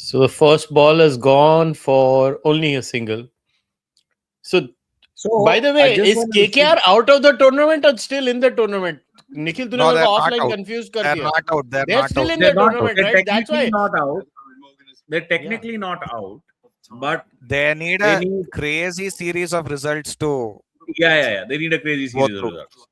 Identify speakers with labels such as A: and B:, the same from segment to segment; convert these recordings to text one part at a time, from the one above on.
A: So the first ball has gone for only a single. So, by the way, is KKR out of the tournament or still in the tournament? Nikhil, तूने
B: No,
A: मेरे
B: they're
A: को
B: not
A: offline
B: out.
A: confused कर
B: They're
A: दिया.
B: not out.
A: They're still in the tournament, right? That's why.
C: Not out. They're technically not out, but
B: They need a crazy series of results to
C: yeah. They need a crazy series of results,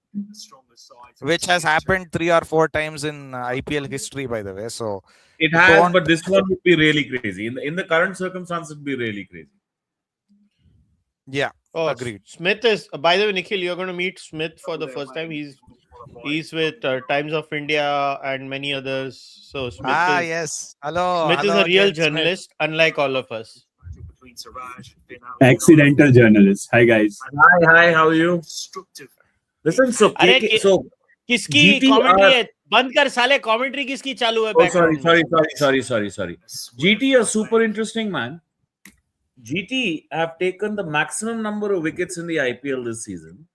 B: which has happened 3 or 4 times in IPL history, by the way. So
C: it has, but this one would be really crazy. In the current circumstances, it'd be really crazy.
B: Yeah, agreed.
A: Smith is, by the way, Nikhil, you're going to meet Smith for the first time. He's with Times of India and many others. So Smith
B: yes. Hello.
A: Smith is a real journalist, unlike all of us.
D: Accidental journalist. Hi guys.
C: Hi. How are you? Listen, so
A: किसकी commentary है? बंद कर साले, commentary किसकी चालू है?
C: Sorry. GT is super interesting, man. GT have taken the maximum number of wickets in the IPL this season.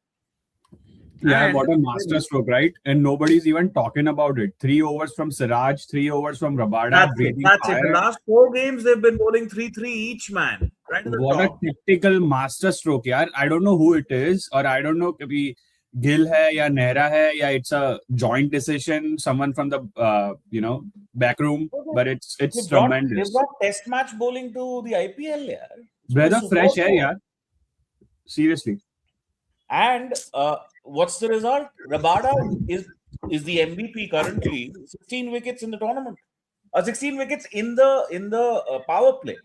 D: Yeah, what a masterstroke, right? And nobody's even talking about it. 3 overs from Siraj, 3 overs from Rabada.
C: That's it. The last 4 games, they've been bowling 3-3 each, man. Right at the
D: what
C: top.
D: A tactical masterstroke, yaar. I don't know who it is, or I don't know if Gill hai ya Mehra hai, ya it's a joint decision, someone from the back room, but it's tremendous.
C: They've got test match bowling to the IPL, yaar.
D: Brother, fresh air, yaar. Seriously.
C: And what's the result? Rabada is the MVP currently. 16 wickets in the tournament. 16 wickets in the power play.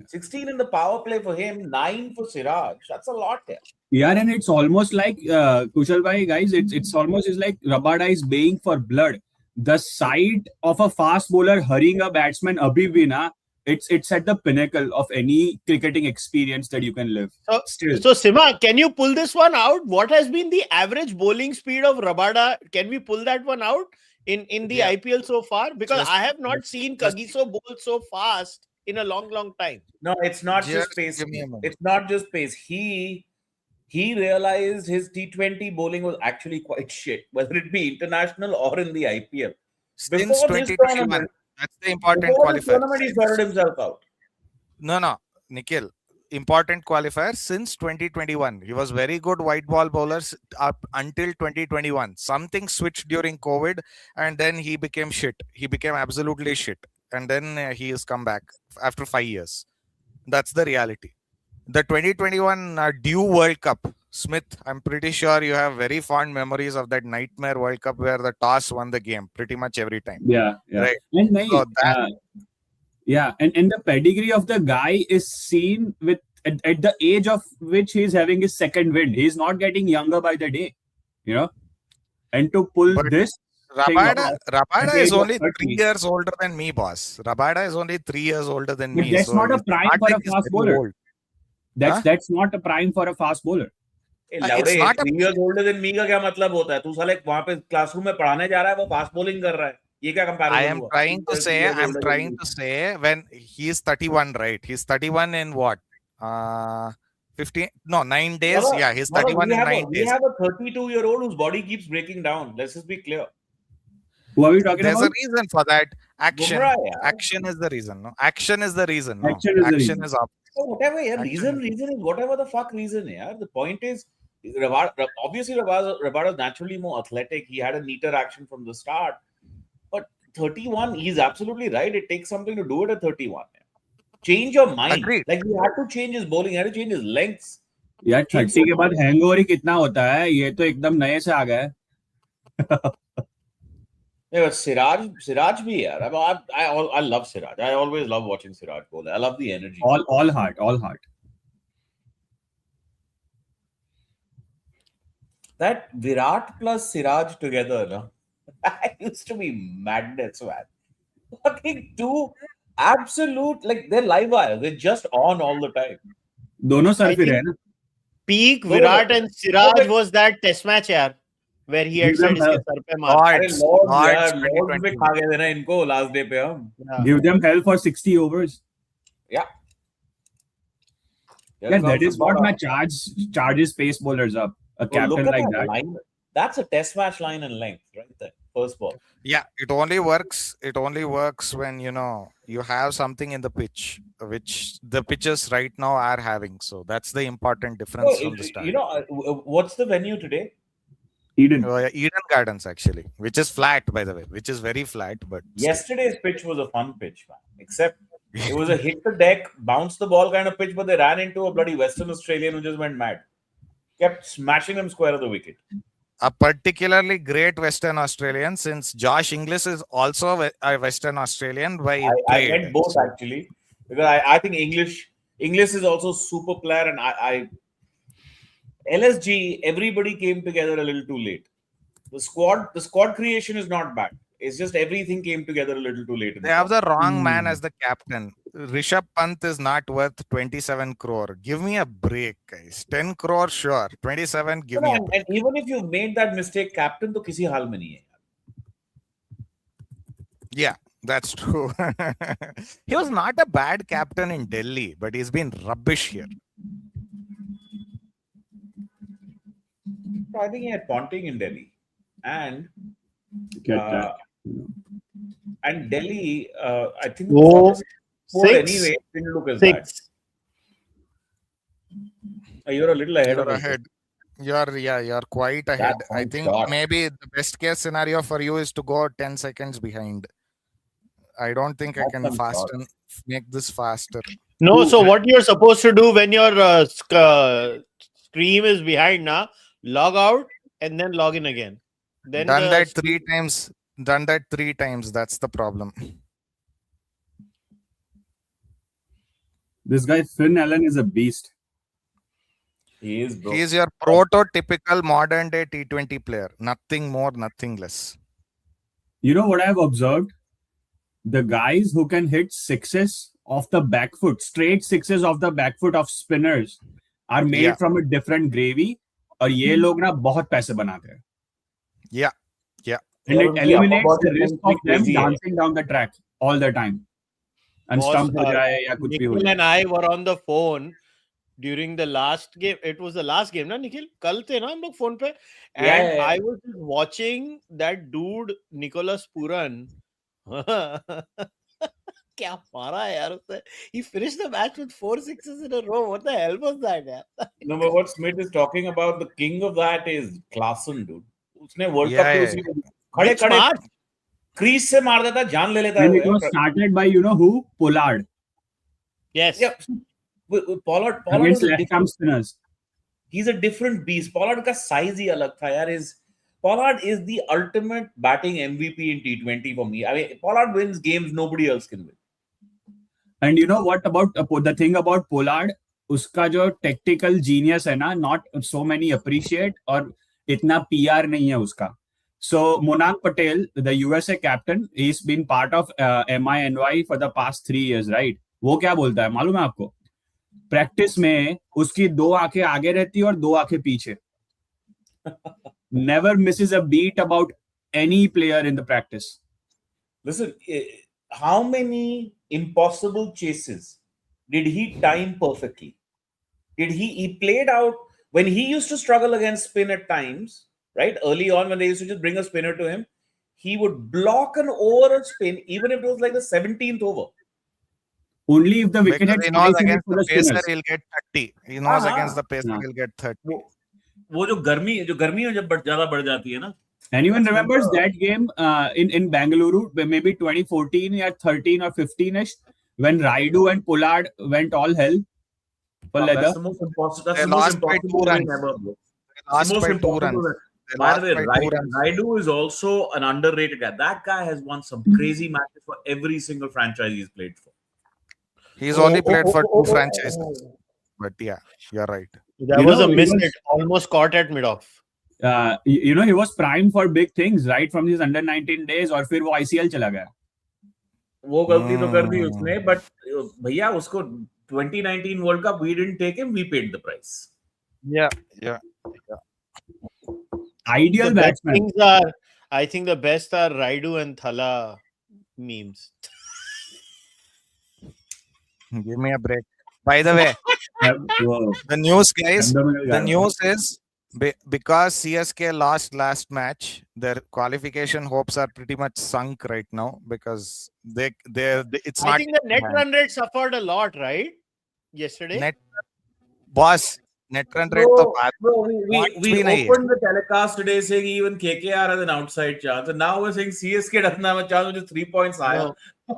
C: 16 in the power play for him, 9 for Siraj. That's a lot there.
D: Yeah, and it's almost like Kushal bhai, guys. It's almost like Rabada is baying for blood. The sight of a fast bowler hurrying a batsman, abhi bhi na, it's at the pinnacle of any cricketing experience that you can live.
A: So Sima, can you pull this one out? What has been the average bowling speed of Rabada? Can we pull that one out in the IPL so far? Because I have not seen Kagiso bowl so fast in a long time.
C: No, it's not just pace. It's not just pace. He realized his T20 bowling was actually quite shit, whether it be international or in the IPL.
B: Since 2021. That's the important qualifier.
C: He sorted himself out.
B: No, Nikhil. Important qualifier since 2021. He was very good white ball bowlers up until 2021. Something switched during COVID, and then he became shit. He became absolutely shit, and then he has come back after 5 years. That's the reality. The 2021 due World Cup, Smith, I'm pretty sure you have very fond memories of that nightmare World Cup where the toss won the game pretty much every time.
D: Yeah.
B: Right.
D: And and the pedigree of the guy is seen with at the age of which he's having his second win. He's not getting younger by the day, And to pull this.
B: Rabada is only 3 years older than me, boss. Rabada is only 3 years older than me.
D: That's not a prime for a fast bowler. That's not a prime for a fast bowler.
C: It's not 3 years older than me का क्या मतलब होता है? तू साले वहाँ पे classroom में पढ़ाने जा रहा है, वो फास्ट बॉलिंग कर रहा है. ये क्या comparison?
B: I'm trying to say when he is 31, right? He's 31 in what? 9 days. Yeah, he's 31 in 9 days.
C: We have a 32-year-old whose body keeps breaking down. Let's just be clear.
D: Who are we talking
B: There's
D: about?
B: a reason for that. Action is the reason. No, action is the reason. No,
D: action
B: is up.
C: So whatever, reason is whatever the fuck reason. The point is, obviously Rabada is naturally more athletic. He had a neater action from the start. But 31, he's absolutely right. It takes something to do it at 31. Change your mind.
B: Agreed.
C: Like he had to change his bowling, he had to change his lengths.
D: यार 30 के बाद hangover ही कितना होता है? ये तो एकदम नए से आ गया है.
C: Yeah, but Siraj bhi yaar. I love Siraj. I always love watching Siraj bowl. I love the energy.
D: All heart.
C: That Virat plus Siraj together, no? That used to be madness, man. Fucking two absolute, like they're live wire. They're just on all the time.
D: दोनों sir पे रहे ना.
A: Peak Virat and Siraj was that test match, yaar, where he had said इसके sir पे मार.
C: Lords में खा गए थे ना इनको last day पे हम.
D: Give them hell for 60 overs.
C: Yeah.
D: That is what my charges pace bowlers up. A captain like that.
C: Line. That's a test match line and length right there. first ball.
B: Yeah, it only works. It only works when you have something in the pitch, which the pitches right now are having. So that's the important difference from the start.
C: What's the venue today?
D: Eden.
B: Eden Gardens, actually, which is flat, by the way, which is very flat. But
C: Yesterday's pitch was a fun pitch, man. Except it was a hit the deck, bounce the ball kind of pitch, but they ran into a bloody Western Australian who just went mad. Kept smashing them square of the wicket.
B: a particularly great Western Australian, since Josh Inglis is also a Western Australian by
C: I
B: trade.
C: meant both actually, because I think English is also super player, and I LSG, everybody came together a little too late. The squad creation is not bad. It's just everything came together a little too late.
B: They have the wrong man as the captain. Rishabh Pant is not worth 27 crore. Give me a break, guys. 10 crore, sure. 27, give me a break.
C: And even if you made that mistake, captain, to kisi hal mein nahi hai.
B: Yeah, that's true. He was not a bad captain in Delhi, but he's been rubbish here.
C: I think he had Ponting in Delhi, and
D: Get that.
C: and Delhi, I think
A: Oh,
C: score
A: six.
C: anyway didn't look as
A: Six.
C: bad. You're a little ahead
B: You're
C: of us.
B: ahead. You're quite ahead.
C: That's
B: I
C: one
B: think
C: shot.
B: maybe the best case scenario for you is to go 10 seconds behind. I don't think I
C: That's
B: can
C: some
B: make this faster.
A: No, so what you're supposed to do when your stream is behind now, log out and then log in again. Then
B: Done
A: the
B: that 3 times. Done that 3 times. That's the problem.
D: This guy Finn Allen is a beast.
C: He is, bro.
B: He is your prototypical modern day T20 player. Nothing more, nothing less.
D: You know what I've observed? The guys who can hit sixes off the back foot, straight sixes off the back foot of spinners, are made
B: Yeah.
D: from a different gravy. और ये लोग ना बहुत पैसे बनाते हैं.
B: Yeah.
D: And
C: Yeah,
D: it
C: उनकी
D: eliminates
C: upper
D: the
C: body
D: risk
C: strength
D: of them
C: crazy है.
D: dancing down the track all the time. And
A: Was,
D: stump हो जाए या कुछ भी हो
A: Nikhil
D: जाए.
A: and I were on the phone during the last game. It was the last game, na Nikhil? Kal the na hum log phone pe. And
C: Yeah.
A: I was just watching that dude Nicholas Puran. क्या मारा है यार उसने. He finished the match with 4 sixes in a row. What the hell was that, यार?
C: No, but what Smith is talking about, the king of that is Klaassen, dude. उसने World
B: Yeah,
C: Cup पे
B: yeah,
C: उसी
A: Which
C: खड़े
A: match?
C: Crease से मार देता है, जान ले लेता
D: And it
C: है.
D: was started by, you know who? Pollard.
A: Yes.
C: Yeah. Pollard
D: Against
C: was a
D: left arm
C: different,
D: spinners.
C: he's a different beast. Pollard का size ही अलग था यार. Pollard is the ultimate batting MVP in T20 for me. I mean, Pollard wins games nobody else can win.
D: And you know what about the thing about Pollard? उसका जो tactical genius है ना, not so many appreciate और इतना PR नहीं है उसका. So Monang Patel, the USA captain, he's been part of MINY for the past 3 years, right? वो क्या बोलता है मालूम है आपको? प्रैक्टिस में उसकी 2 आंखें आगे रहती है और 2 आंखें पीछे. Never misses a beat about any player in the practice.
C: Listen, how many impossible chases did he time perfectly? He played out when he used to struggle against spin at times, right? Early on, when they used to just bring a spinner to him, he would block an over a spin, even if it was like the 17th over.
D: Only if the wicket
B: Because
D: had
B: he knows
D: twice in it
B: against
D: for
B: the
D: the
B: pacer
D: spinners.
B: he'll get 30. He knows against the pacer
D: हाँ.
B: he'll get 30.
C: वो जो गर्मी में जब ज्यादा बढ़ जाती है ना.
D: Anyone remembers that game in Bengaluru, maybe 2014 or 13 or 15ish, when Raidu and Pollard went all hell for leather?
C: That's the most impossible. That's
B: They
C: the most
B: lost by
C: impossible
B: 2
C: win
B: runs.
C: ever, bro.
B: They lost
C: The most
B: by 2
C: impossible
B: runs.
C: win.
B: They
C: By
B: lost
C: the way,
B: by 2 runs.
C: Raidu is also an underrated guy. That guy has won some crazy matches for every single franchise he's played for.
B: He's only played for 2 franchises. But yeah, you're right.
A: That
D: You
A: was
D: know,
A: a
D: he
A: miss
D: was-
A: hit, almost caught at mid-off.
D: You know, he was primed for big things right from his under 19 days और फिर वो ICL चला गया.
C: वो गलती तो कर दी उसने, but भैया उसको 2019 World Cup we didn't take him, we paid the price.
B: Yeah.
D: Ideal
A: The best
D: batsman.
A: things are, I think the best are Raidu and Thala memes.
B: Give me a break. By the way,
D: Whoa.
B: the news, guys.
D: Abdominal
B: The
D: guy.
B: news is Because CSK lost last match, their qualification hopes are pretty much sunk right now because it's
A: I
B: not
A: think the net run rate suffered a lot, right? Yesterday.
B: net boss net run rate to
C: Bro, we
B: points bhi nahi hai.
C: opened the telecast today saying even KKR has an outside chance, and now we're saying CSK doesn't have a chance, which is 3 points higher.
A: No.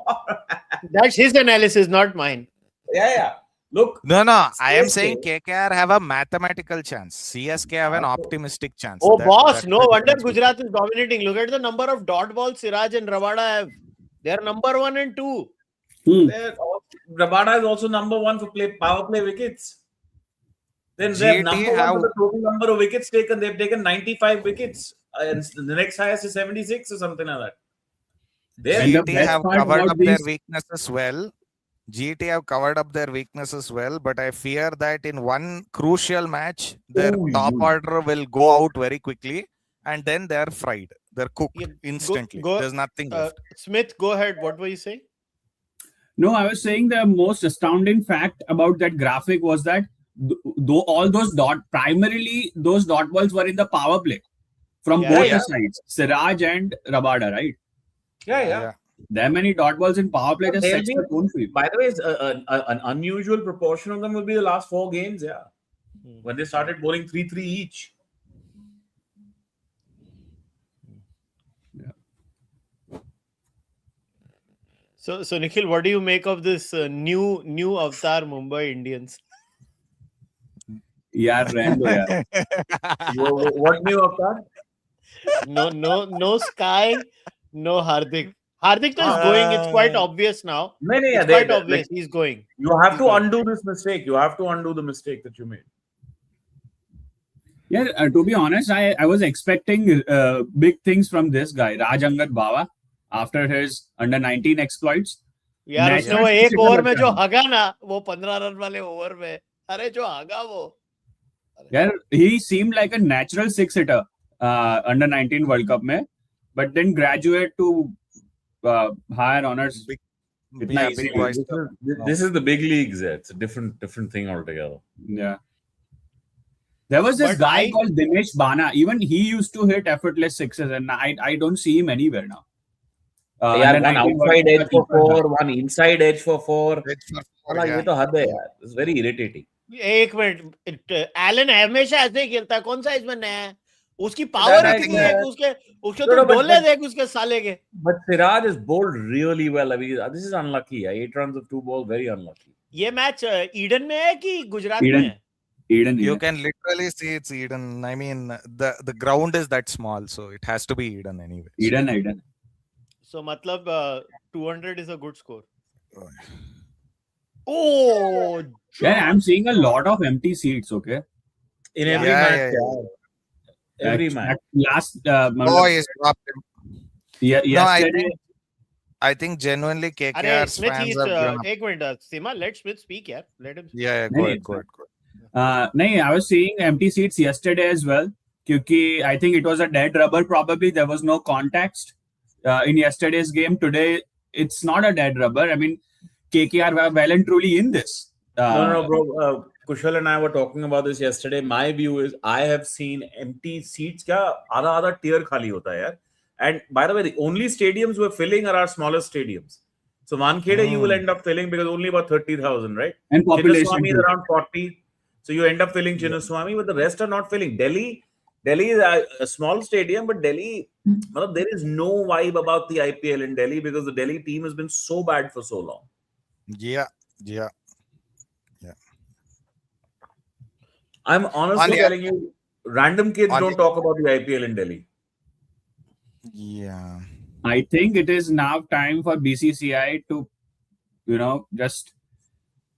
A: That's his analysis, not mine.
C: Yeah. Look,
B: No, I am
C: CSK
B: saying KKR have a mathematical chance. CSK have an optimistic chance.
A: Oh,
B: That-
A: boss,
B: that's
A: no
B: the
A: wonder
B: difference between-
A: Gujarat is dominating. Look at the number of dot balls Siraj and Rabada have. They're number 1 and 2.
C: Rabada is also number 1 for power play wickets. Then they're
B: GT
C: number 1 for the total number of wickets taken. They've taken 95 wickets. And the next highest is 76 or something like that.
B: GT
D: best
B: have
D: part
B: covered
D: about
B: up their
D: these-
B: weaknesses well. GT have covered up their weaknesses well, but I fear that in one crucial match, their top order will go out very quickly, and then they're fried. They're cooked
A: Yeah,
B: instantly.
A: go-
B: There's nothing left.
A: Smith, go ahead. What were you saying?
D: No, I was saying the most astounding fact about that graphic was that though all those primarily those dot balls were in the power play from both the sides, Siraj and Rabada, right?
C: Yeah.
D: There many dot balls in power play just sets the tone for you.
C: By the way, an unusual proportion of them will be the last 4 games, when they started bowling 3-3 each.
A: So Nikhil, what do you make of this new avatar Mumbai Indians?
D: यार रहने दो यार.
C: What new of that?
A: No Sky, no Hardik. Hardik is going. It's quite obvious now. It's quite obvious. He's going.
C: You have to undo this mistake. You have to undo the mistake that you made.
D: Yeah, to be honest, I was expecting big things from this guy, Raj Angad Bawa, after his under 19 exploits.
A: यार उसने वो एक over में जो हगा ना, वो 15 run वाले over में, अरे जो हगा वो.
D: Yeah, he seemed like a natural 6-hitter under 19 World Cup में, but then graduate to higher honors.
C: This is the big leagues. It's a different thing altogether.
D: Yeah. There was this guy called Dinesh Bana. Even he used to hit effortless sixes, and I don't see him anywhere now.
C: One outside edge for 4, one inside edge for 4. It's very irritating.
A: एक minute, Elon हमेशा ऐसे ही खेलता है. कौन सा इसमें नया है? उसकी पावर है उसके तो डोले देख उसके साले के.
C: But Siraj is bowled really well. I mean, this is unlucky. 8 runs of 2 balls, very unlucky.
A: ये मैच ईडन में है कि गुजरात में है?
D: Eden.
B: You can literally see it's Eden. I mean, the ground is that small, so it has to be Eden anyway.
D: Eden.
A: So matlab 200 is a good score. Oh,
D: yeah, I'm seeing a lot of empty seats. Okay,
C: in every match. Every match.
D: Last.
B: He's dropped him.
D: Yeah.
B: No, I think genuinely KKR fans have given up.
A: एक minute, Sima, let Smith speak, यार. Let him speak.
B: Yeah, go ahead.
D: No, I was seeing empty seats yesterday as well. Because I think it was a dead rubber. Probably there was no context in yesterday's game. Today, it's not a dead rubber. I mean, KKR were well and truly in this.
C: No, bro. Kushal and I were talking about this yesterday. My view is I have seen empty seats. Aadha tier khali hota hai, yaar. And by the way, the only stadiums we're filling are our smaller stadiums. So Wankhede you will end up filling because only about 30,000, right?
D: And population
C: Chinnaswamy is around 40. So you end up filling Chinnaswamy, but the rest are not filling. Delhi is a small stadium, but Delhi, there is no vibe about the IPL in Delhi because the Delhi team has been so bad for so long.
B: Yeah.
C: I'm honestly telling you, random kids don't talk about the IPL in Delhi.
B: Yeah.
D: I think it is now time for BCCI to, just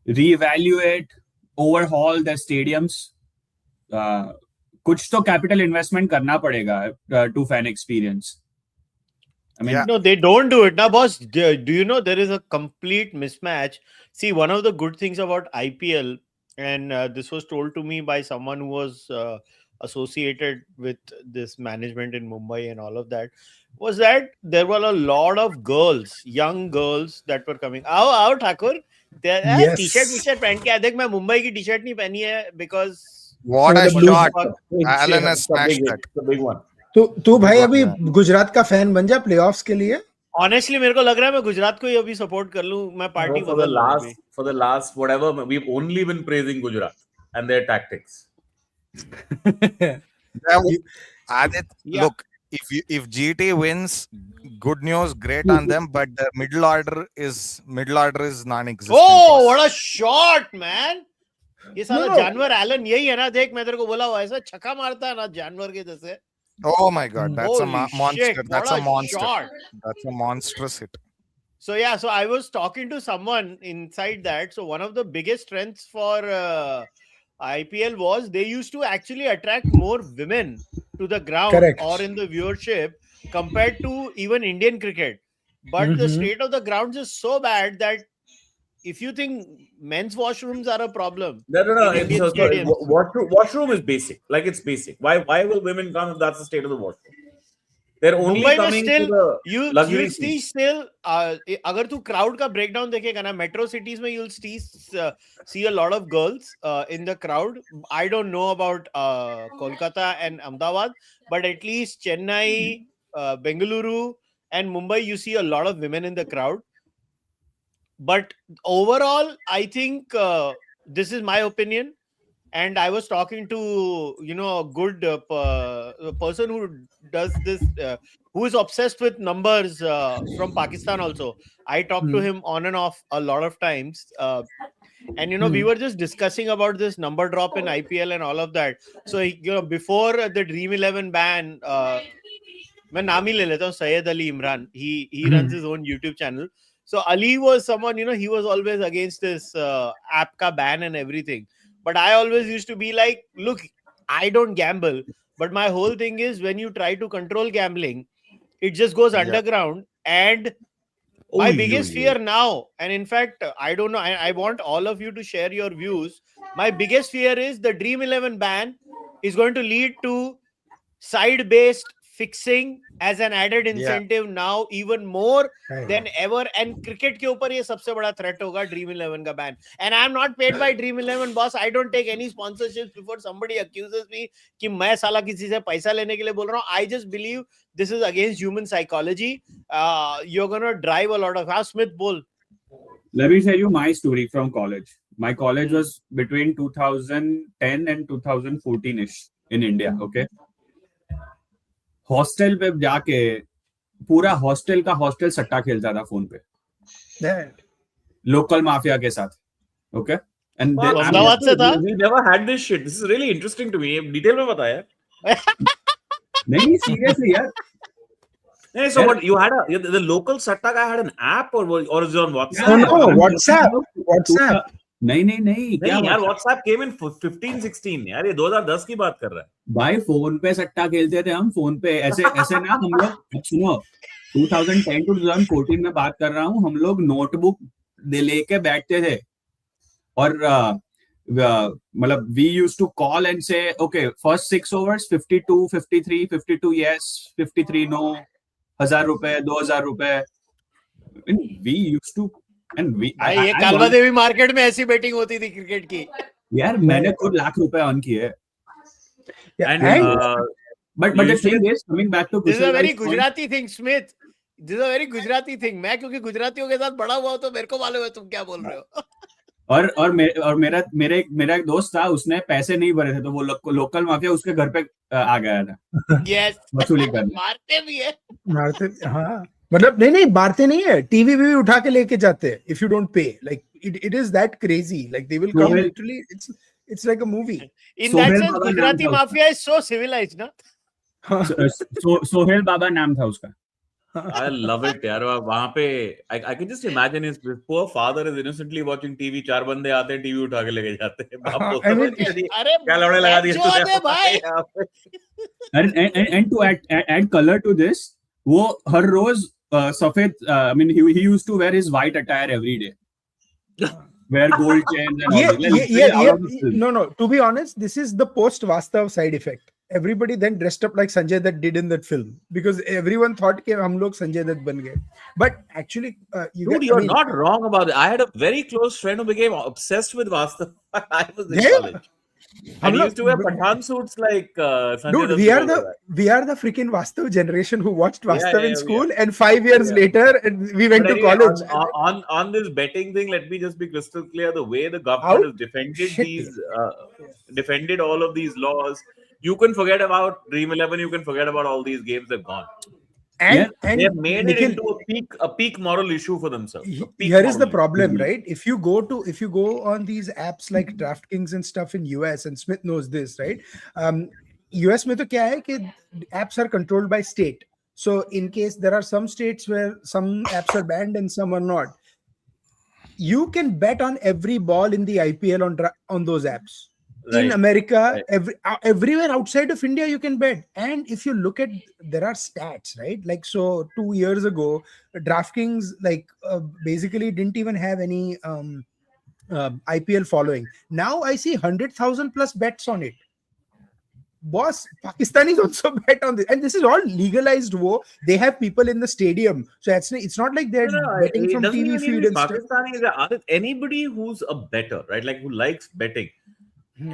D: reevaluate, overhaul their stadiums. कुछ तो capital investment करना पड़ेगा to fan experience. I mean,
A: no, they don't do it. Now, boss, do you know there is a complete mismatch? See, one of the good things about IPL, and this was told to me by someone who was associated with this management in Mumbai and all of that, was that there were a lot of girls, young girls that were coming. आओ Thakur, T-shirt पहन के देख, मैं मुंबई की T-shirt नहीं पहनी है because
B: What a
E: the Blues-
B: shot!
C: Big
B: Alan
C: shit.
B: has
C: It's a big
B: smashed
C: hit.
B: that.
C: It's a big one.
E: तू भाई अभी
B: Yeah.
E: गुजरात का फैन बन जा प्लेऑफ्स के लिए.
A: Honestly, मेरे को लग रहा है मैं गुजरात को ही अभी सपोर्ट कर लूं. मैं party
C: For the last whatever, we've only been praising Gujarat and their tactics.
B: Adit,
A: Yeah.
B: look, if GT wins, good news, great on them. But the middle order is non-existent.
A: Oh, what a shot, man! ये साला
E: No.
A: जानवर Elon यही है ना. देख मैं तेरे को बोला हुआ ऐसा छक्का मारता है ना जानवर के जैसे.
B: Oh my God, that's a
A: Holy
B: monster.
A: shit,
B: That's
A: what
B: a monster.
A: shot.
B: That's a monstrous hit.
A: So yeah, so I was talking to someone inside that. So one of the biggest strengths for IPL was they used to actually attract more women to the ground
E: Correct.
A: or in the viewership compared to even Indian cricket. But the state of the grounds is so bad that if you think men's washrooms are a problem,
C: No.
A: in Indian stadiums.
C: Washroom is basic. Like it's basic. Why will women come if that's the state of the washroom? They're only
A: Mumbai में
C: coming
A: still
C: to the
A: you
C: luxury
A: see
C: seats.
A: still अगर तू crowd का breakdown देखेगा ना metro cities में you'll see a lot of girls in the crowd. I don't know about Kolkata and Ahmedabad, but at least Chennai, Bengaluru and Mumbai you see a lot of women in the crowd. But overall, I think this is my opinion. And I was talking to, a good person who does this, who is obsessed with numbers from Pakistan also. I talked to him on and off a lot of times. And, we were just discussing about this number drop in IPL and all of that. So, before the Dream 11 ban, मैं नाम ही ले लेता हूँ, Syed Ali Imran. He runs his own YouTube channel. So Ali was someone, he was always against this app ka ban and everything. But I always used to be like, look, I don't gamble. But my whole thing is when you try to control gambling, it just goes underground. And my biggest fear now, and in fact, I don't know, I want all of you to share your views. My biggest fear is the Dream 11 ban is going to lead to side-based fixing as an added incentive now even more than ever. And cricket के ऊपर ये सबसे बड़ा threat होगा Dream 11 का ban. And I'm not paid by Dream 11, boss. I don't take any sponsorships before somebody accuses me कि मैं साला किसी से पैसा लेने के लिए बोल रहा हूँ. I just believe this is against human psychology. You're gonna drive a lot of. Smith, bol.
D: Let me tell you my story from college. My college was between 2010 and 2014ish in India. Okay. Hostel पे जाके पूरा hostel का hostel सट्टा खेलता था phone पे local mafia के साथ. ओके एंड
A: अहमदाबाद से था.
C: We never had this shit. This is really interesting to me. Detail में बता यार.
D: नहीं सीरियसली यार.
C: Hey, so what you had the local satta guy had an app or is it on WhatsApp?
E: No, WhatsApp.
D: नहीं
C: क्या यार WhatsApp came in 15-16 यार. ये 2010 की बात कर रहा है.
D: भाई फोन पे सट्टा खेलते थे हम. फोन पे ऐसे ना हम लोग. सुनो 2010 to 2014 में बात कर रहा हूँ. हम लोग नोटबुक लेके बैठते थे और मतलब we used to call and say okay first 6 overs 52 53 52 yes 53 no 1000 रुपए 2000 रुपए. we used to and we
A: ये कालवा देवी मार्केट में ऐसी बेटिंग होती थी क्रिकेट की
D: यार. मैंने खुद लाख रुपए अर्न किए. But the thing is, coming back to
A: this is a very Gujarati thing, Smith. This is a very Gujarati thing. मैं क्योंकि गुजरातियों के साथ बड़ा हुआ हूं तो मेरे को मालूम है तुम क्या बोल रहे हो.
D: और मेरा एक दोस्त था. उसने पैसे नहीं भरे थे तो वो लोकल माफिया उसके घर पे आ गया था.
A: Yes.
D: वसूली करने.
A: मारते भी है.
E: मारते हाँ मतलब नहीं मारते नहीं है. टीवी भी उठा के लेके जाते हैं if you don't pay. Like it is that crazy. Like they will come literally. It's like a movie.
A: In that sense, Gujarati mafia is so civilized, na?
D: Sohail बाबा नाम था उसका.
C: I love it यार. वहाँ पे I can just imagine his poor father is innocently watching TV. 4 बंदे आते हैं TV उठा के लेके जाते हैं. बाप बोलता है
A: अरे
C: क्या लौड़े लगा दिए तूने
A: भाई.
D: And to add color to this, वो हर रोज सफेद. I mean he used to wear his white attire every day. Wear gold chains and all that.
E: No. To be honest, this is the post-Vastav side effect. Everybody then dressed up like Sanjay Dutt did in that film because everyone thought कि हम लोग Sanjay Dutt बन गए. But actually,
C: you're not wrong about it. I had a very close friend who became obsessed with Vastav. I was in college. And he
E: हम
C: used to wear
E: लोग-
C: Pathan suits like Sanjay
E: Dude,
C: Dutt
E: we are
C: used to wear.
E: the freaking Vastav generation who watched Vastav
C: yeah,
E: in
C: we
E: school, and 5 years
C: Yeah.
E: later we went
C: But
E: to
C: anyway,
E: college.
C: on this betting thing, let me just be crystal clear. The way the government
E: Out?
C: has defended
E: Shit.
C: these, defended all of these laws, you can forget about Dream 11. You can forget about all these games. They've gone.
E: And
C: They have made
E: Nikhil,
C: it into a peak moral issue for themselves. A peak
E: here is the
C: moral issue.
E: problem, right? If you go on these apps like DraftKings and stuff in US, and Smith knows this, right? US में तो क्या है कि apps are controlled by state. So in case there are some states where some apps are banned and some are not, you can bet on every ball in the IPL on those apps. In
C: Right.
E: America,
C: Right.
E: everywhere outside of India, you can bet. And if you look at, there are stats, right? Like, so 2 years ago, DraftKings basically didn't even have any IPL following. Now I see 100,000 plus bets on it. Boss, Pakistanis also bet on this, and this is all legalized. They have people in the stadium, so it's not like they're betting
C: it
E: from
C: doesn't
E: TV
C: even need to
E: feed
C: be
E: and stuff.
C: Pakistani. Anybody who's a bettor, right? Like who likes betting.
E: Hmm.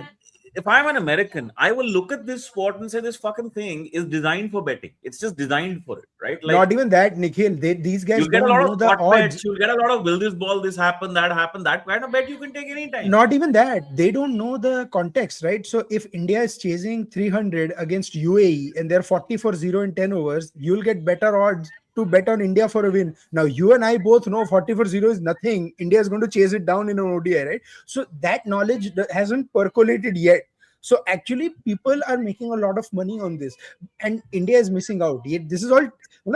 C: If I'm an American, I will look at this sport and say this fucking thing is designed for betting. It's just designed for it, right? Like,
E: Not even that, Nikhil. These guys
C: you'll get a
E: don't
C: lot
E: know
C: of
E: the
C: spot
E: odds.
C: bets. You'll get a lot of will this ball, this happen, that happen. That kind of bet you can take anytime.
E: Not even that. They don't know the context, right? So if India is chasing 300 against UAE and they're 40 for 0 in 10 overs, you'll get better odds to bet on India for a win. Now, you and I both know 40 for 0 is nothing. India is going to chase it down in an ODI, right? So that knowledge hasn't percolated yet. So actually, people are making a lot of money on this, and India is missing out. Yet this is all.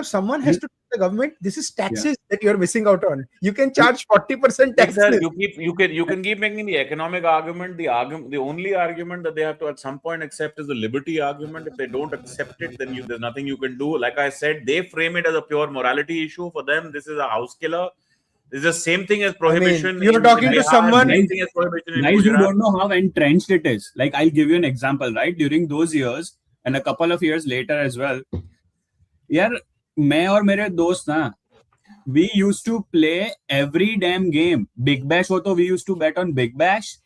E: Someone has to tell the government. This is taxes that you are missing out on. You can charge 40%
C: Yes, sir,
E: taxes.
C: you can keep making the economic argument. The only argument that they have to at some point accept is the liberty argument. If they don't accept it, then there's nothing you can do. Like I said, they frame it as a pure morality issue. For them, this is a house killer. It's the same thing as prohibition.
E: You're talking to someone.
C: Same thing as prohibition in
D: Guys, you
C: Gujarat.
D: don't know how entrenched it is. Like, I'll give you an example, right? During those years and a couple of years later as well. Yeah, मैं और मेरे दोस्त ना, we used to play every damn game. Big Bash ho to we used to bet on Big Bash.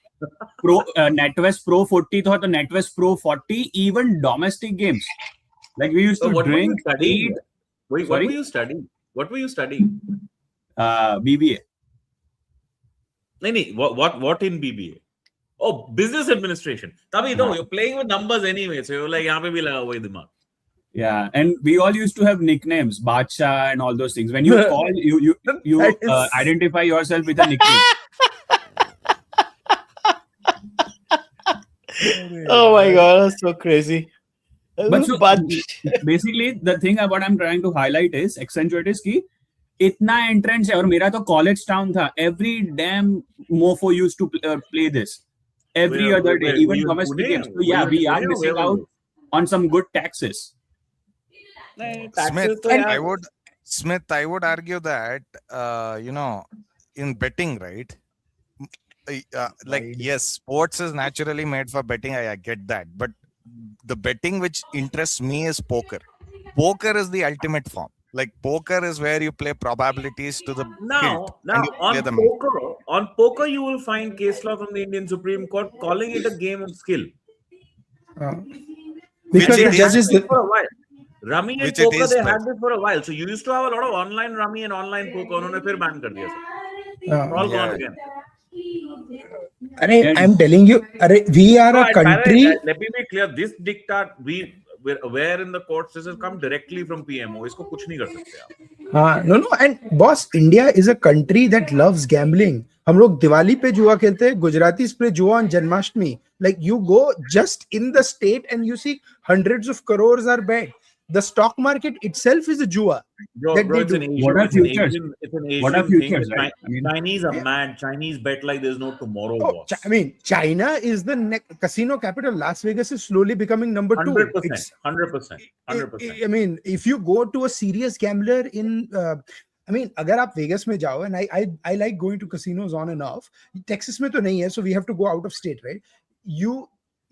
D: NetWest Pro 40 tho to NetWest Pro 40. Even domestic games. Like, we used to
C: what
D: drink,
C: were you
D: eat.
C: studying? Wait, what were you studying? What were you studying?
D: BBA.
C: What in BBA? Oh, business administration. Tabi, no, you're playing with numbers anyway. So you're like, yahan pe bhi laga hua hai dimag.
D: Yeah, and we all used to have nicknames, Bacha and all those things. When you call, you identify yourself with a nickname.
A: Oh my god, that's so crazy.
D: But so, basically, the thing what I'm trying to highlight is accentuate is कि इतना entrance है और मेरा तो college town था. Every damn mofo used to play this every other day, even domestic games. So yeah, we are missing out on some good taxes.
B: Smith, I would argue that in betting, right? Yes, sports is naturally made for betting. I get that, but the betting which interests me is poker. Poker is the ultimate form. Like, poker is where you play probabilities to the
C: Now on poker, you will find case law from the Indian Supreme Court calling it a game of skill.
E: Because the judges
C: for a while. Rummy and poker, they had this for a while. So you used to have a lot of online rummy and online poker. उन्होंने फिर ban कर दिया. All gone again.
E: I'm telling you, we are a country.
C: Let me be clear. This diktat, we're aware in the courts, this has come directly from PMO. इसको कुछ नहीं कर सकते आप.
E: No, and boss, India is a country that loves gambling. हम लोग दिवाली पे जुआ खेलते हैं, Gujaratis play जुआ on Janmashtami. Like, you go just in the state and you see hundreds of crores are bet. The stock market itself is a jua.
C: It's an Asian,
D: What are futures?
C: It's an Asian
D: What are futures,
C: thing.
D: right?
C: Chinese are mad. Chinese bet like there's no tomorrow. Boss.
E: China is the casino capital. Las Vegas is slowly becoming number 2.
C: 100%.
E: I mean, if you go to a serious gambler in, अगर आप Vegas में जाओ, and I like going to casinos on and off. Texas में तो नहीं है, so we have to go out of state, right?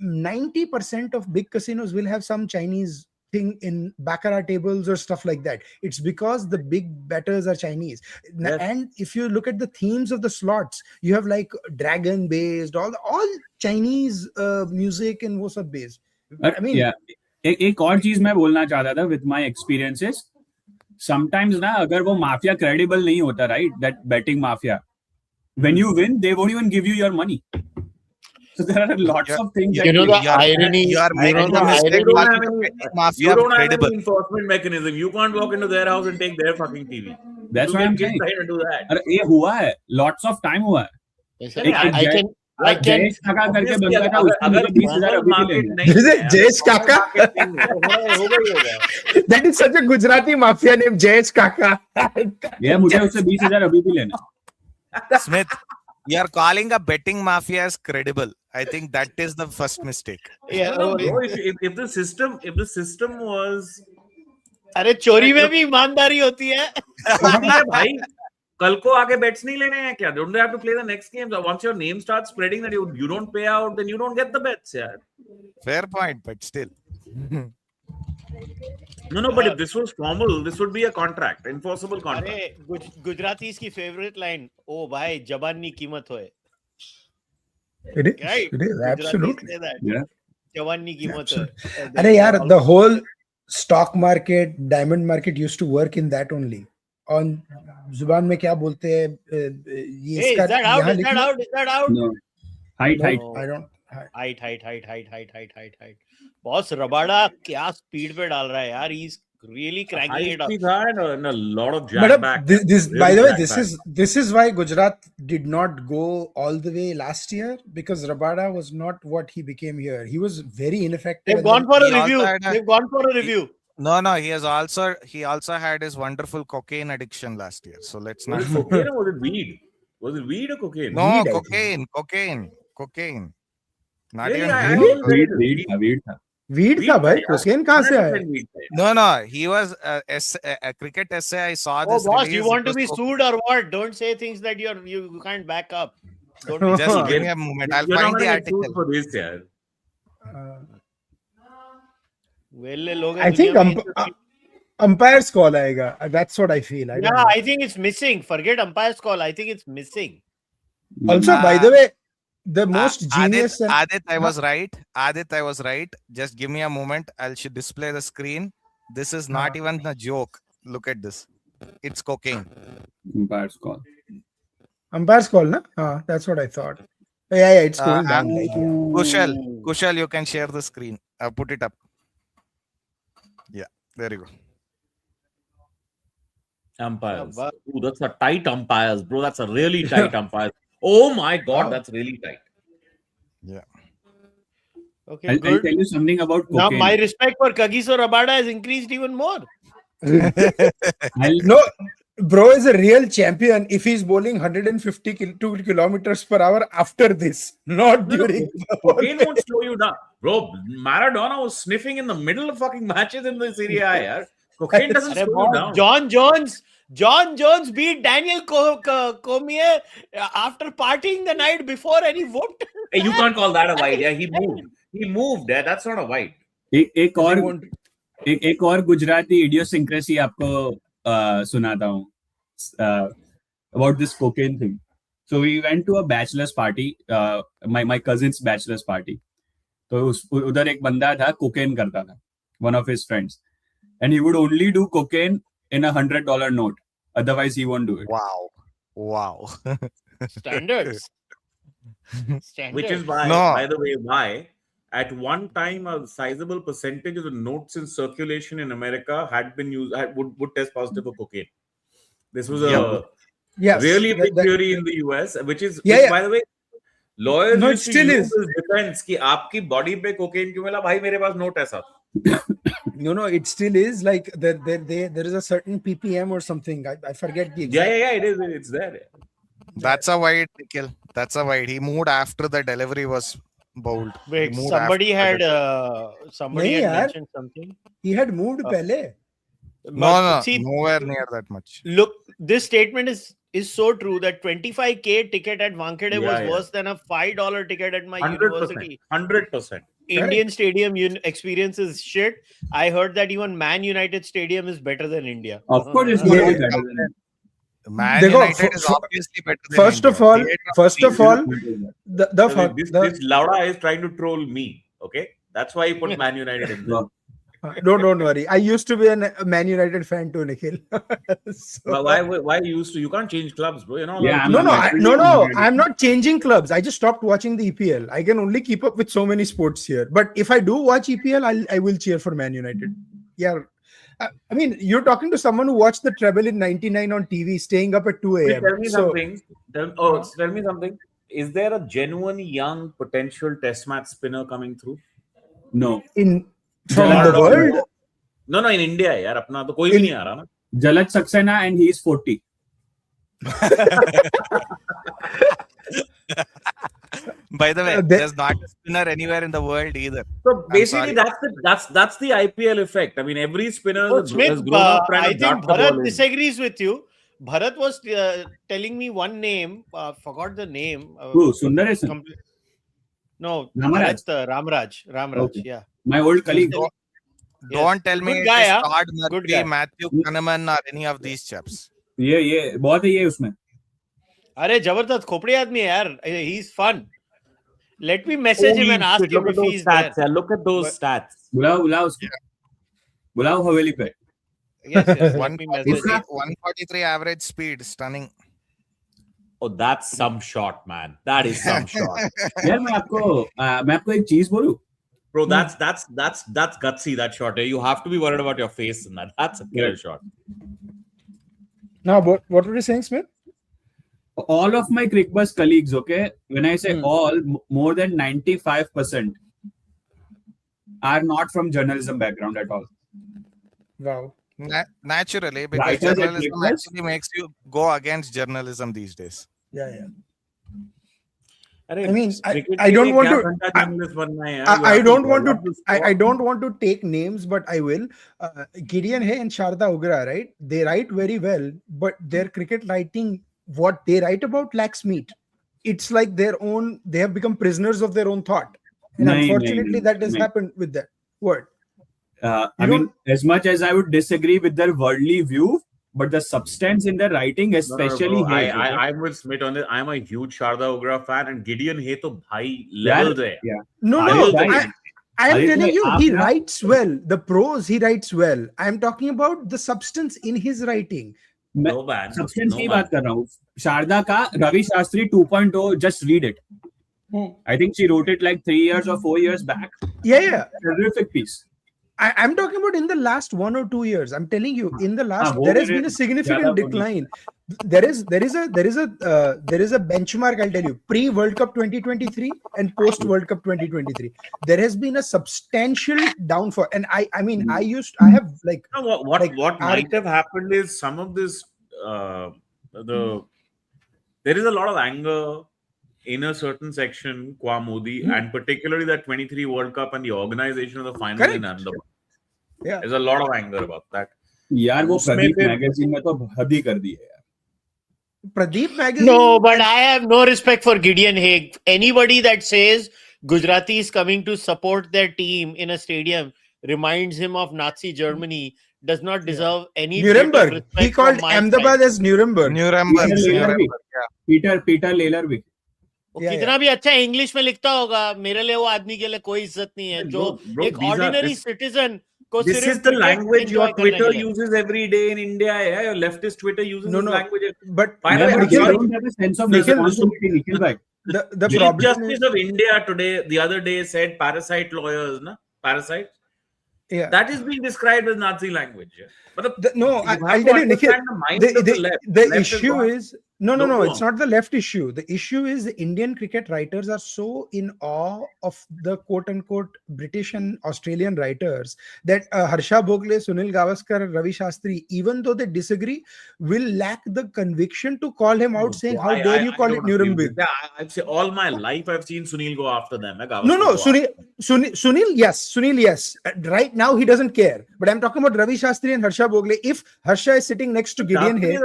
E: 90% of big casinos will have some Chinese thing in baccarat tables or stuff like that. It's because the big bettors are Chinese.
C: Yes.
E: And if you look at the themes of the slots, you have like dragon based, all Chinese music and वो सब based. I mean,
D: yeah. एक और चीज मैं बोलना चाहता था with my experiences. Sometimes ना अगर वो माफिया credible नहीं होता, right? That betting mafia. When you win, they won't even give you your money. So there are lots of things.
A: You know the irony.
B: You are
A: You
B: making
A: know
B: a
A: the
B: mistake.
A: irony.
B: Mafia
C: You don't have
B: credible.
C: any enforcement mechanism. You can't walk into their house and take their fucking TV.
D: That's
C: You
D: what I'm
C: get
D: saying.
C: kids to do that.
D: अरे ये हुआ है, lots of time हुआ है.
A: I can.
D: Jayesh काका करके
C: Obviously,
D: बंदा था, उसने
C: अगर
D: मुझे 20,000 अभी भी
C: market
D: लेंगे.
C: नहीं
E: Is it
C: है,
E: Jayesh
C: formal
E: Kaka?
C: market नहीं है, होगा ही होगा.
E: that is such a Gujarati mafia name, Jayesh Kaka.
D: ये मुझे उससे 20,000 अभी भी लेना.
B: Smith, you are calling a betting mafia as credible. I think that is the first mistake.
A: Yeah,
C: No, bro, if the system was
A: अरे चोरी में भी ईमानदारी होती है.
C: होती है भाई, कल को आगे bets नहीं लेने हैं क्या? Don't they have to play the next game? So once your name starts spreading that you don't pay out, then you don't get the bets, yeah.
B: Fair point, but still.
C: No, but if this was formal, this would be a contract, enforceable contract.
A: अरे गुजरातीस की favourite line, ओ भाई जबान नी कीमत होए.
E: It is,
A: Right?
E: it is absolutely.
A: Say that.
D: Yeah.
A: जबान नी कीमत होए.
E: अरे यार, the whole stock market, diamond market used to work in that only. On जुबान में क्या बोलते हैं? ये
A: Hey, is
E: इसका
A: that out?
E: यहाँ
A: Is that
E: लिखना-
A: out? Is that out?
D: No. Height.
A: No.
E: I don't.
A: Height. Boss Rabada क्या स्पीड पे डाल रहा है यार. He's really cranking it up.
C: High speed and a lot of
E: But
C: jack back.
E: this
C: Really
E: by the way,
C: jack
E: this is why Gujarat did not go all the way last year, because Rabada was not what he became here. He was very ineffective.
A: They've gone for a
B: He also
A: review.
B: had a-
A: They've gone for a review.
B: No, he also had his wonderful cocaine addiction last year. So let's
C: Was
B: not.
C: it cocaine or was it weed? Was it weed or cocaine?
B: No,
E: Weed, I think.
B: cocaine. Not
C: Really?
B: even
C: I
B: weed.
C: don't get it.
D: Weed था.
E: Weed था भाई, cocaine कहाँ से आया?
C: 100% weed था.
B: No. He was a cricket essay. I saw
A: Oh,
B: this.
A: boss,
B: release.
A: you
B: It
A: want to
B: was
A: be sued or what? Don't say things that you can't back up. Don't be
B: Just give me a moment. I'll
C: You're not
B: find the
C: gonna get sued
B: article.
C: for this, yeah.
A: वेल्ले लोग
E: I think umpire's call आएगा. That's what I feel. I don't
A: yeah,
E: know.
A: I think it's missing. Forget umpire's call. I think it's missing.
E: Also, by the way, the most genius.
B: Aadit, I was right. Just give me a moment. I should display the screen. This is not even a joke. Look at this. It's cocaine.
D: Umpire's call.
E: Umpire's call, na? That's what I thought. Yeah, it's going down. Like,
B: Kushal, you can share the screen. Put it up. Yeah, there you go.
C: Umpires.
A: Yeah,
C: Ooh, that's a tight umpires, bro. That's a really tight umpires. Oh my god, that's really tight.
B: Yeah.
A: Okay,
D: I'll
A: good.
D: tell you something about
A: Now
D: cocaine.
A: my respect for Kagiso Rabada has increased even more.
E: no, bro is a real champion if he's bowling 152 kilometers per hour after this, not during.
C: Cocaine won't slow you down. Bro, Maradona was sniffing in the middle of fucking matches in the Serie A, yeah. Cocaine doesn't
A: Arre
C: slow you
A: boss,
C: down.
A: John Jones beat Daniel Cormier after partying the night before and he whooped.
C: Hey, you can't call that a wide. Yeah, he moved. Yeah, that's not a wide.
D: एक और Gujarati idiosyncrasy आपको सुनाता हूँ about this cocaine thing. So we went to a bachelor's party, my cousin's bachelor's party. तो उधर एक बंदा था, cocaine करता था, one of his friends, and he would only do cocaine in $100 note. Otherwise, he won't do it.
B: Wow.
A: Standards.
C: Which is why, by the way, why at one time a sizable percentage of the notes in circulation in America had been used would test positive for cocaine. This was a really big theory in the US, which by the way, lawyers used to use as defense कि आपकी body पे cocaine क्यों मिला भाई मेरे पास note ऐसा.
E: No, it still is like there is a certain ppm or something. I forget the exact.
C: Yeah, it is. It's there. Yeah.
B: That's a wide, Nikhil. That's a wide. He moved after the delivery was bowled.
A: Wait, somebody had mentioned something.
E: He had moved pehle.
B: No, nowhere near that much.
A: Look, this statement is so true that 25K ticket at Wankhede was worse than a $5 ticket at my university.
C: 100%.
A: Indian stadium experience is shit. I heard that even Man United Stadium is better than India.
D: Of course, it's going to be better than
B: Man
E: देखो,
B: United is obviously better than
E: First
B: India.
E: of all,
B: Theatre
C: This Lauda is trying to troll me. Okay, that's why he put Man United in there.
E: don't worry. I used to be a Man United fan too, Nikhil. So-
C: Why you used to? You can't change clubs, bro. You know.
D: Yeah,
E: No. I'm not changing clubs. I just stopped watching the EPL. I can only keep up with so many sports here. But if I do watch EPL, I will cheer for Man United. Yeah. I mean, you're talking to someone who watched the treble in '99 on TV, staying up at 2 a.m.
C: Tell me something. Tell me something. Is there a genuine young potential test match spinner coming through?
D: No.
E: From the world?
C: No, in India, यार अपना तो कोई भी नहीं आ रहा ना.
D: Jalaj Saxena, and he is 40.
B: By the way,
E: There-
B: there's not a spinner anywhere in the world either.
C: So basically,
B: sorry.
C: that's the IPL effect. I mean, every spinner has
A: Smith,
C: grown up trying
A: I
C: to
A: think
C: dart the ball
A: Bharat
C: in.
A: disagrees with you. Bharat was telling me one name. Forgot the name.
D: Who? Sundaresan?
A: Complete- No,
D: Ramaraj?
A: Ramraj.
D: Okay.
A: Yeah.
D: My old colleague.
B: Don't tell me
A: Good
B: it
A: guy,
B: is
A: huh?
B: Todd
A: Good
B: Murphy,
A: guy.
B: Matthew Kahneman, or any of these chaps.
D: ये बहुत है ये उसमें.
A: अरे जबरदस्त खोपड़ी आदमी है यार. He's fun. Let me message him and ask him
C: Look
A: if
C: at those
A: he's
C: stats.
A: there.
C: Yeah, look at those stats.
D: बुलाओ उसको. बुलाओ हवेली पे.
A: Yes. Let me message him.
B: 143 average speed, stunning.
C: Oh, that's some shot, man. That is some shot,
D: यार मैं आपको एक चीज बोलूं.
C: bro. That's gutsy. That shot. You have to be worried about your face in that. That's a killer shot.
E: Now, what were you saying, Smith?
D: All of my Crickbuzz colleagues, okay, when I say all, more than 95% are not from journalism background at all.
E: Wow.
B: Naturally, because
D: Writers at
B: journalism
D: Crickbuzz?
B: actually makes you go against journalism these days.
E: Yeah.
C: I
E: mean, I don't want to. I don't want to. I don't want to take names, but I will. Gideon Hay and Sharda Ugra, right? They write very well, but their cricket writing, what they write about, lacks meat. It's like their own. They have become prisoners of their own thought, and unfortunately, that has happened with that word.
D: I mean, as much as I would disagree with their worldly view, but the substance in their writing, especially Hay.
C: I'm with Smith on this. I'm a huge Sharda Ugra fan, and Gideon Hay to bhai level there.
D: Yeah.
E: No. I am telling you, he writes well. The prose, he writes well. I am talking about the substance in his writing.
C: No man.
D: Substance की बात कर रहा हूँ. शारदा का Ravi Shastri 2.0. Just read it. I think she wrote it like 3 years or 4 years back.
E: Yeah.
D: Terrific piece.
E: I'm talking about in the last 1 or 2 years. I'm telling you, in the last, there has been a significant decline. There is a benchmark. I'll tell you, pre World Cup 2023 and post World Cup 2023. There has been a substantial downfall. And I have like
C: what might have happened is some of this. There is a lot of anger in a certain section, Kwa Modi, and particularly that 23 World Cup and the organization of the final in Ahmedabad.
E: Yeah,
C: there's a lot of anger about that.
D: यार वो Pradeep magazine में तो हद ही कर दी है यार.
E: Pradeep magazine.
A: No, but I have no respect for Gideon Hay. Anybody that says Gujarati is coming to support their team in a stadium reminds him of Nazi Germany does not deserve any
E: Nuremberg. He called Ahmedabad as Nuremberg.
D: Peter Layler.
A: कितना भी अच्छा English में लिखता होगा, मेरे लिए वो आदमी के लिए कोई इज्जत नहीं है जो एक ऑर्डिनरी सिटीजन को
C: This is the language your Twitter uses every day in India. Yeah, your leftist Twitter uses this language.
E: But
D: they don't have a sense of responsibility. Nikhil bhai.
E: The
C: Chief
E: problem
C: Justice of India today, the other day, said parasite lawyers, na? Parasite.
E: Yeah,
C: that is being described as Nazi language. Yeah. But
E: I'll tell you, Nikhil, the issue is no. It's not the left issue. The issue is the Indian cricket writers are so in awe of the quote-unquote British and Australian writers that Harsha Bhogle, Sunil Gavaskar, Ravi Shastri, even though they disagree, will lack the conviction to call him out, saying, "How dare you call it Nuremberg?"
C: I've seen all my life. I've seen Sunil go after them.
E: No. Sunil, yes. Right now, he doesn't care. But I'm talking about Ravi Shastri and Harsha Bhogle. If Harsha is sitting next to Gideon Hay,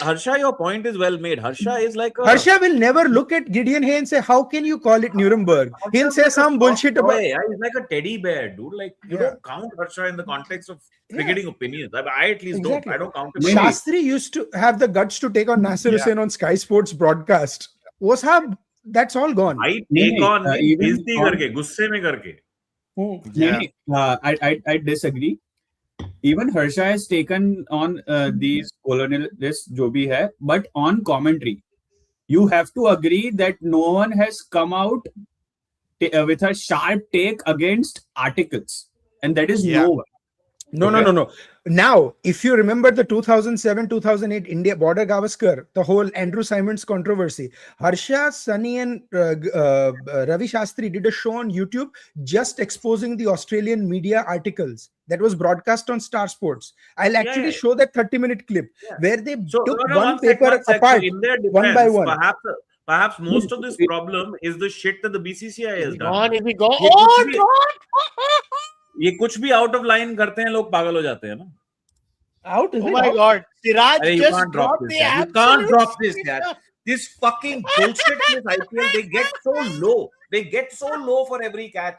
C: Harsha, your point is is well made. Harsha is like a...
E: Harsha will never look at Gideon Hay and say, "How can you call it Nuremberg?" He'll say some bullshit about.
C: Yeah, he's like a teddy bear, dude. Like you don't count Harsha in the context of cricketing opinions. I at least don't. I don't count him.
E: Shastri used to have the guts to take on Nasir Hussain on Sky Sports broadcast. That's all gone.
C: I take on बेइज्जती करके, गुस्से में करके.
D: I disagree. Even Harsha has taken on these colonialists, जो भी है, but on commentary, you have to agree that no one has come out with a sharp take against articles, and that is no one.
E: No. Now, if you remember the 2007-2008 India border Gavaskar, the whole Andrew Simons controversy, Harsha, Sunny, and Ravi Shastri did a show on YouTube just exposing the Australian media articles that was broadcast on Star Sports. I'll actually show that 30-minute clip where they took one paper apart,
C: in their defense,
E: one by one.
C: Perhaps most of this problem is the shit that the BCCI has done. ये कुछ भी out of line करते हैं, लोग पागल हो जाते हैं ना.
A: Oh my God, Siraj just dropped the
C: You can't drop this, yaar. This fucking bullshit in this IPL, they get so low. They get so low for every catch.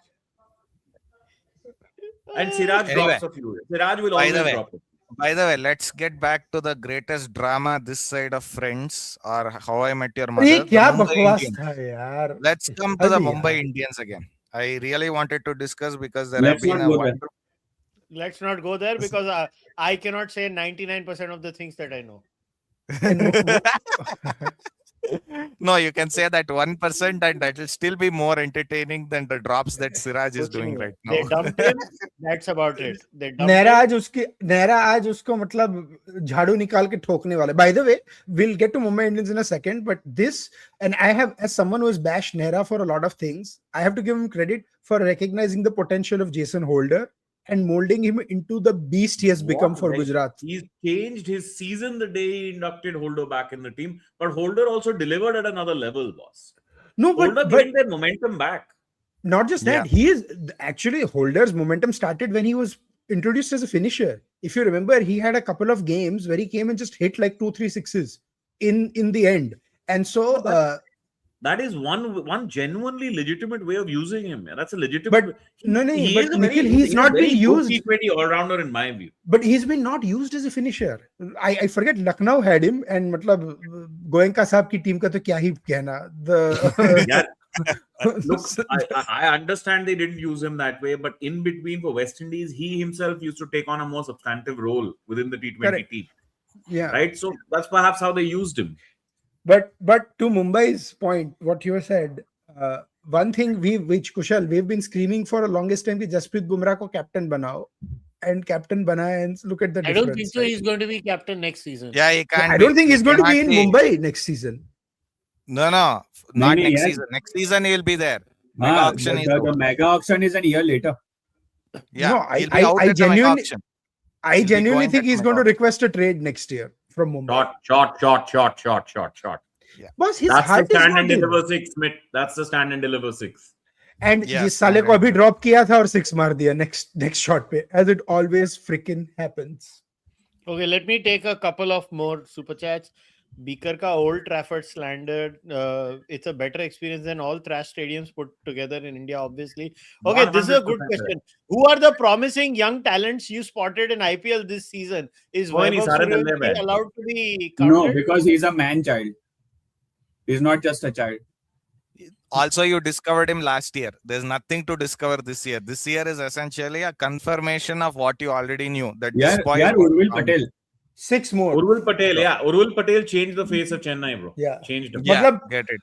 C: And Siraj drops a few. Siraj will always drop it.
B: By the way, let's get back to the greatest drama this side of Friends or How I Met Your Mother. Let's come to the Mumbai Indians again. I really wanted to discuss because there have been
A: Let's not go there because I cannot say 99% of the things that I know.
B: No, you can say that 1% and that will still be more entertaining than the drops that Siraj is doing right now.
A: They dumped him. That's about it.
E: Nehra आज उसको मतलब झाड़ू निकाल के ठोकने वाला. By the way, we'll get to Mumbai Indians in a second, but this, and I have, as someone who has bashed Nehra for a lot of things, I have to give him credit for recognizing the potential of Jason Holder and molding him into the beast he has become for Gujarat.
C: He's changed his season the day he inducted Holder back in the team, but Holder also delivered at another level, boss.
E: No,
C: Holder bring their momentum back.
E: Not just that, he is actually, Holder's momentum started when he was introduced as a finisher. If you remember, he had a couple of games where he came and just hit like 2-3 sixes in the end. And so
C: that is one genuinely legitimate way of using him. That's a legitimate.
E: But Nikhil, he's not been used.
C: T20 all-rounder in my view.
E: But he's been not used as a finisher. I forget Lucknow had him, and matlab Goenka साहब की team का तो क्या ही कहना.
C: Look, I understand they didn't use him that way, but in between for West Indies, he himself used to take on a more substantive role within the T20 team.
E: Yeah.
C: Right. So that's perhaps how they used him.
E: But to Mumbai's point, what you said, one thing which Kushal, we've been screaming for the longest time कि Jasprit Bumrah को captain बनाओ, and captain बनाया, and look at the difference.
A: I don't think so. He's going to be captain next season.
B: Yeah, he can't.
E: I don't think he's going to be in Mumbai next season.
B: No, not next season. Next season he'll be there. Mega auction
D: the mega auction is a year later.
B: Yeah,
E: no, I genuinely think he's going to request a trade next year from Mumbai.
C: Shot.
B: Yeah.
E: Boss, his
C: That's
E: heart
C: the stand
E: is
C: and
E: not
C: deliver
E: in.
C: 6, Smith. That's the stand and deliver 6.
E: And जिस साले को अभी drop किया था और 6 मार दिया next shot पे, as it always freaking happens.
A: Okay, let me take a couple of more super chats. Beaker ka Old Trafford slander. It's a better experience than all trash stadiums put together in India, obviously. Okay, this is a good question. Who are the promising young talents you spotted in IPL this season? Is Vaibhav Suryavanshi allowed to be counted?
D: No, because he's a man-child. He's not just a child.
B: Also, you discovered him last year. There's nothing to discover this year. This year is essentially a confirmation of what you already knew. That
D: Urvil Patel.
E: 6 more.
C: Urvil Patel changed the face of Chennai, bro.
E: Yeah.
C: Changed him.
B: Yeah, get it.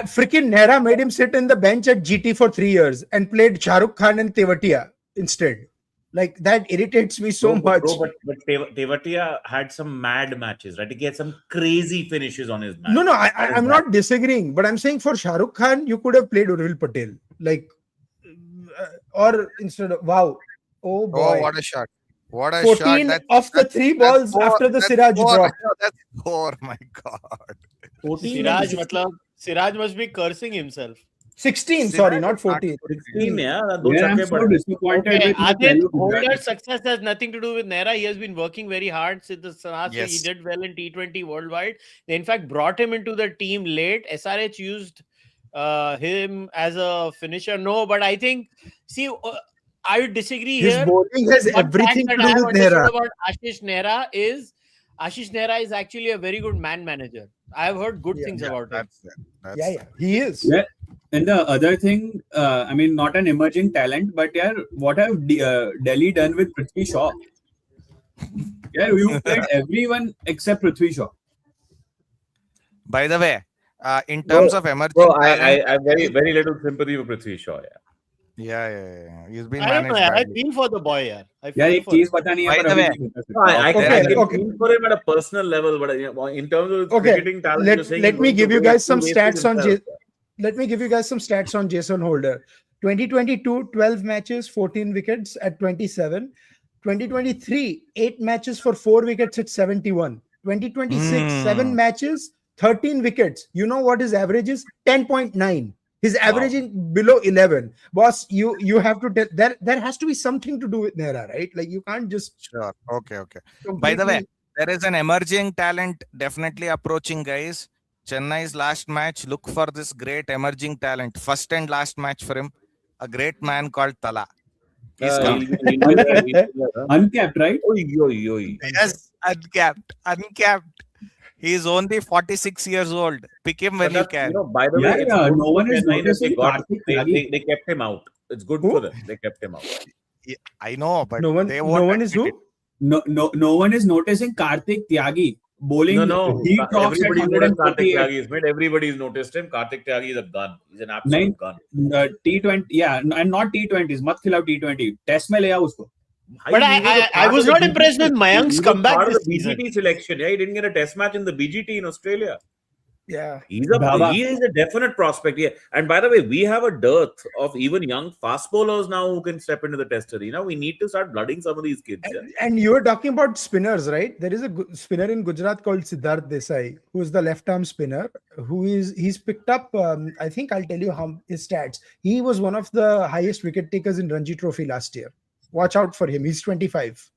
E: Freaking Nehra made him sit in the bench at GT for 3 years and played Shahrukh Khan and Tewatia instead. Like, that irritates me so much.
C: But Tewatia had some mad matches, right? He had some crazy finishes on his match.
E: No, I'm not disagreeing, but I'm saying for Shahrukh Khan, you could have played Urvil Patel. Like, or instead of, wow. Oh, boy.
B: Oh, what a shot. What a
E: 14
B: shot.
E: of the 3 balls after the Siraj drop.
B: That's 4, my God.
A: Siraj must be cursing himself.
E: 16, sorry, not 14.
C: 16, yeah.
D: I'm so disappointed
A: Okay,
D: with
A: Aadit,
D: Nikhil Mehra.
A: Holder's success has nothing to do with Nehra. He has been working very hard since the last year. He
B: Yes.
A: did well in T20 worldwide. They, in fact, brought him into the team late. SRH used him as a finisher. No, but I think, see, I would disagree
E: His
A: here.
E: bowling has
A: One
E: everything
A: fact
E: to
A: that I
E: do
A: have
E: with
A: understood
E: Nehra.
A: about Ashish Nehra is actually a very good man manager. I have heard good things about him.
B: That's
E: Yeah, he is.
D: Yeah. And the other thing, I mean, not an emerging talent, but yeah, what have Delhi done with Prithvi Shaw? Yeah, you played everyone except Prithvi Shaw.
B: By the way, in terms of emerging
C: Bro,
B: talent,
C: I have very little sympathy for Prithvi Shaw.
B: yeah. He's been
A: I don't know.
B: managed
A: I
B: badly.
A: feel for the boy. Yeah, I
D: Yeah,
A: feel
D: एक
A: for
D: चीज
A: him.
D: पता नहीं है
B: By
D: पर
B: the
D: अभी
B: way,
D: नहीं बता सकता.
C: No, I
E: Okay,
C: can
E: okay.
C: feel for him at a personal level, but in terms of his
E: Okay,
C: cricketing talent, you're saying
E: let
C: he's
E: me
C: going
E: give
C: to
E: you
C: go
E: guys
C: to
E: some
C: waste
E: stats on
C: himself.
E: Let me give you guys some stats on Jason Holder. 2022, 12 matches, 14 wickets at 27. 2023, 8 matches for 4 wickets at 71. 2026, 7 matches, 13 wickets. You know what his average is? 10.9. His averaging below 11. Boss, you have to tell there has to be something to do with Nehra, right? Like you can't just
B: Sure. Okay. By the way, there is an emerging talent definitely approaching, guys. Chennai's last match. Look for this great emerging talent. First and last match for him. A great man called Tala. He's coming.
C: He'll be there, he'll be there, huh?
D: Uncapped, right?
C: Oi.
B: Yes, uncapped. He is only 46 years old. Pick him when
C: But
B: you
C: that's,
B: can.
C: by the way, it's
D: Yeah,
C: good
D: no
C: for
D: one is
C: Chennai that
D: noticing Karthik Tyagi.
C: they kept him out. It's good
E: Who?
C: for them. They kept him out.
B: Yeah, I know, but
E: no one
B: they won't.
E: no one is
B: admit
E: who?
B: it.
D: No one is noticing Karthik Tyagi bowling.
C: No.
D: He talks at
C: Everybody's noticed Karthik
D: 148.
C: Tyagi. He's made everybody's noticed him. Karthik Tyagi is a gun. He's an absolute gun.
D: T20, yeah, and not T20s. मत खिलाओ T20. Test में ले आओ उसको.
A: But I was not impressed with Mayank's comeback
C: part of
A: this
C: the
A: season.
C: BGT selection. Yeah, he didn't get a test match in the BGT in Australia.
E: Yeah.
C: He is a definite prospect. Yeah. And by the way, we have a dearth of even young fast bowlers now who can step into the test arena. We need to start blooding some of these kids. Yeah.
E: And you were talking about spinners, right? There is a spinner in Gujarat called Siddharth Desai, who is the left-arm spinner. He's picked up. I think I'll tell you how his stats. He was one of the highest wicket takers in Ranji Trophy last year. Watch out for him. He's 25.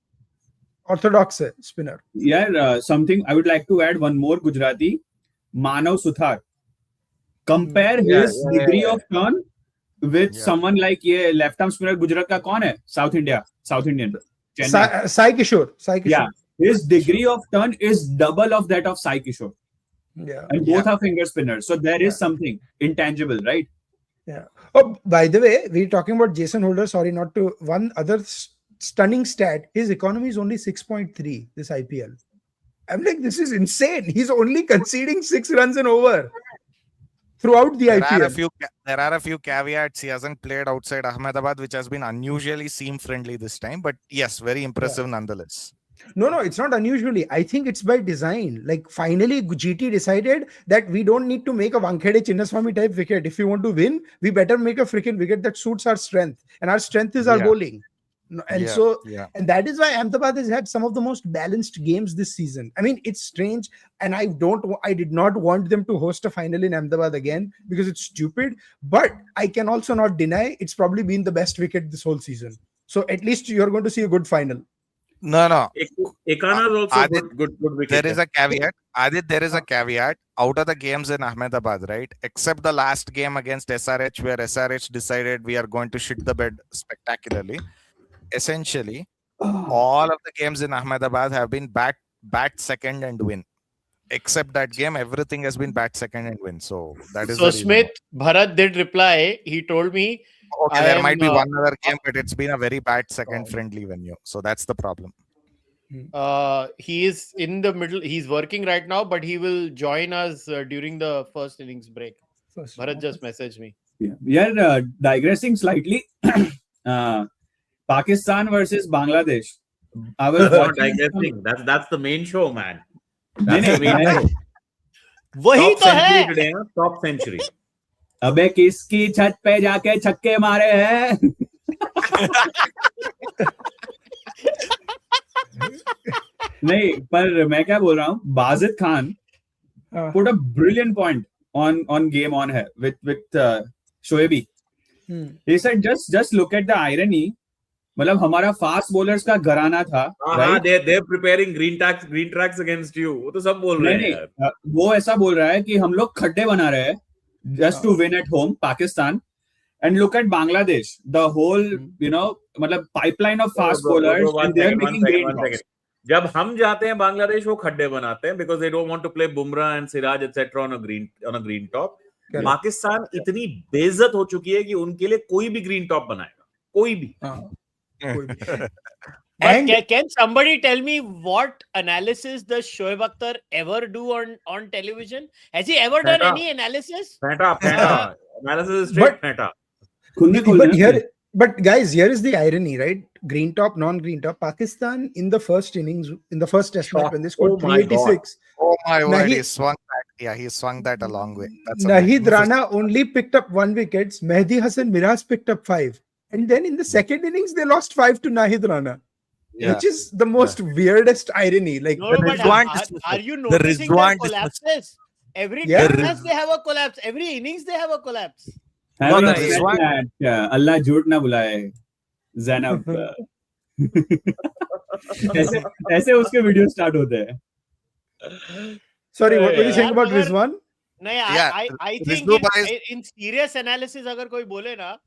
E: Orthodox spinner.
D: Yeah, something I would like to add. One more Gujarati, Manav Suthar. Compare his degree of turn with someone like ये left arm spinner Gujarat का कौन है? South Indian. Chennai.
E: Sai Kishore.
D: Yeah, his degree of turn is double of that of Sai Kishore.
E: Yeah.
D: And both are finger spinners. So there is something intangible, right?
E: Yeah. Oh, by the way, we're talking about Jason Holder. Sorry, not to one other stunning stat. His economy is only 6.3 this IPL. I'm like, this is insane. He's only conceding 6 runs and over throughout the IPL.
B: There are a few caveats. He hasn't played outside Ahmedabad, which has been unusually seam friendly this time. But yes, very impressive nonetheless.
E: No, it's not unusually. I think it's by design. Like finally, GT decided that we don't need to make a Wankhede Chinnaswamy type wicket. If we want to win, we better make a freaking wicket that suits our strength. And our strength is our bowling. And and that is why Ahmedabad has had some of the most balanced games this season. I mean, it's strange. And I did not want them to host a final in Ahmedabad again because it's stupid. But I can also not deny it's probably been the best wicket this whole season. So at least you're going to see a good final.
B: No.
C: Ekana is also
B: Adit,
C: good wicket.
B: There is a caveat. Adit, there is a caveat. Out of the games in Ahmedabad, right? Except the last game against SRH, where SRH decided we are going to shit the bed spectacularly. Essentially, all of the games in Ahmedabad have been bat second and win. Except that game, everything has been bat second and win. So that is.
A: So Smith, Bharat did reply. He told me,
B: okay, there might be one other game, but it's been a very bad second friendly venue. So that's the problem.
A: He is in the middle. He's working right now, but he will join us during the first innings break. Bharat just messaged me.
D: Yeah, digressing slightly. Pakistan versus Bangladesh. I was
C: digressing. That's the main show, man. That's the main show.
A: वही तो है.
C: Today, top century.
D: अबे किसकी छत पे जाके छक्के मारे हैं? नहीं, पर मैं क्या बोल रहा हूँ? Wajid Khan put a brilliant point on Game On है with Shoaib. He said, just look at the irony. मतलब हमारा फास्ट बॉलर्स का घराना था,
C: हाँ, they're preparing green tracks against you. वो तो सब बोल रहे हैं यार.
D: वो ऐसा बोल रहा है कि हम लोग खड्डे बना रहे हैं just to win at home, Pakistan. And look at Bangladesh, the whole, मतलब pipeline of fast bowlers, and they are making green tracks.
C: जब हम जाते हैं बांग्लादेश, वो खड्डे बनाते हैं because they don't want to play Bumrah and Siraj etc. on a green top. Pakistan इतनी बेइज्जत हो चुकी है कि उनके लिए कोई भी ग्रीन टॉप बनाएगा, कोई भी.
A: But can somebody tell me what analysis does Shoaib Akhtar ever do on television? Has he ever done any analysis?
C: Peta. Analysis is straight peta.
E: But guys, here is the irony, right? Green top, non-green top. Pakistan in the first innings, in the first test match when they scored 386.
B: Oh my word, he swung that. Yeah, he swung that a long way.
E: Nahid Rana only picked up 1 wicket. Mehdi Hasan Miraz picked up 5. And then in the second innings, they lost 5 to Nahid Rana. Yeah. Which is the most weirdest irony. Like,
A: no, but are you noticing the collapses? Every match they have a collapse. Every innings they have a collapse.
D: No, Allah jhoot na bulaye. Zainab. ऐसे उसके video start होते हैं.
E: Sorry, what were you saying about Rizwan?
A: नहीं, I think in serious analysis अगर कोई बोले ना,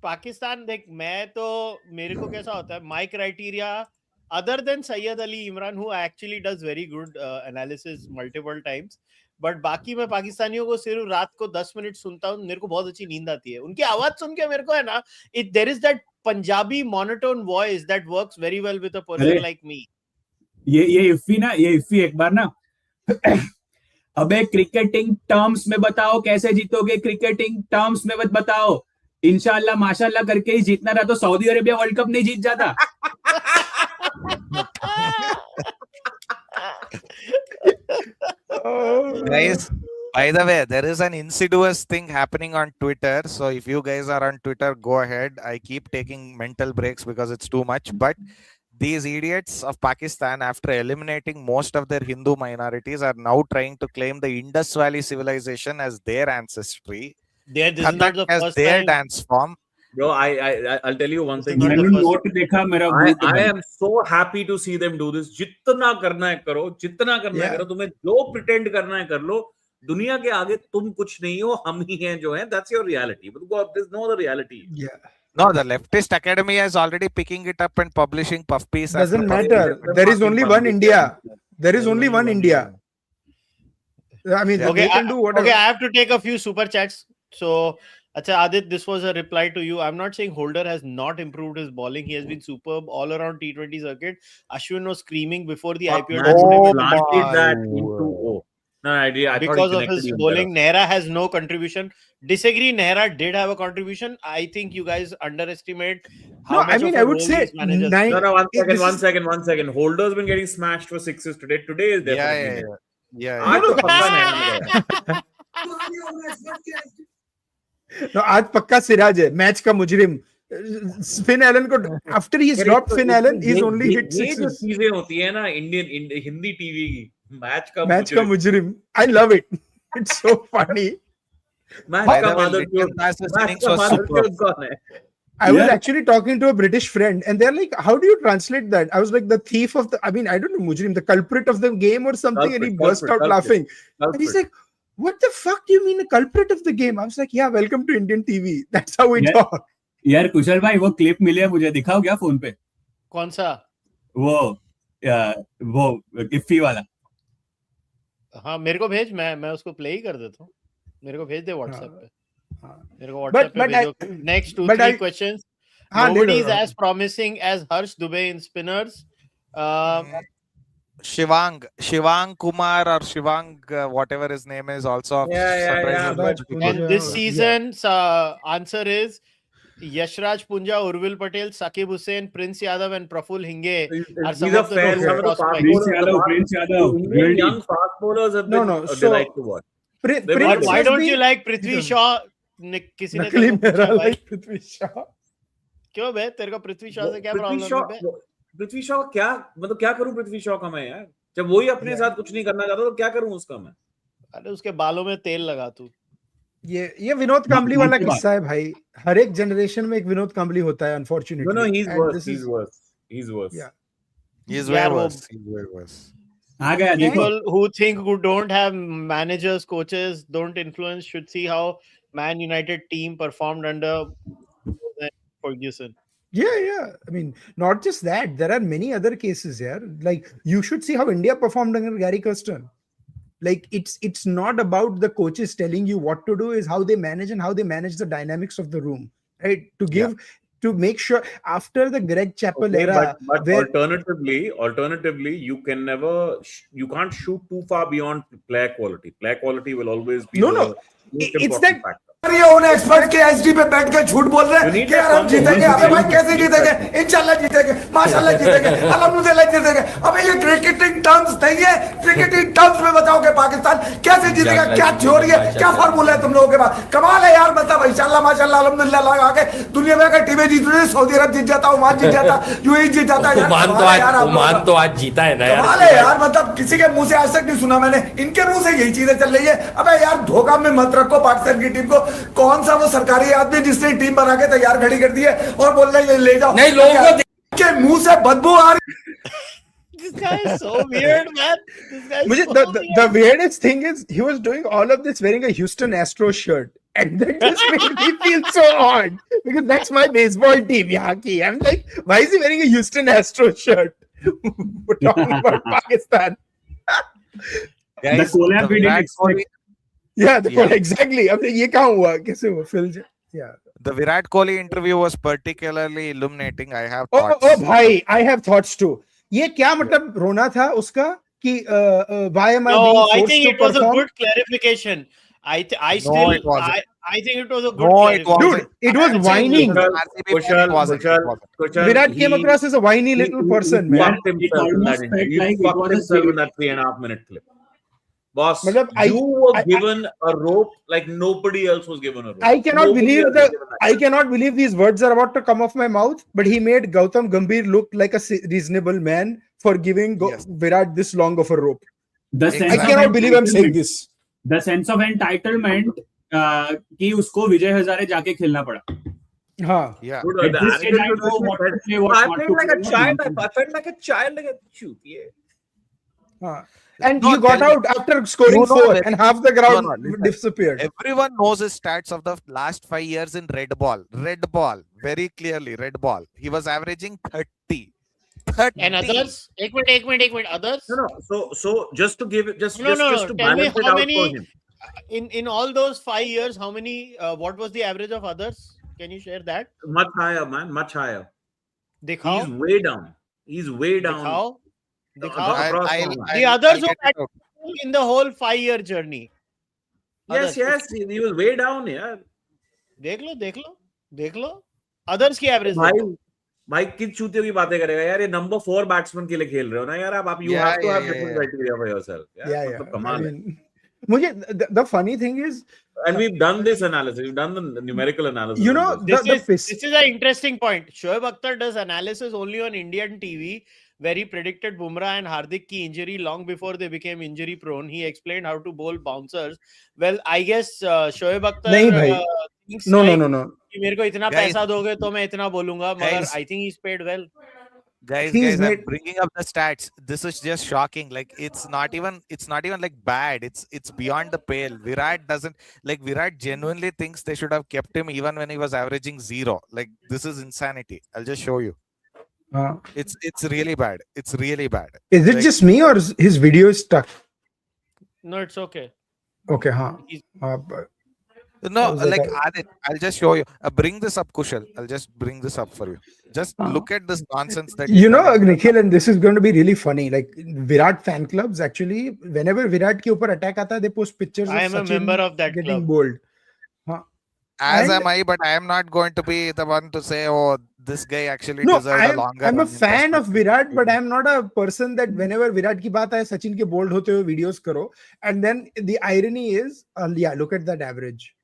A: पाकिस्तान देख, मेरे को कैसा होता है, my criteria other than Sayyid Ali Imran, who actually does very good analysis multiple times, but बाकी मैं पाकिस्तानियों को सिर्फ रात को 10 मिनट सुनता हूँ, मेरे को बहुत अच्छी नींद आती है उनकी आवाज सुन के. मेरे को है ना, there is that Punjabi monotone voice that works very well with a person like me.
D: ये इफ़ी एक बार ना अबे क्रिकेटिंग टर्म्स में बताओ कैसे जीतोगे, क्रिकेटिंग टर्म्स में बताओ. इंशाल्लाह माशाल्लाह करके ही जीतना रहा तो सऊदी अरेबिया वर्ल्ड कप नहीं जीत जाता.
B: Guys, by the way, there is an insidious thing happening on Twitter. So if you guys are on Twitter, go ahead. I keep taking mental breaks because it's too much. But these idiots of Pakistan, after eliminating most of their Hindu minorities, are now trying to claim the Indus Valley civilization as their ancestry.
A: This is not the
B: as
A: first
B: their
A: time.
B: Dance form.
C: Bro, I'll tell you one thing.
D: I
C: am so happy to see them do this. जितना करना है करो, जितना करना है करो. तुम्हें जो pretend करना है कर लो. दुनिया के आगे तुम कुछ नहीं हो, हम ही हैं जो हैं. That's your reality. But there's no other reality.
E: Yeah.
B: No, the leftist academy is already picking it up and publishing puff piece.
E: Doesn't matter. There is only one India. There is only one India. I mean,
A: okay,
E: they can do whatever.
A: Okay, I have to take a few super chats. So, Aadit, this was a reply to you. I'm not saying Holder has not improved his bowling. He has been superb all around T20 circuit. Ashwin was screaming before the IPL.
C: That into No, I
A: because of his bowling. Mehra has no contribution. Disagree, Mehra did have a contribution. I think you guys underestimate how much
E: I would say
C: one second. Holder's been getting smashed for sixes today. Today is definitely
E: No, आज पक्का सिराज है, match का मुजरिम. Finn Allen को after he's dropped Finn Allen, he's only hit sixes.
C: चीजें होती है ना इंडियन हिंदी टीवी की. मैच
E: का मुजरिम. I love it. It's so funny. I was actually talking to a British friend and they're like, how do you translate that? I was like, the thief of the, I don't know, mujrim, the culprit of the game or something. And he burst out laughing. And he's like, what the fuck do you mean, a culprit of the game? I was like, yeah, welcome to Indian TV. That's how we talk.
D: यार कुशल भाई, वो clip मिली है मुझे, दिखाओ क्या phone पे?
A: कौन सा?
D: वो इफ्फी वाला.
A: हाँ, मेरे को भेज, मैं उसको प्ले ही कर देता हूँ. मेरे को भेज दे व्हाट्सएप पे. मेरे को व्हाट्सएप पे भेजो. Next 2-3 questions. Nobody is as promising as Harsh Dubey in spinners.
B: Shivang Kumar or Shivang, whatever his name is, also.
A: And this season's answer is Yashraj Punja, Urvil Patel, Saqib Hussain, Prince Yadav, and Praful Hinge are some of the prospects.
C: Prince Yadav, young fast bowlers have been delight to watch.
A: Why don't you like Prithvi Shaw? किसी ने
E: Nikhil Mehra like Prithvi Shaw.
A: क्यों बे, तेरे को पृथ्वी शॉ से क्या problem है?
C: पृथ्वी शॉ क्या, मतलब क्या करूं पृथ्वी शॉ का मैं यार, जब वही अपने साथ कुछ नहीं करना चाहता तो क्या करूं उसका मैं?
A: अरे उसके बालों में तेल लगा तू.
E: ये विनोद कांबली वाला किस्सा है भाई. हर एक जनरेशन में एक विनोद कांबली होता है, unfortunately.
C: No, he's
E: And
C: worse.
E: this
C: He's
E: is-
C: worse. He's worse.
E: Yeah.
B: He's
A: Yeah,
B: way
A: वो-
B: worse. He's way worse.
D: आ गया देखो.
A: People who think who don't have managers, coaches, don't influence should see how Man United team performed under Ferguson.
E: Yeah. I mean, not just that. There are many other cases here. Like, you should see how India performed under Gary Kirsten. Like, it's not about the coaches telling you what to do, is how they manage and how they manage the dynamics of the room, right? To make sure after the Greg Chappell
C: Okay,
E: era,
C: but
E: where-
C: alternatively, you can't shoot too far beyond player quality. Player quality will always be
E: No,
C: the
E: no.
C: most
E: It's
C: important
E: that-
C: factor.
F: ये उन expert के HD पे बैठ के झूठ बोल रहे
C: You
F: हैं
C: need
F: कि
C: that
F: यार हम जीतेंगे.
C: confidence.
F: अबे भाई कैसे जीतेंगे? इंशाल्लाह जीतेंगे, माशाल्लाह जीतेंगे, अल्हम्दुलिल्लाह जीतेंगे. अबे ये क्रिकेटिंग टर्म्स नहीं है. क्रिकेटिंग टर्म्स में बताओ कि पाकिस्तान कैसे जीतेगा? क्या थ्योरी है? क्या फार्मूला है तुम लोगों के पास? कमाल है यार. मतलब इंशाल्लाह माशाल्लाह अल्हम्दुलिल्लाह लगा के दुनिया में अगर टीमें जीत रही है, सऊदी अरब जीत जाता, ओमान जीत जाता, यूएई जीत जाता.
G: ओमान तो आज जीता है ना यार.
F: कमाल है यार. मतलब किसी के मुंह से आज तक नहीं सुना मैंने. इनके मुंह से यही चीजें चल रही है. अबे यार धोखा में मत रखो पाकिस्तान की टीम को. कौन सा वो सरकारी आदमी जिसने टीम बना के तैयार खड़ी कर दी है और बोल रहे हैं ले जाओ.
G: नहीं, लोगों को
F: के मुंह से बदबू आ रही.
A: This guy is so weird, man. This guy is
E: मुझे
A: so
E: the weirdest thing is he was doing all of this wearing a Houston Astros shirt, and that just made me feel so odd because that's my baseball team. Yaki. I'm like, why is he wearing a Houston Astros shirt? We're talking about Pakistan.
B: Guys,
D: collab
B: the
D: we didn't
B: Virat
D: expect.
B: Kohli-
E: Yeah,
B: Yeah.
E: exactly. अब ये कहाँ हुआ? कैसे हुआ? Phil? Yeah.
B: the Virat Kohli interview was particularly illuminating. I have
E: Oh,
B: thoughts.
E: oh, भाई, I have thoughts too. ये क्या मतलब रोना था उसका कि why am I being
A: No, I
E: forced
A: think
E: to
A: it was a
E: perform?
A: good clarification. I
B: it
A: still
B: wasn't.
A: I think it was a good
B: No, it
A: clarification.
B: wasn't.
E: Dude, it was
B: I'm saying
E: whining.
B: it was RCB, it wasn't. It wasn't.
E: Virat came across as a whiny little person, man.
C: Fucked himself in
D: almost
C: that
D: felt
C: interview.
D: like
C: He
D: it
C: fucked
D: was a
C: himself in
D: serious-
C: that 3.5 minute clip. Boss,
E: Matlab,
C: you were
E: I-
C: given a rope like nobody else was given a rope.
E: I cannot
C: Nobody
E: believe
C: else was given that.
E: I cannot believe these words are about to come off my mouth. But he made Gautam Gambhir look like a reasonable man for giving
B: Yes.
E: Virat this long of a rope.
D: The
E: I
D: sense of
E: cannot believe I'm saying
D: entitlement-
E: this.
D: The sense of entitlement कि उसको विजय हजारे जाके खेलना पड़ा.
E: हाँ.
B: Yeah.
C: Dude,
D: At
C: the
D: this stage, I
C: arrogance
D: know
C: was
D: what
C: bad.
D: to say, what
C: I
D: not
C: felt
D: to
C: like a
D: say.
C: child. I felt like a child. Like a shoot. Yeah.
E: हाँ. And
B: No,
E: he got
B: tell me.
E: out after scoring
B: You know
E: 4
B: that-
E: and half the crowd
B: No, listen.
E: disappeared.
B: Everyone knows his stats of the last 5 years in red ball. Red ball. Very clearly, red ball. He was averaging 30. 30.
A: And others? एक minute. Others?
C: So just to give it, just
A: No.
C: to
A: Tell me
C: balance it
A: how
C: out
A: many
C: for him.
A: in all those 5 years, how many? What was the average of others? Can you share that?
C: Much higher, man. Much higher.
A: दिखाओ.
C: He's way down. He's way down.
A: दिखाओ.
C: The
A: others who
B: get
A: had-
B: it out.
A: In the whole 5-year journey.
C: Yes, he was way down. Yeah.
A: देख लो. Others की average.
C: भाई किस चूतियों की बातें करेगा यार. ये नंबर 4 बैट्समैन के लिए खेल रहे हो ना यार. आप you
B: Yeah,
C: have to have
B: yeah,
C: different
B: yeah.
C: criteria for yourself.
E: Yeah.
C: मतलब
E: I
C: कमाल है.
E: mean, मुझे the funny thing is,
C: And we've done this analysis. We've done the numerical analysis.
E: you
C: on
E: know,
C: this.
A: This is an interesting point. Shoaib Akhtar does analysis only on Indian TV, where he predicted Bumrah and Hardik ki injury long before they became injury prone. He explained how to bowl bouncers. Well, I guess Shoaib Akhtar
E: नहीं भाई.
A: thinks
E: No.
A: कि मेरे को इतना
B: Guys.
A: पैसा दोगे तो मैं इतना बोलूंगा. मगर
B: Guys.
A: I think he's paid well.
B: Guys,
E: He's
B: I'm
E: made-
B: bringing up the stats. This is just shocking. Like it's not even like bad. It's beyond the pale. Virat genuinely thinks they should have kept him even when he was averaging 0. Like this is insanity. I'll just show you. It's really bad. It's really bad.
E: Is it
B: Like-
E: just me or is his video is stuck?
A: No, it's okay.
E: Okay, हाँ.
B: No,
E: How's it
B: like
E: going?
B: Aadit, I'll just show you. Bring this up, Kushal. I'll just bring this up for you. Just look at this nonsense that
E: You know, Nikhil, and this is going to be really funny. Like Virat fan clubs, actually, whenever Virat के ऊपर attack आता है, they post pictures
A: I
E: of
A: am a
E: Sachin
A: member of that
E: getting
A: club.
E: bowled.
B: As
E: and-
B: am I, but I am not going to be the one to say, oh, this guy actually
E: No,
B: deserved a longer.
E: I'm a
B: run in
E: fan
B: Test
E: of Virat, but
B: cricket.
E: I'm not a person that whenever Virat की बात आए, Sachin के bold होते हुए videos करो. And then the irony is, look at that average.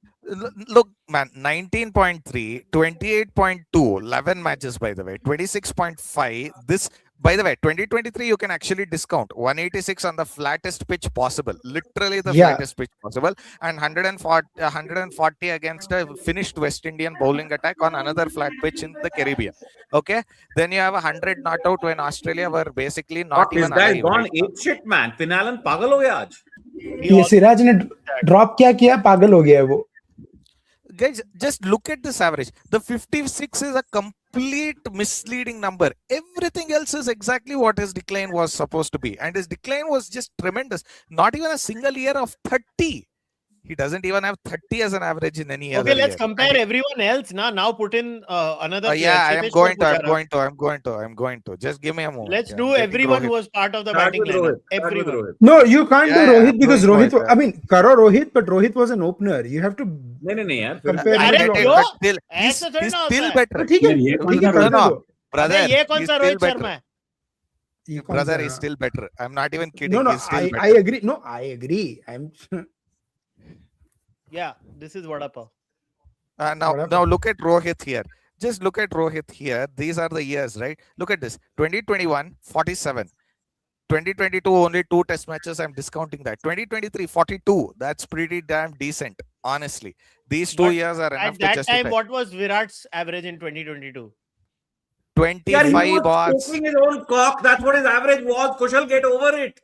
B: Look, man, 19.3, 28.2, 11 matches, by the way, 26.5. This By the way, 2023 you can actually discount 186 on the flattest pitch possible, literally the
E: Yeah.
B: flattest pitch possible, and 140 against a finished West Indian bowling attack on another flat pitch in the Caribbean. Okay, then you have 100 not out when Australia were basically not
C: This
B: even
C: guy's
B: alive.
C: gone
B: right now.
C: ape shit, man. Finalan pagal ho gaya aaj.
E: ये सिराज ने drop क्या किया, पागल हो गया है वो.
B: Guys, just look at this average. The 56 is a complete misleading number. Everything else is exactly what his decline was supposed to be, and his decline was just tremendous. Not even a single year of 30. He doesn't even have 30 as an average in any other
A: Okay, let's
B: year.
A: compare everyone else. Now put in another player.
B: Yeah, I'm
A: Cheteshwar
B: going
A: Pujara.
B: to. Just give me a moment.
A: Let's
B: Yeah,
A: do
B: I'm getting
A: everyone
B: Rohit.
A: who was part of the
C: Start
A: batting
C: with
A: lineup.
C: Rohit. Start with
A: Everyone.
C: Rohit.
E: No, you can't
B: Yeah,
E: do
B: yeah,
E: Rohit
B: I'm
E: because
B: doing
E: Rohit.
B: Rohit,
E: I mean, Karo Rohit, but Rohit was an opener. You have to
C: नहीं यार.
E: compare
B: I
E: him
B: get
E: to
B: it,
A: क्यों?
B: but still,
A: ऐसा थोड़ी
B: he's
A: ना
B: still
A: होता है.
B: better.
E: तो ठीक है,
D: ये
E: ठीक है,
D: कौन सा
E: करने
B: no,
E: दो.
B: brother,
A: अबे ये कौन
B: he's
A: सा
B: still
A: रोहित
B: better.
A: शर्मा है?
E: ये कौन
B: Brother,
E: सा
B: he's
E: रहा?
B: still better. I'm not even kidding.
E: No,
B: He's still
E: I
B: better.
E: agree. No, I agree. I'm
A: Yeah, this is Vada Pav.
E: Whatever.
B: Now look at Rohit here. Just look at Rohit here. These are the years, right? Look at this. 2021, 47. 2022, only 2 test matches. I'm discounting that. 2023, 42. That's pretty damn decent, honestly. These 2
A: But
B: years are enough
A: At
B: to
A: that
B: justify.
A: time, what was Virat's average in 2022?
C: Yeah, he
B: 25
C: was
B: balls.
C: taking his own cock. That's what his average was. Kushal, get over it.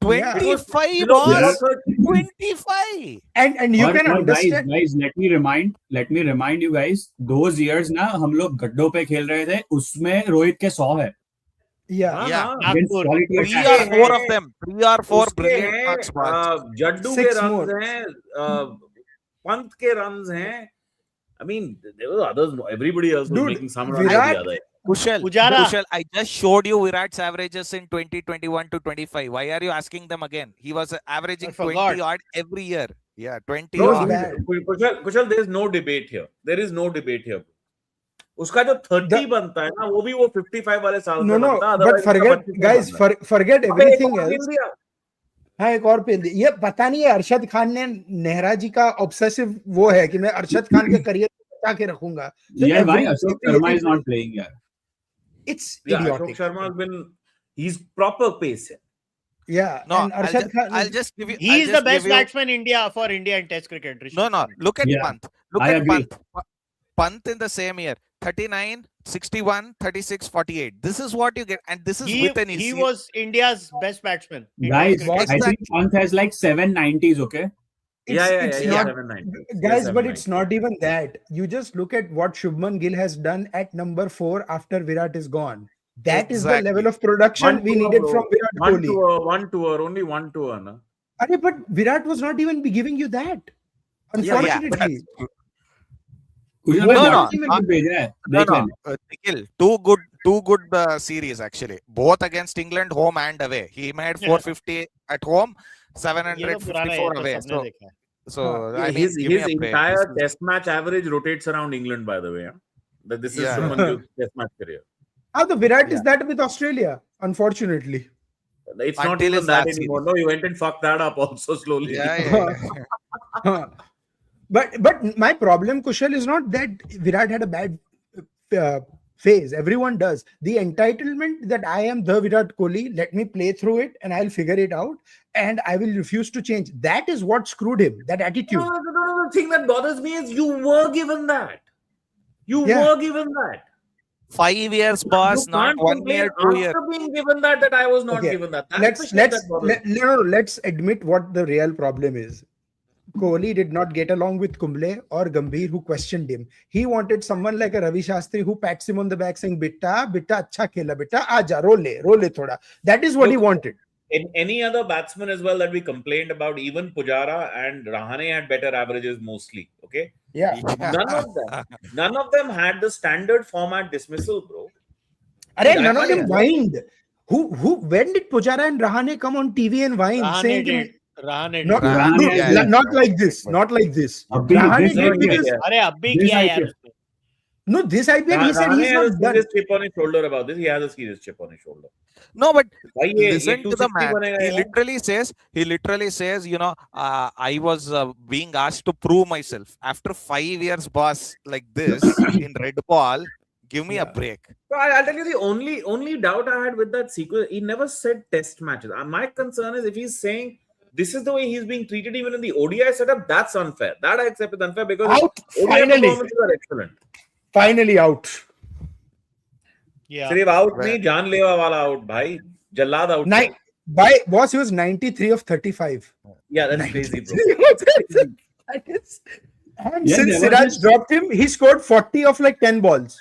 B: 25
C: Below
B: balls.
C: 30.
B: 25.
E: and you can
D: और
E: understand.
D: guys, let me remind you guys, those years ना हम लोग गड्ढों पे खेल रहे थे, उसमें रोहित के 100 है.
E: Yeah.
B: Yeah.
D: Against
A: Nagpur.
D: quality
B: 3
D: attack.
B: or 4 of them. 3 or 4
C: उसके
B: brilliant
C: हैं,
B: marks balls.
C: जड्डू के
E: 6
C: runs
E: more.
C: हैं, पंत के runs हैं. I mean, there were others. Everybody else was
E: Dude,
C: making some runs.
E: Virat-
C: the other.
A: Pujara.
B: I just showed you Virat's averages in 2021 to 25. Why are you asking them again? He was averaging
A: I forgot.
B: 20 odd every year. Yeah, 20
E: No,
B: odd.
E: bad.
C: Kushal, there is no debate here. There is no debate here. उसका जो 30 बनता है ना, वो भी वो 55 वाले साल
E: No,
C: में
E: no,
C: बनता है.
E: but
C: Otherwise
E: forget,
C: उसका 25
E: guys,
C: बनता है.
E: forget
C: अबे,
E: everything
C: एक और
E: else.
C: खेल दिया.
E: हाँ, एक और पेल ये पता नहीं है अरशद खान ने नेहरा जी का ऑब्सेसिव वो है कि मैं अरशद खान के करियर को बचा के रखूंगा. So
D: Yeah, why
E: every-
D: Ashok Sharma is not playing here?
E: It's
C: Yeah,
E: idiotic.
C: Ashok Sharma has been, he's proper pace.
E: Yeah,
B: No,
E: and Arshad Khan.
B: I'll just give you.
A: He
B: I'll
A: is the
B: just
A: best
B: give you-
A: batsman for India in Test cricket. Rishabh
B: No,
A: Pant.
B: look at
D: Yeah,
B: Pant. Look
D: I
B: at
D: agree.
B: Pant. Pant in the same year. 39, 61, 36, 48. This is what you get. And this is with an
A: He
B: easy.
A: was India's best batsman. in
D: Guys,
A: Test cricket.
D: I think Pant has like 790s, okay?
E: It's not,
C: 790.
E: guys, but it's not even that. You just look at what Shubman Gill has done at number 4 after Virat is gone. That is the
B: Exactly.
E: level of production we needed from Virat Kohli.
C: One tour, only one tour. Na?
E: Arey, but Virat was not even giving you that. Unfortunately.
D: Kusal
E: No,
D: भाई
E: no,
D: bowling में भेजा है.
B: No,
D: देख
B: no.
D: लेना.
B: Nikhil, two good series actually. Both against England, home and away. He made 450 at home,
A: ये तो पुराना है,
B: 754
A: तो
B: away.
A: सबने देखा है.
B: So
C: Yeah,
B: I mean,
C: his
B: give me a break.
C: entire
B: This is-
C: test match average rotates around England, by the way. Huh? That this is
B: Yeah.
C: Shubman Gill's test match career.
E: The Virat is
B: Yeah.
E: that with Australia, unfortunately.
C: It's not
B: Until
C: even
B: his
C: that
B: last
C: anymore. No, he went and fucked that up also slowly.
B: Yeah.
E: But my problem, Kushal, is not that Virat had a bad phase. Everyone does. The entitlement that I am the Virat Kohli, let me play through it and I'll figure it out and I will refuse to change. That is what screwed him, that attitude.
C: No, the thing that bothers me is you were given that. You
E: Yeah.
C: were given that.
B: 5 years, boss,
C: You
B: not
C: can't
B: 1
C: complain
B: year, 2 years.
C: after being given that I was not
E: Okay.
C: given that. That's the
E: Let's
C: shit that bothers me.
E: let's admit what the real problem is. Kohli did not get along with Kumble or Gambhir, who questioned him. He wanted someone like a Ravi Shastri who pats him on the back saying, "Bitta, acha khela, bitta, aaja, roll thoda." That is what he
C: Look,
E: wanted.
C: In any other batsman as well that we complained about, even Pujara and Rahane had better averages mostly. Okay,
E: Yeah.
C: none of them had the standard format dismissal, bro.
E: Arey,
C: That
E: none of
C: one
E: them
C: is-
E: whined. When did Pujara and Rahane come on TV and whine?
A: Rahane
E: saying
A: did. Rahane did.
E: Not,
B: Rahane,
E: no,
B: yeah,
E: not like this. Not like this.
D: अभी
E: Rahane
D: this
E: did
D: IPL,
E: because
A: अरे अब भी
D: This
A: किया यार
D: IPL.
A: उसने.
E: no, this IPL he said
C: Rahane
E: he's
C: has a
E: not done.
C: serious chip on his shoulder about this. He has a serious chip on his shoulder.
B: No, but
C: भाई ये
B: listen to the
C: 260
B: man.
C: बनेगा
B: He
C: यार.
B: literally says, you know, I was being asked to prove myself after 5 years, boss, like this in red ball. Give me a break.
C: So I'll tell you the only doubt I had with that sequence. He never said test matches. My concern is if he's saying this is the way he's being treated even in the ODI setup, that's unfair. That I accept is unfair because
E: Out,
C: ODI
E: finally.
C: performances are excellent.
E: Finally out.
A: Yeah.
C: सिर्फ out नहीं, जानलेवा वाला out भाई, जल्लाद out.
E: Boss, he was 93 of 35.
C: Yeah, that's crazy, bro.
E: That is, and since Siraj dropped him, he scored 40 of like 10 balls.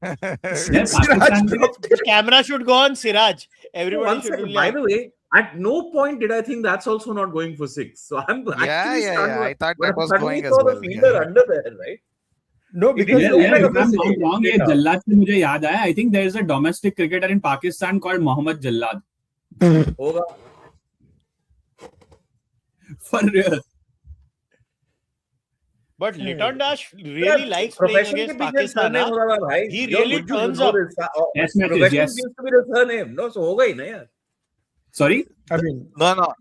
E: Since Siraj dropped him.
A: The camera should go on Siraj. Everybody should do
C: By the way, at no point did I think that's also not going for 6. So I'm actually stunned.
B: I thought that was
C: suddenly
B: going as
C: saw
B: well.
C: the fielder under there, right?
D: No, because
C: It
D: if
C: is
D: I'm not wrong, ये जल्लाद से मुझे याद आया. I think there is a domestic cricketer in Pakistan called Mohammad Jallad.
C: होगा.
D: For real.
A: But Liton Dash really likes playing against Pakistan. He really turns up.
D: Yes, matches,
C: Profession
D: yes.
C: used to be the surname. No, so होगा ही ना यार.
D: Sorry?
E: I mean,
B: No.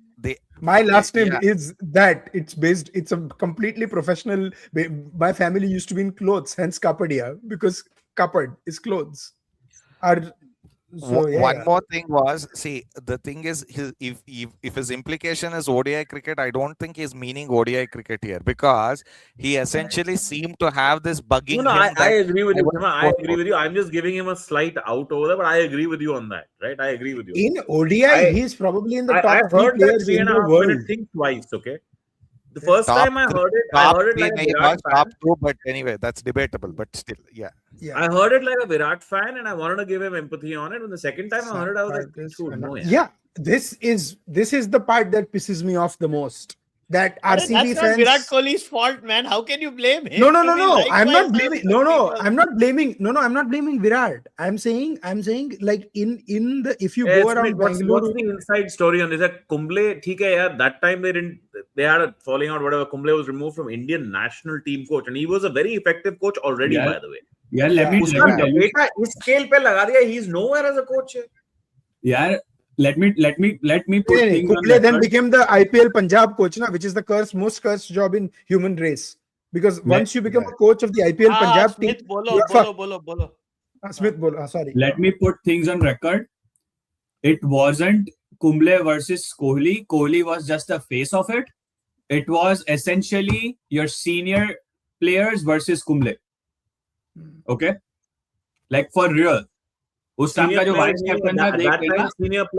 E: my last name is that. It's a completely professional. My family used to be in clothes, hence Kapadia, because Kapad is clothes.
B: One more thing was, see, the thing is, if his implication is ODI cricket, I don't think he's meaning ODI cricket here, because he essentially seemed to have this bugging.
C: No, I agree with you. I agree with you. I'm just giving him a slight out over there, but I agree with you on that, right? I agree with you.
E: In ODI, he's probably in the top
C: I
E: 3
C: heard
E: players
C: that
E: in the world.
C: thing twice, okay? The first time I heard it like a Virat
B: top
C: fan.
B: 2, but anyway, that's debatable, but still, yeah.
C: I heard it like a Virat fan and I wanted to give him empathy on it. And the second time I heard it, I was like, no,
E: yeah, this is the part that pisses me off the most. That RCB
A: That's
E: fans.
A: not Virat Kohli's fault, man. How can you blame him?
E: No. I'm not blaming. I'm not blaming. I'm not blaming Virat. I'm saying like in the if you go around Bangalore.
C: What's the inside story on this? That Kumble, theek hai yaar, that time they had a falling out, whatever. Kumble was removed from Indian national team coach, and he was a very effective coach already, by the way.
D: Yeah, let me tell you.
C: Is scale pe laga diya, he's nowhere as a coach.
D: Yeah, let me put things on
E: Kumble then became the IPL Punjab coach, which is the most cursed job in human race. Because once you become a coach of the IPL Punjab
A: Smith,
E: team,
A: bolo.
E: Smith, sorry.
D: Let me put things on record. It wasn't Kumble versus Kohli. Kohli was just the face of it. It was essentially your senior players versus Kumble. Okay, like for real. उस time का जो vice captain था देख लेना,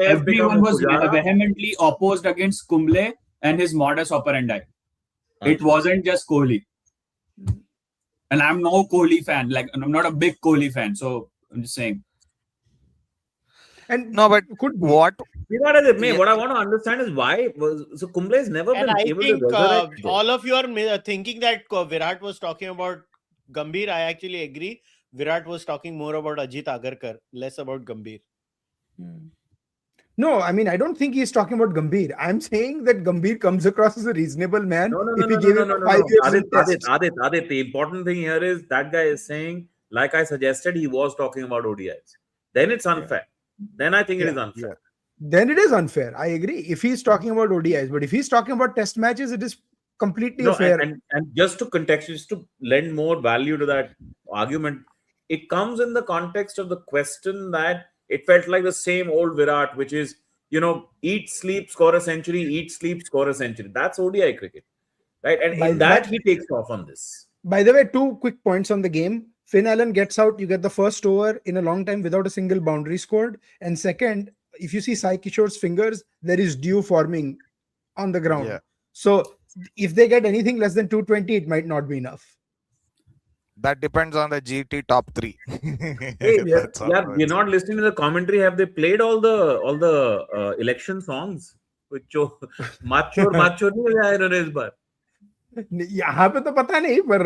D: everyone was vehemently opposed against Kumble and his modus operandi. It wasn't just Kohli, and I'm no Kohli fan. Like I'm not a big Kohli fan, so I'm just saying.
E: And
B: no, but what
C: I want to understand is why so Kumble has never been able to resurrect.
A: All of you are thinking that Virat was talking about Gambhir. I actually agree. Virat was talking more about Ajit Agarkar, less about Gambhir.
E: No, I mean, I don't think he's talking about Gambhir. I'm saying that Gambhir comes across as a reasonable man.
C: No. Adit, the important thing here is that guy is saying, like I suggested, he was talking about ODIs. Then it's unfair. Then I think it is unfair.
E: Then it is unfair. I agree. If he's talking about ODIs, but if he's talking about test matches, it is completely fair.
C: And just to contextualize, to lend more value to that argument, it comes in the context of the question that it felt like the same old Virat, which is, eat, sleep, score a century, eat, sleep, score a century. That's ODI cricket, right? And in that, he takes off on this.
E: By the way, 2 quick points on the game. Finn Allen gets out, you get the first over in a long time without a single boundary scored. And second, if you see Sai Kishore's fingers, there is dew forming on the ground. Yeah. So if they get anything less than 220, it might not be enough.
B: That depends on the GT top 3.
C: You're not listening to the commentary. Have they played all the election songs? Macho नहीं आया इन्होंने इस बार.
E: यहाँ पे तो पता नहीं, पर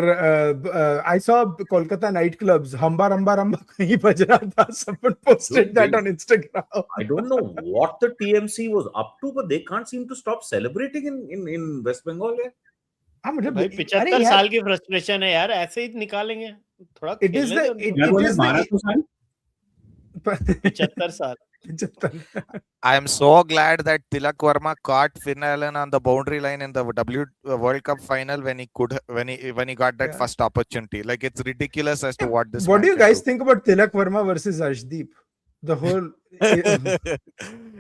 E: I saw Kolkata nightclubs. Hamba Ramba कहीं बज रहा था. Someone posted that on Instagram.
C: I don't know what the TMC was up to, but they can't seem to stop celebrating in West Bengal.
A: भाई 75 साल की फ्रस्ट्रेशन है यार, ऐसे ही निकालेंगे थोड़ा.
E: 75 साल
B: I am so glad that Tilak Verma caught Finn Allen on the boundary line in the World Cup final when he got that first opportunity. Like, it's ridiculous as to what this.
E: What
B: man
E: do you
B: can
E: guys think about Tilak Verma versus Arshdeep? The whole.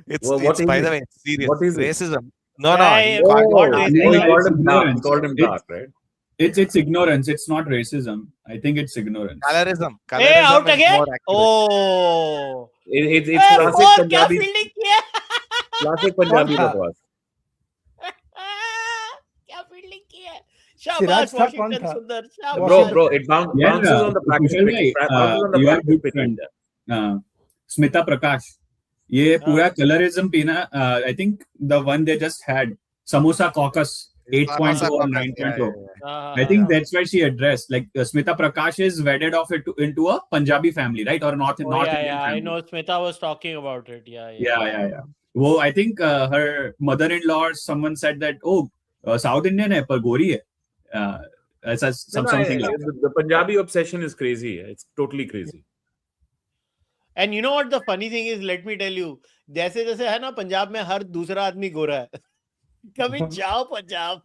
B: It's by the way, it's serious.
H: What is it?
B: Racism. No,
A: Yeah,
B: he called
A: what
B: him
A: racism?
H: He called him dark. He
D: Ignorance.
H: called him dark, right?
D: It's ignorance. It's not racism. I think it's ignorance.
B: colorism.
A: Hey, out
B: is
A: again?
B: more accurate.
A: Oh.
H: It's
A: Hey,
H: classic
A: four, क्या
H: Punjabi,
A: fielding किया?
H: classic Punjabi
E: कौन था?
H: bakwas.
A: क्या fielding की है?
E: सिराज
A: शाबाश
E: था, कौन
A: वॉशिंगटन
E: था?
A: सुंदर,
H: Bro,
A: शाबाश.
H: bro, it bounces on the practice
D: Kushal
H: pitch.
D: bhai,
H: Bounces on the
D: you are
H: practice
D: good
H: pitch.
D: friend. Smita Prakash. ये पूरा colorism पे ना, I think the one they just had, Samosa Caucus 8.0 or 9.0. I think that's where she addressed. Like Smita Prakash is wedded off into a Punjabi family, right? Or North Indian
A: yeah, I
D: family.
A: know Smita was talking about it.
D: Yeah. Well, I think her mother-in-law or someone said that, South Indian है पर गोरी है. Something like that.
H: The Punjabi obsession is crazy. It's totally crazy.
A: And you know what the funny thing is? Let me tell you. जैसे जैसे है ना पंजाब में हर दूसरा आदमी गोरा है. कभी जाओ पंजाब.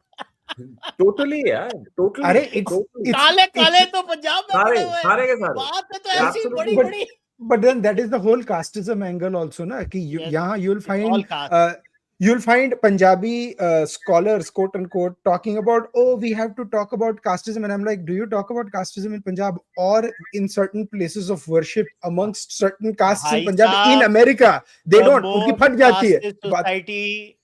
H: Totally, yeah. Totally.
E: अरे
A: काले काले तो पंजाब में पड़े हुए हैं.
H: सारे के सारे.
A: बात है तो ऐसी
H: Absolutely.
A: बड़ी बड़ी.
E: But then that is the whole casteism angle also, na? कि
A: Yes.
E: यहाँ
A: All
E: you'll find Punjabi scholars, quote unquote, talking about, we have to talk about casteism. And I'm like, do you talk about casteism in Punjab or in certain places of worship amongst certain castes in Punjab? In America, they don't. उनकी फट जाती है.
A: Society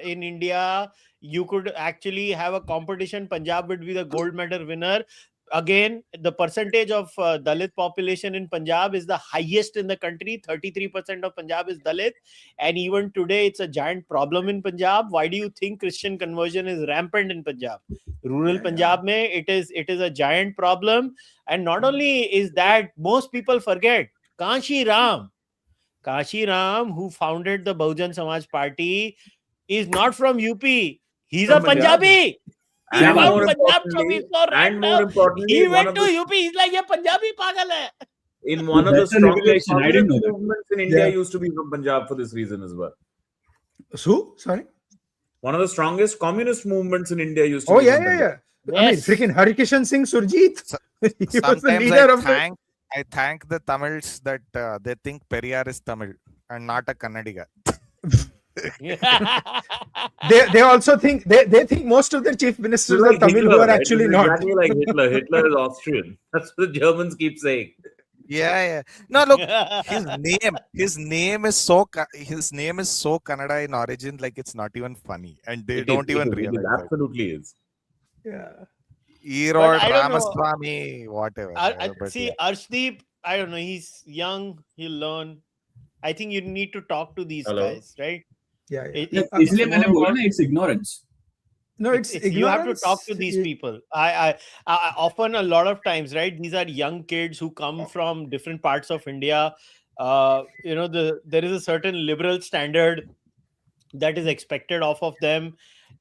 A: in India, you could actually have a competition. Punjab would be the gold medal winner. Again, the percentage of Dalit population in Punjab is the highest in the country. 33% of Punjab is Dalit. And even today, it's a giant problem in Punjab. Why do you think Christian conversion is rampant in Punjab? Rural Punjab, mein, it is a giant problem. And not only is that, most people forget, Kanshi Ram, who founded the Bahujan Samaj Party, is not from UP. He's a Punjabi. He
H: And
A: found
H: more
A: Punjab
H: importantly,
A: so right
H: and
A: now.
H: more importantly,
A: He
H: one
A: went
H: of
A: to
H: the,
A: UP. He's like, ये पंजाबी पागल है.
H: in one of the
D: That's a
H: strongest
D: revelation. I didn't know
H: communist
D: that.
H: movements in India
E: Yeah.
H: used to be from Punjab for this reason as well.
E: Who? Sorry?
H: One of the strongest communist movements in India used to
E: Oh,
H: be
E: yeah,
H: from
E: yeah,
H: Punjab.
E: yeah. I mean,
A: Yes.
E: freaking Harikishan Singh Surjit. He was the
B: Sometimes
E: leader of the...
B: I thank the Tamils that they think Periyar is Tamil and not a Kannadiga.
E: They also think they think most of the chief ministers are Tamil
H: Hitler,
E: who are
H: right?
E: actually
H: This is
E: not.
H: exactly like Hitler. Hitler is Austrian. That's what the Germans keep saying.
B: Yeah. No, look, his name is so Kannada in origin, like it's not even funny, and they don't even realize.
H: It absolutely is.
E: Yeah.
B: Erod,
A: But I don't know.
B: Ramaswamy, whatever. But
A: See,
B: yeah.
A: Arshdeep, I don't know. He's young. He'll learn. I think you need to talk to these
H: Hello?
A: guys, right?
E: Yeah.
D: इसलिए मैंने बोला ना, it's ignorance.
E: No, it's
A: you have to
E: ignorance.
A: talk to these people. I often, a lot of times, right? These are young kids who come from different parts of India. There is a certain liberal standard that is expected off of them,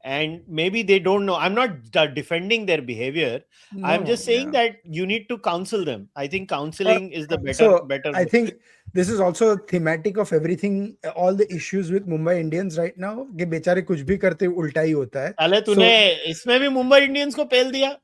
A: and maybe they don't know. I'm not defending their behavior. I'm just saying that you need to counsel them. I think counseling is the better.
E: I think this is also thematic of everything, all the issues with Mumbai Indians right now. कि बेचारे कुछ भी करते उल्टा ही होता है.
A: अले तूने इसमें भी मुंबई इंडियंस को पेल दिया?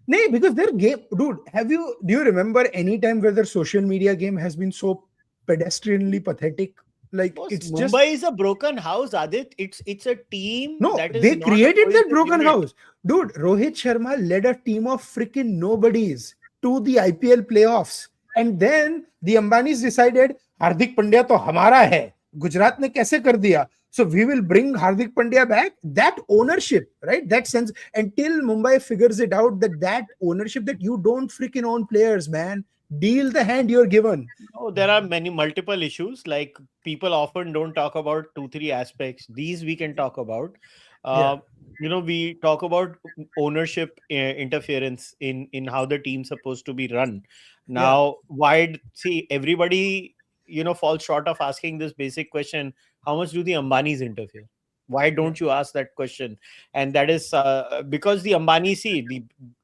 E: No, because their game, dude. Do you remember any time where their social media game has been so pedestrianly pathetic? Like it's
A: Mumbai
E: just
A: is a broken house, Aadit. It's a team.
E: no.
A: That is
E: They
A: not
E: created that
A: a
E: broken
A: unit.
E: house, dude. Rohit Sharma led a team of freaking nobodies to the IPL playoffs, and then the Ambanis decided Hardik Pandya to hamara hai. Gujarat ne kaise kar diya? So we will bring Hardik Pandya back. That ownership, right? That sense, until Mumbai figures it out that ownership, that you don't freaking own players, man. Deal the hand you're given.
A: Oh, there are multiple issues. Like people often don't talk about 2-3 aspects. These we can talk about. We talk about ownership interference in how the team's supposed to be run. Now, everybody falls short of asking this basic question: how much do the Ambanis interfere? Why don't you ask that question? And that is because the Ambanis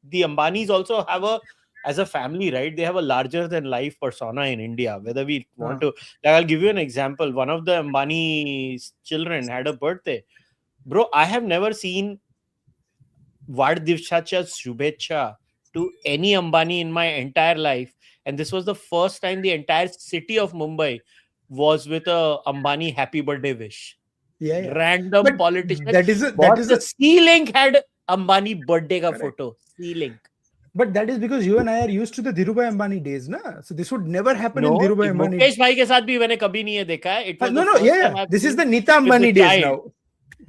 A: the Ambanis also have a as a family, right? They have a larger than life persona in India. Whether we want to, like, I'll give you an example. One of the Ambani's children had a birthday. Bro, I have never seen Vardivshacha Shubhecha to any Ambani in my entire life. And this was the first time the entire city of Mumbai was with a Ambani happy birthday wish.
E: Yeah.
A: Random
E: But
A: politician.
E: that is
A: The C-Link had Ambani birthday ka photo. C-Link.
E: But that is because you and I are used to the Dhirubhai Ambani days, na? So this would never happen in Dhirubhai Ambani.
A: Mukesh bhai ke साथ भी मैंने कभी नहीं ये देखा है. It was the first time I've
E: This is
A: seen
E: the Nita
A: with the
E: Ambani days
A: child.
E: now.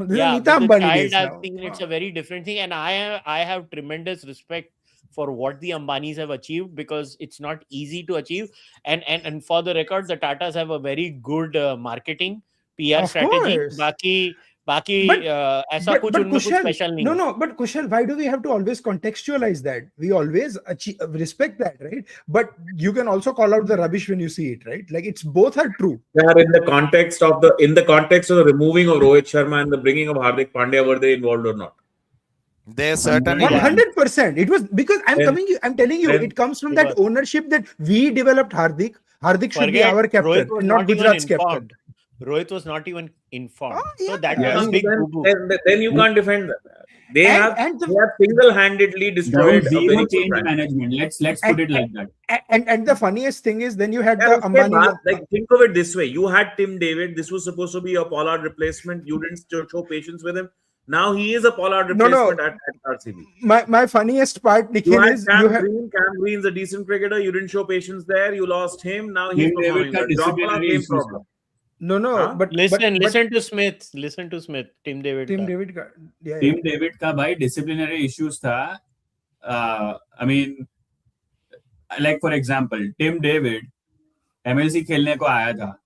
E: This
A: Yeah,
E: is Nita
A: with the
E: Ambani
A: child
E: days
A: I've
E: now.
A: seen it's a very different thing, and I have tremendous respect for what the Ambanis have achieved, because it's not easy to achieve. And for the record, the Tatas have a very good marketing PR
E: Of
A: strategy.
E: course.
A: बाकी ऐसा कुछ उनमें कुछ
E: Kushal,
A: special नहीं.
E: no, but Kushal, why do we have to always contextualize that? We always respect that, right? But you can also call out the rubbish when you see it, right? Like, it's both are true.
H: Yeah, in the context of the removing of Rohit Sharma and the bringing of Hardik Pandya, were they involved or not?
B: They certainly
E: 100%. It was because I'm telling you,
H: then
E: it comes from
A: it
E: that
A: was.
E: ownership that we developed Hardik. Hardik should be
A: Forget
E: our captain,
A: Rohit was
E: not
A: not even
E: Gujarat's
A: informed.
E: captain.
A: Rohit was not even informed.
E: Oh, yeah.
A: So that
D: Yeah.
A: was a big boo-boo.
H: Then you can't defend them. They have single-handedly
D: There
H: destroyed
D: was
H: a
D: zero
H: very good
D: change
H: brand.
D: management. Let's put it like that.
E: And the funniest thing is, then you had
H: Yeah,
E: the Ambani.
H: like, think of it this way: you had Tim David. This was supposed to be a Pollard replacement. You didn't show patience with him. Now he is a Pollard replacement at RCB.
E: My funniest part, Nikhil,
H: You had
E: is
H: Cam Green. Cam Green's a decent cricketer. You didn't show patience there. You lost him. Now he's
D: Tim
H: performing.
D: David ka disciplinary
H: Same
D: issues.
H: problem.
E: No,
H: Huh?
E: but
A: Listen
E: but
A: to Smith. Listen to Smith. Tim David.
E: Tim
A: ka.
E: David,
D: Tim David का भाई disciplinary issues था. I mean, like for example, Tim David MLC खेलने को आया था.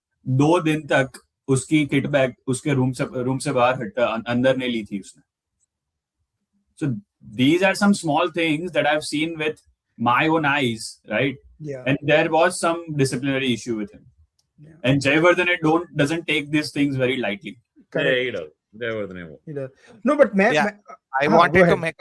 D: 2 दिन तक उसकी किट बैग उसके रूम से बाहर अंदर नहीं ली थी उसने. So these are some small things that I've seen with my own eyes, right?
E: Yeah.
D: And there was some disciplinary issue with him.
E: Yeah.
D: And Jayavardhan doesn't take these things very lightly.
E: Correct.
H: Yeah, he does.
E: He does. No, but
B: I wanted to make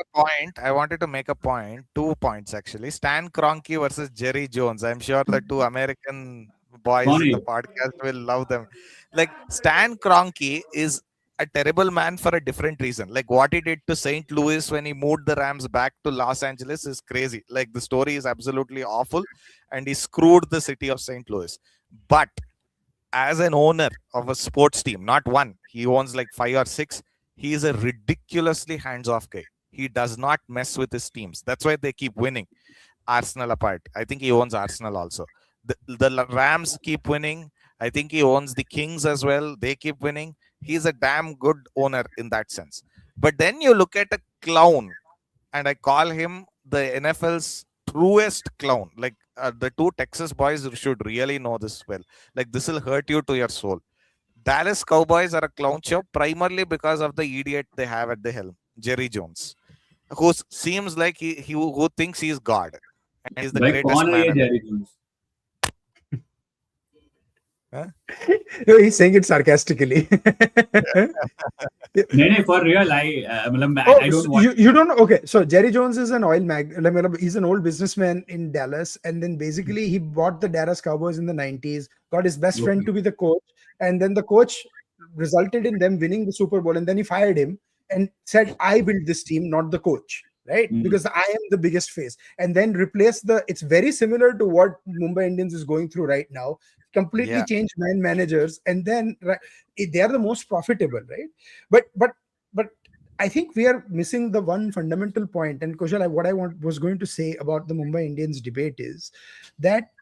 B: a point. 2 points actually. Stan Kroenke versus Jerry Jones. I'm sure the two American boys in the podcast will love them. Like, Stan Kroenke is a terrible man for a different reason. Like, what he did to St. Louis when he moved the Rams back to Los Angeles is crazy. Like, the story is absolutely awful, and he screwed the city of St. Louis. But as an owner of a sports team, not one, he owns like 5 or 6. He is a ridiculously hands-off guy. He does not mess with his teams. That's why they keep winning. Arsenal apart, I think he owns Arsenal also. The Rams keep winning. I think he owns the Kings as well. They keep winning. He's a damn good owner in that sense. But then you look at a clown, and I call him the NFL's truest clown. Like, the two Texas boys should really know this well. Like, this will hurt you to your soul. Dallas Cowboys are a clown show primarily because of the idiot they have at the helm, Jerry Jones, who seems like who thinks he's God and he's the greatest man.
D: Jerry Jones?
E: No, he's saying it sarcastically.
D: No, for real. I don't want.
E: You don't know. Okay, so Jerry Jones is an he's an old businessman in Dallas, and then basically he bought the Dallas Cowboys in the 90s, got his best friend to be the coach, and then the coach resulted in them winning the Super Bowl, and then he fired him and said, "I built this team, not the coach." Right? Because I am the biggest face. And then replace it's very similar to what Mumbai Indians is going through right now. Completely change 9 managers, and then they are the most profitable, right? But I think we are missing the one fundamental point. And Kushal, what I was going to say about the Mumbai Indians debate is that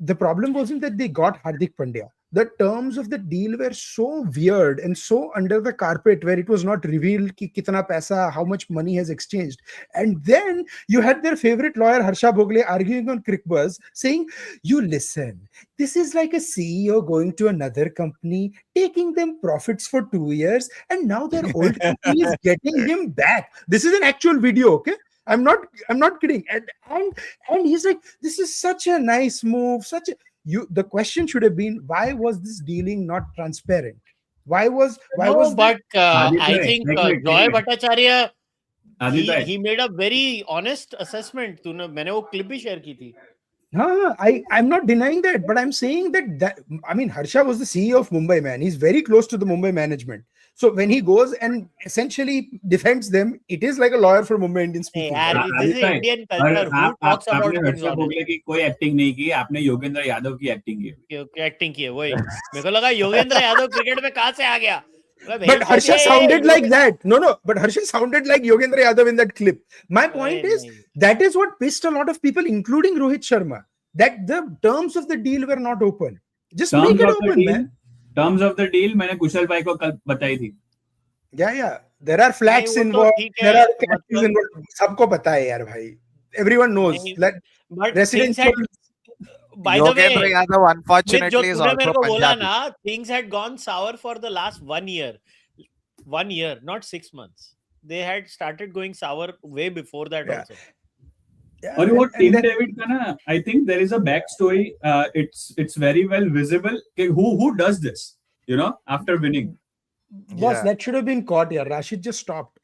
E: the problem wasn't that they got Hardik Pandya. The terms of the deal were so weird and so under the carpet, where it was not revealed ki kitna paisa, how much money has exchanged. And then you had their favorite lawyer Harsha Bhogle arguing on CricBuzz saying, "You listen, this is like a CEO going to another company, taking them profits for 2 years, and now their old company is getting him back." This is an actual video, okay? I'm not kidding. And he's like, "This is such a nice move, the question should have been, why was this dealing not transparent? I think Joy Bhattacharya
D: Aadit,
A: he made a very honest assessment. मैंने वो clip भी share की थी.
E: I'm not denying that, but I'm saying that I mean, Harsha was the CEO of Mumbai, man. He's very close to the Mumbai management. So when he goes and essentially defends them, it is like a lawyer for Mumbai Indians speaking.
A: This is Indian culture. Who talks about
D: आपने
A: things
D: Harsha
A: honestly?
D: Bhogle की कोई acting नहीं की, आपने योगेंद्र यादव की acting की.
A: Acting की है वही. मेरे को लगा योगेंद्र यादव क्रिकेट में कहां से आ गया.
E: But Harsha sounded like that. No. But Harsha sounded like Yogendra Yadav in that clip. My point is, that is what pissed a lot of people, including Rohit Sharma, that the terms of the deal were not open. Just make it open, man.
D: Terms of the deal, मैंने कुशल भाई को कल बताई थी.
E: Yeah. There are flats involved. There are catches involved. सबको पता है यार भाई. Everyone knows.
A: But
E: Residential.
A: By the way,
B: Yogendra Yadav unfortunately is also Punjabi.
A: Things had gone sour for the last 1 year. 1 year, not 6 months. They had started going sour way before that also.
E: Yeah,
D: और वो team David का ना, I think there is a backstory. It's very well visible. Who does this? You know, after winning.
E: Boss, that should have been caught. Yeah, Rashid just stopped.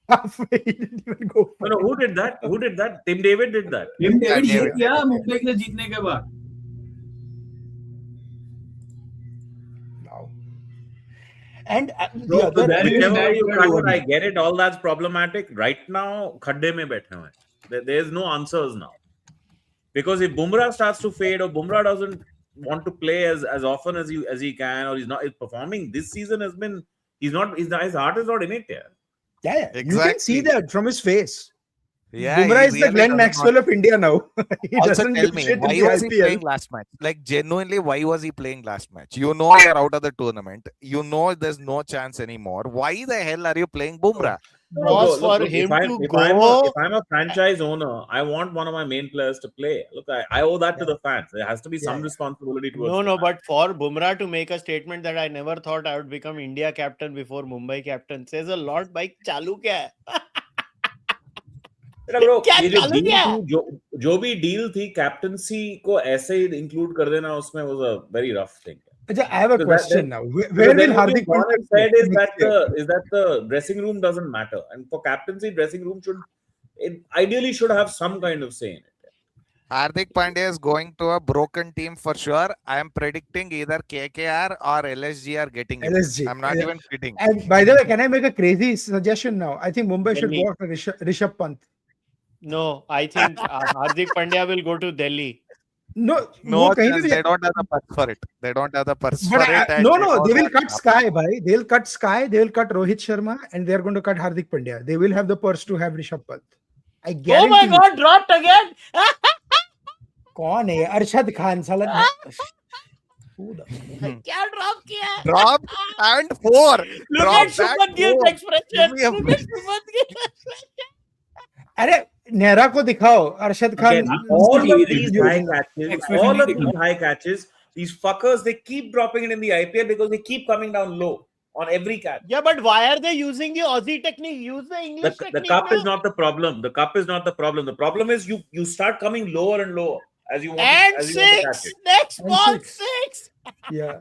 E: Halfway, he didn't even go.
H: No, who did that? Who did that? Tim David did that.
D: Team David ये किया मुंबई के जीतने के बाद.
E: And
H: No,
E: other
H: whichever way you cut it, I get it. All that's problematic. Right now, khadde mein baithe hain. There's no answers now. Because if Bumrah starts to fade, or Bumrah doesn't want to play as often as he can, or he's performing this season, his heart is not in it yet.
E: Yeah.
B: Exactly.
E: You can see that from his face.
B: Yeah,
E: Bumrah is
B: he
E: the
B: really
E: Glenn
B: does
E: Maxwell of India now. He
B: Also
E: doesn't
B: tell
E: give
B: me,
E: shit in
B: why
E: the
B: was he
E: IPL.
B: playing last match? Like genuinely, why was he playing last match? You know you're out of the tournament. You know there's no chance anymore. Why the hell are you playing Bumrah?
A: Boss, for him to go.
H: If I'm a franchise owner, I want one of my main players to play. Look, I owe that to the fans. There has to be some responsibility towards
A: No, but for Bumrah to make a statement that I never thought I would become India captain before Mumbai captain says a lot. Bhai, chalu kya hai?
H: Bro,
A: क्या
H: ये जो
A: चालू
H: deal
A: किया?
H: थी, जो भी deal थी, captaincy को ऐसे ही इंक्लूड कर देना उसमें was a very rough thing.
E: I have a question now. Where will Hardik Pandya
H: said is that the dressing room doesn't matter, and for captaincy, dressing room ideally should have some kind of say in it.
B: Hardik Pandya is going to a broken team for sure. I am predicting either KKR or LSG are getting it.
E: LSG.
B: I'm not even kidding.
E: And by the way, can I make a crazy suggestion now? I think Mumbai should go after Rishabh Pant.
A: No, I think Hardik Pandya will go to Delhi.
B: No chance. They don't have the purse for it. They don't have the purse for it.
E: They will cut Sky, bhai. They'll cut Sky, they will cut Rohit Sharma, and they're going to cut Hardik Pandya. They will have the purse to have Rishabh Pant. I guarantee.
A: Oh my God, dropped again.
E: कौन है अरशद खान साला
A: क्या drop किया?
B: Drop and 4.
A: Look at Shubman Gill's expression. Look at Shubman Gill's expression.
E: अरे नेहरा को दिखाओ Arshad Khan.
H: All of these high catches, these fuckers, they keep dropping it in the IPL because they keep coming down low on every catch.
A: Yeah, but why are they using the Aussie technique? Use the English technique.
H: The cup is not the problem. The cup is not the problem. The problem is you start coming lower and lower as you want.
A: And
H: as you want to catch
A: six.
H: it.
A: Next ball, 6.
E: Yeah.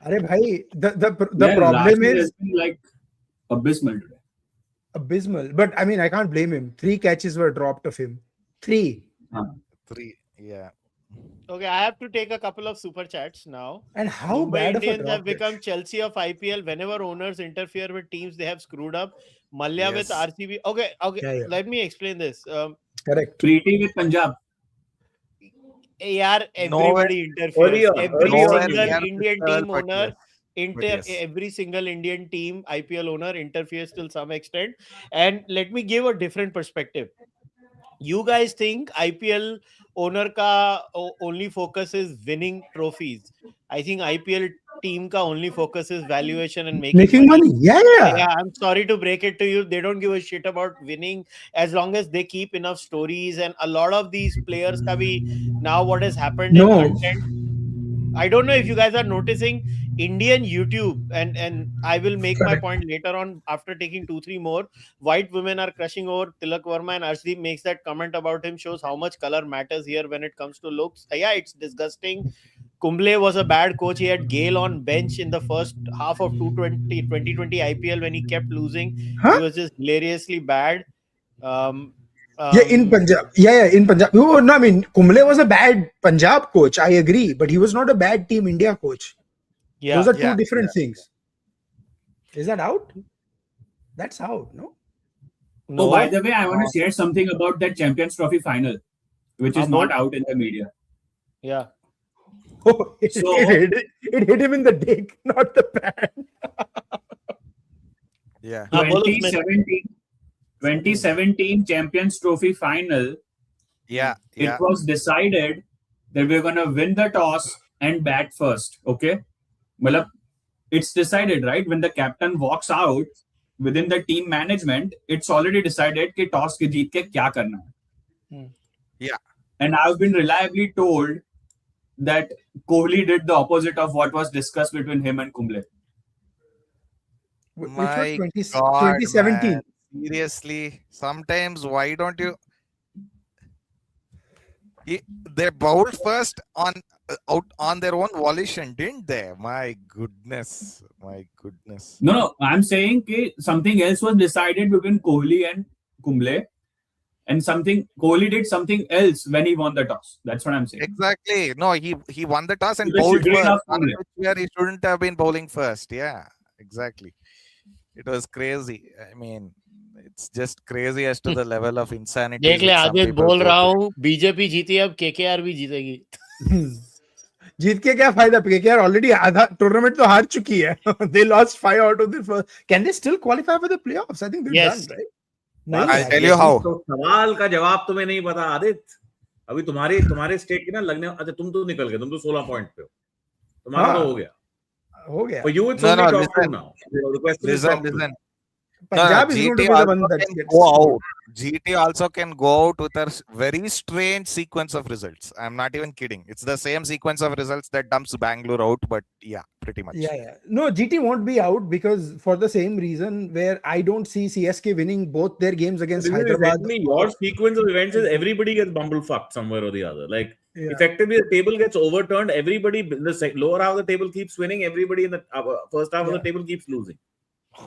E: अरे भाई, the problem is
D: like abysmal today.
E: Abysmal. But I mean, I can't blame him. 3 catches were dropped of him. 3.
B: 3. Yeah.
A: Okay, I have to take a couple of super chats now.
E: And how
A: Mumbai
E: bad of a
A: Indians
E: drop
A: have become Chelsea of IPL. Whenever owners interfere with teams, they have screwed up. Malya with RCB. Okay.
E: Yeah.
A: Let me explain this.
E: Correct.
D: Treaty with Punjab.
A: Yeah, everybody interferes. Every single Indian team owner. Every single Indian team IPL owner interferes till some extent. And let me give a different perspective. You guys think IPL owner ka only focus is winning trophies. I think IPL team ka only focus is valuation and making
E: money. Yeah.
A: I'm sorry to break it to you. They don't give a shit about winning as long as they keep enough stories. And a lot of these players ka bhi, now what has happened in content. I don't know if you guys are noticing Indian YouTube, and I will make my point later on after taking 2-3 more. White women are crushing over Tilak Verma, and Arshdeep makes that comment about him, shows how much color matters here when it comes to looks. Yeah, it's disgusting. Kumble was a bad coach. He had Gale on bench in the first half of 2020 IPL when he kept losing.
E: Huh?
A: He was just hilariously bad.
E: Yeah, in Punjab. Yeah, in Punjab. Oh, no, I mean, Kumble was a bad Punjab coach. I agree, but he was not a bad Team India coach.
A: Yeah,
E: Those are two different things. Is that out? That's out, no?
A: No.
D: Oh, by the way, I want to share something about that Champions Trophy final, which is not out in the media.
A: Yeah.
E: Oh, it hit him in the dick, not the pant.
B: Yeah.
D: 2017 Champions Trophy final.
B: Yeah.
D: It was decided that we're going to win the toss and bat first. Okay. Well, it's decided, right? When the captain walks out within the team management, it's already decided कि toss के जीत के क्या करना है.
B: Yeah.
D: And I've been reliably told that Kohli did the opposite of what was discussed between him and Kumble.
E: Which
B: My
E: was
B: God,
E: 2017.
B: man. Seriously, sometimes why don't you? They bowled first out on their own volition, didn't they? My goodness.
D: No, I'm saying that something else was decided between Kohli and Kumble, and Kohli did something else when he won the toss. That's what I'm saying.
B: Exactly. No, he won the toss and
D: He was
B: bowled
D: sugaring
B: first.
D: up Kumble.
B: Where he shouldn't have been bowling first. Yeah, exactly. It was crazy. I mean, it's just crazy as to the level of insanity.
A: देख ले आदित बोल रहा हूँ BJP जीती अब KKR भी जीतेगी.
E: जीत के क्या फायदा? केकेआर ऑलरेडी आधा टूर्नामेंट तो हार चुकी है. They lost 5 out of the first. Can they still qualify for the playoffs? I think they're
A: Yes.
E: done, right?
B: I'll tell you how.
H: तो सवाल का जवाब तुम्हें नहीं पता आदित. अभी तुम्हारे स्टेट की ना लगने. अच्छा तुम तो निकल गए. तुम तो 16 पॉइंट पे हो. तुम्हारा तो हो गया.
E: Okay.
H: For you, it's only top 2 now. The question is top 2.
B: Listen.
E: Punjab is going to be the one that gets
B: go out. GT also can go out with a very strange sequence of results. I'm not even kidding. It's the same sequence of results that dumps Bangalore out, but yeah, pretty much.
E: Yeah. No, GT won't be out because for the same reason where I don't see CSK winning both their games against
H: This is
E: Hyderabad.
H: exactly your sequence of events is everybody gets bumblefucked somewhere or the other. Like effectively, the table gets overturned. Everybody in the lower half of the table keeps winning. Everybody in the first half of the table keeps losing.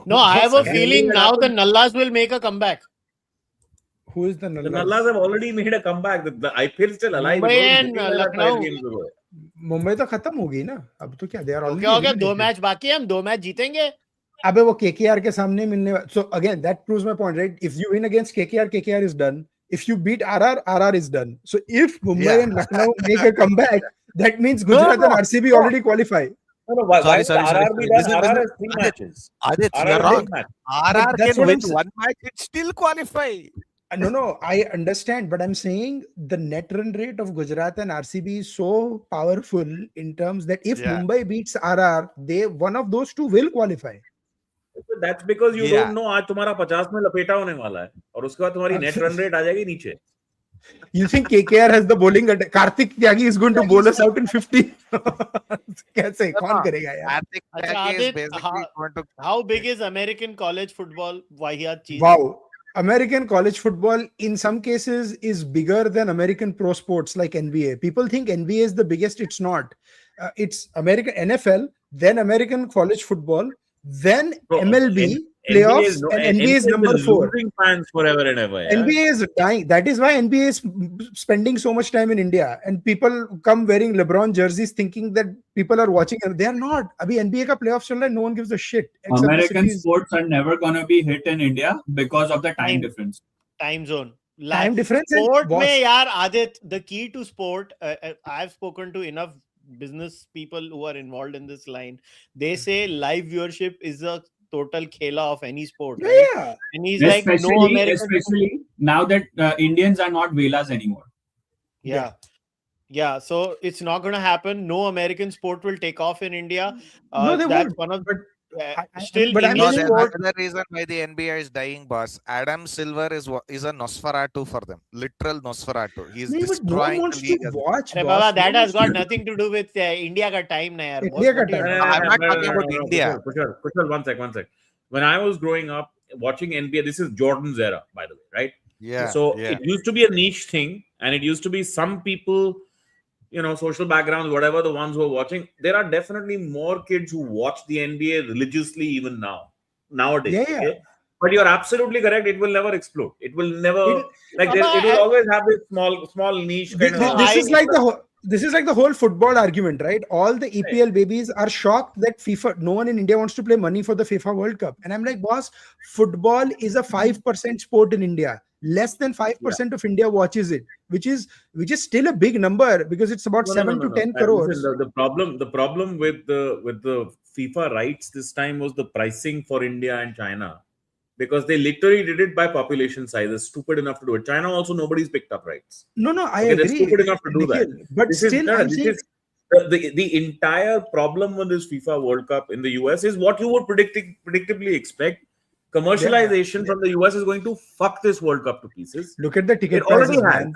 A: No, I have a feeling now the Nallas will make a comeback.
E: Who is the Nallas?
H: The Nallas have already made a comeback. The IPL is still alive.
A: Mumbai and Lucknow.
E: Mumbai तो खत्म हो गई ना. अब तो क्या? They are already.
A: क्या हो गया? 2 मैच बाकी है. हम 2 मैच जीतेंगे.
E: अबे वो KKR के सामने मिलने. So again, that proves my point, right? If you win against KKR, KKR is done. If you beat RR, RR is done. So if Mumbai and Lucknow make a comeback, that means Gujarat and RCB already qualify.
B: Sorry.
H: RR has 3 matches.
B: Adit, you're wrong. RR can win 1 match, it still qualify.
E: No, I understand, but I'm saying the net run rate of Gujarat and RCB is so powerful in terms that if Mumbai beats RR, one of those two will qualify.
H: That's because you don't know आज तुम्हारा 50 में लपेटा होने वाला है और उसके बाद तुम्हारी net run rate आ जाएगी नीचे.
E: You think KKR has the bowling attack? Karthik Tyagi is going to bowl us out in 50. कैसे? कौन करेगा यार?
A: Adit, how big is American college football? Wahiyat cheez.
E: Wow. American college football in some cases is bigger than American pro sports like NBA. People think NBA is the biggest. It's not. It's American NFL, then American college football, then MLB playoffs, and NBA is number 4.
H: Fans forever and ever. Yeah.
E: NBA is dying. That is why NBA is spending so much time in India, and people come wearing LeBron jerseys thinking that people are watching, and they are not. Abhi NBA ka playoffs chal raha hai, no one gives a shit.
D: American sports are never gonna be hit in India because of the time difference.
A: Time zone.
E: Time difference.
A: Sport mein yaar, Adit, the key to sport, I've spoken to enough business people who are involved in this line. They say live viewership is a total khela of any sport. Right?
E: Yeah.
A: And he's like, no American.
D: Especially now that Indians are not Velas anymore.
A: Yeah. So it's not going to happen. No American sport will take off in India.
E: No, they
A: that's
E: won't.
A: one of
E: Still,
A: but
B: English sport. Another reason why the NBA is dying, boss. Adam Silver is a Nosferatu for them. Literal Nosferatu. He's destroying
E: no one
B: the league.
E: Watch,
A: Baba, that has got nothing to do with India ka time na yaar.
B: I'm not talking about India.
H: Kushal, one sec. When I was growing up watching NBA, this is Jordan's era, by the way, right?
B: Yeah.
H: So it used to be a niche thing, and it used to be some people, social backgrounds, whatever, the ones who are watching, there are definitely more kids who watch the NBA religiously even nowadays.
E: Yeah, yeah.
H: Okay? But you're absolutely correct. It will never explode. It will never it will
A: I-
H: always have this small niche kind of.
E: This is like the whole football argument, right? All the EPL babies are shocked that no one in India wants to play money for the FIFA World Cup. And I'm like, boss, football is a 5% sport in India. Less than 5% of India watches it, which is still a big number because it's about 7 to 10 crores.
H: Listen, the problem with the FIFA rights this time was the pricing for India and China, because they literally did it by population size. They're stupid enough to do it. China also, nobody's picked up rights.
E: No, I agree.
H: They're stupid enough to do
E: Nikhil,
H: that.
E: But
H: this
E: still,
H: is the entire problem with this FIFA World Cup in the US is what you would predictably expect. Commercialization from the US is going to fuck this World Cup to pieces.
E: Look at the ticket
H: It already
E: prices,
H: has.
E: man.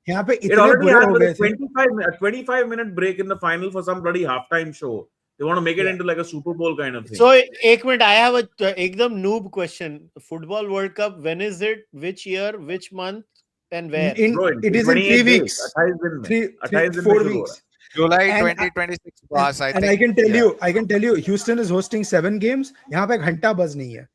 H: It already has with a 25-minute break in the final for some bloody halftime show. They want to make it into like a Super Bowl kind of thing.
A: So, ek minute, I have a ekdam noob question. Football World Cup, when is it? Which year? Which month? And where?
E: It is in 3 weeks. 4 weeks.
B: July 2026 pass, I think.
E: And I can tell you, Houston is hosting 7 games. यहाँ पे घंटा buzz नहीं है.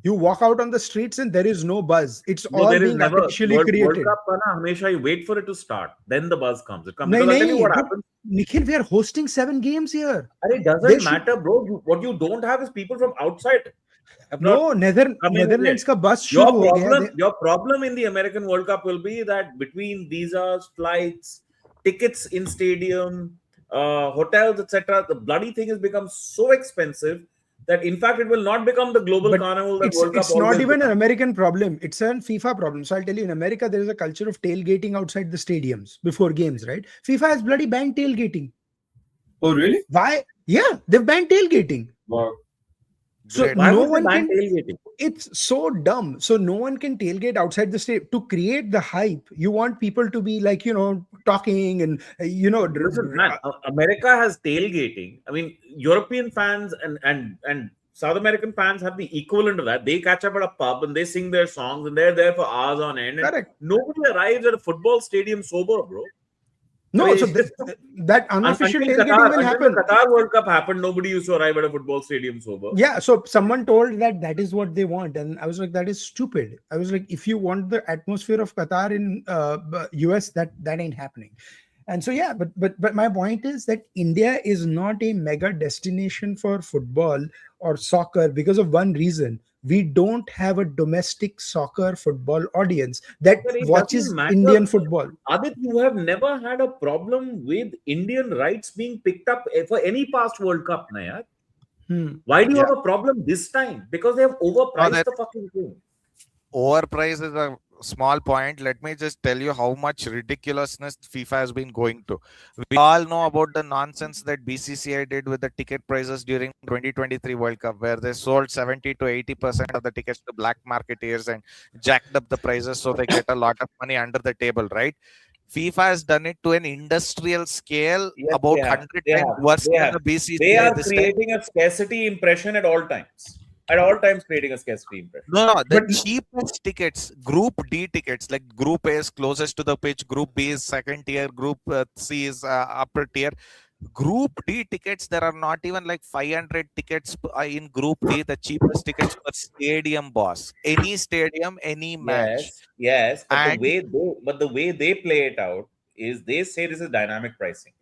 E: You walk out on the streets and there is no buzz. It's all being artificially created.
H: World Cup, hamesha you wait for it to start, then the buzz comes. It comes. Because I'll tell you what happens.
E: Nikhil, we are hosting 7 games here.
H: And it doesn't matter, bro. What you don't have is people from outside.
E: No, Netherlands ka bus
H: your problem in the American World Cup will be that between visas, flights, tickets in stadium, hotels, etc., the bloody thing has become so expensive that in fact it will not become the global carnival that World Cup.
E: It's not even an American problem. It's a FIFA problem. So I'll tell you, in America, there is a culture of tailgating outside the stadiums before games, right? FIFA has bloody banned tailgating.
D: Oh, really?
E: Why? Yeah, they've banned tailgating.
D: Wow.
E: So
H: why
E: no
H: would
E: one
H: ban
E: can.
H: tailgating?
E: It's so dumb. So no one can tailgate outside the stadium. To create the hype, you want people to be like, talking and,
H: Listen, man, America has tailgating. I mean, European fans and South American fans have the equivalent of that. They catch up at a pub and they sing their songs and they're there for hours on end.
E: Correct.
H: Nobody arrives at a football stadium sober, bro.
E: No, so that unofficial tailgating will happen.
H: Until the Qatar World Cup happened, nobody used to arrive at a football stadium sober.
E: Yeah, so someone told that is what they want, and I was like, that is stupid. I was like, if you want the atmosphere of Qatar in US, that ain't happening. And so yeah, but my point is that India is not a mega destination for football or soccer because of one reason. We don't have a domestic soccer football audience that watches Indian football.
H: Adit, you have never had a problem with Indian rights being picked up for any past World Cup, na yaar? Why do you have a problem this time? Because they have overpriced the fucking thing.
B: Overpriced is a small point. Let me just tell you how much ridiculousness FIFA has been going to. We all know about the nonsense that BCCI did with the ticket prices during 2023 World Cup, where they sold 70 to 80% of the tickets to black marketeers and jacked up the prices so they get a lot of money under the table, right? FIFA has done it to an industrial scale, about 100 times worse than the BCCI.
H: They are creating a scarcity impression at all times. At all times creating a scarcity impression.
B: No, the cheapest tickets, Group D tickets, like Group A is closest to the pitch, Group B is second tier, Group C is upper tier. Group D tickets, there are not even like 500 tickets in Group D, the cheapest tickets per stadium, boss. Any stadium, any match.
H: Yes. But the way they play it out is they say this is dynamic pricing.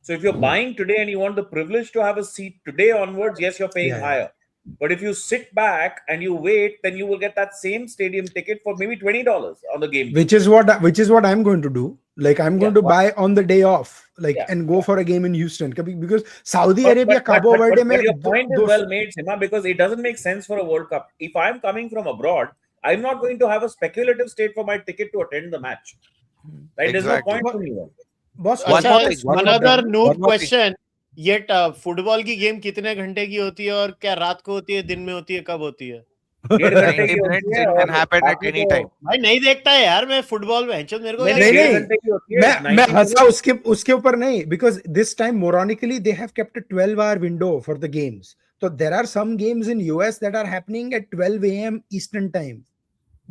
H: So if you're buying today and you want the privilege to have a seat today onwards, yes, you're paying higher. But if you sit back and you wait, then you will get that same stadium ticket for maybe $20 on the game.
E: Which is what I'm going to do. Like I'm going to buy on the day off, and go for a game in Houston because Saudi Arabia, Cabo Verde.
H: But your point is well made, Sima, because it doesn't make sense for a World Cup. If I'm coming from abroad, I'm not going to have a speculative state for my ticket to attend the match. Right? There's no point for me.
E: Boss,
A: one other noob question. Yet football की game कितने घंटे की होती है और क्या रात को होती है, दिन में होती है, कब होती है?
B: 90 minutes, it can happen at any time.
A: भाई नहीं देखता है यार मैं फुटबॉल में, मेरे को
E: नहीं मैं हंसा उसके ऊपर नहीं, because this time moronically they have kept a 12-hour window for the games. So there are some games in US that are happening at 12 a.m. Eastern time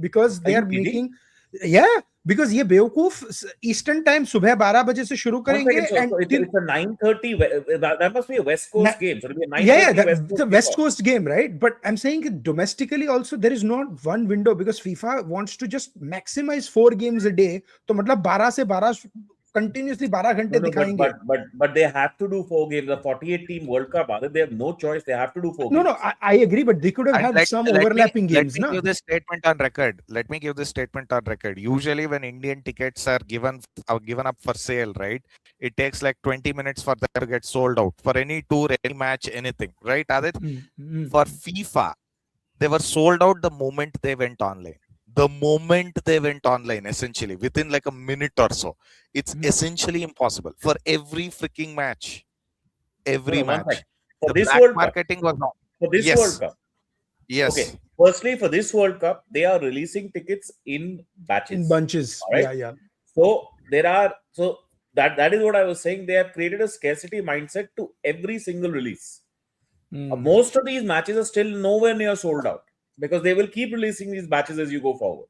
E: because they are making Yeah, because ये बेवकूफ eastern time सुबह 12 बजे से शुरू
C: One
E: करेंगे
C: second, so,
E: and
C: so it's a 9:30. That must be a West Coast game. So it'll be a 9:30
E: yeah,
C: West Coast
E: the West
C: kickoff.
E: Coast game, right? But I'm saying domestically also there is not one window because FIFA wants to just maximize 4 games a day. तो मतलब 12 से 12 continuously 12 घंटे दिखाएंगे.
C: But they have to do 4 games. The 48 team World Cup, they have no choice. They have to do 4
E: No,
C: games.
E: no, I agree, but they could have
B: And
E: had some overlapping games,
B: let me
E: no?
B: give this statement on record. Let me give this statement on record. Usually, when Indian tickets are given up for sale, right? It takes like 20 minutes for them to get sold out for any tour, any match, anything, right, Aadit? For FIFA, they were sold out the moment they went online. The moment they went online, essentially, within like a minute or so. It's essentially impossible for every freaking match. Every
C: One
B: match.
C: sec. For
B: The
C: this
B: black
C: World Cup.
B: marketing was not.
C: For this
B: Yes.
C: World Cup.
B: Yes.
C: Okay. Firstly, for this World Cup, they are releasing tickets in batches.
E: In bunches.
C: All right?
E: Yeah.
C: So that is what I was saying. They have created a scarcity mindset to every single release. Most of these matches are still nowhere near sold out because they will keep releasing these batches as you go forward.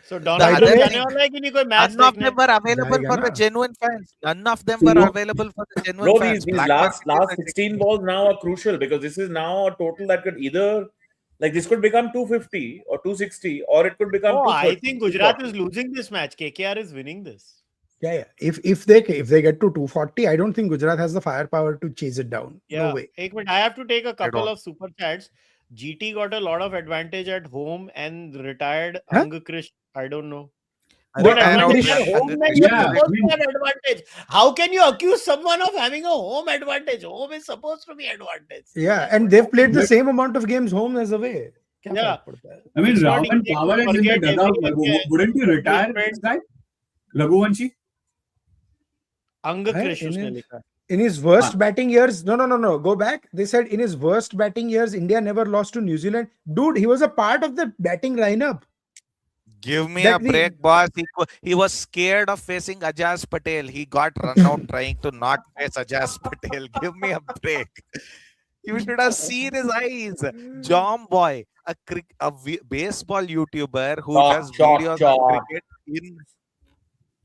A: So Donald, कहने वाला है कि नहीं कोई match
B: None of
A: देखने?
B: them were available
E: जाएगा
B: for the
E: ना?
B: genuine fans. None of them were available for the genuine
C: Bro,
B: fans.
C: these
B: Black
C: last
B: market is
C: 16 balls now are crucial because this is now a total that could either like this could become 250 or 260 or it could become
A: Oh,
C: 230.
A: I think Gujarat is losing this match. KKR is winning this.
E: Yeah. If they get to 240, I don't think Gujarat has the firepower to chase it down.
A: Yeah.
E: No way.
A: Ek minute, I have to take a couple
B: don't.
A: of super chats. GT got a lot of advantage at home and retired
E: Huh?
A: Krish. I don't know.
E: What
A: What advantage
E: advantage?
A: at home?
B: Angkrish.
A: Man, you're
D: Yeah,
A: supposed
D: I mean-
A: to have advantage. How can you accuse someone of having a home advantage? Home is supposed to be advantage.
E: Yeah, and they've played the same amount of games home as away. क्या
A: Yeah.
E: फर्क पड़ता है?
D: I mean,
A: It's not
D: Rahman
A: easy to
D: Power is in the
A: forget
D: dugout.
A: everyone can-
D: Wouldn't you retire this guy? Raghuvanshi?
A: Krish
E: in
A: उसने
E: his-
A: लिखा.
E: In his worst batting years, no. Go back. They said in his worst batting years, India never lost to New Zealand. Dude, he was a part of the batting lineup.
B: Give me
E: That
B: a
E: we-
B: break, boss. He was scared of facing Ajaz Patel. He got run out trying to not face Ajaz Patel. Give me a break. You should have seen his eyes. Jom Boy, a baseball YouTuber who does videos on cricket in.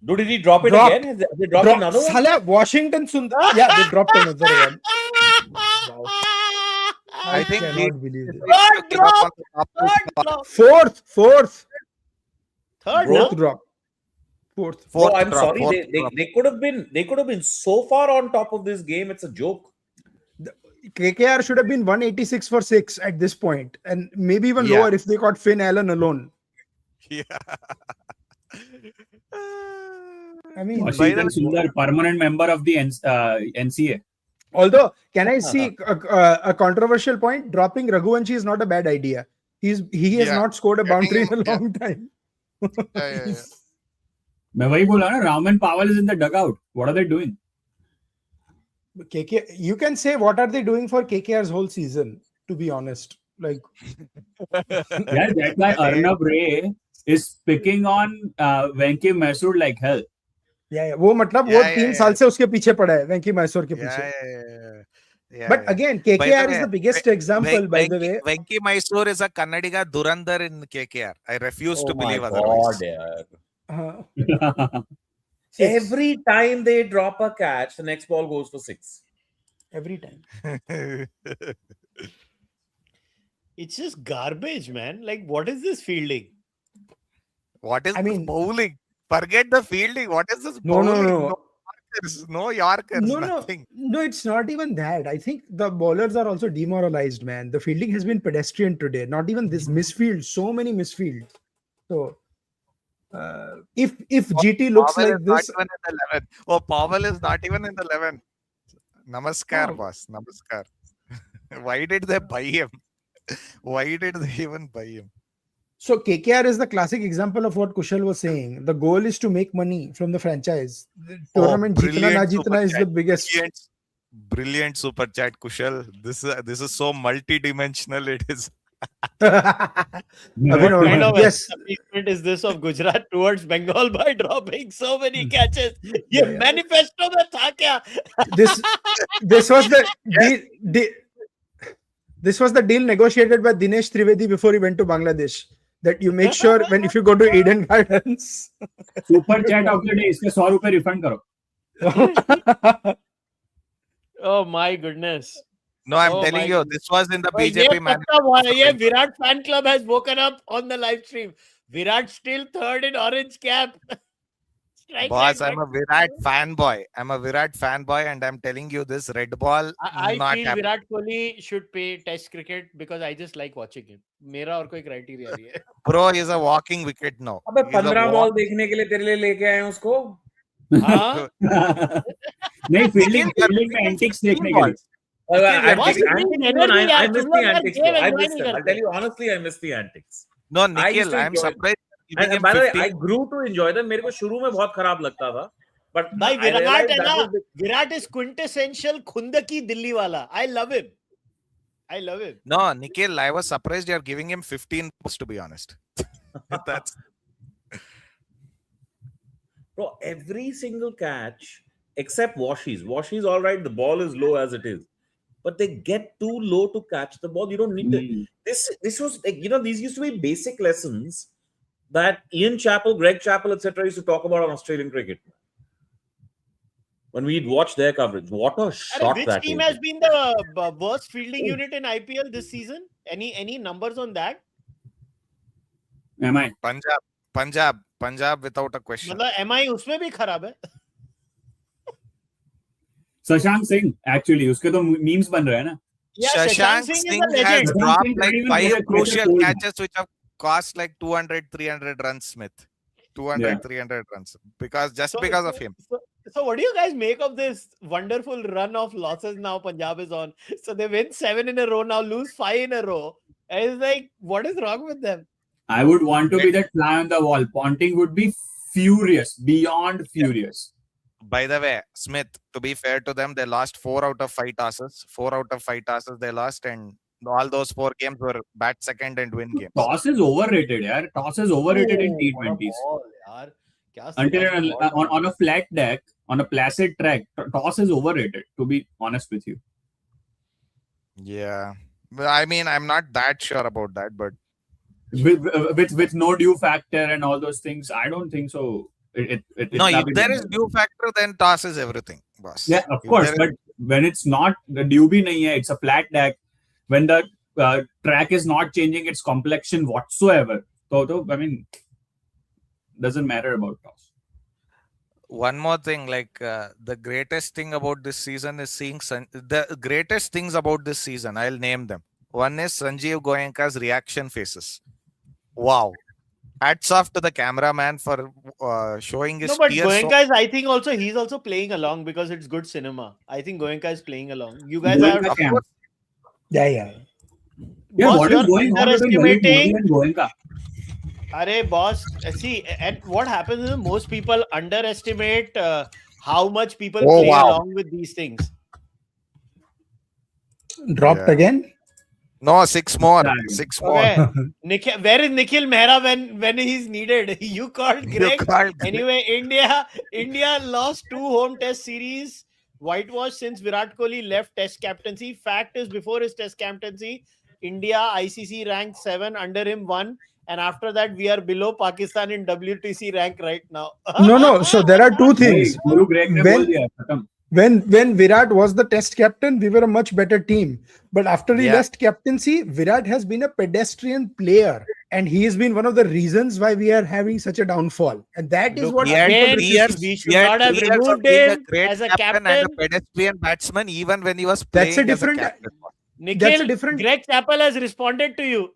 C: Dude, did he drop it
E: Dropped.
C: again? Has they dropped another one?
E: Salah, Washington Sundar. Yeah, they dropped another one. Wow. I
B: think
E: cannot believe it.
A: Third drop.
E: Fourth
A: Third,
C: Bro.
A: no?
E: drop. Fourth.
C: Bro, I'm sorry. They could have been so far on top of this game. It's a joke.
E: KKR should have been 186 for 6 at this point, and maybe even
B: Yeah.
E: lower if they got Finn Allen alone.
B: Yeah.
E: I mean,
D: Washington Sundar, permanent member of the NCA.
E: although, can I see a controversial point? Dropping Raghuvanshi is not a bad idea. He has
B: Yeah.
E: not scored a boundary in a
B: Getting him-
E: long time.
B: Yeah.
D: मैं वही बोला ना, Rahman Powell is in the dugout. What are they doing?
E: You can say what are they doing for KKR's whole season? To be honest, like
D: Yeah, that's why Arnab Ray is picking on Venki Masood like hell.
E: वो मतलब वो 3 साल से उसके पीछे पड़ा है वेंकी मैसूर के पीछे. But again, KKR is the biggest example, by the way.
B: Venki Mysore is a Kannadiga Durandar in KKR. I refuse to
C: Oh my
B: believe
C: God,
B: otherwise.
C: yeah. Every time they drop a catch, the next ball goes for 6.
E: Every time.
A: It's just garbage, man. Like, what is this fielding?
B: What is
E: I
B: this
E: mean-
B: bowling? Forget the fielding. What is this
E: No.
B: bowling? No Yorkers, nothing.
E: No, it's not even that. I think the bowlers are also demoralized, man. The fielding has been pedestrian today. Not even this misfield. So many misfields. So, if GT looks
B: Powell
E: like
B: is
E: this,
B: not even in the 11. Oh, Powell is not even in the 11. Namaskar,
E: Oh.
B: boss. Namaskar. Why did they buy him? Why did they even buy him?
E: so KKR is the classic example of what Kushal was saying. The goal is to make money from the franchise. The tournament जीतना ना जीतना is the biggest.
B: Brilliant super chat, Kushal. This is so multi-dimensional. It is.
E: Abhinav,
A: Kind of
E: yes.
A: appeasement is this of Gujarat towards Bengal by dropping so many catches? ये
E: Yeah.
A: manifesto में था क्या?
E: This was the deal negotiated by Dinesh Trivedi before he went to Bangladesh. that you make sure when if you go to Eden Gardens.
D: Super chat of the day. इसके 100 रुपए refund करो.
A: Oh my goodness.
B: No, I'm
A: Oh
B: telling
A: my
B: you,
A: goodness.
B: this was in the
A: Oh,
B: BJP
A: ये
B: manifesto.
A: पक्का हुआ है, ये Virat fan club has woken up on the live stream. Virat still third in orange cap. Strike
B: Boss,
A: rate,
B: I'm a Virat fanboy. I'm a Virat fanboy, and I'm telling you this red ball.
A: I
B: not
A: feel
B: happening.
A: Virat Kohli should pay Test cricket because I just like watching him. मेरा और कोई criteria नहीं है.
B: Bro is a walking wicket now.
H: अबे
B: He's a
H: 15
B: walk-
H: ball देखने के लिए तेरे लिए लेके आए हैं उसको.
A: हाँ?
D: नहीं, फील्डिंग में एंटिक्स देखने के लिए.
H: Antics,
A: Boss,
H: antics,
A: energy
H: even I
A: यार,
H: miss
A: तुम
H: the
A: लोग यार
H: antics.
A: game
H: Bro. I
A: enjoy
H: miss
A: नहीं
H: them. I'll
A: करते.
H: tell you honestly, I miss the antics.
B: No,
H: I used
B: Nikhil,
H: to
B: I'm
H: enjoy it.
B: surprised. Giving
H: And
B: him
H: by the way,
B: 15.
H: I grew to enjoy them. मेरे को शुरू में बहुत खराब लगता था. But
A: भाई
H: I
A: विराट
H: realized
A: है
H: that
A: ना,
H: was the-
A: Virat is quintessential Khundki Delhi वाला. I love him. I love him.
B: No, Nikhil, I was surprised you're giving him 15 balls, to be honest. That's
H: Bro, every single catch except Washies. Washies, all right, the ball is low as it is. But they get too low to catch the ball. You don't need to. This was like, these used to be basic lessons that Ian Chappell, Greg Chappell, etc. used to talk about on Australian cricket. When we'd watch their coverage. What a shot
A: Which
H: that
A: team
H: is.
A: has been the worst fielding unit in IPL this season? Any numbers on that?
D: Am I?
B: Punjab without a question.
A: मतलब MI उसमें भी खराब है.
D: Shashank Singh actually उसके तो memes बन रहे हैं ना.
A: Yeah,
B: Shashank
A: Singh is
B: Singh
A: a legend.
B: has dropped
D: Singh
B: like
D: can't even
B: 5
D: get a
B: crucial
D: goal.
B: catches which have cost like 200, 300 runs, Smith. 200, 300 runs. Because of him.
A: So what do you guys make of this wonderful run of losses now Punjab is on? So they win 7 in a row, now lose 5 in a row. And it's like, what is wrong with them?
D: I would want to be that fly on the wall. Ponting would be furious, beyond furious.
B: By the way, Smith, to be fair to them, they lost 4 out of 5 tosses. 4 out of 5 tosses they lost, and all those 4 games were bat second and win games.
D: Toss is overrated, yaar. Toss is overrated in T20s. Until on a flat deck, on a placid track, toss is overrated, to be honest with you.
B: Yeah. But I mean, I'm not that sure about that, but
D: With no due factor and all those things, I don't think so.
B: no, if there is due factor, then toss is everything, boss.
D: Yeah, of
B: If
D: course.
B: there
D: But when it's not, the due bhi nahi hai, it's a flat deck. When the track is not changing its complexion whatsoever, so I mean, doesn't matter about toss.
B: One more thing, like the greatest thing about this season is seeing the greatest things about this season. I'll name them. One is Sanjeev Goenka's reaction faces. Wow. Hats off to the cameraman for showing his
A: No, but
B: tears.
A: Goenka is, I think also he's also playing along because it's good cinema. I think Goenka is playing along. You guys
D: Goenka
A: are,
D: camp.
E: Yeah.
D: Yeah,
A: boss,
D: what
A: you're
D: is going on between Lalit
A: underestimating.
D: Modi and Goenka?
A: Arey boss, see, and what happens is most people underestimate how much people play along with these things.
E: Dropped
B: Yeah.
E: again.
B: No, 6 more.
D: Yeah.
B: 6 more.
A: Okay. Where is Nikhil Mehra when he's needed? You called Greg.
B: called Greg.
A: Anyway, India lost 2 home test series. Whitewash since Virat Kohli left test captaincy. Fact is, before his test captaincy, India ICC ranked 7, under him 1. And after that, we are below Pakistan in WTC rank right now.
E: No. So there are two things.
D: Guru Greg ne bol diya, khatam.
E: When Virat was the test captain, we were a much better team. But after he left captaincy, Virat has been a pedestrian player. And he has been one of the reasons why we are having such a downfall. And that is what
A: again, we should not have removed him as a captain.
B: And a pedestrian batsman, even when he was playing
E: That's a different.
B: as a captain.
A: Nikhil, Greg Chappell has responded to you.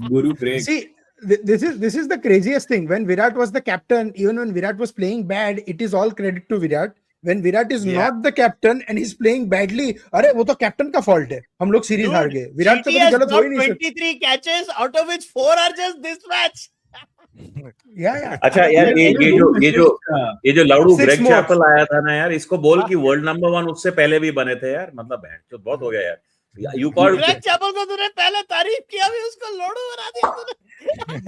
D: Guru Greg.
E: See, this is the craziest thing. When Virat was the captain, even when Virat was playing bad, it is all credit to Virat. When Virat is not the captain and he's playing badly, अरे वो तो captain का fault है. हम लोग series हार गए. Virat से तो गलत हो ही नहीं सकता.
A: 23 catches, out of which 4 are just this match.
E: Yeah.
H: अच्छा यार ये जो लाउडू
E: 6
H: ग्रेग
E: more.
H: चैपल आया था ना यार, इसको बोल कि वर्ल्ड नंबर 1 उससे पहले भी बने थे यार, मतलब तो बहुत हो गया यार. You called
A: Greg Chappell को तूने पहले तारीफ किया भी, उसको लोडू बना दिया तूने.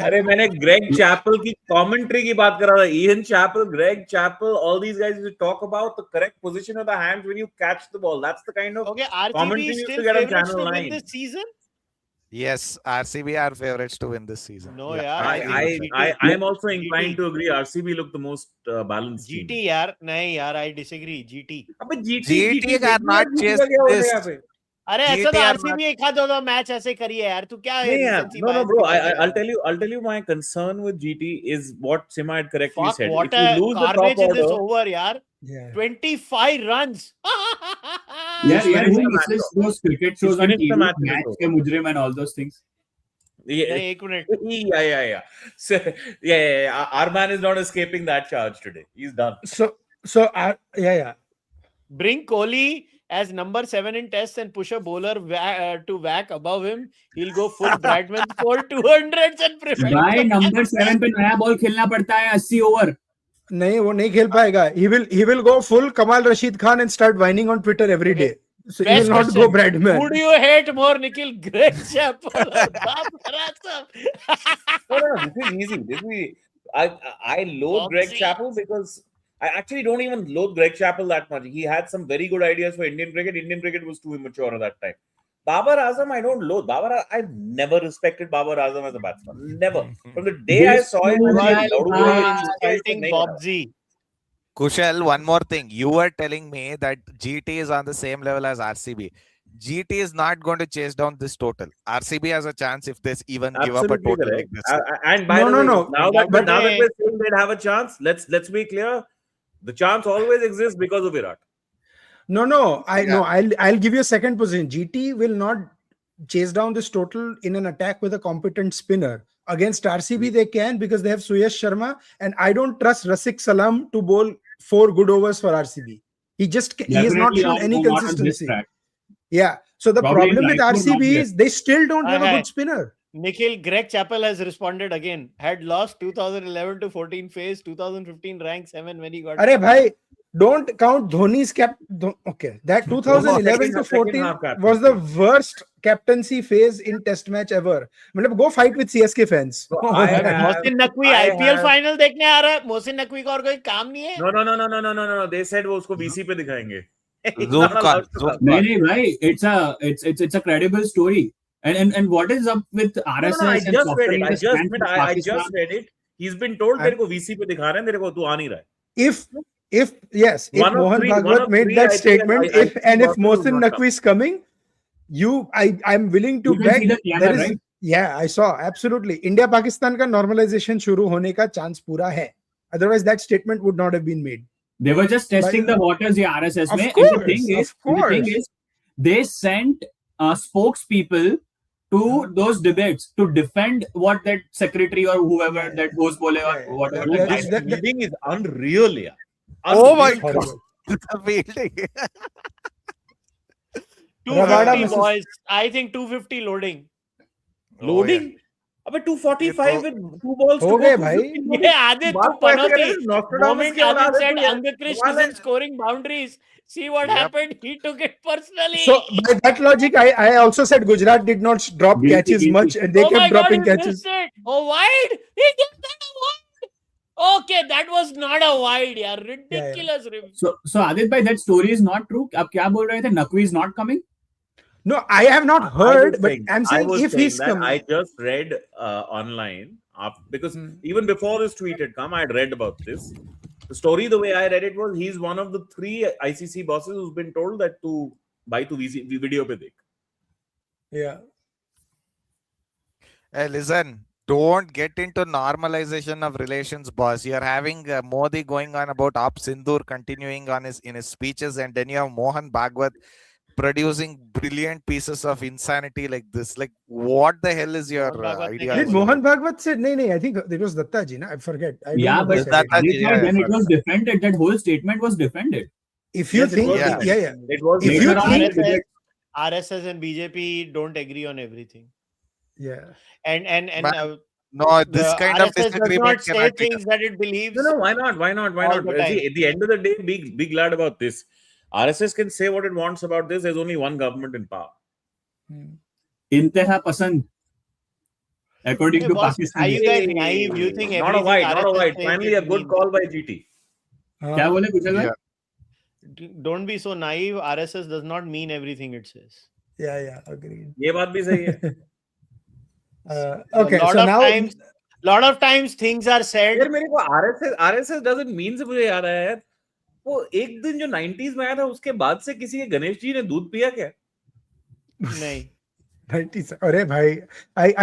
H: अरे मैंने ग्रेग चैपल की कमेंट्री की बात कर रहा था. Ian Chappell, Greg Chappell, all these guys used to talk about the correct position of the hands when you catch the ball. That's the kind of
A: Okay, RCB
H: commentary
A: is
H: used
A: still
H: to get on
A: favorites
H: Channel
A: to win
H: 9.
A: this season.
B: Yes, RCB are favorites to win this season.
A: No,
B: Yeah,
A: yeah.
H: I am also inclined to agree. RCB look the most balanced team.
A: GT यार नहीं यार I disagree. GT.
H: अबे
B: GT are not chased this.
A: अरे ऐसा तो
B: GT are
A: RCB एक हाथ दो मैच ऐसे करी है यार तू क्या
H: नहीं यार,
A: recency
H: no,
A: bias
H: bro.
A: दिखा रहा है
H: I'll tell you my concern with GT is what Sima had correctly
A: Fuck,
H: said.
A: what
H: If you
A: a
H: lose the top
A: carnage in this
H: order,
A: over यार
E: Yeah.
A: 25 runs
D: Yeah,
H: finish
D: who
H: the match
D: misses
H: off.
D: those cricket shows
H: Just
D: on
H: finish the
D: TV,
H: match
D: match
H: off.
D: ke mujrim and all those things?
H: yeah,
A: नहीं एक minute
H: yeah. So, yeah. Our man is not escaping that charge today. He's done.
E: Yeah.
A: bring Kohli as number 7 in tests and push a bowler to whack above him. He'll go full Bradman for 200s and prevent.
D: भाई number 7 पे नया ball खेलना पड़ता है 80 over.
E: नहीं वो नहीं खेल पाएगा. He will go full Kamal Rashid Khan and start whining on Twitter every day. So he will not go Bradman.
A: Who do you hate more, Nikhil? Greg Chappell or Babar
H: No, this is easy. This is I loathe Greg Chappell because I actually don't even loathe Greg Chappell that much. He had some very good ideas for Indian cricket. Indian cricket was too immature at that time. Babar Azam, I don't loathe. I've never respected Babar Azam as a batsman. Never. From the day I saw him,
A: insulting Bobsy.
B: Kushal, one more thing. You were telling me that GT is on the same level as RCB. GT is not going to chase down this total. RCB has a chance if they even give up a
H: Absolutely
B: total
H: correct.
B: like this.
H: And by the way,
E: No.
H: now that we're saying they'd have a chance, let's be clear. The chance always exists because of Virat.
E: No. I'll give you a second position. GT will not chase down this total in an attack with a competent spinner. Against RCB, they can because they have Suyash Sharma, and I don't trust Rasik Salam to bowl 4 good overs for RCB. He has not shown any consistency. Yeah. So the problem with RCB is they still don't have a good spinner.
A: Nikhil, Greg Chappell has responded again. Had lost 2011 to 14 phase, 2015 rank 7 when he got.
E: Arey bhai, don't count Dhoni's okay, that 2011 to 14 was the worst captaincy phase in Test match ever. Go fight with CSK fans.
A: Mohsin Naqvi IPL final देखने आ रहा है. Mohsin Naqvi का और कोई काम नहीं है.
H: No. They said वो उसको VC पे दिखाएंगे.
D: नहीं भाई, it's a credible story. And what is up with RSS?
H: I just read it. He's been told तेरे को VC पे दिखा रहे हैं, तेरे को तू आ नहीं रहा है. If
E: Mohan Bhagwat made that statement, if Mohsin Naqvi is coming, I'm willing to bet there is. Right? Yeah, I saw absolutely. India Pakistan का normalization शुरू होने का chance पूरा है. Otherwise, that statement would not have been made.
D: They were just testing the waters here, RSS.
E: Of
D: mein.
E: course,
D: And the thing is, they sent spokespeople to those debates to defend what that secretary or whoever that host bole or whatever.
H: The fielding is unreal, yeah.
B: Oh my God. The fielding.
A: 250 boys. I think 250 loading.
H: Loading? अबे 245 with 2 balls
E: हो गए भाई.
A: ये Aadit तू पनौती. Moment Aadit said Angakrish isn't scoring boundaries. See what happened? He took it personally.
E: So by that logic, I also said Gujarat did not drop catches much, and they kept dropping catches.
A: Oh, wide! He gave that a wide. Okay, that was not a wide, yeah. Ridiculous.
D: So Aadit bhai, that story is not true. आप क्या बोल रहे थे? Naqvi is not coming?
E: No, I have not heard, but I'm saying if he's coming.
H: I just read online because even before this tweet had come, I had read about this. The story, the way I read it, was he's one of the 3 ICC bosses who's been told that to buy to video pe dekh.
E: Yeah.
B: Hey, listen, don't get into normalization of relations, boss. You're having Modi going on about Aap Sindoor continuing on in his speeches, and then you have Mohan Bhagwat producing brilliant pieces of insanity like this. Like, what the hell is your idea?
E: Did Mohan Bhagwat say? No, I think it was Dattaji, I forget.
D: Yeah, but then it was defended. That whole statement was defended.
E: If you think,
H: it was.
E: If you think
A: RSS and BJP don't agree on everything.
E: Yeah.
A: And
B: no, this kind of disagreement
A: does not say things that it believes.
H: No, why not? See, at the end of the day, be glad about this. RSS can say what it wants about this. There's only one government in power.
D: Intaha pasand. According to Pakistan.
A: Are you guys naive? You think
H: not a wide. Finally, a good call by GT.
D: क्या बोले कुशल भाई?
A: Don't be so naive. RSS does not mean everything it says.
E: Yeah, agreed.
H: ये बात भी सही है.
E: Okay,
A: lot
E: so
A: of
E: now
A: times things are said.
H: यार मेरे को RSS doesn't mean से मुझे याद आया यार, वो एक दिन जो 90s में आया था उसके बाद से किसी के गणेश जी ने दूध पिया क्या?
A: नहीं.
E: 90s. अरे भाई,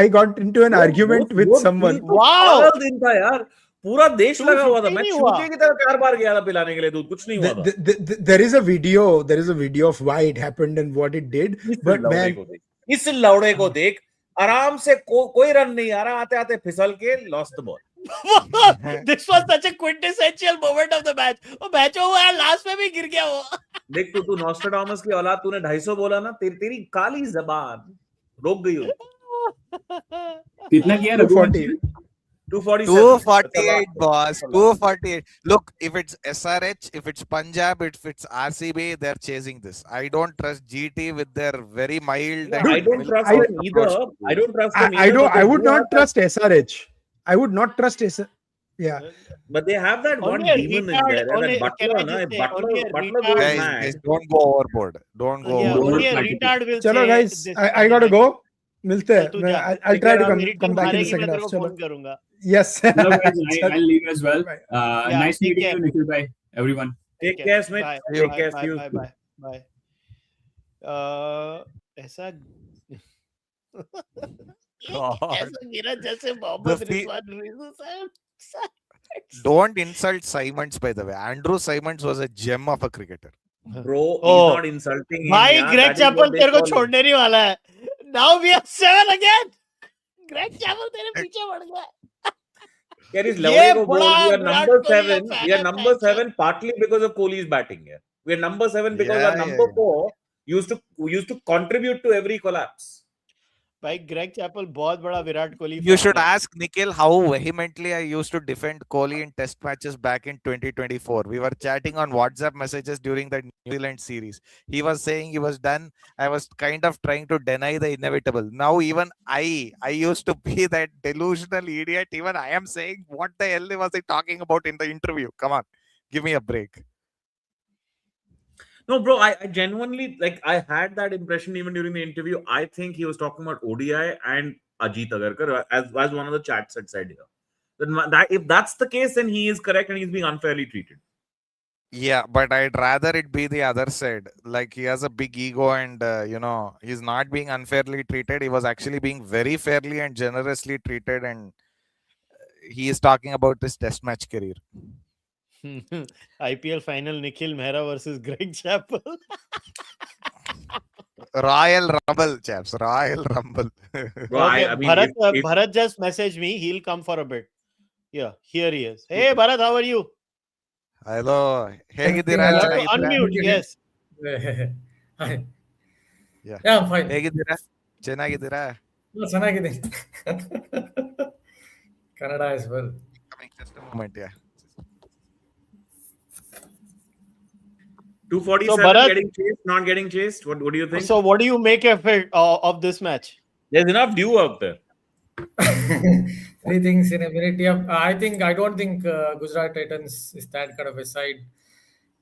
E: I got into an argument with someone.
A: Wow!
H: पागल दिन था यार, पूरा देश लगा हुआ था, मैं
A: नहीं हुआ.
H: चूतिए की तरह 4 बार गया था पिलाने के लिए दूध, कुछ नहीं हुआ था.
E: There is a video of why it happened and what it did. But man,
H: इस लौड़े को देख, आराम से कोई रन नहीं आ रहा, आते आते फिसल के lost the ball.
A: This was such a quintessential moment of the match. वो मैच हुआ यार, लास्ट में भी गिर गया वो.
H: देख तू नॉस्ट्राडामस की औलाद, तूने 250 बोला ना, तेरी काली जबान रोक गई हो.
D: कितना किया?
B: 248 boss, 248. Look, if it's SRH, if it's Punjab, if it's RCB, they're chasing this. I don't trust GT with their very mild.
H: I don't trust them either. I don't trust them either.
E: I would not trust SRH. I would not trust SRH. Yeah,
H: but they have that one demon in there. And Butler goes mad.
B: Guys, don't go overboard. Don't go overboard.
A: Only a retard will
E: चलो
A: say
E: guys,
A: this.
E: I gotta go. मिलते हैं.
A: तू जा.
E: I'll try to
A: मेरी
E: come
A: team
E: back in the
A: हारेगी,
E: second
A: मैं
E: half.
A: तेरे को
E: चलो.
A: फोन करूंगा.
E: Yes.
D: Hello guys, I'll leave as well.
A: Yeah,
D: Nice
A: take
D: meeting
A: care.
D: you, Nikhil bhai. Everyone.
H: Take care, Smith.
A: Bye.
H: Take care,
A: Bye.
H: see you.
A: Bye. ऐसा कैसा गिरा जैसे Mohammad
B: The fee-
A: Rizwan Riju साहब.
B: Don't insult Simons, by the way. Andrew Simons was a gem of a cricketer.
H: Bro,
A: Oh.
H: he's not insulting him.
A: भाई
H: यार.
A: Greg
H: That is
A: Chappell
H: what they
A: तेरे को
H: call him.
A: छोड़ने नहीं वाला है. Now we are 7 again. Greg Chappell तेरे पीछे बढ़ गया.
H: There is
A: ये
H: Lowry को
A: बड़ा
H: bold. We are
A: Virat
H: number
A: Kohli का
H: 7.
A: fan
H: We are
A: है,
H: number
A: fan
H: 7 partly because of Kohli's batting here. We are number 7 because
B: Yeah,
H: our number
B: yeah.
H: 4 used to contribute to every collapse.
A: भाई Greg Chappell बहुत बड़ा Virat Kohli
B: You
A: fan
B: should
A: है.
B: ask Nikhil how vehemently I used to defend Kohli in test matches back in 2024. We were chatting on WhatsApp messages during the New Zealand series. He was saying he was done. I was kind of trying to deny the inevitable. Now even I used to be that delusional idiot. Even I am saying, what the hell was I talking about in the interview? Come on, give me a break.
H: No, bro, I genuinely, like, I had that impression even during the interview. I think he was talking about ODI and Ajit Agarkar as one of the chats had said here. That if that's the case, then he is correct and he's being unfairly treated.
B: Yeah, but I'd rather it be the other side. Like, he has a big ego and, he's not being unfairly treated. He was actually being very fairly and generously treated. And he is talking about his test match career.
A: IPL final Nikhil Mehra versus Greg Chappell.
B: Royal Rumble, chaps. Royal Rumble.
H: Bro,
A: Okay,
H: I mean, if-
A: Bharat just messaged me. He'll come for a bit. Yeah, here he is. Hey, Bharat, how are you?
B: Hello.
A: You have to unmute. Yes.
I: Hi.
B: Yeah.
I: Yeah, I'm fine.
B: ಹೇಗಿದ್ದೀರಾ? ಚೆನ್ನಾಗಿದ್ದೀರಾ?
I: ಚೆನ್ನಾಗಿದೆ. Canada as well.
B: Just a moment, yeah.
H: 247
A: So, Bharat-
H: getting chased, not getting chased. What do you think?
A: So, what do you make of it of this match?
H: There's enough dew out there.
I: Three things in a minute. Yeah, I don't think Gujarat Titans is that kind of a side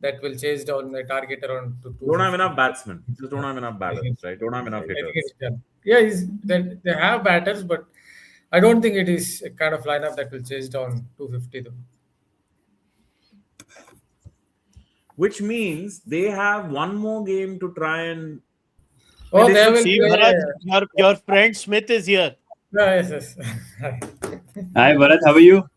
I: that will chase down the target around to
H: Don't have enough batsmen. Just don't have enough batters, right? Don't have enough
I: I think
H: hitters.
I: it's done. Yeah, they have batters, but I don't think it is a kind of lineup that will chase down 250 though.
H: Which means they have one more game to try and.
I: Oh,
H: they
I: they
H: should
I: will
A: See,
I: play.
A: Bharat, your friend Smith is here.
I: Yes.
D: Hi, Bharat. How are you?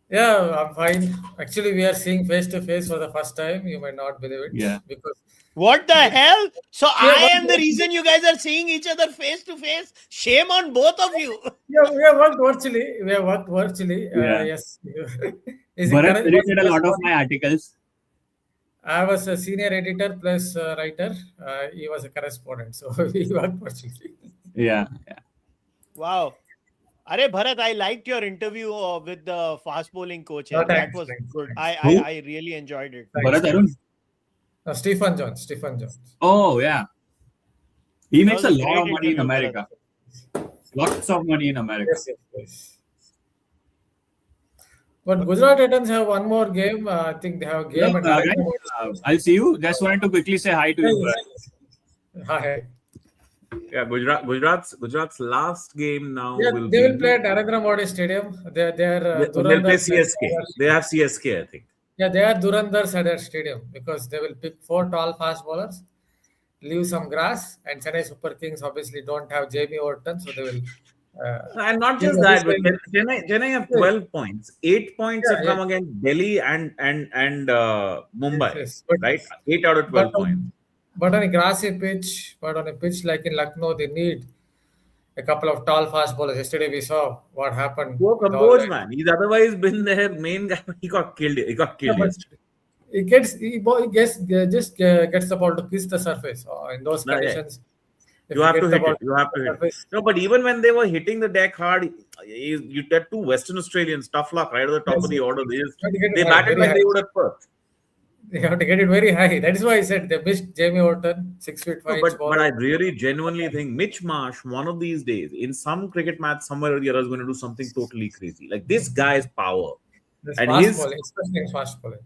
I: Yeah, I'm fine. Actually, we are seeing face to face for the first time. You might not believe it.
D: Yeah.
I: Because
A: What the hell? So
I: Yeah,
A: I am the reason you guys are seeing each other face to face. Shame on both of you.
I: yeah, we have worked virtually.
D: Yeah.
I: Yes. Is it
D: Bharat
I: correct?
D: edited a lot of my articles.
I: I was a senior editor plus writer. He was a correspondent, so we worked virtually.
D: Yeah.
A: Wow. Are Bharat, I liked your interview with the fast bowling coach.
I: Oh,
A: that
I: thanks,
A: was
I: thanks.
A: good.
D: Who?
A: I really enjoyed it.
D: Bharat Arun.
I: Stephen Jones.
D: Oh, yeah. He
A: That
D: makes
A: was
D: a
A: a
D: lot of
A: great
D: money in
A: interview,
D: America. Lots of money in America.
I: Yes. But Gujarat Titans have one more game. I think they have a game.
D: Yeah, guys, I'll see you. Just wanted to quickly say hi to you, Bharat.
I: Hi.
H: Yeah, Gujarat's last game now
I: Yeah,
H: will
I: they
H: be.
I: will play at Narendra Modi Stadium. They're
H: They'll play
I: Durandars.
H: CSK. They have CSK, I think.
I: Yeah, they are Durandars at their stadium because they will pick 4 tall fast bowlers, leave some grass, and Chennai Super Kings obviously don't have Jamie Orton, so they will.
H: And not
I: give
H: just that, but
I: everything-
H: Chennai have
I: Yeah.
H: 12 points. 8 points
I: Yeah,
H: have come against Delhi and Mumbai,
I: yes.
H: right? 8 out of 12
I: But
H: points.
I: but on a grassy pitch, but on a pitch like in Lucknow, they need a couple of tall fast bowlers. Yesterday we saw what happened.
H: Poor
I: with all
H: Kamboj,
I: that.
H: man. He's otherwise been their main guy. He got killed. He got killed
I: Yeah, but
H: yesterday.
I: he gets the ball to kiss the surface in those
H: No, yeah.
I: conditions. If
H: You have
I: get
H: to
I: the
H: hit
I: ball
H: it. You have to hit it.
I: surface,
H: No, but even when they were hitting the deck hard, you had 2 Western Australians, tough luck, right at the top
I: Yes,
H: of the order.
I: you have to get it
H: They
I: high,
H: batted
I: very
H: like
I: high.
H: they would have Perth.
I: They have to get it very high. That is why I said they missed Jamie Orton, 6 feet 5
H: No,
I: inch
H: but I
I: bowler.
H: really genuinely think Mitch Marsh, one of these days, in some cricket match somewhere or the other, is going to do something totally crazy. Like this guy's power
I: This
H: and
I: fast
H: his
I: bowling, especially in fast bowling.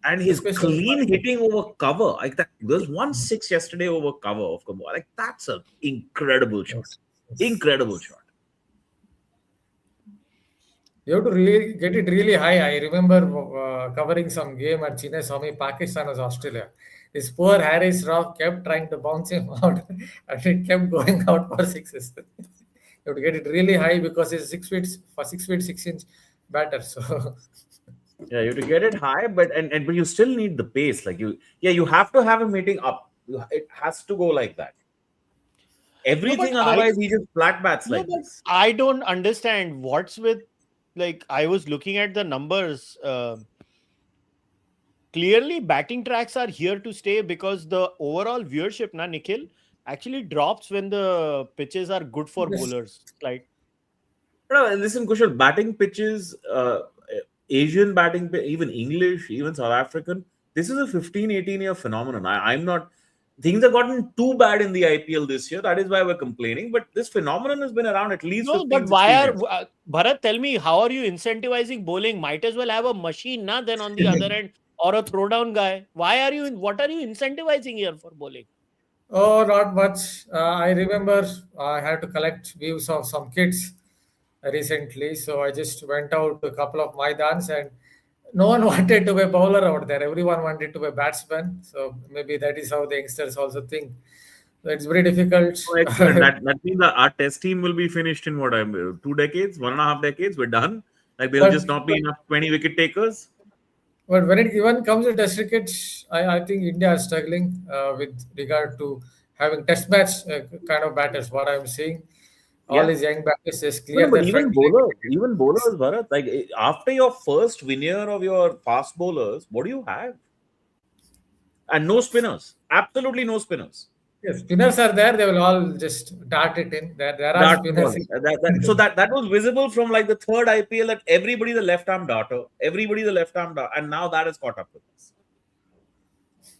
H: and his
I: Especially
H: clean hitting over cover. Like that, there's 1-6 yesterday over cover of Kamboj. Like that's an incredible shot. Incredible shot.
I: You have to really get it really high. I remember covering some game at Chinnaswamy, Pakistan was Australia. This poor Harris Raw kept trying to bounce him out, and it kept going out for sixes. You have to get it really high because it's 6 feet 6 inch batter. So
H: Yeah, you have to get it high, but you still need the pace. Like you have to have him hitting up. It has to go like that. Everything otherwise, he just flat bats like this.
A: I don't understand what's with, like, I was looking at the numbers. Clearly, batting tracks are here to stay because the overall viewership, Nikhil, actually drops when the pitches are good for
I: Yes.
A: bowlers. Like,
H: No, listen, Kushal, batting pitches, Asian batting, even English, even South African, this is a 15, 18-year phenomenon. I'm not. Things have gotten too bad in the IPL this year. That is why we're complaining. But this phenomenon has been around at least.
A: no,
H: 15,
A: but why
H: 16
A: are
H: years.
A: Bharat? Tell me, how are you incentivizing bowling? Might as well have a machine, then on the other end, or a throwdown guy. Why are you? What are you incentivizing here for bowling?
I: Oh, not much. I remember I had to collect views of some kids recently, so I just went out to a couple of Maidans and no one wanted to be a bowler out there. Everyone wanted to be a batsman. So maybe that is how the youngsters also think. So it's very difficult.
H: Oh, excellent. That means that our test team will be finished in 2 decades, 1.5 decades. We're done. Like there'll just not be enough 20 wicket takers.
I: But when it even comes to test cricket, I think India is struggling with regard to having test match kind of batters. What I'm seeing, all
H: Yeah.
I: these young batters just
H: No,
I: clear
H: but
I: their
H: even
I: front.
H: bowlers, Bharat, like after your first veneer of your fast bowlers, what do you have? And no spinners. Absolutely no spinners.
I: Yes, spinners are there. They will all just dart it in. There are
H: Dart
I: spinners.
H: bowling. So that was visible from like the third IPL that everybody the left arm darter, and now that has caught up with us.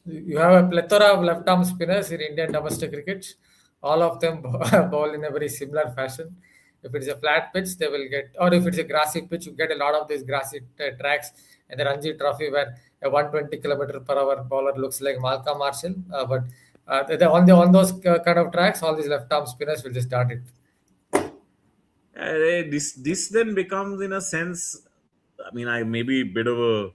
I: You have a plethora of left-arm spinners in Indian domestic cricket. All of them bowl in a very similar fashion. If it's a flat pitch, they will get, or if it's a grassy pitch, you get a lot of these grassy tracks. And the Ranji Trophy, where a 120 kilometer per hour bowler looks like Malcolm Marshall, but on those kind of tracks, all these left-arm spinners will just dart it.
H: This then becomes, in a sense, I mean, I maybe a bit of a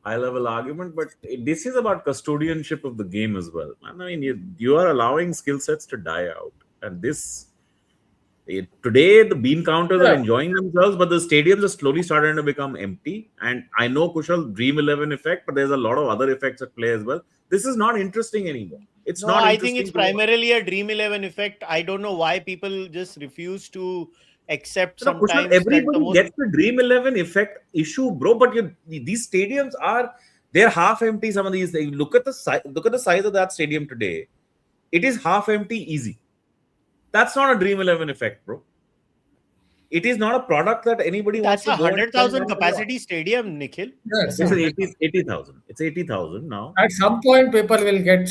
H: high-level argument, but this is about custodianship of the game as well. I mean, you are allowing skill sets to die out, and today the bean counters are enjoying themselves, but the stadiums are slowly starting to become empty. And I know, Kushal, Dream 11 effect, but there's a lot of other effects at play as well. This is not interesting anymore. It's not.
A: I think it's primarily a Dream 11 effect. I don't know why people just refuse to accept sometimes.
H: Kushal, everybody gets the Dream 11 effect issue, bro. But these stadiums they're half empty. Some of these, look at the size of that stadium today. It is half empty, easy. That's not a Dream 11 effect, bro. It is not a product that anybody wants to go.
A: That's a 100,000 capacity stadium, Nikhil.
I: Yes,
H: It's 80,000. It's 80,000 now.
I: At some point, people will get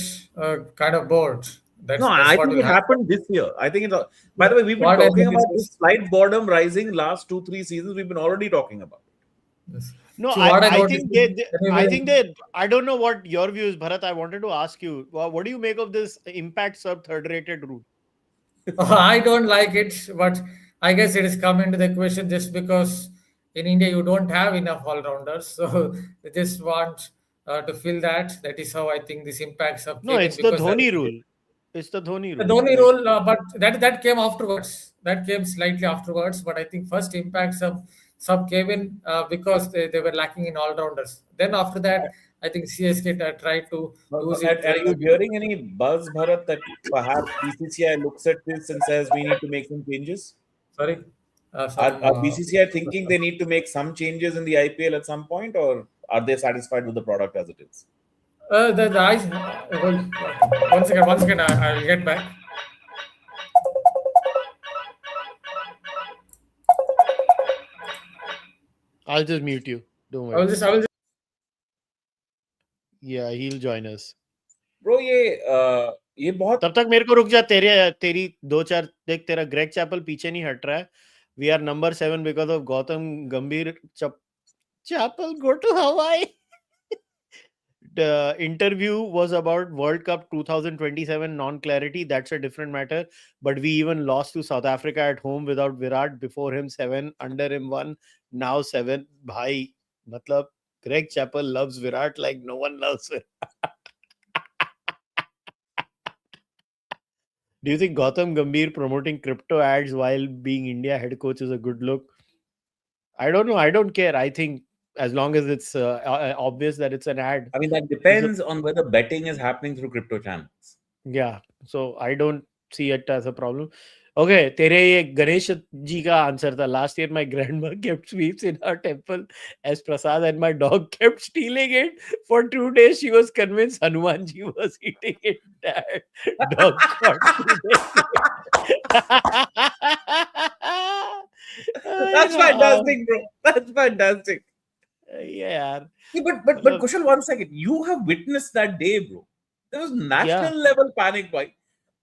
I: kind of bored.
H: I think it happened this year. I think by the way, we've been talking about this slight boredom rising last 2-3 seasons. We've been already talking about it.
I: Yes.
A: No,
I: So
A: I think they. I don't know what your view is, Bharat. I wanted to ask you, what do you make of this impact sub third rated rule?
I: I don't like it, but I guess it is come into the equation just because in India you don't have enough all-rounders, so they just want to fill that. That is how I think this impacts have
A: No,
I: came in
A: it's the
I: because
A: Dhoni rule. It's the Dhoni
I: the
A: rule.
I: Dhoni
A: Like,
I: rule, but that came afterwards. That came slightly afterwards, but I think first impacts of some came in because they were lacking in all-rounders. Then after that, I think CSK tried to use it.
H: Are you hearing any buzz, Bharat, that perhaps BCCI looks at this and says we need to make some changes?
I: Sorry.
H: Are BCCI thinking they need to make some changes in the IPL at some point, or are they satisfied with the product as it is?
I: One second, I'll get back.
A: I'll just mute you. Don't
I: I will
A: worry.
I: just.
A: Yeah, he'll join us.
H: Bro, ये बहुत
A: तब तक मेरे को रुक जा तेरी 2-4 देख तेरा ग्रेग चैपल पीछे नहीं हट रहा है. We are number 7 because of Gautam Gambhir. Chapel, go to Hawaii. The interview was about World Cup 2027 non-clarity. That's a different matter. But we even lost to South Africa at home without Virat. Before him 7, under him 1, now 7. Bhai, matlab, Greg Chappell loves Virat like no one loves Virat. Do you think Gautam Gambhir promoting crypto ads while being India head coach is a good look? I don't know. I don't care. I think as long as it's obvious that it's an ad.
H: I mean, that depends on whether betting is happening through crypto channels.
A: Yeah. So I don't see it as a problem. Okay. तेरे ये गणेश जी का answer था. Last year my grandma kept sweeps in her temple as prasad and my dog kept stealing it. For 2 days she was convinced Hanuman ji was eating it. Dog caught 2 days.
H: That's fantastic, bro. That's fantastic.
A: Yeah.
H: But Kushal, 1 second. You have witnessed that day, bro. There was national level panic, boy.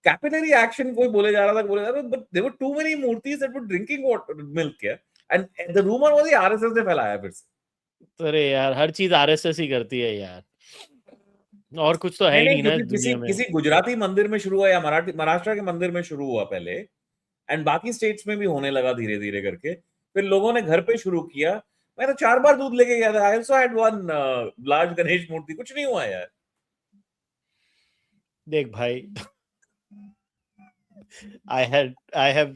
H: Capillary action कोई बोले जा रहा था, but there were too many मूर्तिस that were drinking milk here, and the rumor was ये RSS ने फैलाया फिर से.
A: अरे यार हर चीज RSS ही करती है यार, और कुछ तो है ही नहीं ना दुनिया में.
H: किसी गुजराती मंदिर में शुरू हुआ या महाराष्ट्र के मंदिर में शुरू हुआ पहले, एंड बाकी स्टेट्स में भी होने लगा धीरे धीरे करके. फिर लोगों ने घर पे शुरू किया. मैं तो 4 बार दूध लेके गया था. I also had one large Ganesh मूर्ति. कुछ नहीं हुआ यार.
A: देख भाई, I have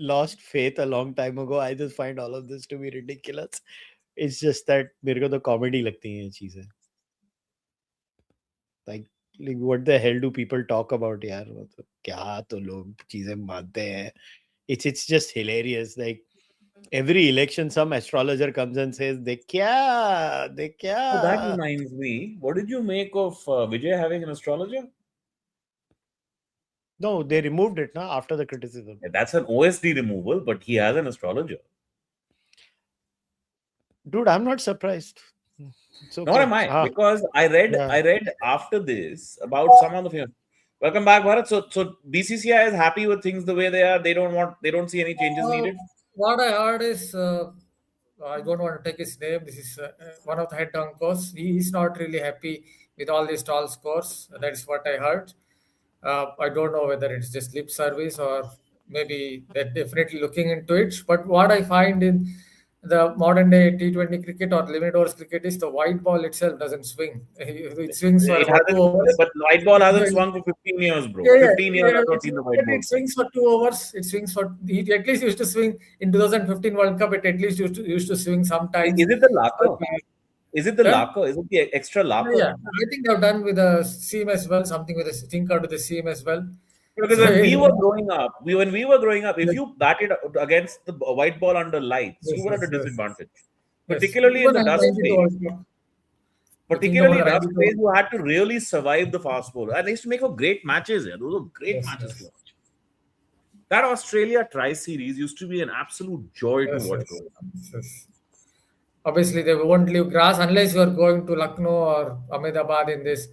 A: lost faith a long time ago. I just find all of this to be ridiculous. It's just that मेरे को तो comedy लगती हैं ये चीजें. Like what the hell do people talk about यार? मतलब क्या तो लोग चीजें मानते हैं. It's just hilarious. Like every election some astrologer comes and says they क्या.
H: So that reminds me, what did you make of Vijay having an astrologer?
A: No, they removed it now after the criticism.
H: Yeah, that's an OSD removal, but he has an astrologer.
A: Dude, I'm not surprised. Okay.
H: Nor am I, because I read after this about some of the things. Welcome back, Bharat. So BCCI is happy with things the way they are. They don't see any changes needed.
I: What I heard is, I don't want to take his name. This is one of the head uncles. He is not really happy with all these tall scores. That is what I heard. I don't know whether it's just lip service or maybe they're definitely looking into it. But what I find in the modern day T20 cricket or limited overs cricket is the white ball itself doesn't swing. It swings for 2 overs.
H: But white ball hasn't swung for 15 years, bro. 15 years I've not seen the white ball.
I: It swings for 2 overs. It swings for, he at least used to swing in 2015 World Cup. It at least used to swing sometimes.
H: Is it the lacquer? Is it the lacquer? Is it the extra lacquer?
I: Yeah, I think they've done with the seam as well, something with the tinker to the seam as well.
H: Because when we were growing up, if you batted against the white ball under lights, you were at a disadvantage. Particularly in the dust phase. Particularly in the dust phase, you had to really survive the fast bowler. And they used to make for great matches. Yeah. Those were great matches to watch. That Australia tri-series used to be an absolute joy to watch.
I: Obviously, they won't leave grass unless you are going to Lucknow or Ahmedabad in this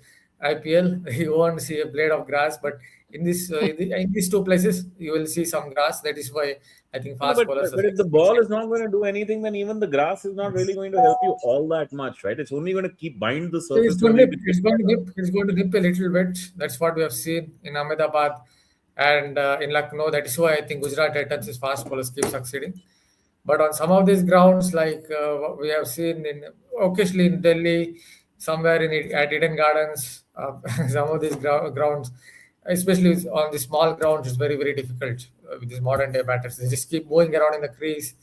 I: IPL. You won't see a blade of grass, but in this in these 2 places, you will see some grass. That is why I think fast bowlers.
H: But if the ball is not going to do anything, then even the grass is not really going to help you all that much, right? It's only going to bind the surface.
I: It's going to nip a little bit. That's what we have seen in Ahmedabad And in Lucknow, that is why I think Gujarat Titans' fast bowlers keep succeeding. But on some of these grounds, like what we have seen in occasionally in Delhi, somewhere at Eden Gardens, some of these grounds, especially on the small grounds, it's very, very difficult with these modern day batters. They just keep moving around in the crease.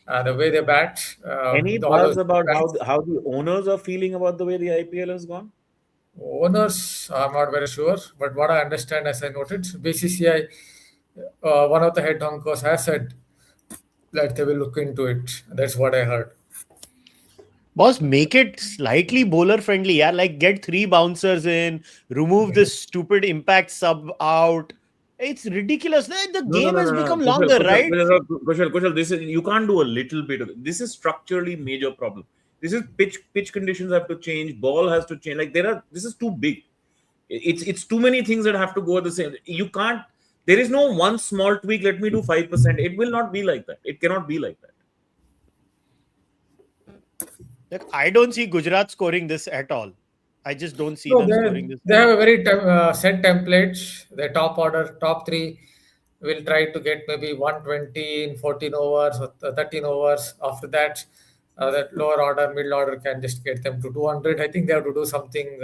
I: The way they bat.
H: Any buzz about how the owners are feeling about the way the IPL has gone?
I: Owners, I'm not very sure, but what I understand, as I noted, BCCI, one of the head honchos has said that they will look into it. That's what I heard.
A: Boss, make it slightly bowler friendly. Yeah, like get 3 bouncers in, remove this stupid impact sub out. It's ridiculous. The game has become longer, right?
H: Kushal, this is, you can't do a little bit of it. This is structurally major problem. This is pitch conditions have to change, ball has to change. Like this is too big. It's too many things that have to go at the same. You can't. There is no one small tweak. Let me do 5%. It will not be like that. It cannot be like that.
A: Like, I don't see Gujarat scoring this at all. I just don't see them scoring this.
I: They have a very set template. The top order, top 3 will try to get maybe 120 in 14 overs or 13 overs. After that, that lower order, middle order can just get them to 200. I think they have to do something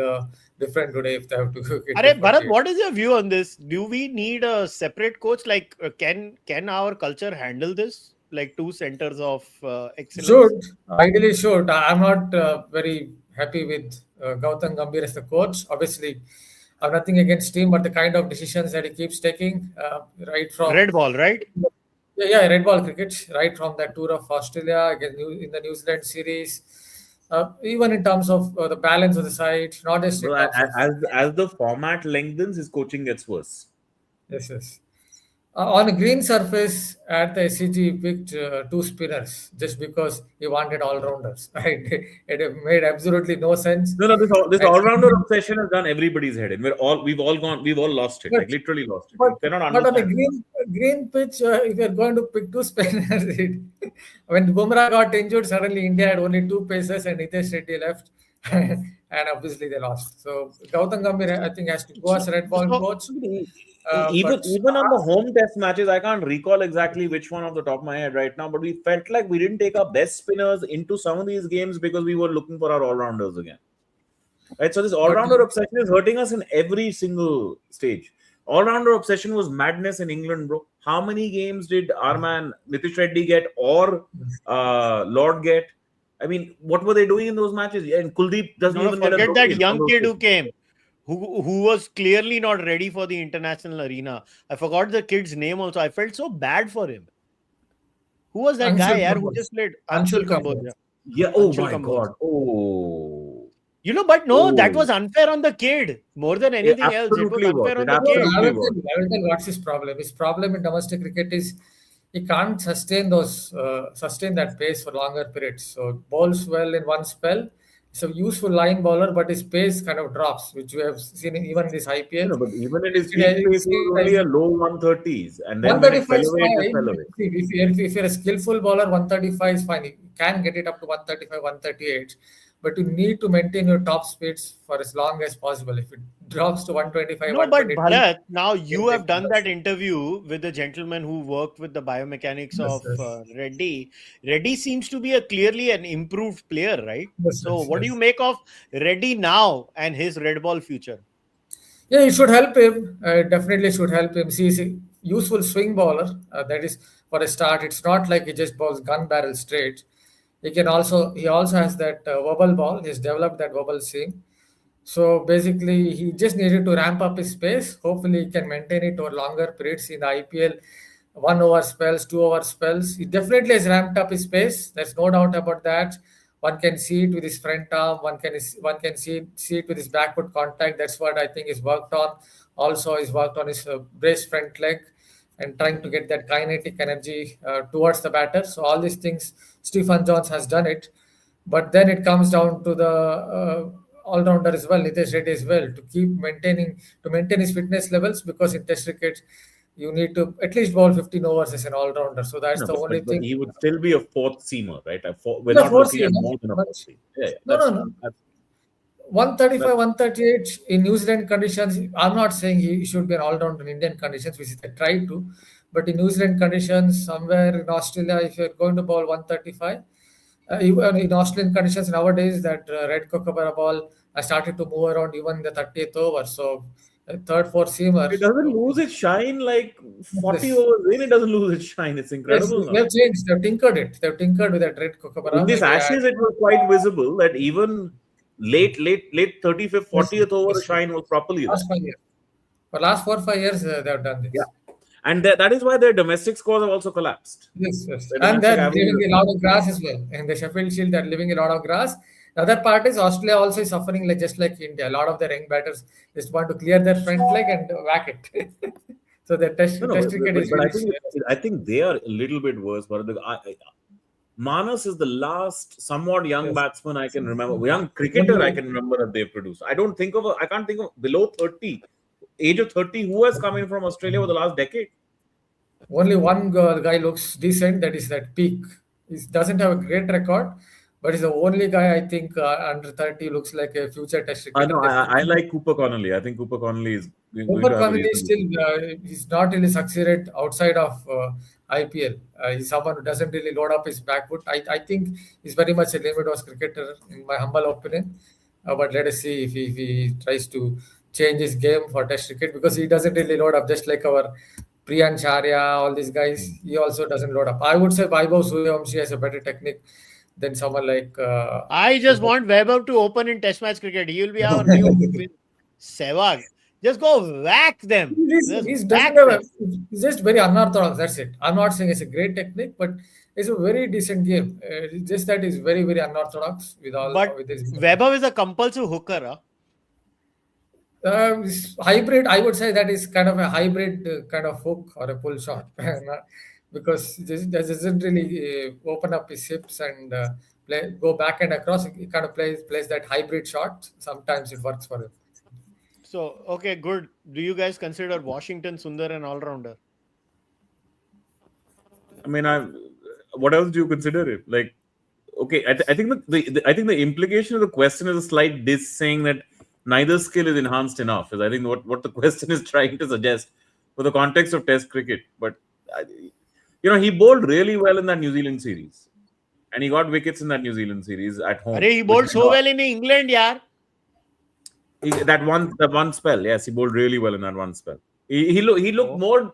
I: different today if they have to get.
A: Bharat, what is your view on this? Do we need a separate coach? Like, can our culture handle this? Like 2 centers of excellence?
I: Should. Ideally should. I'm not very happy with Gautam Gambhir as the coach. Obviously, I have nothing against him, but the kind of decisions that he keeps taking, right from
A: red ball, right?
I: Yeah, red ball cricket, right from that tour of Australia in the New Zealand series, even in terms of the balance of the side, not just
H: as the format lengthens, his coaching gets worse.
I: Yes. On a green surface at the SCG, he picked 2 spinners just because he wanted all-rounders. Right? It made absolutely no sense.
H: No, this all-rounder obsession has done everybody's head in. We've all lost it. Like literally lost it.
I: But on a green pitch, if you're going to pick 2 spinners, when Bumrah got injured, suddenly India had only 2 pacers and Nitesh Reddy left. And obviously they lost. So Gautam Gambhir, I think, has to go as a red ball coach.
H: Even on the home test matches, I can't recall exactly which one off the top of my head right now, but we felt like we didn't take our best spinners into some of these games because we were looking for our all-rounders again. Right? So this all-rounder obsession is hurting us in every single stage. All-rounder obsession was madness in England, bro. How many games did our man Nitish Reddy get or Lord get? I mean, what were they doing in those matches? And Kuldeep doesn't even
A: forget that young kid who came. Who was clearly not ready for the international arena. I forgot the kid's name also. I felt so bad for him. Who was that guy who just played?
I: Anshul Kamboj.
H: Yeah, oh my God. Oh.
A: But no, that was unfair on the kid more than anything else. It was unfair on the kid.
I: I will tell you what's his problem. His problem in domestic cricket is he can't sustain that pace for longer periods. So bowls well in one spell. It's a useful line bowler, but his pace kind of drops, which we have seen even in this IPL.
H: No, but even in his pace, it's only a low 130s. And then when it fell away,
I: if you're a skillful bowler, 135 is fine. You can get it up to 135, 138. But you need to maintain your top speeds for as long as possible. If it drops to 125,
A: no, but Bharat, now you have done that interview with the gentleman who worked with the biomechanics of Reddy. Reddy seems to be clearly an improved player, right? What do you make of Reddy now and his red ball future?
I: Yeah, it should help him. It definitely should help him. See, he's a useful swing bowler. That is, for a start, it's not like he just bowls gun barrel straight. He also has that wobble ball. He's developed that wobble seam. So basically, he just needed to ramp up his pace. Hopefully, he can maintain it over longer periods in the IPL. 1 over spells, 2 over spells. He definitely has ramped up his pace. There's no doubt about that. One can see it with his front arm. One can see it with his backward contact. That's what I think is worked on. Also, he's worked on his brace front leg and trying to get that kinetic energy towards the batter. So all these things, Stephen Jones has done it. But then it comes down to the all-rounder as well, Nitesh Reddy as well, to maintain his fitness levels, because in Test cricket, you need to at least bowl 15 overs as an all-rounder. So that's the only thing.
H: He would still be a 4th seamer, right? We're not looking at more than a 4th seamer.
I: No. 135, 138 in New Zealand conditions. I'm not saying he should be an all-rounder in Indian conditions, which is they try to, but in New Zealand conditions, somewhere in Australia, if you're going to bowl 135, even in Australian conditions nowadays, that red kookaburra ball has started to move around even in the 30th over. So, third, fourth seamer.
H: It doesn't lose its shine like 40
I: Yes.
H: overs in. It doesn't lose its shine. It's
I: Yes,
H: incredible.
I: they've changed. They've tinkered it. They've tinkered with that red kookaburra.
H: In this
I: Maybe
H: Ashes, it was quite visible that even late 35th, 40th over, the shine was properly there.
I: last 5 years. For last 4-5 years, they have done this.
H: Yeah. And that is why their domestic scores have also collapsed.
I: Yes, yes.
H: Their
I: And
H: domestic
I: they're
H: average
I: living
H: is-
I: a lot of grass as well. In the Sheffield Shield, they're living a lot of grass. The other part is Australia also is suffering like just like India. A lot of their young batters just want to clear their front leg and whack it. So the test cricket is
H: but
I: really
H: I think they are a little bit worse. But Manas is the last somewhat young batsman I can remember, young cricketer I can remember that they've produced. I can't think of below 30, age of 30, who has come in from Australia over the last decade.
I: only one guy looks decent. That is that Peak. He doesn't have a great record, but he's the only guy I think under 30 looks like a future test
H: I
I: cricketer.
H: know. I like Cooper Connolly. I think Cooper Connolly is going to
I: Cooper
H: have a
I: Connolly
H: reasonable-
I: still he's not really succeeded outside of IPL. He's someone who doesn't really load up his back foot. I think he's very much a limit-was cricketer in my humble opinion. But let us see if he tries to change his game for Test cricket, because he doesn't really load up, just like our Priyan Charya, all these guys. He also doesn't load up. I would say Vaibhav Suryavanshi has a better technique than someone like.
A: I just want Vaibhav to open in Test match cricket. He will be our new Sehwag. Just go whack them. Just
I: He's
A: whack
I: just very unorthodox. That's it. I'm not saying it's a great technique, but it's a very decent game. It's just that he's very, very unorthodox with all.
A: But
I: with his
A: Vaibhav is a compulsive hooker. Huh?
I: It's hybrid, I would say that is kind of a hybrid kind of hook or a pull shot, because this doesn't really open up his hips and go back and across. He kind of plays that hybrid shot. Sometimes it works for him.
A: So, okay, good. Do you guys consider Washington Sundar an all-rounder?
H: I mean, what else do you consider it? Like, okay, I think the implication of the question is a slight diss, saying that neither skill is enhanced enough. Is I think what the question is trying to suggest for the context of Test cricket. But he bowled really well in that New Zealand series, and he got wickets in that New Zealand series at home.
A: He bowled so well in England, yeah.
H: That one spell, yes, he bowled really well in that one spell. He looked more.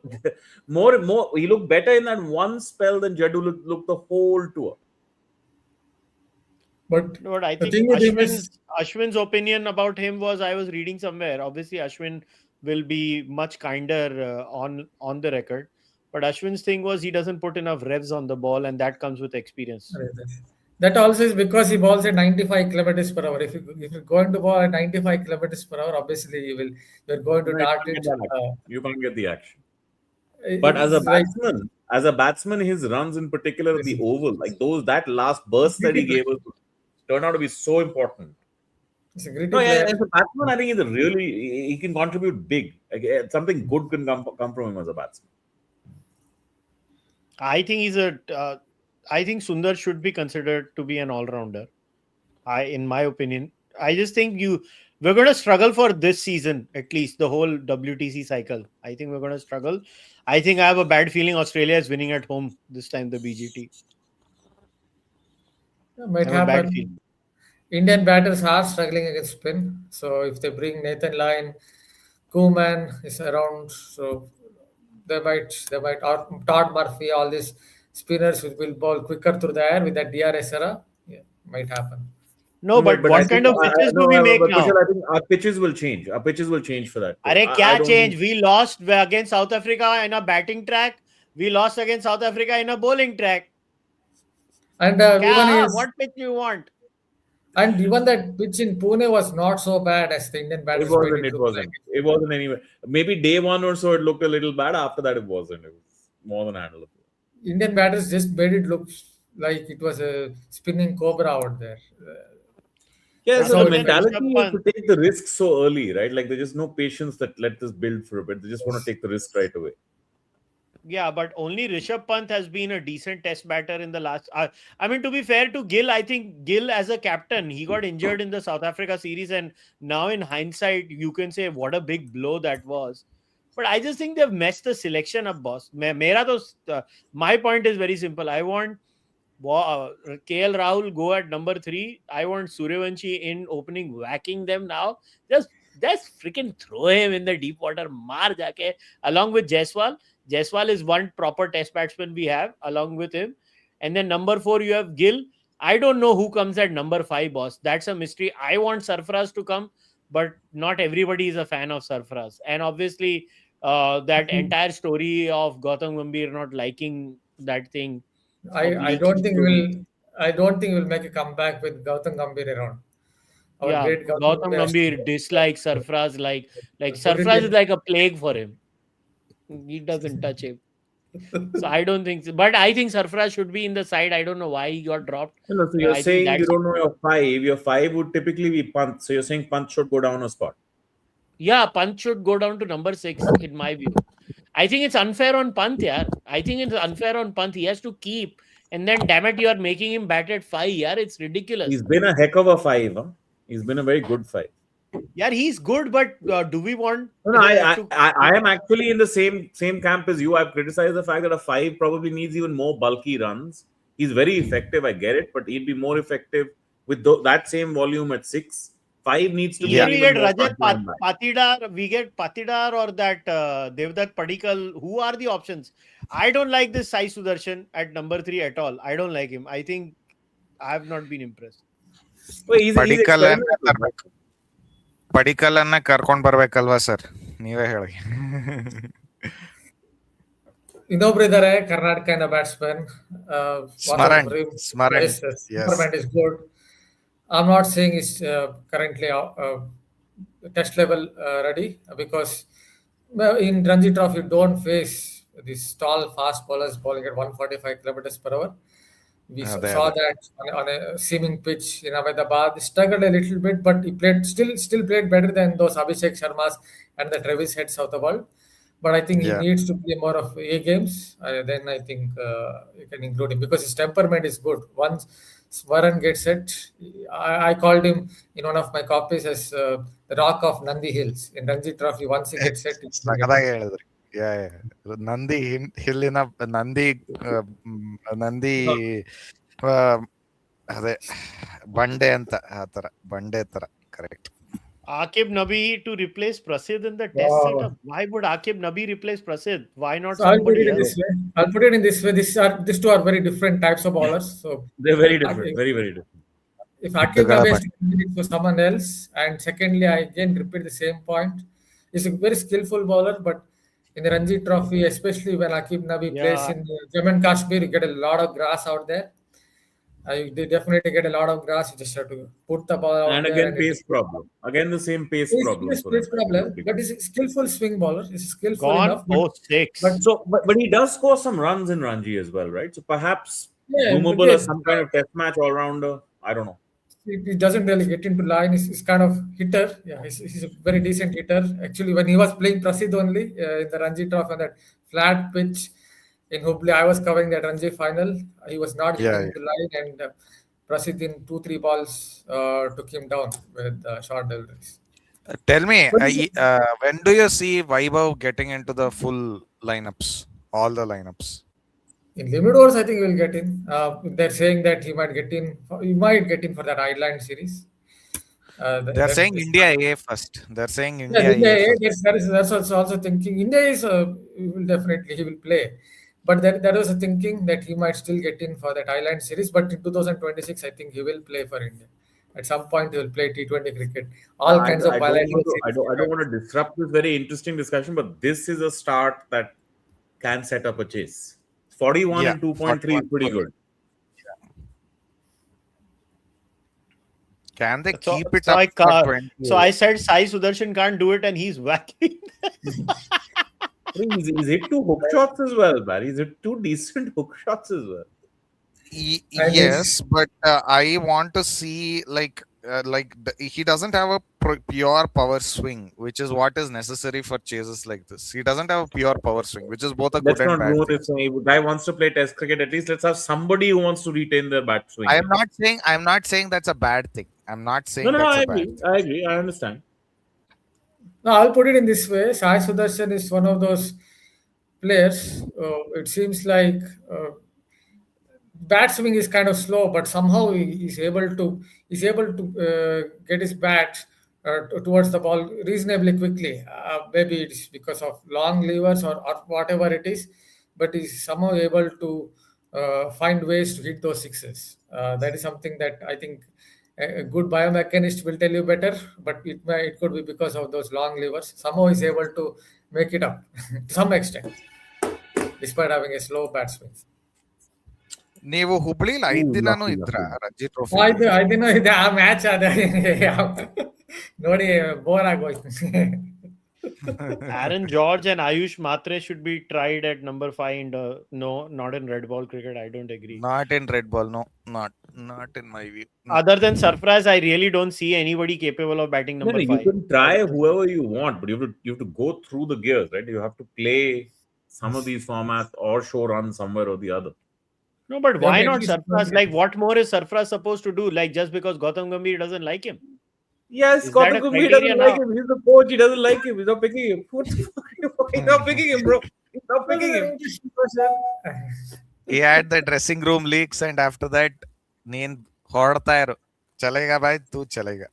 H: He looked better in that one spell than Jaddu looked the whole tour.
I: But
A: I
I: the
A: think
I: thing is,
A: Ashwin's opinion about him was, I was reading somewhere. Obviously, Ashwin will be much kinder on the record. But Ashwin's thing was he doesn't put enough revs on the ball, and that comes with experience.
I: that also is because he balls at 95 kilometers per hour. If you're going to ball at 95 kilometers per hour, obviously you're going to dart it.
H: You can't get the action. But as a batsman, his runs in particular at the oval, like that last burst that he gave us, turned out to be so important.
I: He's a gritty
H: No,
I: player.
H: as a batsman, I think he can contribute big. Like, something good can come from him as a batsman.
A: I think I think Sundar should be considered to be an all-rounder. In my opinion, I just think we're going to struggle for this season, at least the whole WTC cycle. I think we're going to struggle. I think I have a bad feeling Australia is winning at home this time, the BGT.
I: Might happen. Indian batters are struggling against spin. So if they bring Nathan Lyon, Koeman is around, so they might or Todd Murphy, all these spinners will bowl quicker through the air with that DRS era. Yeah, might happen.
A: No, but what kind of pitches do we make now?
H: Kushal, I think our pitches will change. Our pitches will change for that.
A: Kya change? We lost against South Africa in a batting track. We lost against South Africa in a bowling track.
I: And
A: what pitch you want?
I: And even that pitch in Pune was not so bad as the Indian batters.
H: It wasn't anyway. Maybe day one or so it looked a little bad. After that, it wasn't. It was more than handleable.
I: Indian batters just made it look like it was a spinning cobra out there.
H: Yeah, so the mentality is to take the risk so early, right? Like there's just no patience that let this build for a bit. They just want to take the risk right away.
A: Yeah, but only Rishabh Pant has been a decent test batter in the last. I mean, to be fair to Gill, I think Gill as a captain, he got injured in the South Africa series, and now in hindsight, you can say what a big blow that was. But I just think they've messed the selection up, boss. My point is very simple. I want KL Rahul go at number 3. I want Suryavanshi in opening, whacking them now. Just freaking throw him in the deep water. Maar jaake, along with Jaiswal. Jaiswal is one proper test batsman we have along with him. And then number 4, you have Gill. I don't know who comes at number 5, boss. That's a mystery. I want Sarfaraz to come, but not everybody is a fan of Sarfaraz. And obviously, that entire story of Gautam Gambhir not liking that thing.
I: I don't think we'll make a comeback with Gautam Gambhir around. Our great
A: Gautam Gambhir dislikes Sarfaraz like Sarfaraz is like a plague for him. He doesn't touch him. So I don't think so. But I think Sarfaraz should be in the side. I don't know why he got dropped.
H: So you're saying you don't know your 5. Your 5 would typically be Pant. So you're saying Pant should go down a spot.
A: Yeah, Pant should go down to number 6 in my view. I think it's unfair on Pant, yeah. I think it's unfair on Pant. He has to keep. And then, damn it, you are making him bat at 5, yeah. It's ridiculous.
H: He's been a heck of a 5. Huh? He's been a very good 5.
A: Yeah, he's good, but do we want...
H: No, I am actually in the same camp as you. I've criticized the fact that a 5 probably needs even more bulky runs. He's very effective, I get it, but he'd be more effective with that same volume at 6. 5 needs to be...
A: we get Rajat Patidar, we get Patidar or that Devdutt Padikkal. Who are the options? I don't like this Sai Sudarshan at number 3 at all. I don't like him. I think I have not been impressed.
B: ಪಡಿಕಲನ್ನ ಕರ್ಕೊಂಡ್ ಬರ್ಬೇಕಲ್ವಾ sir, ನೀವೇ ಹೇಳಿ.
I: ಇನ್ನೊಬ್ರು ಇದ್ದಾರೆ Karnataka batsman
B: Smaran
I: is good. I'm not saying he's currently test level ready, because in Ranji Trophy you don't face these tall fast bowlers bowling at 145 kilometers per hour. We saw that on a seaming pitch in Ahmedabad. He struggled a little bit, but he played still played better than those Abhishek Sharmas and the Travis Heads of the world. But I think he needs to play more of A games. Then I think you can include him, because his temperament is good. Once Swaran gets set, I called him in one of my copies as the Rock of Nandi Hills in Ranji Trophy. Once he gets set,
B: Nandi ಹಿಲ್ಲಿನ ನಂದಿ ಅದೇ ಬಂಡೆ ಅಂತ ಆತರ ಬಂಡೆ ತರ correct.
A: Aqib Nabi to replace Prasidh in the test setup. Why would Aqib Nabi replace Prasidh? Why not somebody else?
I: I'll put it in this way. These two are very different types of bowlers. So
H: they're very different. Very, very different.
I: If Aqib Nabi is for someone else, and secondly, I again repeat the same point. He's a very skillful bowler, but in the Ranji Trophy, especially when Aqib Nabi plays in Jammu and Kashmir, you get a lot of grass out there. They definitely get a lot of grass. You just have to put the ball out
H: and
I: there.
H: Again, pace problem. Again, the same pace problem.
I: Pace problem. But he's a skillful swing bowler. He's skillful enough.
H: But he does score some runs in Ranji as well, right? So perhaps Boomable as some kind of test match all-rounder. I don't know.
I: He doesn't really get into line. He's kind of hitter. Yeah, he's a very decent hitter. Actually, when he was playing Prasidh only in the Ranji Trophy on that flat pitch in Hubli, I was covering that Ranji final. He was not getting into line, and Prasidh in 2-3 balls took him down with short deliveries.
B: Tell me, when do you see Vaibhav getting into the full lineups, all the lineups?
I: In limit overs, I think he will get in. They're saying that he might get in. He might get in for that Island series.
B: They're saying India A first. They're saying India A.
I: That's also thinking. India is he will play. But there was a thinking that he might still get in for that Island series. But in 2026, I think he will play for India. At some point, he will play T20 cricket. All kinds of bilateral series.
H: I don't want to disrupt this very interesting discussion, but this is a start that can set up a chase. 41 and 2.3 is pretty good.
B: Can they keep it up for 20?
A: So I said Sai Sudarshan can't do it, and he's whacking.
H: He's hit 2 hook shots as well, man. He's hit 2 decent hook shots as well.
B: Yes, but I want to see, like, he doesn't have a pure power swing, which is what is necessary for chases like this. He doesn't have a pure power swing, which is both a
H: Let's
B: good and
H: not
B: bad
H: ruin
B: thing.
H: this. If guy wants to play Test cricket, at least let's have somebody who wants to retain their bat swing.
B: I'm not saying that's a bad thing. I'm not saying
H: No,
B: that's
H: I
B: a bad
H: agree.
B: thing.
H: I agree. I understand.
I: No, I'll put it in this way. Sai Sudarshan is one of those players. It seems like bat swing is kind of slow, but somehow he's able to get his bat towards the ball reasonably quickly. Maybe it's because of long levers or whatever it is, but he's somehow able to find ways to hit those sixes. That is something that I think a good biomechanist will tell you better, but it could be because of those long levers. Somehow he's able to make it up to some extent, despite having a slow bat swing.
B: ನೀವು ಹುಬ್ಳಿಲಿ 5 ದಿನಾನು ಇದ್ರ Ranji trophy
I: ಆಯ್ತು ಇದೆ ಆ match ಅದ ನೋಡಿ bore ಆಗೋಯ್ತು.
A: Aaron George and Ayush Matre should be tried at number 5 and no, not in red ball cricket. I don't agree.
B: Not in red ball, no, not in my view.
A: Other than Sarfraz, I really don't see anybody capable of batting number 5.
H: You can try whoever you want, but you have to go through the gears, right? You have to play some of these formats or show run somewhere or the other.
A: No, but why not Sarfraz? Like, what more is Sarfraz supposed to do? Like, just because Gautam Gambhir doesn't like him?
H: Yes, Gautam Gambhir doesn't like him. He's the coach. He doesn't like him. He's not picking him. What the fuck? He's not picking him, bro. He's not picking him.
B: He had the dressing room leaks, and after that, neen hodta iru. Chalega bhai, tu chalega.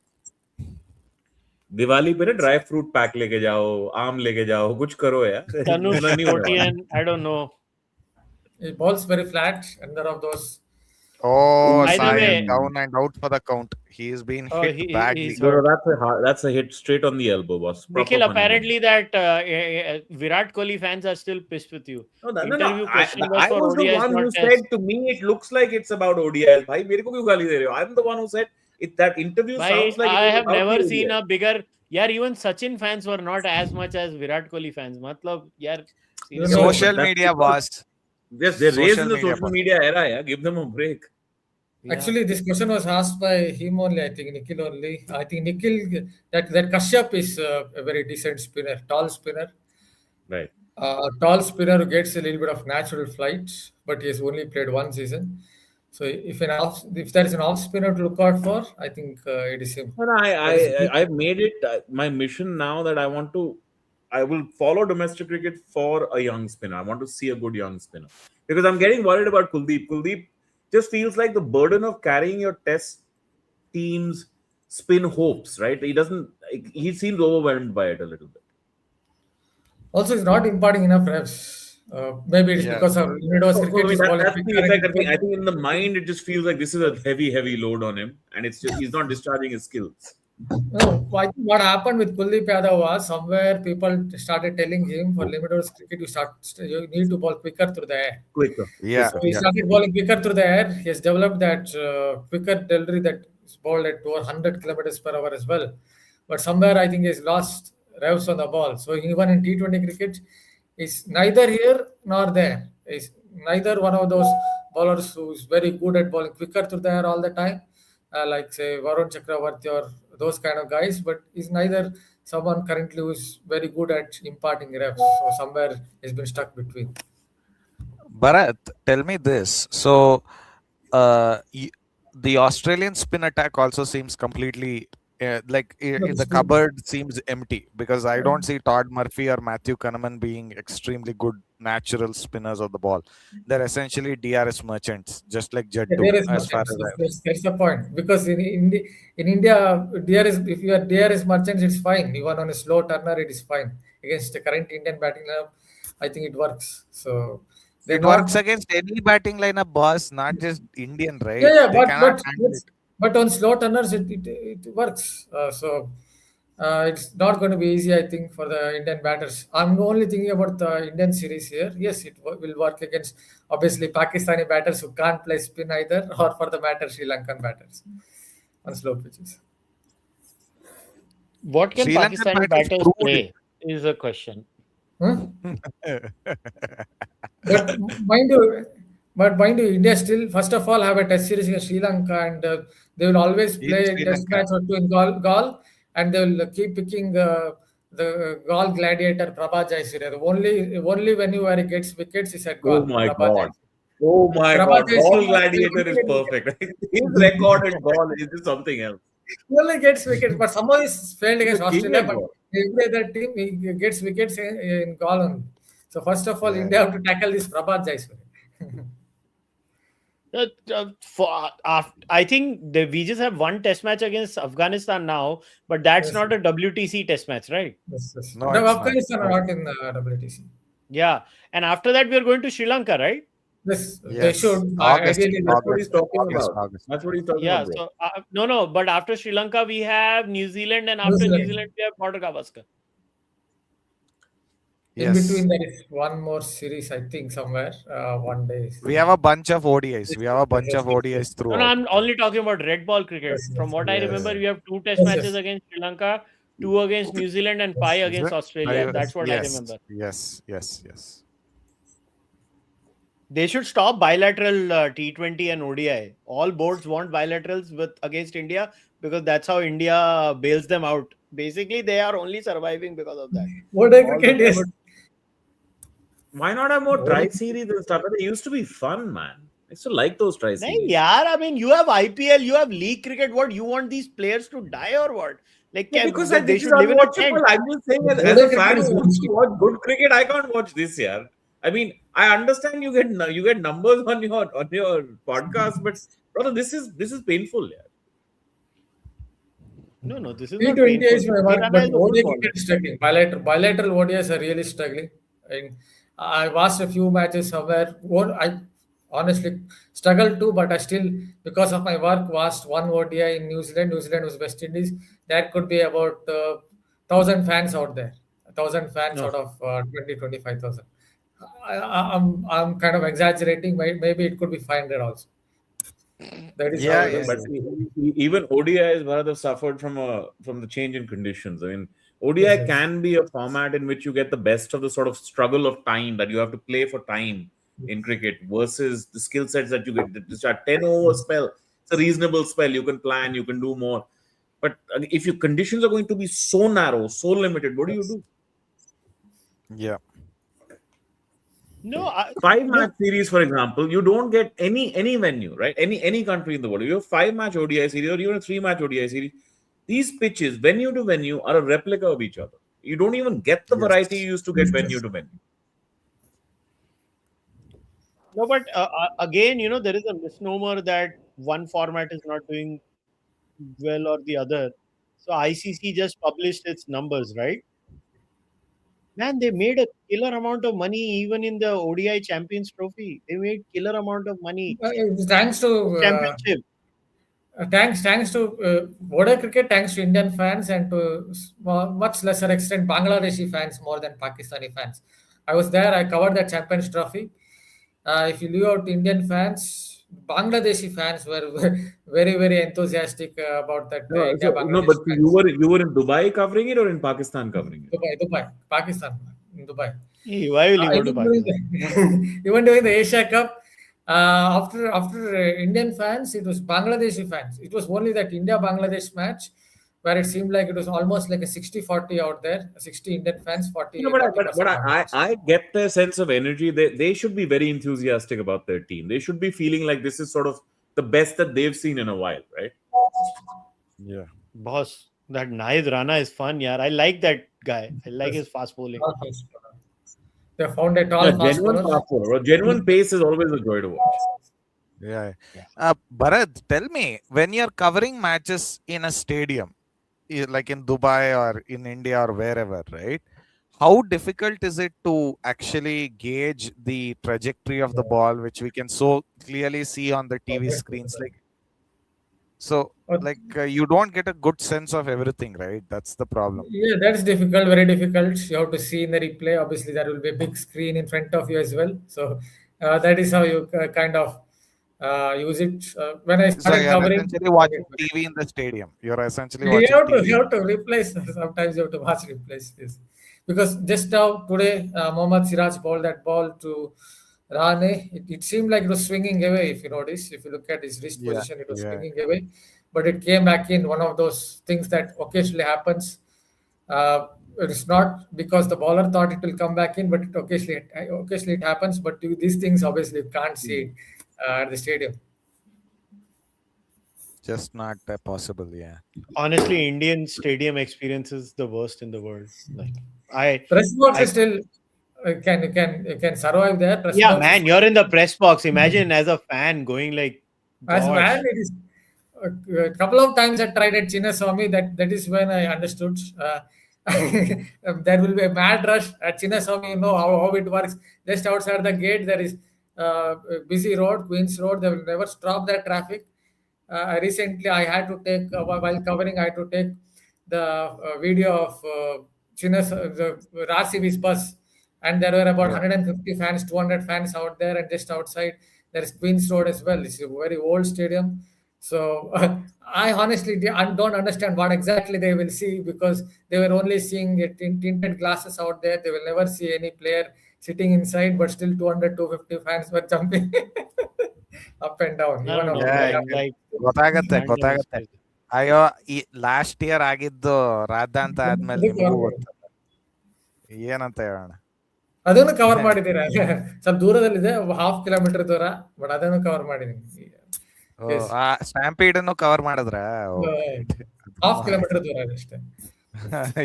H: Diwali पे ना dry fruit pack लेके जाओ, आम लेके जाओ, कुछ करो यार.
A: Tanush Kotian, I don't know.
I: He bowls very flat, under of those.
B: Oh,
A: By the way,
B: down and out for the count. He's been hit badly.
H: No, that's a hit straight on the elbow, boss.
A: Nikhil, apparently that Virat Kohli fans are still pissed with you.
H: No.
A: I
H: was the one who said to me it looks like it's about ODIs. Bhai, mere ko kyun gali de rahe ho? I'm the one who said it. That interview sounds like
A: I have never seen a bigger. Yeah, even Sachin fans were not as much as Virat Kohli fans. Matlab, yeah.
B: Social media was.
H: Yes, they're raised in the social media era. Yeah, give them a break.
I: Yeah. Actually, this question was asked by him only. I think Nikhil only. I think Nikhil that Kashyap is a very decent spinner, tall spinner.
H: Right.
I: Tall spinner who gets a little bit of natural flight, but he has only played one season. So if there is an off spinner to look out for, I think it is him.
H: And I've made it my mission now that I will follow domestic cricket for a young spinner. I want to see a good young spinner because I'm getting worried about Kuldeep. Kuldeep just feels like the burden of carrying your test team's spin hopes, right? He seems overwhelmed by it a little bit.
I: Also, he's not imparting enough reps. Maybe it's because of Unidos cricket.
H: I think in the mind, it just feels like this is a heavy load on him, and it's just he's not discharging his skills.
I: No, I think what happened with Kuldeep Yadav was somewhere people started telling him for Limited cricket you need to bowl quicker through the air.
H: Quicker.
B: Yeah.
I: So he started bowling quicker through the air. He has developed that quicker delivery that is bowled at over 100 kilometers per hour as well. But somewhere I think he's lost revs on the ball. So even in T20 cricket, he's neither here nor there. He's neither one of those bowlers who's very good at bowling quicker through the air all the time, like say Varun Chakravarti or those kind of guys, but he's neither someone currently who's very good at imparting reps. So somewhere he's been stuck between.
B: Bharat, tell me this. So the Australian spin attack also seems completely the cupboard seems empty because I don't see Todd Murphy or Matthew Kuhneman being extremely good natural spinners of the ball. They're essentially DRS merchants, just like Jaddu.
I: That's the point. Because in India, if you are DRS merchants, it's fine. Even on a slow turner, it is fine. Against the current Indian batting lineup, I think it works. So
B: it works against any batting lineup, boss, not just Indian, right?
I: Yeah, but on slow turners, it works. It's not going to be easy, I think, for the Indian batters. I'm only thinking about the Indian series here. Yes, it will work against, obviously, Pakistani batters who can't play spin either, or for the matter, Sri Lankan batters on slow pitches.
A: What can Pakistani batters play is a question.
I: But mind you, But mind you, India still, first of all, have a test series against Sri Lanka, and they will always
B: In
I: play
B: Sri
I: test
B: Lanka.
I: match or two in Gaul, and they will keep picking the Gaul gladiator Prabha Jayasuriya. Only whenever he gets wickets, he said
H: Oh
I: Gaul.
H: my
I: Prabha
H: God. Oh my
I: Prabha
H: God. Ball
I: Jayasuriya
H: gladiator is perfect. His record at ball is just something else.
I: he only gets wickets, but somehow he's failed
H: He's
I: against
H: a king
I: Australia.
H: at
I: But
H: ball.
I: every other team he gets wickets in Gaul only. So first of all,
B: Yeah,
I: India have to tackle this Prabha Jayasuriya.
A: I think we just have one test match against Afghanistan now, but that's
I: Yes,
A: not a WTC test match, right?
I: yes.
B: No,
I: The
B: it's not.
I: Afghanistan are not in WTC.
A: Yeah. And after that, we are going to Sri Lanka, right?
I: Yes, they
B: Yes.
I: should.
B: August.
I: Ideally,
H: That's what he's talking
B: August.
H: about.
B: August.
H: That's what he's talking
A: Yeah.
H: about, bro.
A: So, no. But after Sri Lanka, we have New Zealand, and
I: New
A: after New
I: Zealand.
A: Zealand, we have Border Gavaskar.
I: In
B: Yes.
I: between, there is one more series, I think, somewhere. One day.
B: We have a bunch of ODIs. We have a bunch of
I: Yes.
B: ODIs
A: No,
B: throughout.
A: I'm only talking about red ball cricket.
I: Yes,
A: From
I: yes,
A: what I
B: yes.
A: remember, we have 2 test
I: Yes,
A: matches
I: yes.
A: against Sri Lanka, 2 against New Zealand, and 5
B: Is
A: against
B: it?
A: Australia. That's what I
B: Yes.
A: remember.
B: Yes.
A: They should stop bilateral T20 and ODI. All boards want bilaterals against India because that's how India bails them out. Basically, they are only surviving because of that.
I: What I cricket is.
H: Why not have more tri-series and stuff? They used to be fun, man. I used to like those
A: Nahin,
H: tri-series.
A: yaar, I mean, you have IPL, you have league cricket. What, you want these players to die or what? Like,
H: Because
A: they
H: this
A: should
H: is
A: live in a
H: unwatchable.
A: tent.
H: I'm just saying, as
I: Border
H: a fan
I: cricket is
H: who wants to
I: one
H: watch good cricket, I can't watch this year. I mean, I understand you get numbers on your podcast, but brother, this is painful, yeah.
A: No, this is not
I: T20
A: painful.
I: is my work,
A: Kirana
I: but
A: is a good
I: ODI
A: bowler.
I: cricket is struggling. Bilateral ODIs are really struggling. And I watched a few matches somewhere. I honestly struggled too, but I still, because of my work, watched one ODI in New Zealand. New Zealand was West Indies. That could be about 1,000 fans out there. 1,000 fans
A: No.
I: out of 25,000. I'm kind of exaggerating. Maybe it could be 500 also. That is how it is.
H: But even ODIs, Bharat, have suffered from the change in conditions. I mean, ODI can be a format in which you get the best of the sort of struggle of time that you have to play for time in cricket versus the skill sets that you get. This 10-over spell, it's a reasonable spell. You can plan, you can do more. But if your conditions are going to be so narrow, so limited, what do you do?
B: Yeah.
A: No,
H: 5-match series, for example, you don't get any venue, right? Any country in the world. You have 5-match ODI series or even a 3-match ODI series. These pitches, venue to venue, are a replica of each other. You don't even get the variety you used to get venue to venue.
A: No, but again, there is a misnomer that one format is not doing well or the other. So ICC just published its numbers, right? Man, they made a killer amount of money even in the ODI Champions Trophy. They made killer amount of money.
I: Thanks to
A: Championship.
I: thanks to border cricket, thanks to Indian fans and to much lesser extent Bangladeshi fans more than Pakistani fans. I was there. I covered that Champions Trophy. If you leave out Indian fans, Bangladeshi fans were very enthusiastic about that.
H: But you were in Dubai covering it or in Pakistan covering it?
I: Dubai, Pakistan, in Dubai.
A: Hey, why will you go to Pakistan?
I: Even during the Asia Cup, after Indian fans, it was Bangladeshi fans. It was only that India-Bangladesh match where it seemed like it was almost like a 60-40 out there. 60 Indian fans, 40.
H: No, but I get their sense of energy. They should be very enthusiastic about their team. They should be feeling like this is sort of the best that they've seen in a while, right?
B: Yeah.
A: Boss, that Nahid Rana is fun, yaar. I like that guy. I like his fast bowling.
I: They found a tall fast
H: genuine
I: bowler.
H: fast bowler. Genuine pace is always a joy to watch.
B: Yeah. Bharat, tell me, when you're covering matches in a stadium, like in Dubai or in India or wherever, right? How difficult is it to actually gauge the trajectory of the ball, which we can so clearly see on the TV screens? You don't get a good sense of everything, right? That's the problem.
I: Yeah, that's difficult, very difficult. You have to see in the replay. Obviously, there will be a big screen in front of you as well. So that is how you kind of use it. When I started
B: you're
I: covering,
B: essentially watching TV in the stadium. You're essentially
I: you
B: watching
I: have to
B: TV.
I: replace. Sometimes you have to replace this because just now today, Mohammad Siraj bowled that ball to Rane, it seemed like it was swinging away. If you notice, if you look at his wrist
B: Yeah,
I: position, it was
B: yeah.
I: swinging away, but it came back in. One of those things that occasionally happens. It's not because the bowler thought it will come back in, but occasionally it happens. But these things obviously you can't see it at the stadium.
B: Just not possible. Yeah.
A: Honestly, Indian stadium experience is the worst in the world. Like
I: Press box
A: I
I: is still can survive there. Press
A: yeah,
I: box is
A: man, you're in the press box. Imagine as a fan going like,
I: as a
A: gosh.
I: man, it is a couple of times I tried at Chinnaswamy. That is when I understood. There will be a mad rush at Chinnaswamy. You know how it works. Just outside the gate, there is a busy road, Queens Road. They will never stop that traffic. Recently, I had to take while covering. I had to take the video of the RCB's bus, and there were about 150 fans, 200 fans out there, and just outside there is Queens Road as well. It's a very old stadium. So I honestly don't understand what exactly they will see, because they were only seeing it in tinted glasses out there. They will never see any player sitting inside, but still 200, 250 fans were jumping up and down.
A: No,
I: Even
A: no,
I: on
A: no,
B: Yeah,
A: like
B: ಗೊತ್ತಾಗತ್ತೆ
A: random
B: ಗೊತ್ತಾಗತ್ತೆ
A: is crazy.
B: ಅಯ್ಯೋ ಈ last year ಆಗಿದ್ದು ರಾಧಾಂತ ಆದ್ಮೇಲೆ ನಿಮಗೂ ಗೊತ್ತಲ್ಲ ಏನಂತ ಹೇಳೋಣ.
I: ಅದನ್ನು ಕವರ್ ಮಾಡಿದ್ದೀರಾ? ಸ್ವಲ್ಪ ದೂರದಲ್ಲಿದೆ, 1/2 ಕಿಲೋಮೀಟರ್ ದೂರ, ಬಟ್ ಅದನ್ನು ಕವರ್ ಮಾಡಿದ್ದೀನಿ.
B: ಸ್ಟ್ಯಾಂಪೀಡ್ ಅನ್ನು ಕವರ್ ಮಾಡಿದ್ರ?
I: 1/2 ಕಿಲೋಮೀಟರ್ ದೂರ ಅಷ್ಟೇ.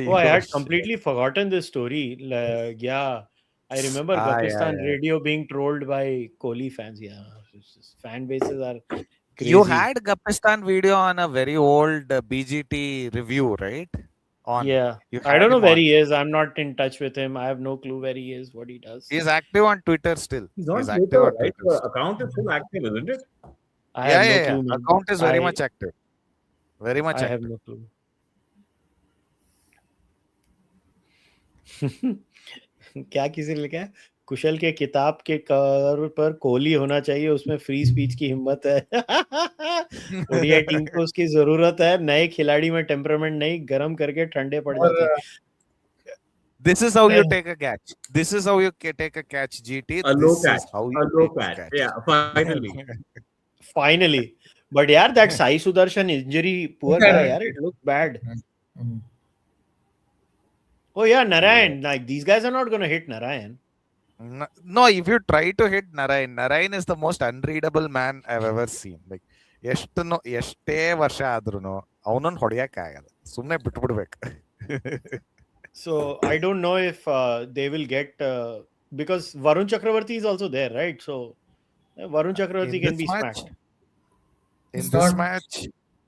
A: Oh, I had completely forgotten this story. Like, yeah, I remember Pakistan radio being trolled by Kohli fans. Yeah, fan bases are crazy.
B: You had Gappistan video on a very old BGT review, right?
A: Yeah, I don't know where he is. I'm not in touch with him. I have no clue where he is, what he does.
B: He's active on Twitter still.
H: He's on
B: active
H: Twitter,
B: on
H: right?
B: Twitter.
H: The account is still active, isn't it?
A: I have no clue. Man.
B: Account is very much active. Very much
A: I
B: active.
A: have no clue. क्या किसी ने लिखा है? कुशल के किताब के cover पर कोहली होना चाहिए, उसमें फ्री स्पीच की हिम्मत है। ओडीआई टीम को उसकी जरूरत है, नए खिलाड़ी में टेम्परामेंट नहीं, गरम करके ठंडे पड़ जाते हैं।
B: This is how you take a catch. This is how you take a catch, GT.
H: A low
B: This
H: catch.
B: is how
H: A
B: you
H: low
B: take a
H: catch.
B: catch.
H: Yeah, finally.
A: Finally, but yeah, that Sai Sudarshan injury, poor guy, yaar, it looked bad. Oh yeah, Narayan. Like these guys are not going to hit Narayan.
B: No, if you try to hit Narayan is the most unreadable man I've ever seen. Like ಎಷ್ಟೇ ವರ್ಷ ಆದ್ರೂ ಅವನನ್ನ ಹೊಡೆಯಕ್ಕಾಗಲ್ಲ, ಸುಮ್ಮನೆ ಬಿಟ್ಬಿಡ್ಬೇಕು.
A: So I don't know if they will get because Varun Chakravarti is also there, right? So Varun Chakravarti can be smacked.
B: In this match,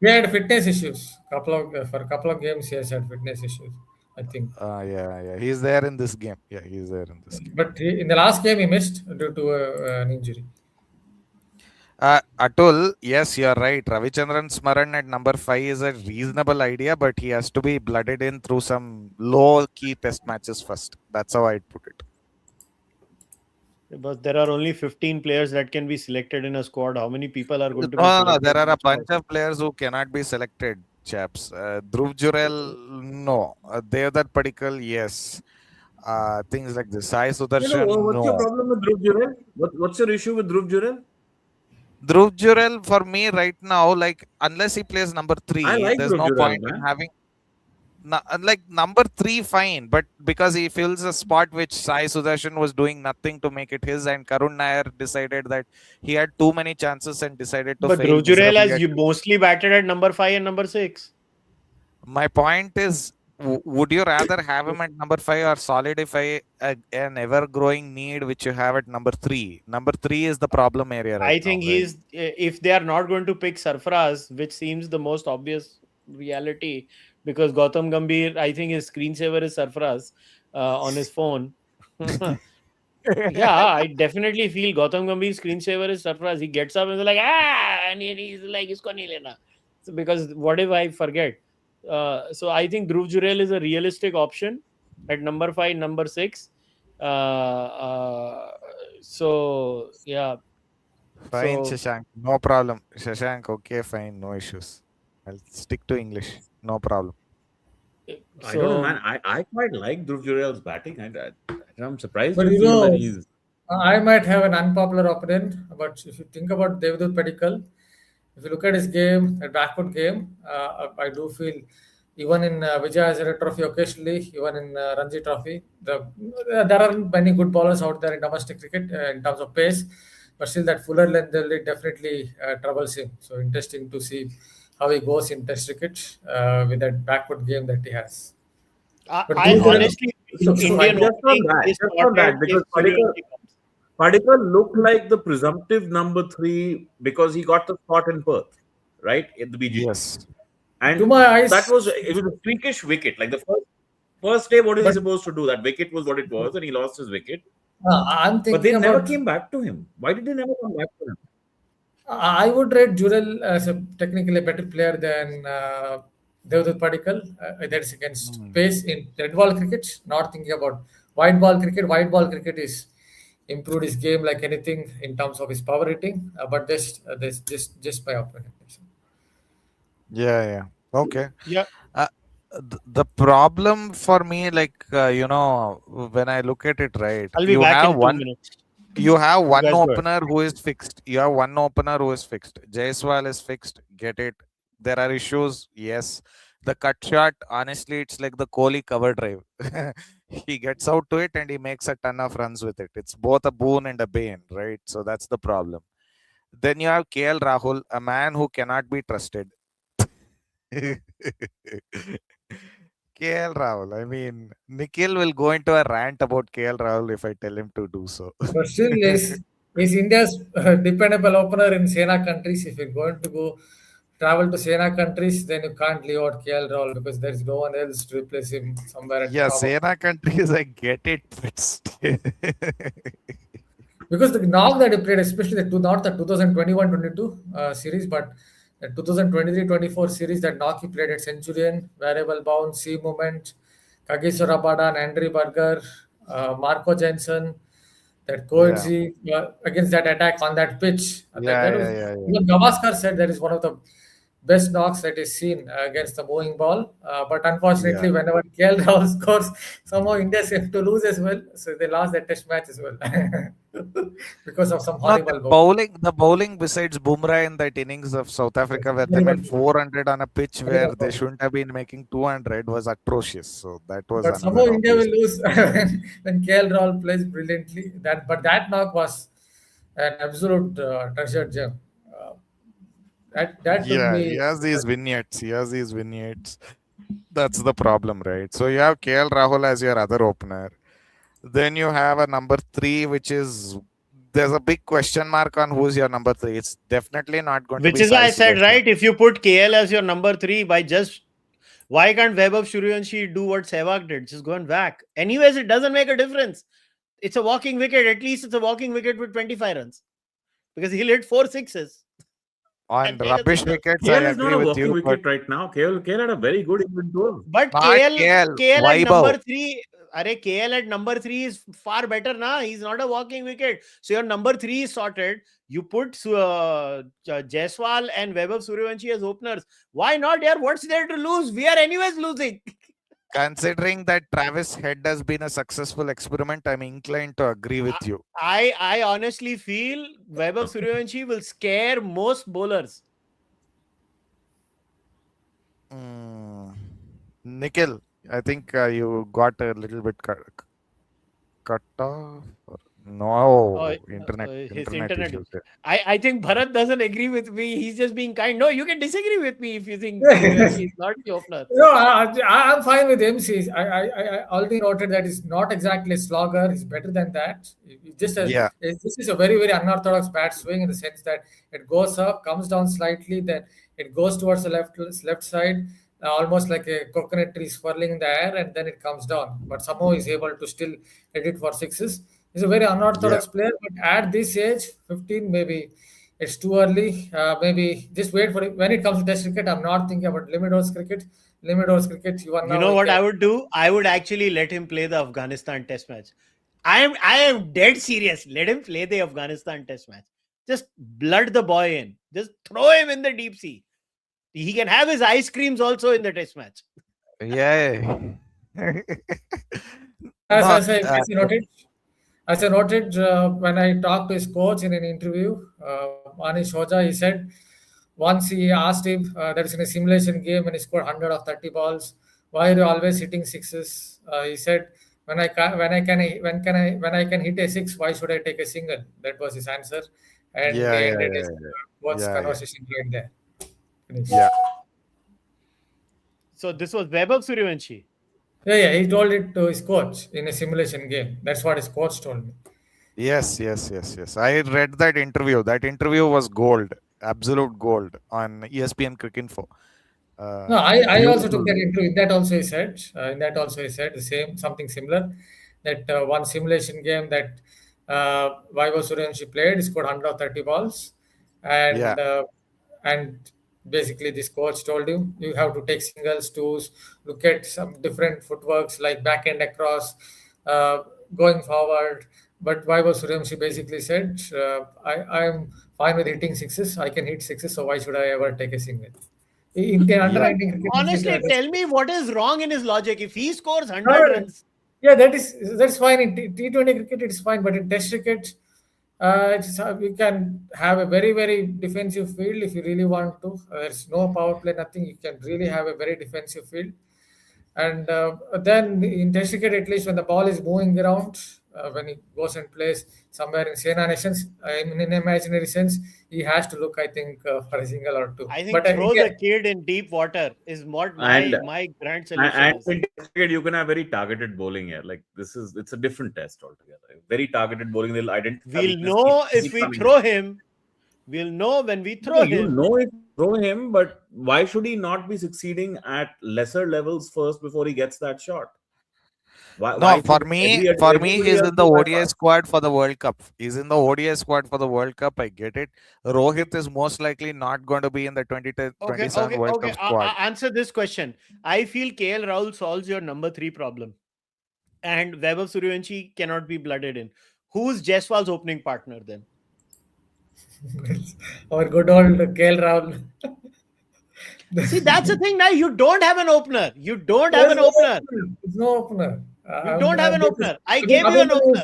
I: he had fitness issues. For a couple of games, he has had fitness issues, I think.
B: Yeah. He's there in this game. Yeah, he's there in this game.
I: But in the last game, he missed due to an injury.
B: Atul, yes, you're right. Ravichandran Smaran at number 5 is a reasonable idea, but he has to be blooded in through some low-key test matches first. That's how I'd put it.
A: But there are only 15 players that can be selected in a squad. How many people are going to be
B: No,
A: selected?
B: there are a bunch of players who cannot be selected, chaps. Dhruv Jurel, no. Devdutt Padikkal, yes. Things like this. Sai Sudarshan,
H: What's your problem with Dhruv Jurel? What's your issue with Dhruv Jurel?
B: Dhruv Jurel, for me right now, like unless he plays number 3, there's
H: Dhruv
B: no
H: Jurel,
B: point
H: man.
B: in having. Like number 3, fine, but because he fills a spot which Sai Sudarshan was doing nothing to make it his, and Karun Nair decided that he had too many chances and decided to
A: But
B: fail.
A: Dhruv Jurel has
B: miserably.
A: mostly batted at number 5 and number 6.
B: My point is, would you rather have him at number 5 or solidify an ever-growing need which you have at number 3? Number 3 is the problem area right
A: I think
B: now,
A: he's if they are not going to pick Sarfaraz, which seems the most obvious reality, because Gautam Gambhir, I think his screensaver is Sarfaraz on his phone. Yeah, I definitely feel Gautam Gambhir's screensaver is Sarfaraz. He gets up and is like, and he's like, isko nahi lena. So because what if I forget? So I think Dhruv Jurel is a realistic option at number 5, number 6. So yeah.
B: Fine,
A: So-
B: Shashank, no problem. Shashank, okay, fine, no issues. I'll stick to English, no problem.
H: I don't know, man. I quite like Dhruv Jurel's batting. I'm surprised
I: But
H: to
I: you
H: feel
I: know,
H: that he's.
I: I might have an unpopular opinion, but if you think about Devdutt Padikkal, if you look at his game, a backward game, I do feel even in Vijay Hazare Trophy occasionally, even in Ranji Trophy, there aren't many good bowlers out there in domestic cricket in terms of pace, but still that fuller length definitely troubles him. So interesting to see how he goes in Test cricket with that backward game that he has. But
A: I
I: these are-
A: honestly
I: So-
A: think
I: so
A: Indian
H: just on
A: opening
H: that,
A: is
H: just on that,
A: sorted
H: because
A: if Suryanshi comes.
H: Padikkal looked like the presumptive number 3 because he got the spot in Perth, right? In the BGC.
B: Yes.
H: And
I: To my eyes,
H: it was a freakish wicket. Like the first day, what is he
I: But-
H: supposed to do? That wicket was what it was, and he lost his wicket.
I: I'm thinking
H: But they never
I: about.
H: came back to him. Why did they never come back to him?
I: I would rate Jurel as a technically a better player than Devdutt Padikkal. That's against pace in red ball cricket. Not thinking about white ball cricket. White ball cricket is improved his game like anything in terms of his power hitting. But this just my opinion.
B: Yeah. Okay.
A: Yeah.
B: The problem for me, like when I look at it, right,
A: I'll be back in 2 minutes.
B: you have one
A: guys go ahead.
B: opener who is fixed. You have one opener who is fixed. Jaiswal is fixed. Get it? There are issues. Yes. The cut shot, honestly, it's like the Kohli cover drive. He gets out to it and he makes a ton of runs with it. It's both a boon and a bane, right? So that's the problem. Then you have KL Rahul, a man who cannot be trusted. KL Rahul. I mean, Nikhil will go into a rant about KL Rahul if I tell him to do so.
I: But still, is India's dependable opener in Sena countries. If you're going to go travel to Sena countries, then you can't leave out KL Rahul because there is no one else to replace him somewhere.
B: Yeah, Sena countries, I get it, but still.
I: Because the knock that he played, especially not the 2021-22 series, but the 2023-24 series, that knock he played at Centurion, variable bounce, sea movement, Kagiso Rabada, and Andre Berger, Marco Jensen, that Koetsi against that attack on that pitch.
B: Yeah.
I: Even Gavaskar said that is one of the best knocks that is seen against the moving ball. But unfortunately, whenever KL Rahul scores, somehow India seems to lose as well. So they lost that test match as well. Because of some horrible
B: The bowling besides Bumrah in that innings of South Africa where they made 400 on a pitch where they shouldn't have been making 200 was atrocious. So that was.
I: But somehow India will lose when KL Rahul plays brilliantly. But that knock was an absolute treasure gem.
B: He has these vignettes. That's the problem, right? So you have KL Rahul as your other opener. Then you have a number 3, which is there's a big question mark on who's your number 3. It's definitely not going to be.
A: Which is why I said, right, if you put KL as your number 3, why can't Vaibhav Suryavanshi do what Sehwag did? Just go and whack. Anyways, it doesn't make a difference. It's a walking wicket. At least it's a walking wicket with 25 runs. Because he'll hit 4 sixes.
B: On rubbish wickets,
H: KL
B: I
H: is not
B: agree
H: a
B: with
H: walking
B: you.
H: wicket right now. KL had a very good inventory.
A: But
B: Not
A: KL at
B: Vaibhav.
A: number 3, KL at number 3 is far better now. He's not a walking wicket. So your number 3 is sorted. You put Jaiswal and Vaibhav Suryavanshi as openers. Why not? Yeah, what's there to lose? We are anyways losing.
B: Considering that Travis Head has been a successful experiment, I'm inclined to agree with you.
A: I honestly feel Vaibhav Suryavanshi will scare most bowlers.
B: Nikhil, I think you got a little bit cut off. Internet issues.
A: I think Bharat doesn't agree with me. He's just being kind. No, you can disagree with me if you think he's not the opener.
I: No, I'm fine with him. I already noted that he's not exactly a slogger. He's better than that. This is a very, very unorthodox bat swing in the sense that it goes up, comes down slightly, then it goes towards the left side, almost like a coconut tree swirling in the air, and then it comes down. But somehow he's able to still hit it for sixes. He's a very unorthodox player, but at this age, 15, maybe it's too early. Maybe just wait for it. When it comes to Test cricket, I'm not thinking about limit overs cricket. Limit overs cricket, you are now.
A: You know what I would do? I would actually let him play the Afghanistan Test match. I am dead serious. Let him play the Afghanistan Test match. Just blood the boy in. Just throw him in the deep sea. He can have his ice creams also in the Test match.
B: Yeah.
I: As I noted, As I noted, when I talked to his coach in an interview, Manish Hoja, he said once he asked him that is in a simulation game when he scored 100 of 30 balls, why are you always hitting sixes? He said, when I can hit a six, why should I take a single? That was his answer, and
B: Yeah,
I: they
B: yeah,
I: ended
B: yeah,
I: his
B: yeah.
I: coach
B: Yeah, yeah.
I: conversation right there. Finish.
B: Yeah.
A: So this was Vaibhav Suryavanshi.
I: Yeah, he told it to his coach in a simulation game. That's what his coach told me.
B: Yes. I read that interview. That interview was gold, absolute gold on ESPN Cricinfo.
I: No, I also took
B: Beautiful.
I: that interview. In that also he said the same, something similar. That one simulation game that Vaibhav Suryavanshi played, he scored 130 balls,
B: Yeah.
I: and basically this coach told him you have to take singles, twos, look at some different footworks like backhand across, going forward. But Vaibhav Suryavanshi basically said, I am fine with hitting sixes. I can hit sixes, so why should I ever take a single? In the under
B: Yeah.
I: 19 cricket,
A: Honestly, tell me what is wrong in his logic. If he scores 100
I: No,
A: runs,
I: yeah, that's fine. In T20 cricket, it's fine, but in Test cricket, we can have a very, very defensive field if you really want to. There's no power play, nothing. You can really have a very defensive field. And then in Test cricket, at least when the ball is moving around, when he goes and plays somewhere in Sena Nations, in an imaginary sense, he has to look, I think, for a single or two.
A: I think
I: But
A: throw
I: again,
A: the kid in deep water is what
H: And-
A: my grand solution
H: And
A: is.
H: in test cricket, you can have very targeted bowling here. Like it's a different test altogether. Very targeted bowling. They'll identify.
A: We'll
H: weakness,
A: know
H: keep
A: if we
H: coming.
A: throw him. We'll know when we throw
H: No, you
A: him.
H: know if you throw him, but why should he not be succeeding at lesser levels first before he gets that shot? Why
B: No,
H: should
B: for me,
H: everybody
B: he's
H: else
B: in the
H: do that
B: ODI
H: fast?
B: squad for the World Cup. He's in the ODI squad for the World Cup. I get it. Rohit is most likely not going to be in the 2027 World Cup squad.
A: Answer this question. I feel KL Rahul solves your number 3 problem, and Vaibhav Suryavanshi cannot be blooded in. Who's Jaiswal's opening partner then?
I: our good old KL Rahul.
A: See, that's the thing now. You don't have an opener. You don't have an opener.
I: There's no opener.
A: You don't have an opener. I gave you an opener.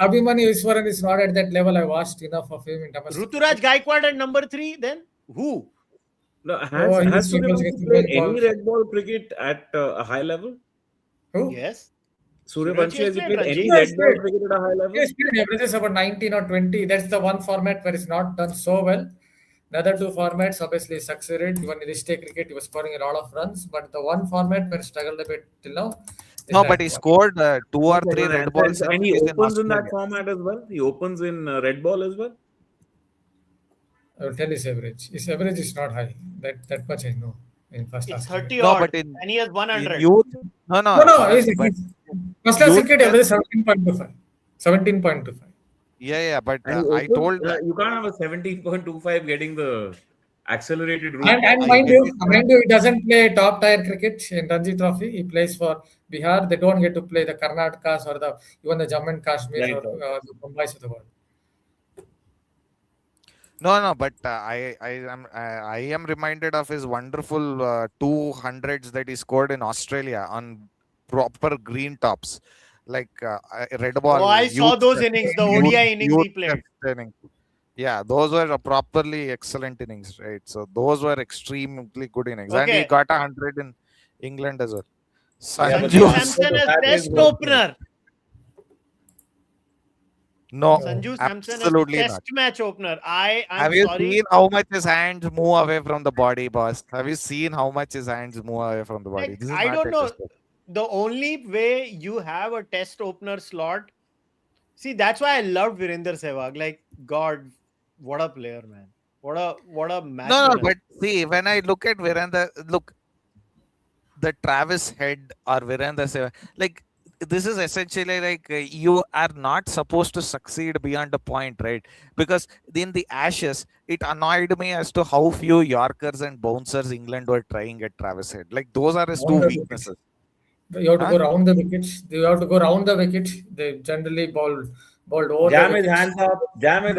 I: Abhimanyu Iswaran is not at that level. I watched enough of him in domestic.
A: Ruturaj Gaikwad at number 3. Then who?
H: No,
I: Oh, he
H: has
I: struggles
H: Suryavanshi
I: against
H: played
I: red ball.
H: any red ball cricket at a high level?
I: Who?
A: Yes.
H: Suryavanshi, has he
A: played
H: played any
A: Ranji.
H: red ball cricket at a high level?
I: Yes, he averages about 19 or 20. That's the one format where it's not done so well. The other two formats obviously succeeded. Even in State cricket, he was scoring a lot of runs. But the one format where he struggled a bit till now. is
B: No,
I: that
B: but he
I: one.
B: scored 2 or 3 red balls.
H: And he
B: centuries
H: opens in that
B: Australia.
H: format as well. He opens in red ball as well.
I: I will tell his average. His average is not high. That much I know. In first
A: It's
I: Australia.
A: 30
B: No,
A: odd.
B: but in
A: And he has 100.
B: in youth, no,
I: No,
B: but
I: first class
B: youth
I: cricket
B: test-
I: average 17.25. 17.25.
B: yeah, but
H: And he
B: I
H: opens,
B: told
H: you can't have a 17.25 getting the accelerated route.
I: And mind you, he doesn't play top tier cricket in Ranji Trophy. He plays for Bihar. They don't get to play the Karnatakas or even the Jammu and Kashmir
H: Right.
I: or the Mumbai's of the world.
B: no, but I am reminded of his wonderful 200s that he scored in Australia on proper green tops, like red ball.
A: Oh, I saw
B: youth
A: those
B: test-
A: innings, the
B: youth-
A: ODI innings he
B: youth
A: played.
B: test inning. Yeah, those were properly excellent innings, right? So those were extremely good innings, and he
A: Okay.
B: got 100 in England as well.
H: Yeah, but
A: Sanju
H: that-
A: Samson as
H: that is
A: test
H: what-
A: opener.
B: No,
A: Sanju Samson as
B: absolutely
A: test
B: not.
A: match opener. I'm
B: Have you
A: sorry.
B: seen how much his hands move away from the body, boss? Have you seen how much his hands move away from the body?
A: Like,
B: This is
A: I
B: not
A: don't
B: a
A: know.
B: test match.
A: The only way you have a test opener slot. See, that's why I loved Virender Sehwag. Like, God, what a player, man. What a match.
B: No,
A: winner.
B: but see, when I look at Virender, look, the Travis Head or Virender Sehwag, like, this is essentially like you are not supposed to succeed beyond a point, right? Because in the Ashes, it annoyed me as to how few Yorkers and bouncers England were trying at Travis Head. Like, those are his two
I: Round the
B: weaknesses.
I: You have to
B: Huh?
I: go round the wickets. You have to go round the wicket. They generally bowled over
H: Jam
I: the
H: his
I: wickets.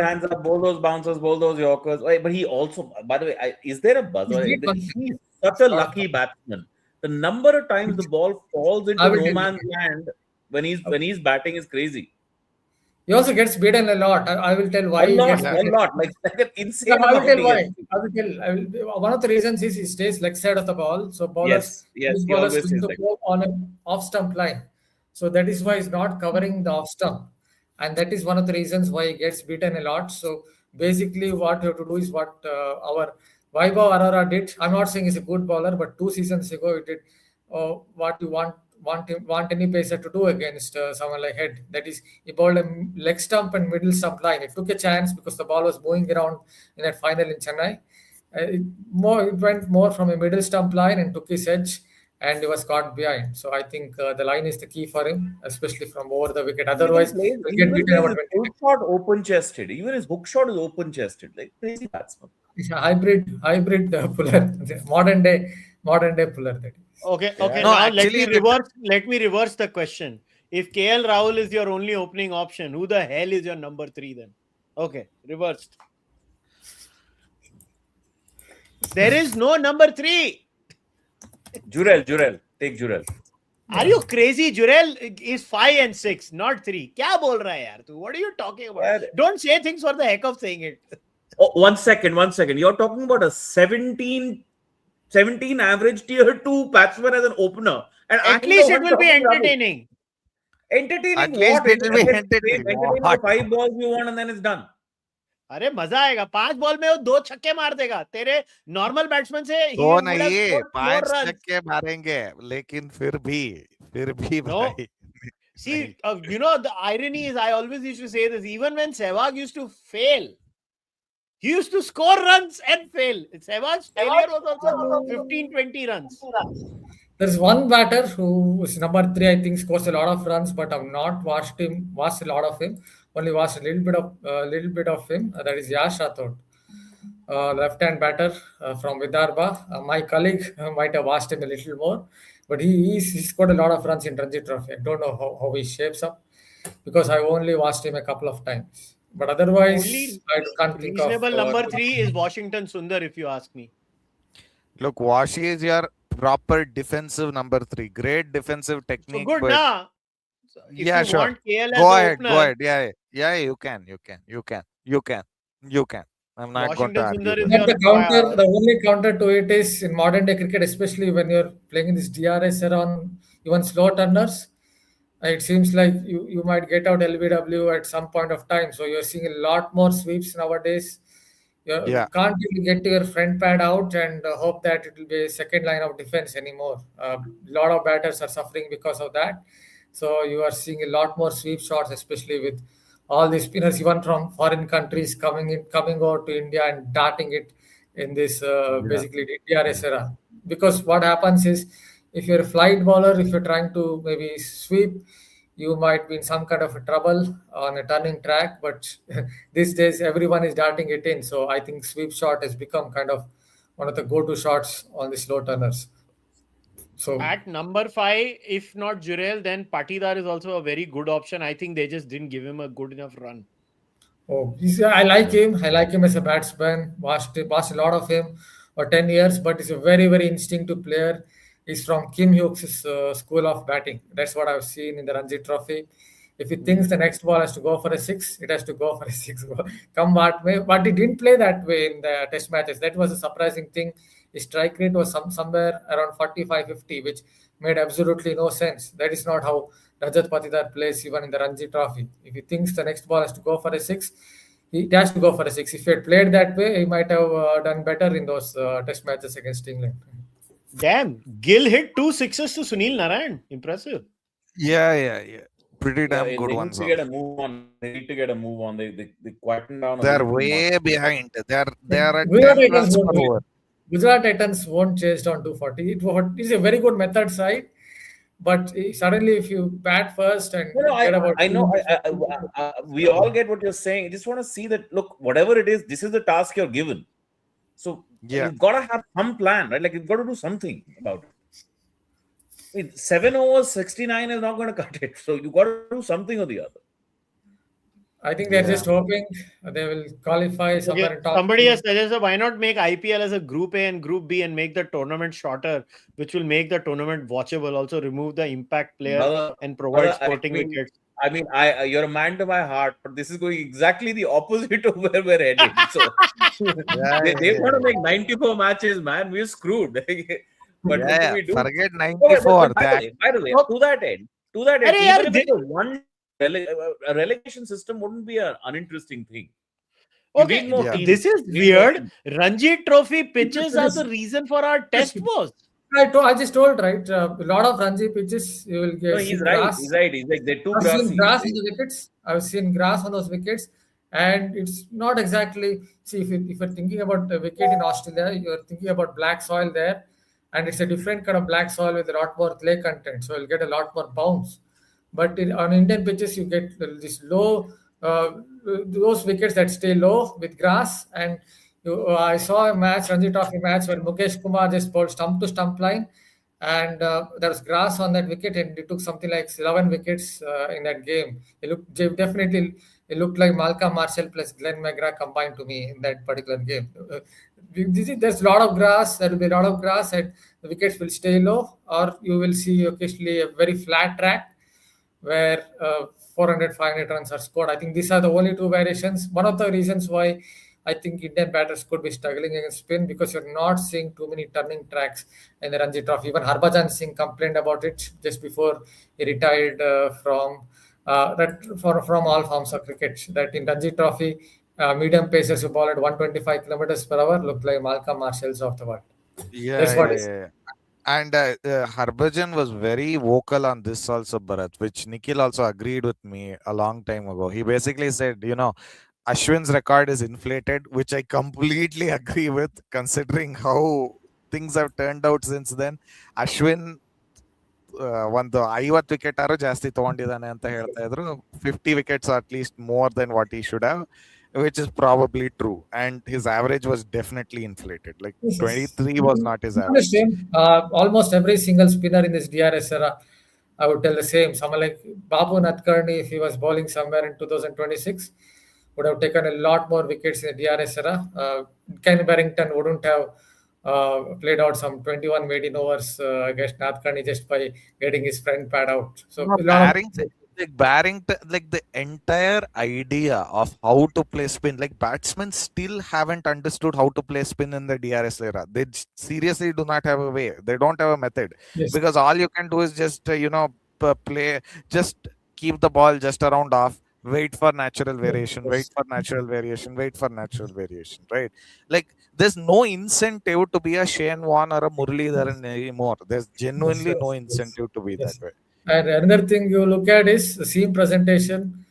H: hands up, bowl those bouncers, bowl those Yorkers. Wait, but he also, by the way, is there a buzzer?
I: He's great
H: He's such a lucky batsman. The number of times the ball falls into
I: I will
H: no
I: tell you.
H: man's land when he's batting is crazy.
I: He also gets beaten a lot. I will tell why
H: A
I: he
H: lot,
I: gets
H: a
I: beaten.
H: lot. Like an insane
I: I will
H: amount.
I: tell
H: he
I: why.
H: gets.
I: One of the reasons is he stays leg side of the ball. So bowlers,
H: Yes,
I: these
H: he
I: bowlers
H: always
I: swing
H: says
I: the
H: that.
I: ball on an off stump line. So that is why he's not covering the off stump, and that is one of the reasons why he gets beaten a lot. So basically, what you have to do is what our Vaibhav Arora did. I'm not saying he's a good bowler, but 2 seasons ago he did what you want any pacer to do against someone like Head. That is, he bowled a leg stump and middle stump line. He took a chance because the ball was moving around in that final in Chennai. It went more from a middle stump line and took his edge, and he was caught behind. So I think the line is the key for him, especially from over the wicket. Otherwise, he'll get beaten about 20
H: Hook shot open chested. Even his hook shot is open chested. Like crazy batsman.
I: It's a hybrid puller, modern day puller. That is.
A: Okay.
H: Yeah.
A: Okay.
B: No,
A: Now
B: actually,
A: let me reverse the question. If KL Rahul is your only opening option, who the hell is your number 3 then? Okay, reversed. There is no number 3.
H: Jurel. Take Jurel.
A: Are you crazy? Jurel is 5 and 6, not 3. Kya bol raha hai yaar tu? What are you talking about?
H: Yeah.
A: Don't say things for the heck of saying it.
H: Oh, 1 second. You're talking about a 17 average tier 2 batsman as an opener. And
A: At least it will be entertaining.
H: Entertaining
B: At least
H: what?
B: it will be entertaining.
H: Entertaining
B: What?
H: for 5 balls you want and then it's done.
A: अरे मजा आएगा 5 ball में वो 2 छक्के मार देगा तेरे normal batsman से he
B: तो
A: would have
B: नहीं
A: scored
B: 5
A: more runs.
B: छक्के मारेंगे लेकिन फिर भी
A: No.
B: भाई
A: See, you know, the irony is I always used to say this, even when Sehwag used to fail, he used to score runs and fail. Sehwag's failure was also 15-20 runs.
I: There's one batter who is number 3. I think scores a lot of runs, but I've not watched a lot of him. Only watched a little bit of him. That is Yash Rathod, left-hand batter from Vidarbha. My colleague might have watched him a little more, but he scored a lot of runs in Ranji Trophy. I don't know how he shapes up because I only watched him a couple of times. But otherwise,
A: Only
I: I can't think of
A: reasonable number 3 is Washington Sundar, if you ask me.
B: look, Washi is your proper defensive number 3, great defensive
A: So
B: technique.
A: good,
B: but
A: na? So if
B: yeah,
A: you
B: sure.
A: want KL as
B: Go
A: an
B: ahead,
A: opener,
B: yeah, you can. I'm not going to
A: Washington
B: argue
A: Sundar is
B: that.
A: your
I: the only counter to it is in modern day cricket, especially when you're playing in this DRS era on even slow turners. It seems like you might get out LBW at some point of time. So you're seeing a lot more sweeps nowadays. You
B: Yeah.
I: can't really get your front pad out and hope that it will be a second line of defense anymore. A lot of batters are suffering because of that. So you are seeing a lot more sweep shots, especially with all these spinners, even from foreign countries coming over to India and darting it in this basically DRS era. Because what happens is, if you're a flight bowler, if you're trying to maybe sweep, you might be in some kind of a trouble on a turning track. But these days, everyone is darting it in. So I think sweep shot has become kind of one of the go-to shots on the slow turners. So
A: at number 5, if not Jurel, then Patidar is also a very good option. I think they just didn't give him a good enough run.
I: I like him. I like him as a batsman. Watched a lot of him for 10 years, but he's a very, very instinctive player. He's from Kim Hughes' school of batting. That's what I've seen in the Ranji Trophy. If he thinks the next ball has to go for a 6, it has to go for a 6. Come what may. But he didn't play that way in the test matches. That was a surprising thing. His strike rate was somewhere around 45-50, which made absolutely no sense. That is not how Rajat Patidar plays even in the Ranji Trophy. If he thinks the next ball has to go for a 6, he has to go for a 6. If he had played that way, he might have done better in those test matches against England.
A: Damn, Gill hit 2 sixes to Sunil Narayan. Impressive.
B: Yeah. Pretty damn good
H: they
B: ones.
H: need to get a move on. They need to get a move on. They quieten down.
B: They're way behind. They're at
I: Gujarat
B: 10 runs
I: Titans
B: per over.
I: Gujarat Titans won't chase down 240. It is a very good method side, but suddenly if you bat first and get about
H: I know. We all get what you're saying. I just want to see that. Look, whatever it is, this is the task you're given. So
B: Yeah.
H: you've got to have some plan, right? Like you've got to do something about it. I mean, 7 overs, 69 is not going to cut it. So you've got to do something or the other.
I: I think they're just hoping they will qualify somewhere in top.
A: Somebody has suggested why not make IPL as a Group A and Group B and make the tournament shorter, which will make the tournament watchable. Also remove the impact player and provide sporting wickets.
H: I mean, you're a man to my heart, but this is going exactly the opposite of where we're heading. So they want to make 94 matches, man. We're screwed. But what do we do?
B: Forget
H: Okay,
B: 94.
H: but by the way, to that end,
A: Arey
H: even
A: yaar,
H: if it's a relegation system wouldn't be an uninteresting thing.
A: Okay,
H: need more
B: Yeah.
H: teams.
A: this is
H: You need more
A: weird.
H: teams.
A: Ranji Trophy pitches are the reason for our test was.
I: I just told, right? A lot of Ranji pitches, you will get
H: No, he's
I: see
H: right.
I: grass.
H: He's right. He's like they're too
I: I've seen
H: grassy.
I: grass on the wickets. I've seen grass on those wickets, and it's not exactly. See, if you're thinking about a wicket in Australia, you're thinking about black soil there, and it's a different kind of black soil with a lot more clay content, so you'll get a lot more bounce. But on Indian pitches, you get this low, those wickets that stay low with grass. And I saw a match, Ranji Trophy match, where Mukesh Kumar just bowled stump to stump line, and there was grass on that wicket, and it took something like 11 wickets in that game. It looked like Malcolm Marshall plus Glenn Mehra combined to me in that particular game. There's a lot of grass. There will be a lot of grass, and the wickets will stay low, or you will see occasionally a very flat track where 400, 500 runs are scored. I think these are the only two variations. One of the reasons why I think Indian batters could be struggling against spin, because you're not seeing too many turning tracks in the Ranji Trophy. Even Harbhajan Singh complained about it just before he retired from all forms of cricket. That in Ranji Trophy, medium pacers who ball at 125 kilometers per hour look like Malcolm Marshalls of the world. That's what it is.
B: And Harbhajan was very vocal on this also, Bharat, which Nikhil also agreed with me a long time ago. He basically said, Ashwin's record is inflated, which I completely agree with, considering how things have turned out since then. Ashwin ಒಂದು 50 wicket ಆರು ಜಾಸ್ತಿ ತಗೊಂಡಿದ್ದಾನೆ ಅಂತ ಹೇಳ್ತಾ ಇದ್ರು. 50 wickets at least more than what he should have, which is probably true. And his average was definitely inflated. Like 23 was not his average.
I: Almost every single spinner in this DRS era, I would tell the same. Someone like Babu Nadkarni, if he was bowling somewhere in 2026, would have taken a lot more wickets in the DRS era. Ken Barrington wouldn't have played out some 21 maiden overs against Nadkarni just by getting his front pad out. So
B: Barrington, like the entire idea of how to play spin, like batsmen still haven't understood how to play spin in the DRS era. They seriously do not have a way. They don't have a method. Yes. Because all you can do is just play, just keep the ball just around off, wait for natural variation, wait for natural variation, wait for natural variation, right? Like there's no incentive to be a Shane Warne or a Muralidharan anymore. There's genuinely no incentive to be that way.
I: And another thing you look at is the seam presentation.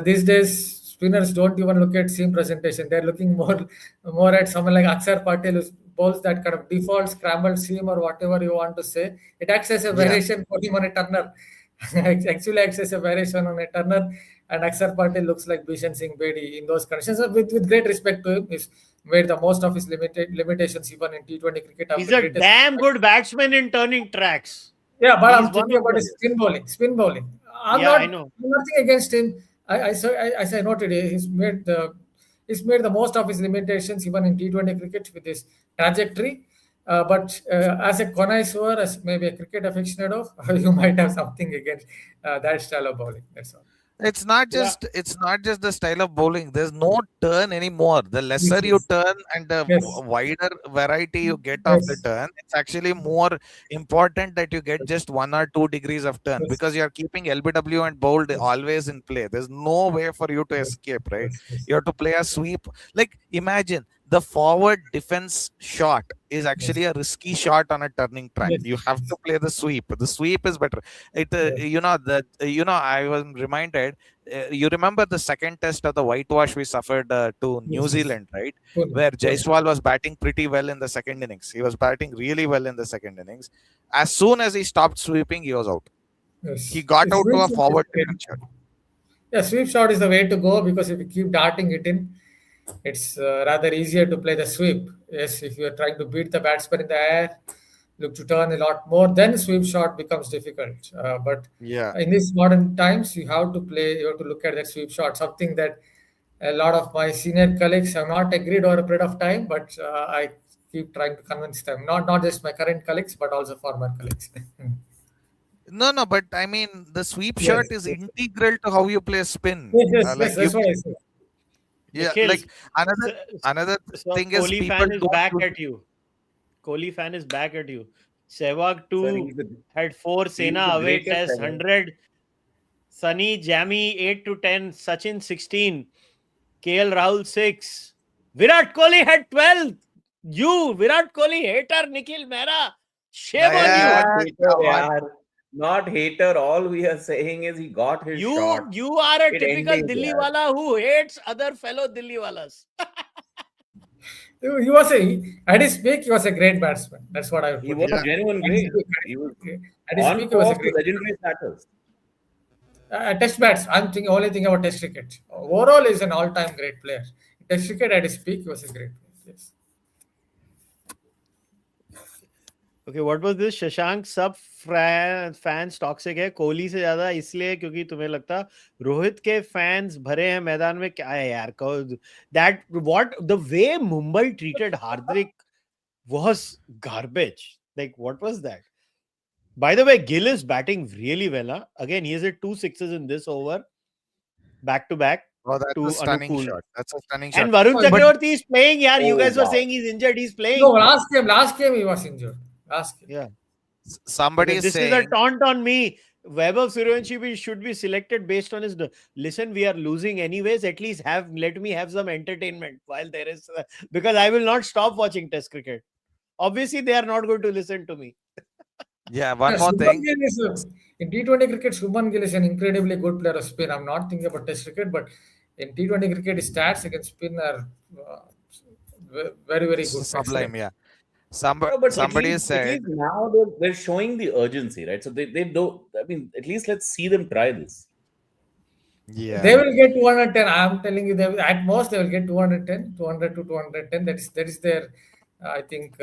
I: These days, spinners don't even look at seam presentation. They're looking more at someone like Akshar Patel, who bowls that kind of default scrambled seam or whatever you want to say. It acts as a variation for him on a turner. Actually acts as a variation on a turner. And Akshar Patel looks like Bishan Singh Bedi in those conditions. With great respect to him, he's made the most of his limitations even in T20 cricket.
A: He's a damn good batsman in turning tracks.
I: Yeah, but I'm thinking about his spin bowling.
A: I know.
I: Nothing against him. I say no today. He's made the most of his limitations even in T20 cricket with his trajectory. But as a connoisseur, as maybe a cricket aficionado, you might have something against that style of bowling. That's all.
B: It's not just the style of bowling. There's no turn anymore. The lesser you turn and the wider variety you get of the turn, it's actually more important that you get just 1 or 2 degrees of turn, because you're keeping LBW and bowled always in play. There's no way for you to escape, right? You have to play a sweep. Like imagine the forward defense shot is actually a risky shot on a turning track. You have to play the sweep. The sweep is better. I was reminded, you remember the second test of the whitewash we suffered to New Zealand, right? Where Jaiswal was batting pretty well in the second innings. He was batting really well in the second innings. As soon as he stopped sweeping, he was out. He got out to a forward defense shot.
I: Yeah, sweep shot is the way to go, because if you keep darting it in, it's rather easier to play the sweep. Yes, if you're trying to beat the batsman in the air, look to turn a lot more, then sweep shot becomes difficult. But in these modern times, you have to look at that sweep shot, something that a lot of my senior colleagues have not agreed over a period of time, but I keep trying to convince them, not just my current colleagues, but also former colleagues.
B: No, but I mean the sweep
I: Yes,
B: shot is
I: yes.
B: integral to how you play spin.
I: Yes,
B: Like
I: that's what I said.
B: yeah,
A: Nikhil,
B: like another
A: so
B: thing is
A: Kohli
B: people
A: fan is
B: don't
A: back
B: use-
A: at you. Kohli fan is back at you. Sehwag
H: Sir,
A: 2 had 4,
H: he's
A: Sena
H: the
A: away
H: greatest
A: test
H: ever.
A: 100, Sunny Jamie 8 to 10, Sachin 16, KL Rahul 6. Virat Kohli had 12. You, Virat Kohli hater, Nikhil Mehra. Shame on
B: Yeah,
H: Not
A: you.
H: hater,
B: come on.
H: yaar. Not hater. All we are saying is he got his shot.
A: You are a
H: It
A: typical
H: ended,
A: Dilli
H: yaar.
A: wala who hates other fellow Dilli walas.
I: He was at his peak, he was a great batsman. That's what I would
H: He
I: put.
H: was genuine
I: At his
H: great.
I: peak,
H: He was
I: at his
H: on
I: peak, he was a
H: course to
I: great.
H: legendary status.
I: Test bats. I'm thinking only thing about Test cricket. Overall, is an all-time great player. Test cricket at his peak, he was a great player. Yes.
A: Okay, what was this? Shashank सब fans toxic है कोहली से ज्यादा इसलिए क्योंकि तुम्हें लगता रोहित के fans भरे हैं मैदान में क्या है यार that what the way Mumbai treated Hardik was garbage. Like what was that? By the way, Gill is batting really well. Huh? Again, he has hit 2 sixes in this over, back to back.
B: Oh, that's
A: to
B: a stunning
A: Anukul.
B: shot. That's a stunning shot.
A: And Varun
I: But-
A: Chakravarti is playing. Yeah, you
H: Oh,
A: guys were
H: wow.
A: saying he's injured. He's playing.
I: No, last game he was injured. Last game.
A: Yeah.
B: Somebody is
A: This is a
B: saying
A: taunt on me. Vaibhav Suryavanshi should be selected based on his. Listen, we are losing anyways. At least let me have some entertainment while there is because I will not stop watching Test cricket. Obviously, they are not going to listen to me.
B: yeah, one
I: Yeah,
B: more
I: Shubman
B: thing.
I: Gill is, in T20 cricket, Shubman Gill is an incredibly good player of spin. I'm not thinking about Test cricket, but in T20 cricket, his stats against spin are very, very good.
B: Sublime,
I: Excellent.
B: yeah.
H: No, but
B: Somebody
H: at
B: said
H: least now they're showing the urgency, right? So they don't. I mean, at least let's see them try this.
B: yeah.
I: They will get 210. I'm telling you, at most they will get 210, 200 to 210. That is their, I think,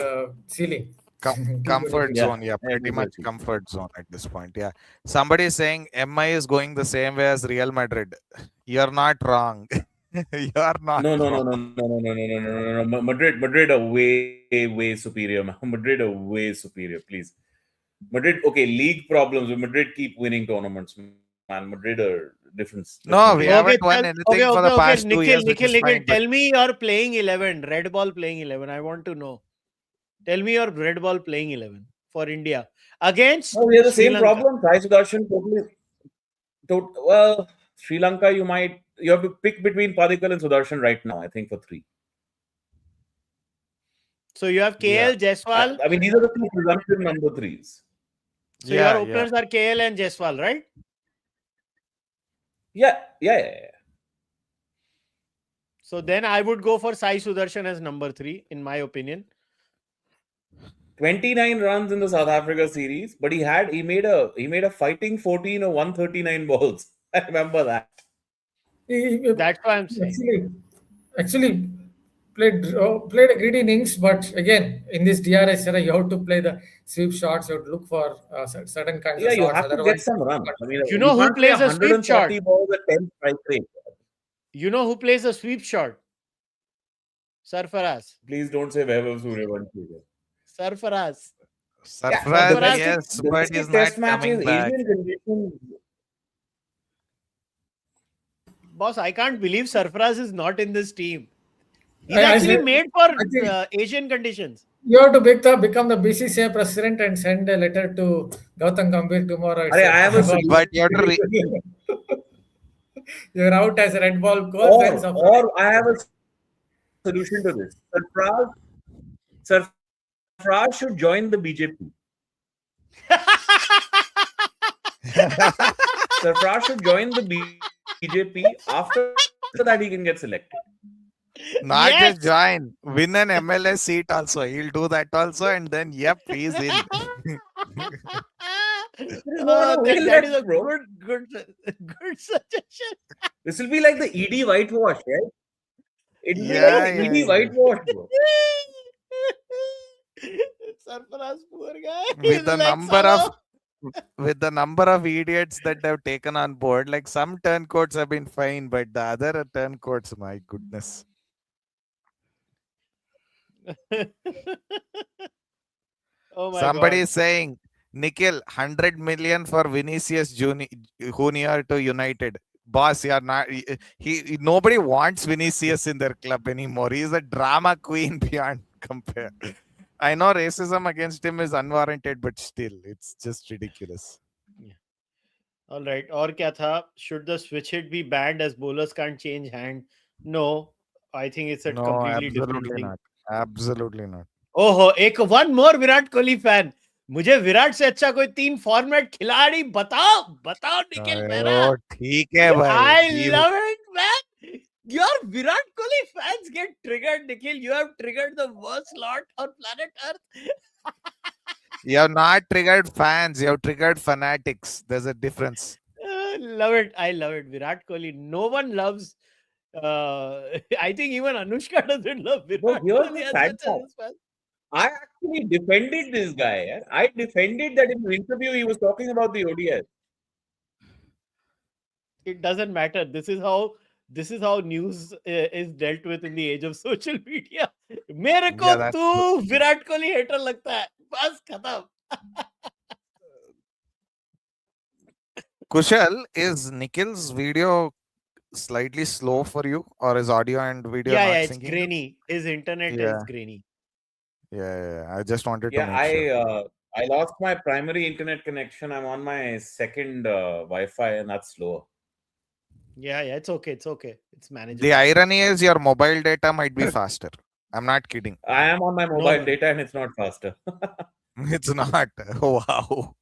I: ceiling.
B: Comfort
H: Yeah,
B: zone, yeah, pretty much
H: exactly.
B: comfort zone at this point. Yeah. Somebody is saying MI is going the same way as Real Madrid. You're not wrong. You're not
H: No. Madrid are way superior. Madrid are way superior. Please, Madrid. Okay, league problems. But Madrid keep winning tournaments. Man, Madrid are different.
B: No, we
H: different
B: haven't won anything for the past 2 years. which is
A: Nikhil,
B: fine, but
A: tell me your playing 11, red ball playing 11. I want to know. Tell me your red ball playing 11 for India against
H: No, we have the
A: Sri
H: same
A: Lanka.
H: problem. Sai Sudarshan well, Sri Lanka, you have to pick between Padikkal and Sudarshan right now. I think for 3.
A: So you have KL, Jaiswal.
H: I mean, these are the 2 presumptive number 3s.
A: So your openers are KL and Jaiswal, right?
H: Yeah.
A: So then I would go for Sai Sudarshan as number 3, in my opinion.
H: 29 runs in the South Africa series, but he made a fighting 14 or 139 balls. I remember that.
A: That's what I'm saying.
I: Actually, played a great innings, but again, in this DRS era, you have to play the sweep shots. You have to look for certain kinds
H: Yeah,
I: of
H: you
I: shots.
H: have to get some runs. I mean,
A: You know who
H: can't play
A: plays a sweep
H: 140
A: shot?
H: balls at 10 strike rate.
A: You know who plays a sweep shot? Sarfaraz.
H: Please don't say Vaibhav Suryavanshi.
A: Sarfaraz.
B: Sarfaraz,
A: Sarfaraz-
B: yes, but he's not
H: Test
B: coming
H: matches,
B: back.
H: Asian conditions.
A: Boss, I can't believe Sarfaraz is not in this team. He's
I: I
A: actually
I: said-
A: made for
I: I think-
A: Asian conditions.
I: You have to become the BCCI president and send a letter to Gautam Gambhir tomorrow.
H: I have a solution.
B: But you have to
I: You're out as a red ball goal. then some-
H: Or I have a solution to this. Sarfraz should join the BJP. Sarfraz should join the BJP. After that, he can get selected.
B: not
A: Yes.
B: just join, win an MLS seat also. He'll do that also, and then yep, he's in.
A: That is a
H: bro.
A: good suggestion.
H: This will be like the ED whitewash, right? It will be
B: Yeah,
H: like the ED
B: yeah.
H: whitewash, bro.
A: Sarfaraz, poor guy.
B: With
A: He's
B: the
A: like,
B: number
A: "Salo."
B: of with the number of idiots that they've taken on board, like some turncoats have been fine, but the other turncoats, my goodness.
A: Oh my
B: Somebody
A: God.
B: is saying Nikhil, 100 million for Vinicius Junior to United. Boss, you're not. Nobody wants Vinicius in their club anymore. He's a drama queen beyond compare. I know racism against him is unwarranted, but still, it's just ridiculous.
A: All right. और क्या था? Should the switch hit be banned as bowlers can't change hand? No, I think it's a
B: No,
A: completely different
B: absolutely
A: thing.
B: not. Absolutely not.
A: ओहो, एक one more Virat Kohli fan. मुझे विराट से अच्छा कोई 3 format खिलाड़ी बताओ निखिल मेहरा.
B: Oh, ठीक है भाई.
A: I love it, man. Your Virat Kohli fans get triggered, Nikhil. You have triggered the worst lot on planet Earth.
B: You have not triggered fans. You have triggered fanatics. There's a difference.
A: Love it. I love it. Virat Kohli. No one loves. I think even Anushka doesn't love Virat
H: here's
A: Kohli.
H: the
A: as
H: sad
A: much
H: part.
A: as well.
H: I actually defended this guy. Yeah? I defended that in the interview he was talking about the ODS.
A: It doesn't matter. This is how news is dealt with in the age of social media. मेरे को
B: that's
A: तू Virat Kohli hater लगता है. बस खत्म.
B: Kushal, is Nikhil's video slightly slow for you, or is audio and video
A: Yeah,
B: not
A: it's
B: syncing?
A: grainy. His internet
B: Yeah.
A: is grainy.
B: Yeah. I just wanted to
H: Yeah,
B: make sure.
H: I lost my primary internet connection. I'm on my second Wi-Fi, and that's slower.
A: Yeah, it's okay. It's manageable.
B: The irony is your mobile data might be faster. I'm not kidding.
H: I am on my mobile
A: no.
H: data, and it's not faster.
B: It's not. Wow.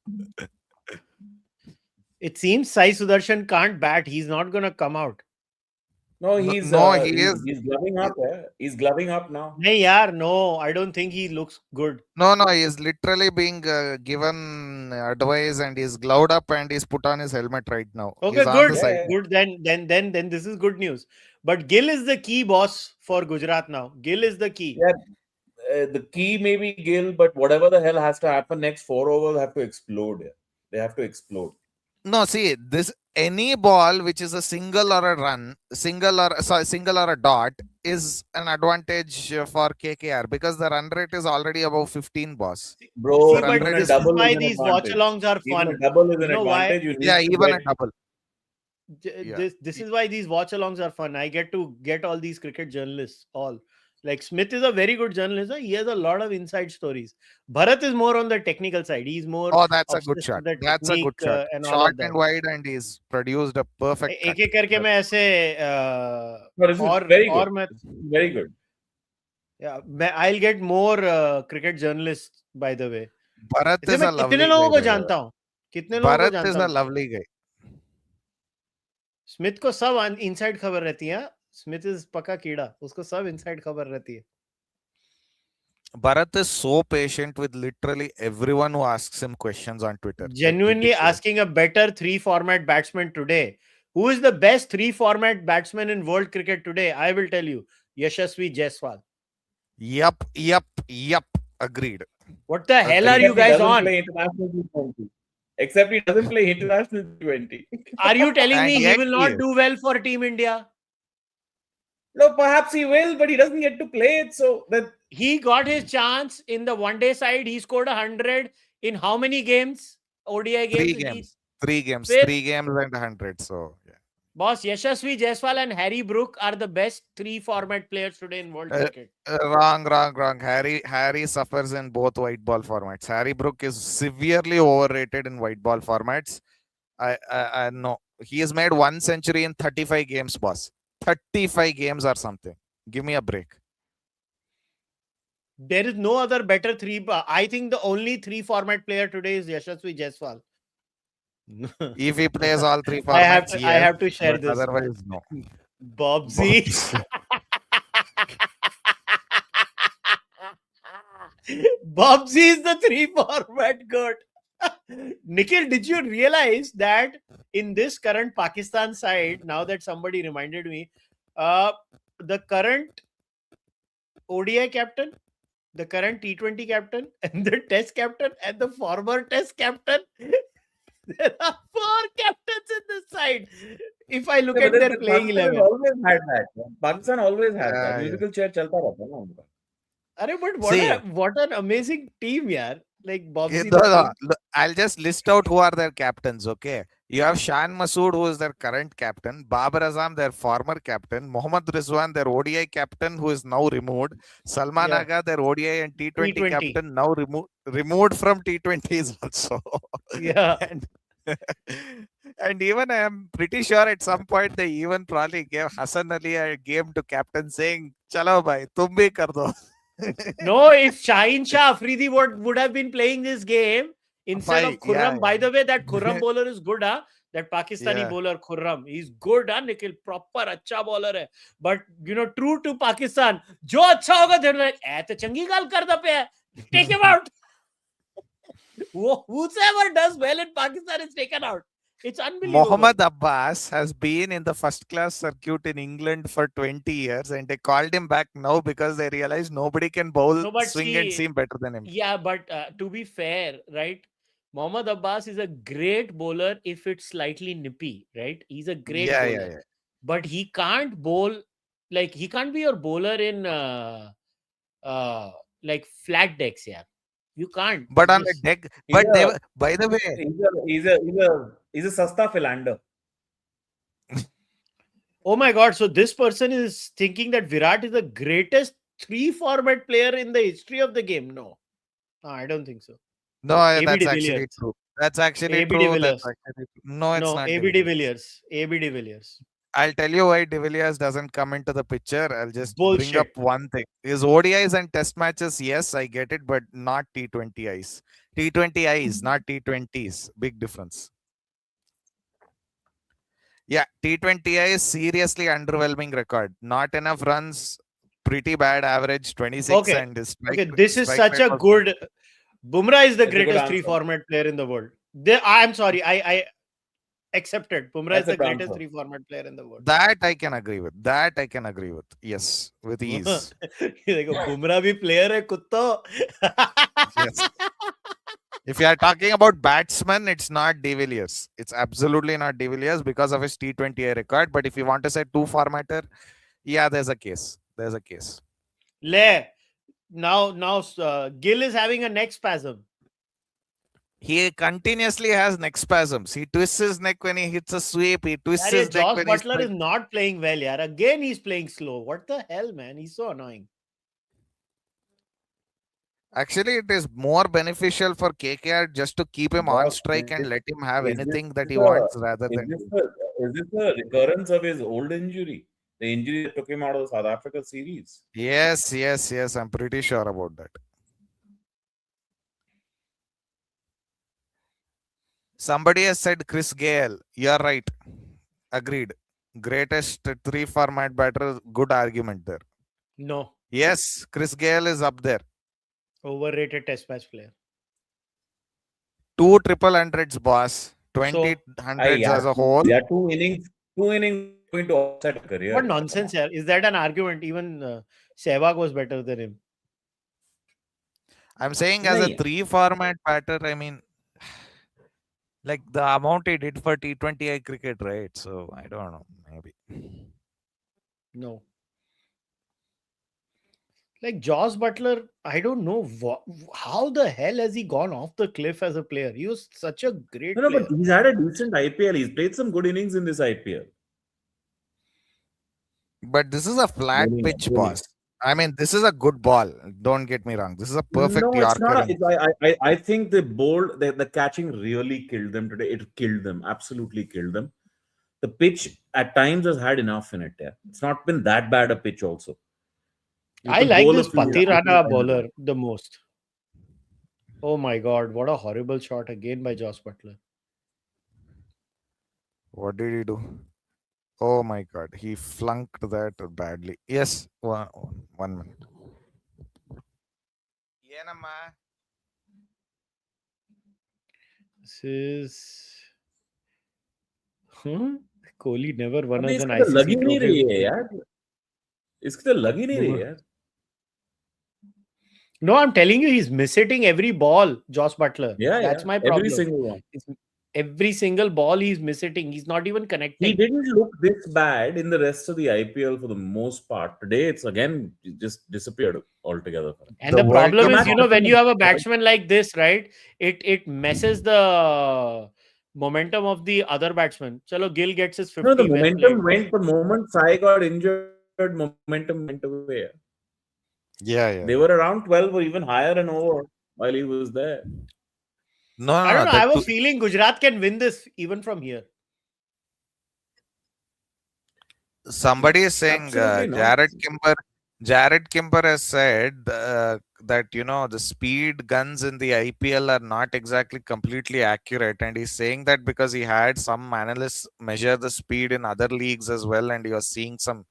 A: It seems Sai Sudarshan can't bat. He's not gonna come out.
H: No, he's he's gloving up. He's gloving up now.
A: Nahi yaar, no. I don't think he looks good.
B: No, he is literally being given advice, and he's gloved up and he's put on his helmet right now.
A: Okay,
B: He's on
A: good.
B: the side.
A: Good. Then this is good news. But Gill is the key boss for Gujarat now. Gill is the key.
H: Yeah, the key may be Gill, but whatever the hell has to happen next 4 overs have to explode. They have to explode.
B: No, see, this any ball which is a single or a dot is an advantage for KKR because the run rate is already above 15, boss.
H: Bro,
A: See, but
H: even a
A: this is
H: double
A: why
H: is an
A: these
H: advantage.
A: watch-alongs are
H: Even
A: fun.
H: a double is an
A: You know why?
H: advantage. You need
B: Yeah,
H: to
B: even a
H: get-
B: double.
A: This is why these watch-alongs are fun. I get to get all these cricket journalists. Like Smith is a very good journalist. He has a lot of inside stories. Bharat is more on the technical side. He's more.
B: Oh, that's a good
A: obsessed
B: shot.
A: with the
B: That's a good
A: technique,
B: shot.
A: and all
B: Short
A: of that.
B: and wide, and he's produced a perfect.
A: एक एक करके मैं ऐसे
H: No, this is
A: और
H: very good.
A: और मैं
H: This is very good.
A: yeah, I'll get more cricket journalists by the way.
B: Bharat
A: इसलिए
B: is
A: मैं
B: a lovely
A: कितने लोगों को
B: guy.
A: जानता हूँ कितने लोगों को
B: Bharat is
A: जानता
B: a
A: हूँ
B: lovely guy.
A: स्मिथ को सब इनसाइड खबर रहती है स्मिथ इज पक्का कीड़ा उसको सब इनसाइड खबर रहती है
B: Bharat is so patient with literally everyone who asks him questions on Twitter.
A: Genuinely
B: Ridiculous.
A: asking a better 3-format batsman today. Who is the best 3-format batsman in world cricket today? I will tell you. Yashasvi Jaiswal.
B: Yup. Agreed.
A: What the hell are
H: Except
A: you
H: he
A: guys
H: doesn't
A: on?
H: play international T20. Except he doesn't play international T20.
A: Are you telling
B: And
A: me he
B: yet
A: will
B: he
A: not
B: is.
A: do well for Team India?
H: No, perhaps he will, but he doesn't get to play it. So that
A: He got his chance in the one-day side. He scored 100 in how many games? ODI games?
B: Three games.
A: Fifth.
B: 3 games and 100. So, yeah.
A: Boss, Yashasvi Jaiswal and Harry Brook are the best 3-format players today in world cricket.
B: Wrong. Harry suffers in both white ball formats. Harry Brook is severely overrated in white ball formats. I know. He has made 1 century in 35 games, boss. 35 games or something. Give me a break.
A: There is no other better I think the only 3-format player today is Yashasvi Jaiswal.
B: If he plays all 3 formats,
A: I have to share
B: but
A: this.
B: Otherwise, no.
A: Bobsy. Bobsy is the 3-format goat. Nikhil, did you realize that in this current Pakistan side, now that somebody reminded me, the current ODI captain, the current T20 captain, and the Test captain, and the former Test captain, there are 4 captains in this side. If I look at their playing 11.
H: always had that. Pakistan always had that.
B: Yeah.
H: Musical chair chalta rehta na unka.
A: But
B: See,
A: what an amazing team, yaar. like Bobsy.
B: I'll just list out who are their captains. Okay, you have Shan Masood, who is their current captain, Babar Azam, their former captain, Mohammad Rizwan, their ODI captain, who is now removed, Salman
A: Yeah.
B: Aga, their ODI and T20
A: T20.
B: captain, now removed from T20s also.
A: Yeah.
B: And even I am pretty sure at some point they even probably gave Hassan Ali a game to captain, saying, "Chalo bhai, tum bhi kar do."
A: No, if Shaheen Shah Afridi would have been playing this game instead of Khurram.
B: Yeah.
A: By the way, that Khurram bowler is good, huh? That Pakistani
B: Yeah.
A: bowler Khurram, he's good, huh? Nikhil, proper acha bowler hai. But true to Pakistan, jo acha hoga, they're like, to changi gal kar da pe hai. Take him out. Whoever does well in Pakistan is taken out. It's unbelievable.
B: Mohammad Abbas has been in the first class circuit in England for 20 years, and they called him back now because they realized nobody can bowl, swing and seam better than him.
A: Yeah, but to be fair, right? Mohammad Abbas is a great bowler if it's slightly nippy, right? He's a great bowler.
B: Yeah.
A: But he can't bowl, like he can't be your bowler in like flat decks, yeah. You can't.
B: But on the deck, but they were, by the way,
H: he's a sasta philander.
A: Oh my God! So this person is thinking that Virat is the greatest 3-format player in the history of the game. No, I don't think so.
B: No,
A: AB
B: that's
A: de
B: actually
A: Villiers.
B: true. That's actually
A: AB
B: true.
A: de Villiers.
B: No, it's not.
A: AB de Villiers. AB de Villiers.
B: I'll tell you why de Villiers doesn't come into the picture. I'll just
A: Bullshit.
B: bring up one thing. His ODIs and test matches, yes, I get it, but not T20Is. T20Is, not T20s. Big difference. Yeah, T20Is, seriously underwhelming record. Not enough runs, pretty bad average, 26.
A: Okay.
B: And his
A: This is such a good... Bumrah is the greatest 3-format player in the world. I'm sorry, I accepted. Bumrah is the greatest 3-format player in the world.
B: That I can agree with. Yes, with ease.
A: Bumrah bhi player hai, kutto.
B: Yes. If you are talking about batsmen, it's not de Villiers. It's absolutely not de Villiers because of his T20I record. But if you want to say 2-formatter, yeah, there's a case.
A: Now, Gill is having a neck spasm.
B: He continuously has neck spasms. He twists his neck when he hits a sweep. He twists his neck when
A: Josh Butler is not playing well, yaar. Again, he's playing slow. What the hell, man? He's so annoying.
B: Actually, it is more beneficial for KKR just to keep him on strike and let him have anything that he wants rather than...
H: Is this a recurrence of his old injury? The injury that took him out of the South Africa series?
B: Yes. I'm pretty sure about that. Somebody has said Chris Gale. You're right. Agreed. Greatest 3-format batter. Good argument there.
A: No.
B: Yes, Chris Gale is up there.
A: Overrated test match player.
B: 2 triple hundreds, boss. 20 hundreds as a whole.
H: Yeah, two innings going to offset a career.
A: What nonsense, yaar. Is that an argument? Even Sehwag was better than him.
B: I'm saying as a 3-format batter, I mean, like the amount he did for T20I cricket, right? So I don't know, maybe.
A: No. Like Josh Butler, I don't know how the hell has he gone off the cliff as a player. He was such a great player.
H: But he's had a decent IPL. He's played some good innings in this IPL.
B: But this is a flat pitch, boss. I mean, this is a good ball. Don't get me wrong. This is a perfect Yorker.
H: I think the catching really killed them today. It killed them. Absolutely killed them. The pitch at times has had enough in it. Yeah. It's not been that bad a pitch also.
A: I like this Patirana bowler the most. Oh my God, what a horrible shot again by Josh Butler.
B: What did he do? Oh my God, he flunked that badly. Yes, one minute.
A: This is... Kohli never won us an ICC trophy. No, I'm telling you, he's mishitting every ball, Josh Butler.
H: Yeah,
A: that's my problem.
H: Every single one.
A: Every single ball he's missing. He's not even connecting.
H: He didn't look this bad in the rest of the IPL for the most part. Today, it's again just disappeared altogether.
A: And the problem is, when you have a batsman like this, right? It messes the momentum of the other batsman. Chalo, Gill gets his 50.
H: No, the momentum went the moment Sai got injured. Momentum went away.
B: Yeah.
H: They were around 12 or even higher and over while he was there.
B: No,
A: I don't know. I have a feeling Gujarat can win this even from here.
B: Somebody is saying Jared Kimber has said that the speed guns in the IPL are not exactly completely accurate, and he's saying that because he had some analysts measure the speed in other leagues as well, and he was seeing some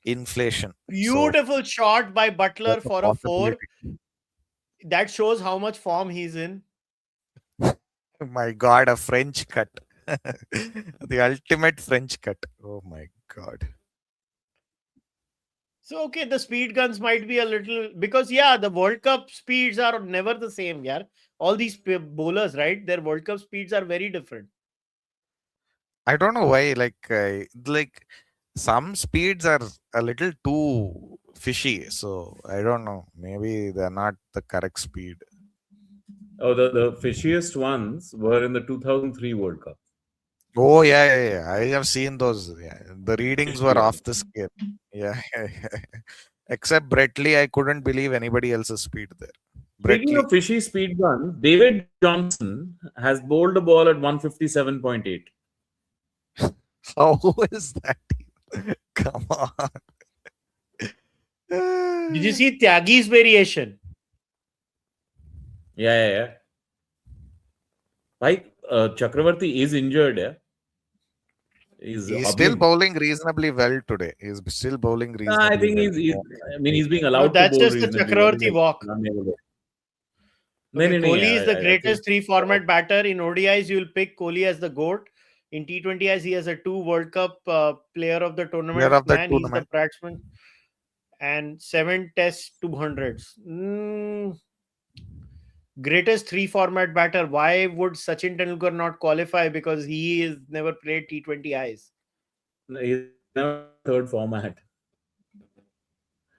B: inflation.
A: Beautiful shot by Butler for a 4. That shows how much form he's in.
B: My God, a French cut. The ultimate French cut. Oh my God.
A: So, okay, the speed guns might be a little... Because, the World Cup speeds are never the same, All these bowlers, right? Their World Cup speeds are very different.
B: I don't know why, like some speeds are a little too fishy. So, I don't know. Maybe they're not the correct speed.
H: Oh, the fishiest ones were in the 2003 World Cup.
B: Oh, yeah. I have seen those. Yeah. The readings were off the scale. Yeah. Except Bretley, I couldn't believe anybody else's speed there.
H: Speaking of fishy speed guns, David Johnson has bowled a ball at 157.8.
B: How is that? Come on.
A: Did you see Tyagi's variation?
H: Yeah. Like Chakravarti is injured. Yeah.
B: He's still bowling reasonably well today. He's still bowling reasonably
H: I think
B: well.
H: he's being allowed
A: that's
H: to bowl
A: just the Chakravarti walk. Kohli is the greatest 3-format batter. In ODIs, you'll pick Kohli as the GOAT. In T20Is, he has a 2 World Cup player of the tournament. He's the batsman. And 7 Test 200s. Greatest 3-format batter. Why would Sachin Tendulkar not qualify? Because he has never played T20Is.
H: He's never 3rd format.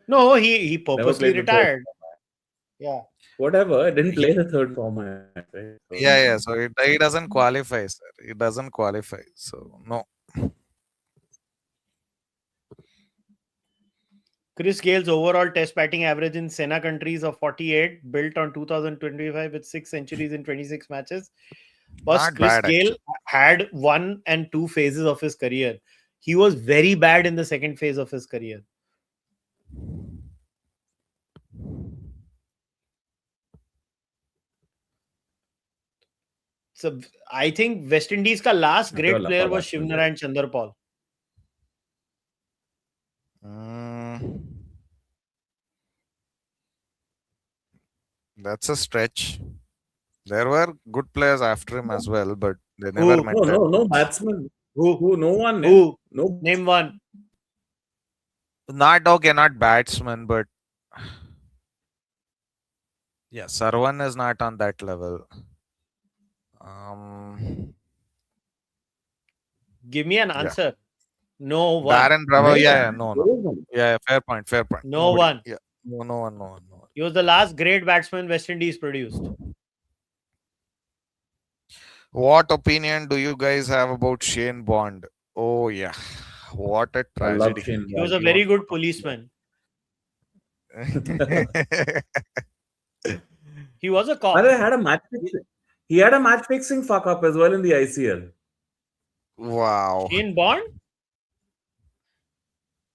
A: No, he purposely retired. Yeah.
H: Whatever. Didn't play the 3rd format. Right? So,
B: Yeah. So he doesn't qualify, sir. He doesn't qualify. So no.
A: Chris Gale's overall test batting average in Sena countries of 48, built on 2025 with 6 centuries in 26 matches. But Chris Gale had 1 and 2 phases of his career. He was very bad in the second phase of his career. So I think West Indies ka last great player was Shivnarayan Chanderpaul.
B: That's a stretch. There were good players after him as well, but they never met.
H: No batsman. Who? No one.
A: Who?
H: No.
A: Name one.
B: Not batsman, but yeah, Sarwan is not on that level.
A: Give me an answer. No one.
B: Darren Bravo, no. Yeah, fair point.
A: No one.
B: Yeah, no one.
A: He was the last great batsman West Indies produced.
B: What opinion do you guys have about Shane Bond? Oh yeah, what a tragedy.
A: He was a very good policeman. He was a cop.
H: He had a match fixing fuck up as well in the ICL.
B: Wow.
A: Shane Bond?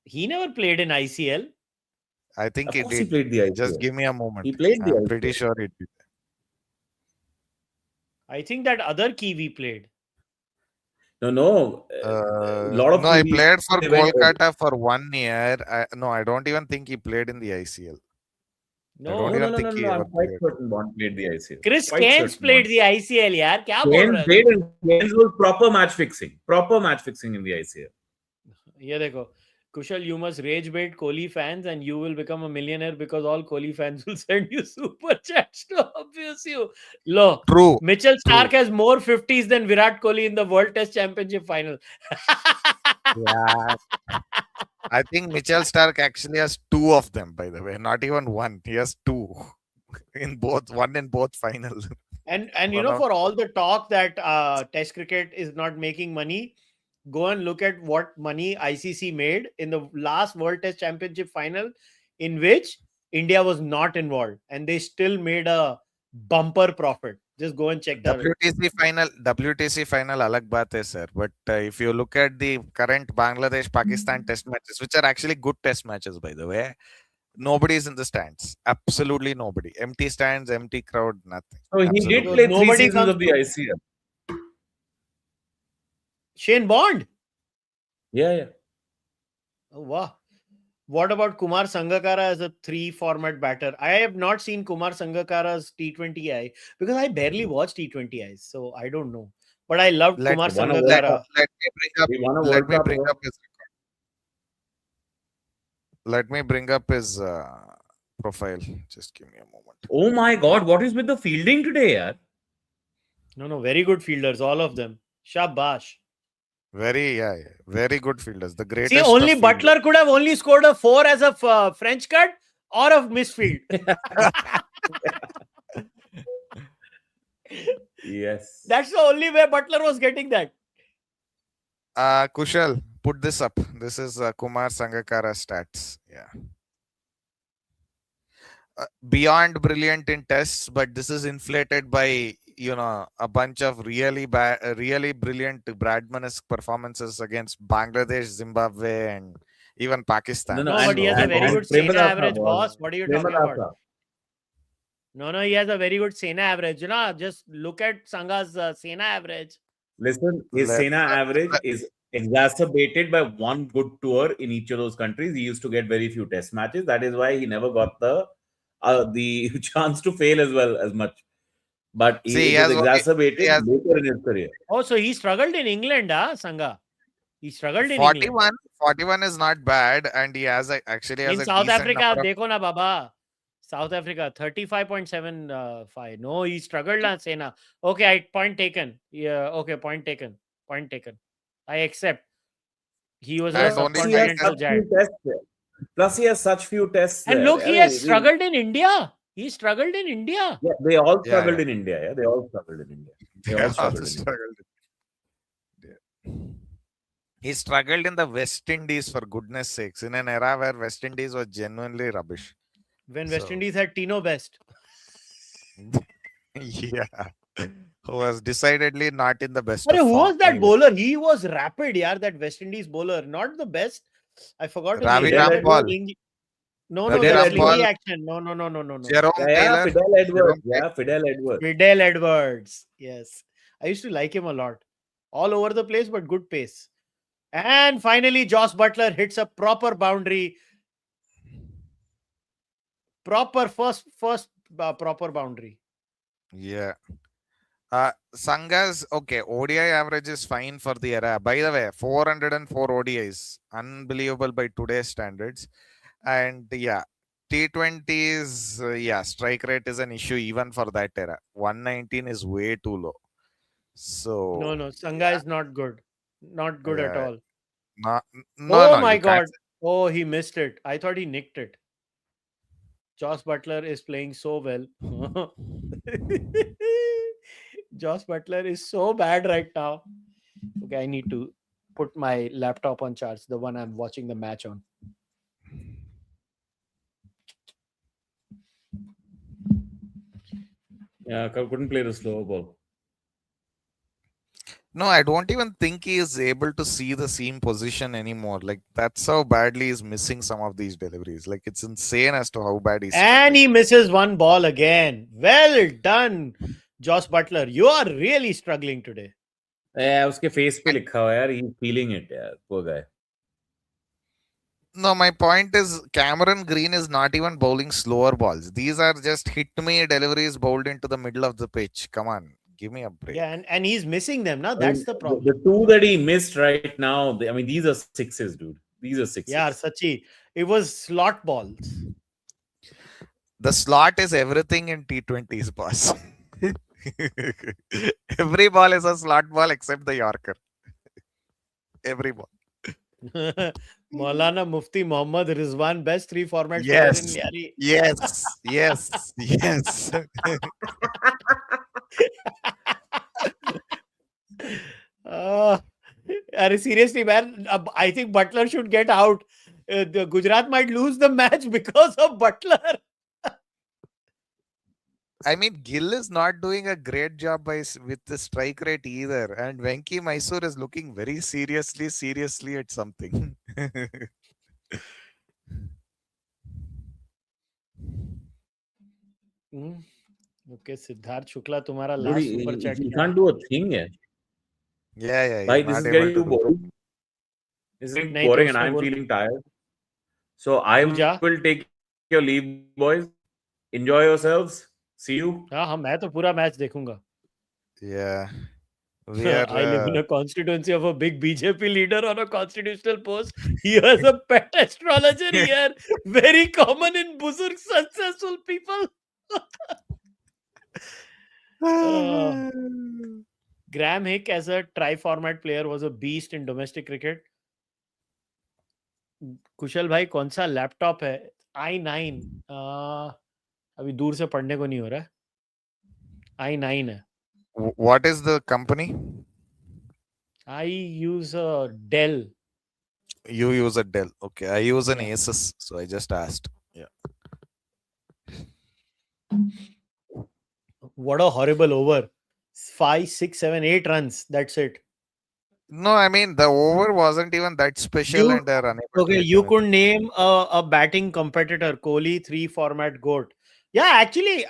A: He never played in ICL.
B: I think he did.
H: He played the ICL.
B: Just give me a moment.
H: He played the ICL.
B: I'm pretty sure he did.
A: I think that other Kiwi played.
H: No.
B: He played for Kolkata for 1 year. I don't even think he played in the ICL.
H: No. I'm quite certain Bond played the ICL.
A: Chris Keynes played the ICL, yaar. Kya bol rahe?
H: Keynes was proper match fixing in the ICL.
A: ये देखो, Kushal, you must rage bait Kohli fans and you will become a millionaire because all Kohli fans will send you super chats to abuse you. Lo,
B: True.
A: Mitchell Stark
B: True.
A: has more 50s than Virat Kohli in the World Test Championship final.
B: Yeah. I think Mitchell Stark actually has 2 of them, by the way. Not even 1. He has 2 in both, one in both finals.
A: And you
B: One
A: know,
B: of-
A: for all the talk that Test cricket is not making money, go and look at what money ICC made in the last World Test Championship final, in which India was not involved, and they still made a bumper profit. Just go and check that.
B: WTC final alag baat hai, sir. But if you look at the current Bangladesh-Pakistan test matches, which are actually good test matches, by the way, nobody is in the stands. Absolutely nobody. Empty stands, empty crowd, nothing.
H: So he
B: Absolutely.
H: did play 3
A: Nobody
H: seasons
A: comes
H: of the
A: to-
H: ICL.
A: Shane Bond.
H: Yeah.
A: Oh, wow. What about Kumar Sangakkara as a 3-format batter? I have not seen Kumar Sangakkara's T20I because I barely watch T20Is, so I don't know. But I loved
B: Let-
A: Kumar
H: won a World
A: Sangakkara.
H: He won a
B: Let
H: World
B: me
H: Cup.
B: bring
H: bro.
B: up his Let me bring up his profile. Just give me a moment.
H: Oh my God, what is with the fielding today, yaar?
A: No, very good fielders, all of them. Shabash.
B: Very good fielders. The greatest.
A: See, only
B: of
A: Butler could have only scored a 4 as a French cut or a misfield.
H: Yes.
A: That's the only way Butler was getting that.
B: Kushal, put this up. This is Kumar Sangakkara stats. Yeah. Beyond brilliant in tests, but this is inflated by a bunch of really brilliant Bradman-esque performances against Bangladesh, Zimbabwe, and even Pakistan.
A: No, but he has a very good Sena
H: Premadasa
A: average,
H: was-
A: boss. What are you talking
H: Premadasa.
A: about? No, he has a very good Sena average. Just look at Sanga's Sena average.
H: Listen, his
B: Let-
H: Sena average is exacerbated by one good tour in each of those countries. He used to get very few test matches. That is why he never got the chance to fail as well as much. But
B: See,
H: it was exacerbated
B: he has-
H: later in his career.
A: Oh, so he struggled in England, Sangha. He struggled in England.
B: 41 is not bad, and he has actually has
A: In
B: a
A: South
B: decent
A: Africa,
B: number of-
A: dekho na baba. South Africa, 35.75. No, he struggled on Sena. Okay, point taken. Yeah, okay, point taken. Point taken. I accept. He was a
B: And only
H: Plus, he has
A: subcontinental
H: such
A: giant.
H: few tests there. Plus, he has such few tests.
A: And
H: there.
A: look, he
H: Yeah,
A: has struggled in India. He struggled in India.
H: Yeah, they all
B: Yeah,
H: struggled
B: yeah.
H: in India. Yeah, they all struggled in India. They
B: He
H: all
B: also
H: struggled in India.
B: struggled. He struggled in the West Indies, for goodness sakes, in an era where West Indies was genuinely rubbish.
A: When West
B: So-
A: Indies had Tino Best.
B: Yeah. Who was decidedly not in the best.
A: But
B: of
A: who
B: form.
A: was that
B: Anyway.
A: bowler? He was rapid, that West Indies bowler. Not the best. I forgot his
B: Ravi
A: name.
H: Rampal.
A: No,
B: Ravi
A: the
H: Rampal.
A: Hindi action. No.
B: Jerome
H: Yeah,
B: Taylor.
H: Fidel Edwards.
B: Jerome
H: Yeah, Fidel Edwards.
A: Fidel Edwards. Yes. I used to like him a lot. All over the place, but good pace. And finally, Joss Butler hits a proper boundary. First proper boundary.
B: Yeah. Sanga's ODI average is fine for the era. By the way, 404 ODIs, unbelievable by today's standards. And yeah, T20s, strike rate is an issue even for that era. 119 is way too low. So
A: No, Sangha is not good. Not good at
B: Yeah.
A: all.
B: no,
A: My
B: you can't
A: God. Oh, he missed it. I thought he nicked it. Joss Butler is playing so well. Joss Butler is so bad right now. Okay, I need to put my laptop on charge, the one I'm watching the match on.
H: Yeah, couldn't play the slow ball.
B: No, I don't even think he is able to see the seam position anymore. Like, that's how badly he's missing some of these deliveries. Like, it's insane as to how bad he's
A: And he misses one ball again. Well done, Joss Butler. You are really struggling today.
H: Yeah, उसके face पे लिखा हुआ है यार. He's feeling it, यार. Poor guy.
B: No, my point is Cameron Green is not even bowling slower balls. These are just hit me deliveries bowled into the middle of the pitch. Come on, give me a break.
A: Yeah, and he's missing them now. That's the problem.
H: The two that he missed right now, these are sixes, dude. These are sixes.
A: Yeah, Sachi. It was slot balls.
B: The slot is everything in T20s, boss. Every ball is a slot ball except the Yorker. Every ball.
A: Maulana Mufti Mohammad Rizwan, best 3 formats player in Yari.
B: Yes.
A: Seriously, man, I think Butler should get out. The Gujarat might lose the match because of Butler.
B: I mean, Gill is not doing a great job with the strike rate either. And Venki Mysore is looking very seriously at something.
A: Okay, Siddharth Shukla, तुम्हारा
H: Dude,
A: last super chat.
H: he can't do a thing yet.
B: Yeah.
H: Bhai,
B: he's
H: this
B: not
H: is
B: able
H: getting
B: to
H: too
B: do
H: boring. This is getting
A: Nahi,
H: boring
A: to
H: and I'm
A: usme
H: feeling tired. So I
A: Pooja?
H: will take your leave, boys. Enjoy yourselves. See you.
A: हाँ, मैं तो पूरा match देखूंगा.
B: Yeah. We are,
A: I live in a constituency of a big BJP leader on a constitutional post. He has a pet astrologer here. Very common in Buzurg successful people. Graham Hick as a tri-format player was a beast in domestic cricket. कुशल भाई कौन सा laptop है? i9. अभी दूर से पढ़ने को नहीं हो रहा है. i9 है.
B: What is the company?
A: I use a Dell.
B: You use a Dell. Okay, I use an
A: Yeah.
B: Asus, so I just asked. Yeah.
A: What a horrible over. 5, 6, 7, 8 runs. That's it.
B: No, I mean the over wasn't even that special, and they're unable to
A: Okay,
B: hit
A: you
B: anything.
A: could name a batting competitor, Kohli, 3 format GOAT. Yeah, actually,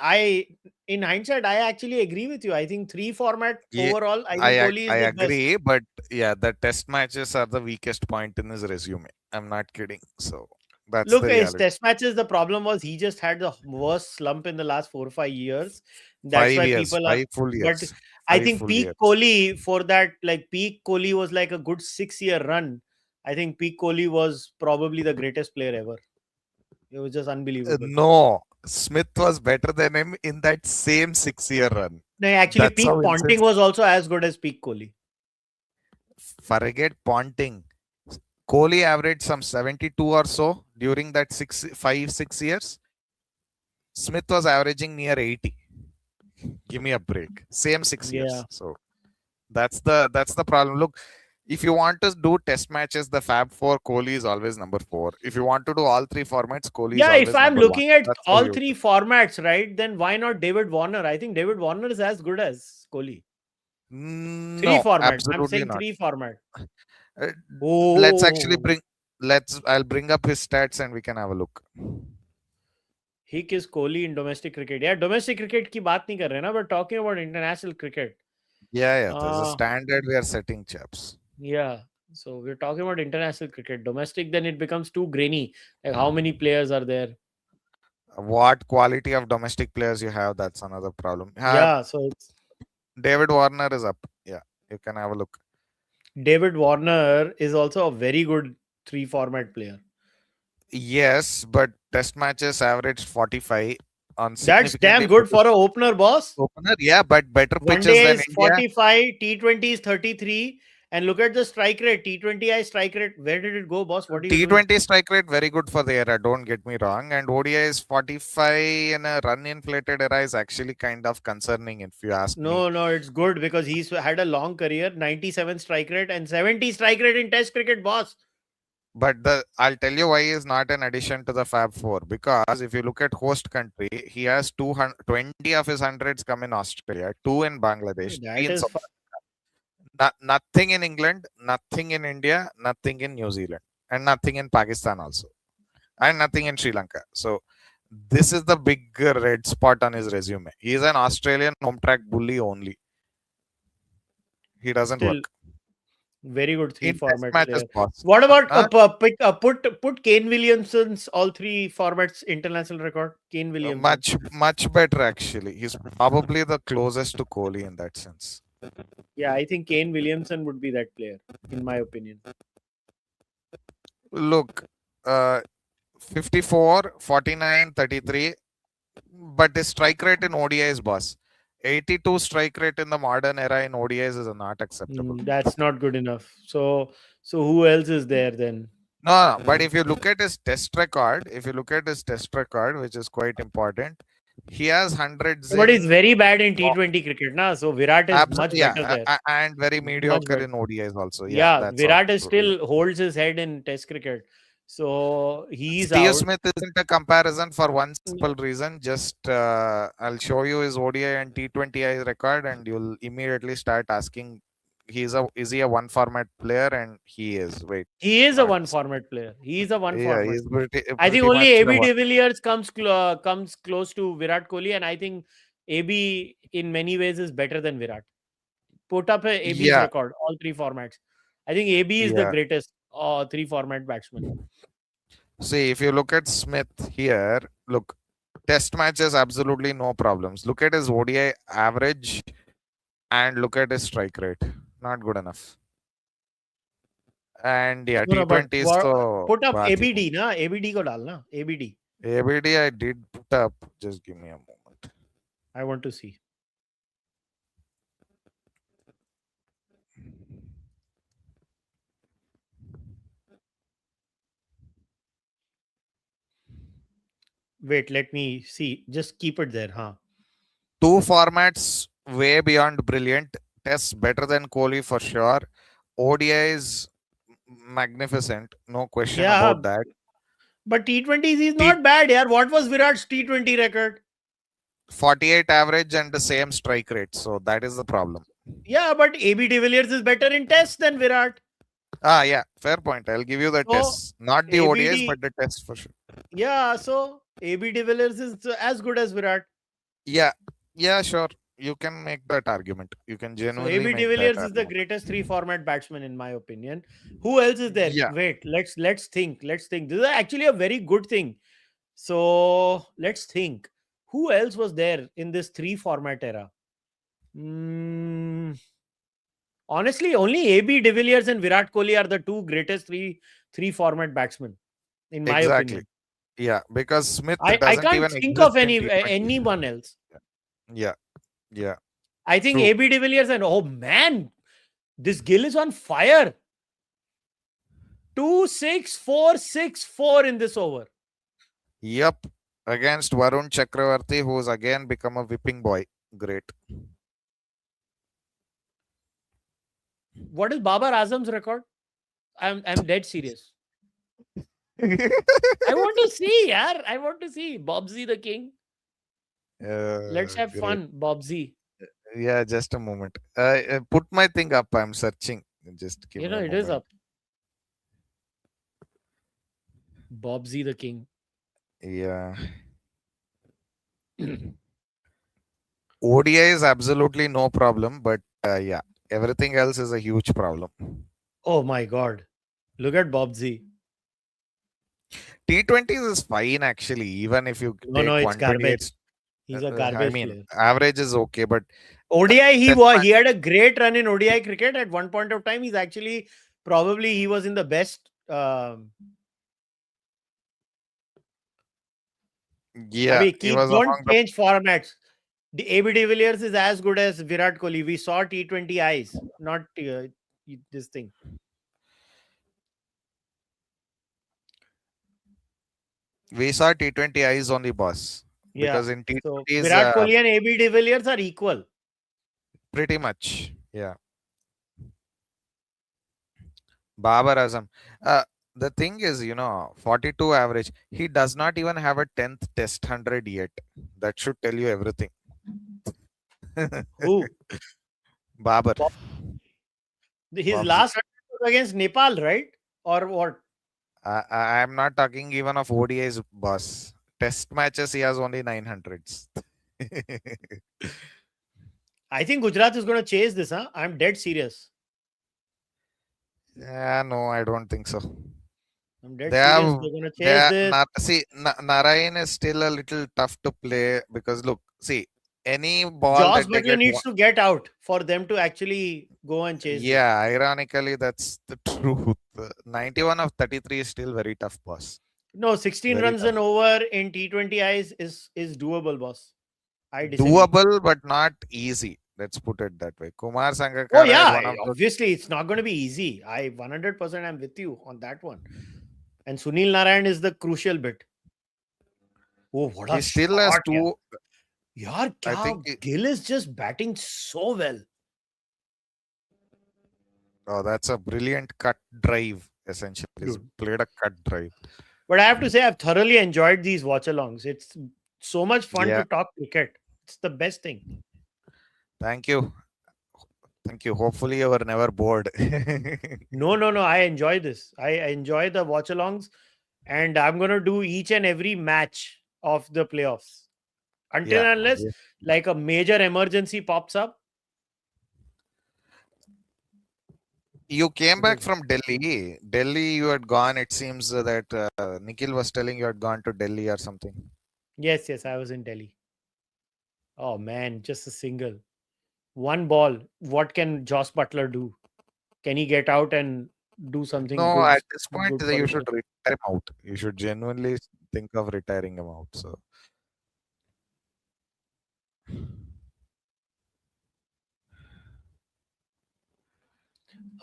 A: in hindsight, I actually agree with you. I think 3 format
B: Yeah,
A: overall, I think Kohli is
B: I
A: the
B: agree, but yeah, the test matches are the weakest point in his resume. I'm not kidding. So that's
A: Look,
B: the
A: his
B: reality.
A: test matches, the problem was he just had the worst slump in the last 4 or 5 years. That's
B: 5
A: why
B: years,
A: people are.
B: 5 full
A: But
B: years.
A: I
B: 5
A: think
B: full
A: peak
B: years.
A: Kohli for that, like peak Kohli was like a good 6-year run. I think peak Kohli was probably the greatest player ever. It was just unbelievable.
B: No, Smith was better than him in that same 6-year run.
A: No, actually,
B: That's
A: peak
B: how
A: Ponting
B: insane-
A: was also as good as peak Kohli.
B: Forget Ponting. Kohli averaged some 72 or so during that 5-6 years. Smith was averaging near 80. Give me a break. Same 6 years.
A: Yeah.
B: So that's the problem. Look, if you want to do test matches, the Fab Four, Kohli is always number 4. If you want to do all 3 formats, Kohli is
A: Yeah,
B: always
A: if I'm
B: number
A: looking
B: 1.
A: at
B: That's the
A: all
B: beauty.
A: 3 formats, right, then why not David Warner? I think David Warner is as good as Kohli. 3
B: No,
A: formats. I'm
B: absolutely
A: saying
B: not.
A: 3 format.
B: Let's actually
A: Oh,
B: I'll bring up his stats and we can have a look.
A: Hick is Kohli in domestic cricket. Yeah, domestic cricket की बात नहीं कर रहे ना, but talking about international cricket.
B: Yeah, there's a
A: Uh,
B: standard we are setting, chaps.
A: Yeah, so we're talking about international cricket. Domestic, then it becomes too grainy. Like how many players are there?
B: What quality of domestic players you have, that's another problem.
A: Yeah, so it's
B: David Warner is up. Yeah, you can have a look.
A: David Warner is also a very good 3 format player.
B: Yes, but test matches average 45 on
A: That's
B: significantly
A: damn good
B: better
A: for an opener, boss.
B: opener. Yeah, but better
A: One
B: pitches
A: day
B: than
A: is
B: India.
A: 45, T20 is 33, and look at the strike rate. T20I strike rate. Where did it go, boss? What are you doing?
B: T20 strike rate very good for the era, don't get me wrong. And ODI is 45 in a run inflated era is actually kind of concerning if you ask me.
A: No, it's good because he's had a long career, 97 strike rate and 70 strike rate in Test cricket, boss.
B: But I'll tell you why he's not an addition to the Fab Four. Because if you look at host country, he has 220 of his hundreds come in Australia, 2 in Bangladesh,
A: That
B: 3 in
A: is
B: South Africa. Nothing in England, nothing in India, nothing in New Zealand, and nothing in Pakistan also, and nothing in Sri Lanka. So this is the big red spot on his resume. He is an Australian home track bully only. He doesn't
A: still
B: work.
A: very good 3
B: In test
A: format
B: matches,
A: player.
B: boss.
A: What about put Kane Williamson's all 3 formats international record? Kane Williamson.
B: Much better actually. He's probably the closest to Kohli in that sense.
A: Yeah, I think Kane Williamson would be that player, in my opinion.
B: Look, 54, 49, 33. But the strike rate in ODIs, boss. 82 strike rate in the modern era in ODIs is not acceptable.
A: That's not good enough. So who else is there then?
B: No, but if you look at his test record, which is quite important, he has hundreds.
A: But he's very bad in T20 cricket, na? So Virat is much better there.
B: And very mediocre
A: better.
B: in ODIs also.
A: Yeah,
B: that's
A: Virat
B: also
A: is
B: true.
A: still holds his head in Test cricket. So he's
B: Steve
A: out.
B: Smith isn't a comparison for one simple reason. Just I'll show you his ODI and T20I record, and you'll immediately start asking, is he a one format player? And he is. Wait,
A: He is a one format player. He's a one
B: yeah,
A: format.
B: he's pretty
A: I think
B: much
A: only
B: the
A: AB
B: one.
A: de Villiers comes close to Virat Kohli, and I think AB in many ways is better than Virat. Put up AB's
B: Yeah.
A: record, all three formats. I think AB is the
B: Yeah.
A: greatest three format batsman.
B: See, if you look at Smith here, look, test matches absolutely no problems. Look at his ODI average and look at his strike rate. Not good enough. And yeah,
A: No, but
B: T20 is so
A: put up
B: bad.
A: ABD, na? ABD ko dalna. ABD.
B: ABD I did put up. Just give me a moment.
A: I want to see. Wait, let me see. Just keep it there, huh?
B: Two formats way beyond brilliant. Tests better than Kohli for sure. ODI is magnificent. No question
A: Yeah,
B: about that.
A: but T20s is not bad, yaar. What was Virat's T20 record?
B: 48 average and the same strike rate. So that is the problem.
A: Yeah, but AB de Villiers is better in tests than Virat.
B: Yeah, fair point. I'll give you the
A: So,
B: tests. Not the
A: ABD
B: ODIs, but the tests for sure.
A: Yeah, so AB de Villiers is as good as Virat.
B: Yeah, sure. You can make that argument. You can
A: So
B: genuinely
A: AB
B: make
A: de
B: that
A: Villiers is the
B: argument.
A: greatest three format batsman in my opinion. Who else is there?
B: Yeah.
A: Wait, let's think. This is actually a very good thing. So let's think. Who else was there in this three format era? Honestly, only AB de Villiers and Virat Kohli are the two greatest three format batsmen, in my opinion.
B: Yeah, because Smith
A: I
B: doesn't
A: can't
B: even
A: think
B: exist
A: of
B: in T20.
A: anyone else.
B: Yeah.
A: I think
B: True.
A: AB de Villiers and oh man, this Gill is on fire. 2-6-4-6-4 in this over.
B: Yep. Against Varun Chakravarti, who's again become a whipping boy. Great.
A: What is Babar Azam's record? I'm dead serious. I want to see, yaar. I want to see Bobsy the King. Let's have
B: Great.
A: fun, Bobsy.
B: Yeah, just a moment. Put my thing up. I'm searching. Just give me a
A: It is
B: moment.
A: up. Bobsy the King.
B: Yeah. ODI is absolutely no problem, but yeah, everything else is a huge problem.
A: Oh my God. Look at Bobsy.
B: T20s is fine actually, even if you
A: No,
B: take
A: it's
B: 128.
A: garbage. He's a garbage
B: I mean,
A: player.
B: average is okay, but
A: ODI, he
B: Test
A: had a great run in ODI cricket at one point of time. He's actually probably he was in the best.
B: yeah, he was
A: don't
B: among the
A: change formats. The AB de Villiers is as good as Virat Kohli. We saw T20 eyes, not this thing.
B: we saw T20 eyes on the boss.
A: Yeah.
B: Because in
A: So
B: T20s,
A: Virat Kohli and AB de Villiers are equal.
B: pretty much. Yeah. Babar Azam. The thing is, 42 average. He does not even have a 10th test 100 yet. That should tell you everything.
A: Who?
B: Babar.
A: His
B: Bobsy.
A: last was against Nepal, right? Or what?
B: I'm not talking even of ODIs, boss. Test matches, he has only 900s.
A: I think Gujarat is going to chase this, huh? I'm dead serious.
B: No, I don't think so.
A: I'm dead
B: They
A: serious.
B: have-
A: They're going to chase this.
B: Narayan is still a little tough to play because look, see, any ball
A: Josh
B: that they
A: Butler
B: get.
A: needs to get out for them to actually go and chase. them.
B: Yeah, ironically, that's the truth. 91 of 33 is still very tough, boss.
A: No, 16
B: Very
A: runs
B: tough.
A: and over in T20 eyes is doable, boss. I disagree.
B: Doable, but not easy. Let's put it that way. Kumar
A: Oh
B: Sangakkara is
A: yeah,
B: one of the
A: obviously it's not going to be easy. I 100% am with you on that one. And Sunil Narayan is the crucial bit. Oh, what a
B: he still has
A: shot,
B: two.
A: yaar,
B: I
A: kya,
B: think
A: Gill is just batting so well.
B: Oh, that's a brilliant cut drive, essentially. He's
A: Dude.
B: played a cut drive.
A: But I have to say, I've thoroughly enjoyed these watch-alongs. It's so much fun
B: Yeah.
A: to talk cricket. It's the best thing.
B: Thank you. Thank you. Hopefully you were never bored.
A: No. I enjoy this. I enjoy the watch-alongs, and I'm going to do each and every match of the playoffs. Until
B: Yeah.
A: and unless like a major emergency pops up.
B: You came back from Delhi. Delhi, you had gone. It seems that Nikhil was telling you had gone to Delhi or something.
A: Yes, I was in Delhi. Oh man, just a single. One ball. What can Josh Butler do? Can he get out and do something
B: No,
A: good?
B: at this point,
A: good for
B: you
A: the
B: should
A: team?
B: retire him out. You should genuinely think of retiring him out. So,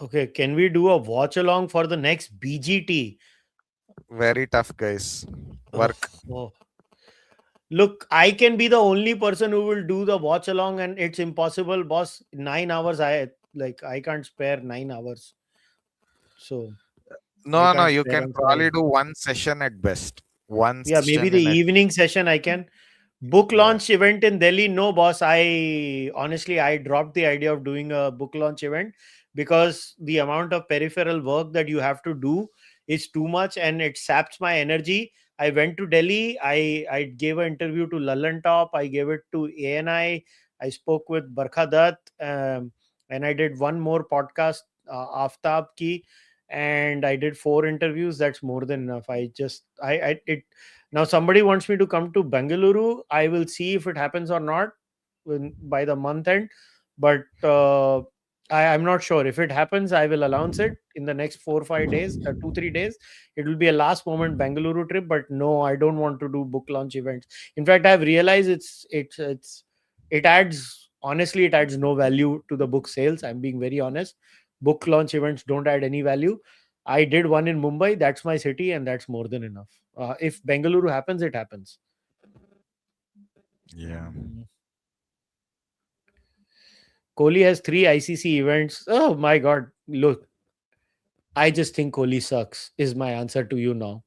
A: Okay, can we do a watch along for the next BGT?
B: very tough, guys. Work.
A: Oh. Look, I can be the only person who will do the watch along, and it's impossible, boss. 9 hours. I can't spare 9 hours. So
B: No, you
A: spare
B: can
A: on
B: probably
A: Friday.
B: do one session at best. One
A: Yeah, maybe
B: session
A: the
B: in a
A: evening session I can. Book
B: Yeah.
A: launch event in Delhi. No, boss. I dropped the idea of doing a book launch event because the amount of peripheral work that you have to do is too much and it saps my energy. I went to Delhi. I gave an interview to Lallan Top. I gave it to ANI. I spoke with Barkha Dutt, and I did one more podcast, Aftab Ki, and I did 4 interviews. That's more than enough. Now somebody wants me to come to Bengaluru. I will see if it happens or not by the month end. But I'm not sure. If it happens, I will announce it in the next 4 or 5 days, 2-3 days. It will be a last moment Bengaluru trip. But no, I don't want to do book launch events. In fact, I've realized it adds no value to the book sales. I'm being very honest. Book launch events don't add any value. I did one in Mumbai. That's my city, and that's more than enough. If Bengaluru happens, it happens.
B: Yeah.
A: Kohli has 3 ICC events. Oh my God. Look, I just think Kohli sucks is my answer to you now.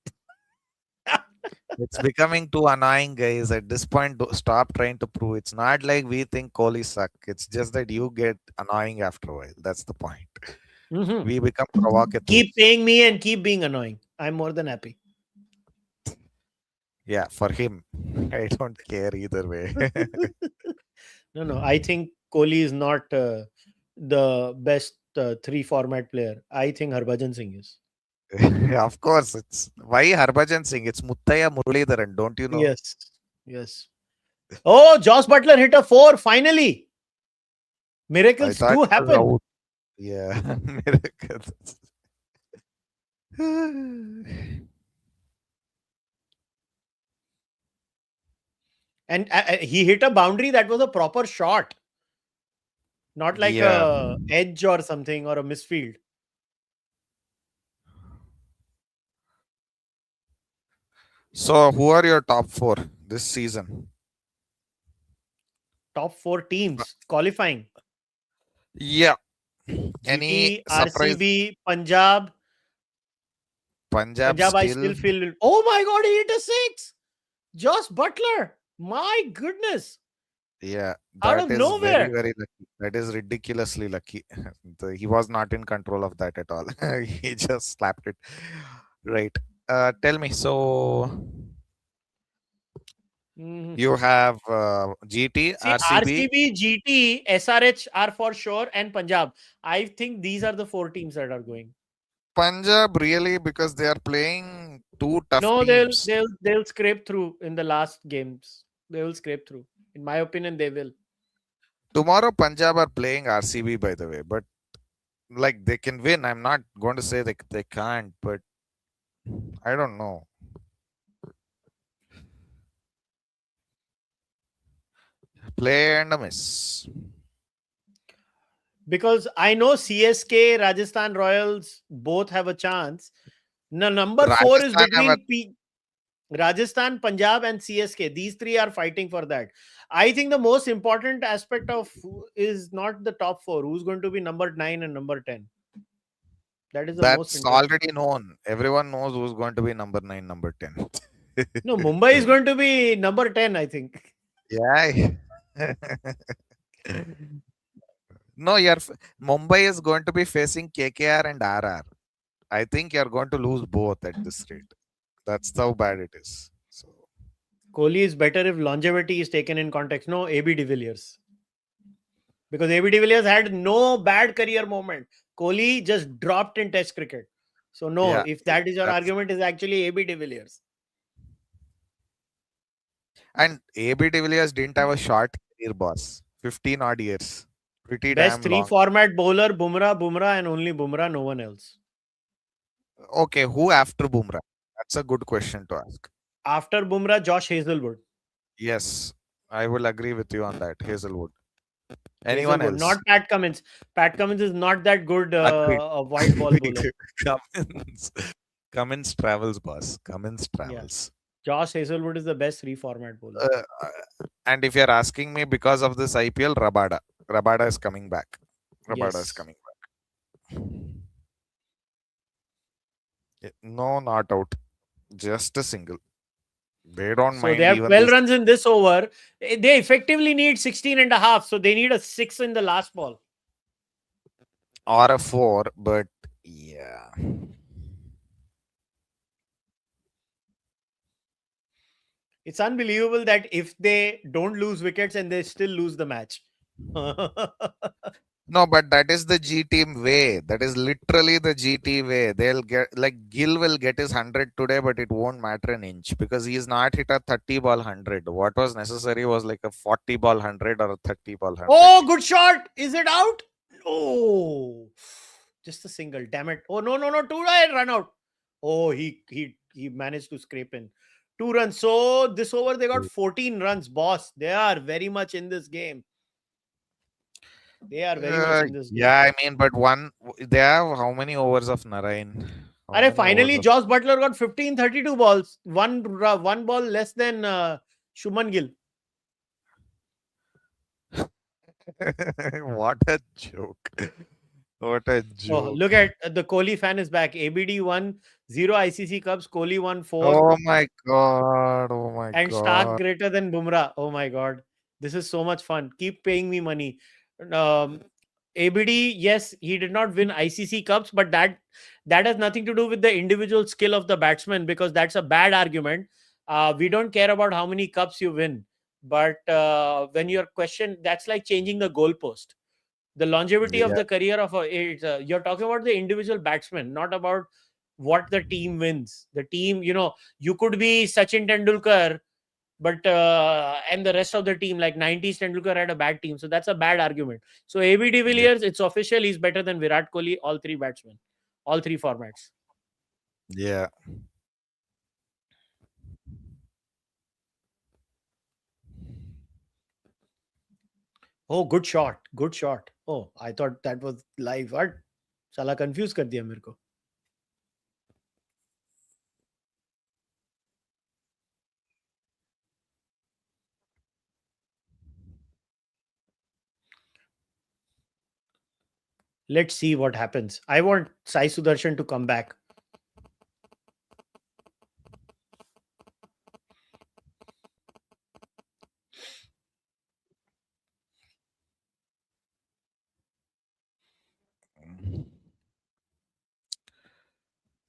B: It's becoming too annoying, guys. At this point, stop trying to prove. It's not like we think Kohli suck. It's just that you get annoying after a while. That's the point.
A: Mm-hmm.
B: We become provocative.
A: Keep paying me and keep being annoying. I'm more than happy.
B: Yeah, for him. I don't care either way.
A: No. I think Kohli is not the best 3 format player. I think Harbhajan Singh is.
B: Of course, it's why Harbhajan Singh? It's Muttaya Muralidharan, don't you know?
A: Yes. Oh, Josh Butler hit a 4 finally. Miracles
B: thought
A: do
B: it was
A: happen.
B: out. Yeah, miracles.
A: And he hit a boundary that was a proper shot. Not like a edge or something or a misfield.
B: So, who are your top 4 this season?
A: Top 4 teams qualifying.
B: Yeah.
A: GT,
B: surprise?
A: RCB, Punjab.
B: Punjab
A: I still feel. Oh my God, he hit a 6. Josh Butler. My goodness.
B: Yeah,
A: Out
B: that
A: of
B: is
A: nowhere.
B: very, very lucky. That is ridiculously lucky. He was not in control of that at all. He just slapped it. Right. Tell me, so you have GT,
A: See,
B: RCB.
A: RCB, GT, SRH are for sure, and Punjab. I think these are the 4 teams that are going.
B: Punjab, really, because they are playing 2 tough
A: No,
B: teams.
A: they'll scrape through in the last games. They will scrape through In my opinion, they will.
B: Tomorrow, Punjab are playing RCB, by the way, but like they can win. I'm not going to say they can't, but I don't know. Play and a miss.
A: Because I know CSK, Rajasthan Royals both have a chance. Now, number 4 is
B: Rajasthan have
A: between Rajasthan, Punjab, and CSK. These three are fighting for that. I think the most important aspect of is not the top 4. Who's going to be number 9 and number 10? That is the most
B: That's
A: interesting.
B: already known. Everyone knows who's going to be number 9, number 10.
A: No, Mumbai is going to be number 10, I think.
B: Yeah. No, Mumbai is going to be facing KKR and RR. I think you're going to lose both at this rate. That's how bad it is. So
A: Kohli is better if longevity is taken in context. No, AB de Villiers. Because AB de Villiers had no bad career moment. Kohli just dropped in Test cricket. So no,
B: yeah,
A: if that is your
B: that's-
A: argument, is actually AB de Villiers.
B: and AB de Villiers didn't have a short career, boss. 15 odd years. Pretty
A: Best
B: damn long.
A: 3-format bowler, Bumrah, and only Bumrah, no one else.
B: Okay, who after Bumrah? That's a good question to ask.
A: After Bumrah, Josh Hazelwood.
B: Yes, I will agree with you on that. Hazelwood. Anyone
A: Hazelwood,
B: else?
A: not Pat Cummins. Pat Cummins is not that good
B: Agreed.
A: a white ball bowler.
B: Cummins travels, boss. Cummins travels.
A: Josh Hazelwood is the best 3-format bowler.
B: And if you're asking me because of this IPL, Rabada is coming back. Rabada is
A: Yes.
B: coming back. No, not out. Just a single. They don't
A: So
B: mind
A: they have
B: even
A: 12
B: this.
A: runs in this over. They effectively need 16 and a half. So they need a 6 in the last ball.
B: Or a 4, but yeah.
A: It's unbelievable that if they don't lose wickets and they still lose the match.
B: No, but that is the G team way. That is literally the GT way. They'll get, like, Gill will get his 100 today, but it won't matter an inch because he's not hit a 30 ball 100. What was necessary was like a 40 ball 100 or a 30 ball 100.
A: Oh, good shot. Is it out? Oh, just a single. Damn it. Oh, no. 2 run out. Oh, he managed to scrape in 2 runs. So this over, they got 14 runs, boss. They are very much in this game. They are very much in this game.
B: Yeah, I mean, but they have how many overs of Narayan?
A: Finally, Josh Butler got 15-32 balls. One ball less than Shuman Gill.
B: What a joke. What a joke.
A: Oh, look at the Kohli fan is back. ABD won 0 ICC Cups. Kohli won 4.
B: Oh my God.
A: And Stark greater than Bumrah. Oh my God. This is so much fun. Keep paying me money. ABD, yes, he did not win ICC Cups, but that has nothing to do with the individual skill of the batsman because that's a bad argument. We don't care about how many cups you win. But when you're questioned, that's like changing the goalpost. The longevity of the career of you're talking about the individual batsman, not about what the team wins. The team, you could be Sachin Tendulkar, but and the rest of the team, like 90s Tendulkar had a bad team. So that's a bad argument. So AB de Villiers, it's official. He's better than Virat Kohli, all 3 batsmen, all 3 formats.
B: Yeah.
A: Oh, good shot. Good shot. Oh, I thought that was live. What? Sala confused kar diya mere ko. Let's see what happens. I want Sai Sudarshan to come back.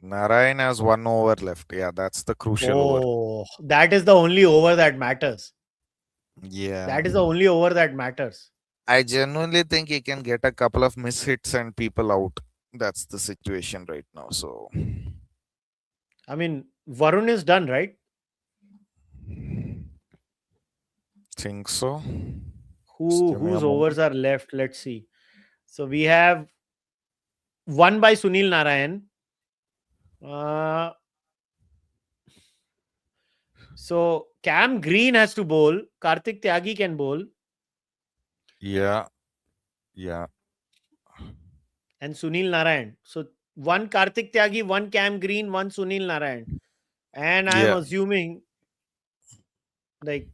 B: Narayan has 1 over left. Yeah, that's the crucial over.
A: Oh, that is the only over that matters.
B: Yeah.
A: That is the only over that matters.
B: I genuinely think he can get a couple of mishits and people out. That's the situation right now. So,
A: I mean, Varun is done, right?
B: think so.
A: Whose overs are left? Let's see. So we have one by Sunil Narayan. So Cam Green has to bowl. Karthik Tyagi can bowl.
B: Yeah.
A: And Sunil Narayan. So one Karthik Tyagi, one Cam Green, one Sunil Narayan. And I am assuming like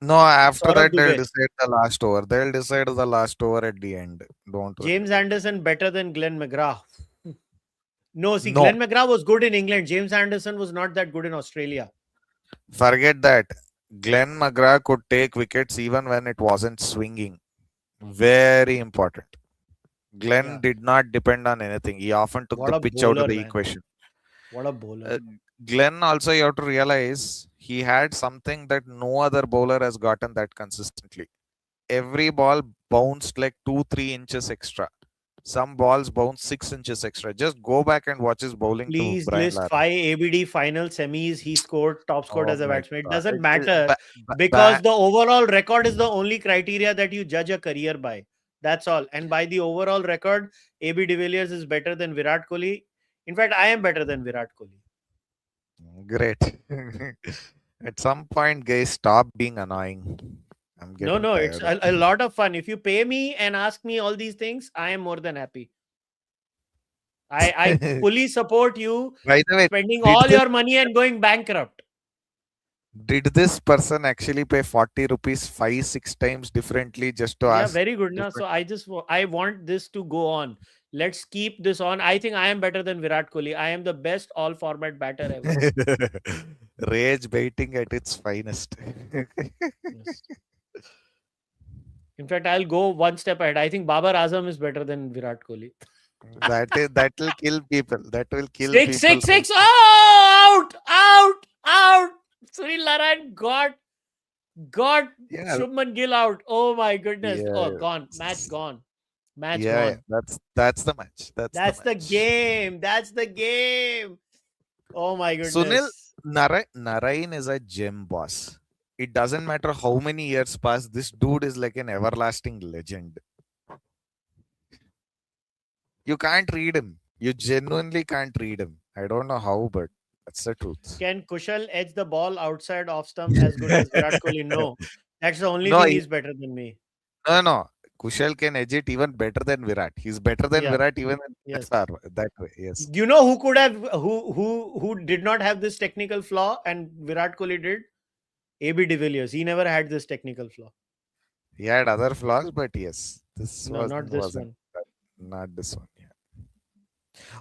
B: no, after
A: Saurabh
B: that they'll
A: Dubey.
B: decide the last over. They'll decide the last over at the end. Don't worry.
A: James Anderson better than Glenn McGrath. No,
B: No.
A: Glenn McGrath was good in England. James Anderson was not that good in Australia.
B: Forget that. Glenn McGrath could take wickets even when it wasn't swinging. Very important. Glenn did not depend on anything. He often took the pitch out of the equation.
A: What a bowler.
B: Glenn also, you have to realize, he had something that no other bowler has gotten that consistently. Every ball bounced like 2-3 inches extra. Some balls bounced 6 inches extra. Just go back and watch his bowling.
A: Please
B: to Brian
A: list
B: Lara.
A: 5 ABD final semis he scored, top scored as a batsman. It doesn't
B: God.
A: matter because the overall record is the only criteria that you judge a career by. That's all. And by the overall record, AB de Villiers is better than Virat Kohli. In fact, I am better than Virat Kohli.
B: Great. At some point, guys, stop being annoying.
A: No, it's a lot of fun. If you pay me and ask me all these things, I am more than happy. I fully support you
B: By the way,
A: spending all your money and going bankrupt.
B: Did this person actually pay 40 rupees 5-6 times differently just to ask?
A: Yeah, very good. Now, so I want this to go on. Let's keep this on. I think I am better than Virat Kohli. I am the best all format batter ever.
B: Rage baiting at its finest.
A: Yes. In fact, I'll go one step ahead. I think Babar Azam is better than Virat Kohli.
B: That will kill people. That will kill
A: Six.
B: people.
A: Oh, out. Sunil Narayan got Shubman Gill out. Oh my goodness. Gone. Match gone. Match gone.
B: That's the match.
A: That's the game. That's the game. Oh my goodness.
B: Sunil Narayan is a gem, boss. It doesn't matter how many years pass. This dude is like an everlasting legend. You can't read him. You genuinely can't read him. I don't know how, but that's the truth.
A: Can Kushal edge the ball outside off stump as good as Virat Kohli? No. That's the only thing he's better than me.
B: No. Kushal can edge it even better than Virat. He's better than Virat even that way. Yes.
A: You know who could have who did not have this technical flaw and Virat Kohli did? AB de Villiers. He never had this technical flaw.
B: He had other flaws, but yes.
A: Not this one.
B: Not this one. Yeah.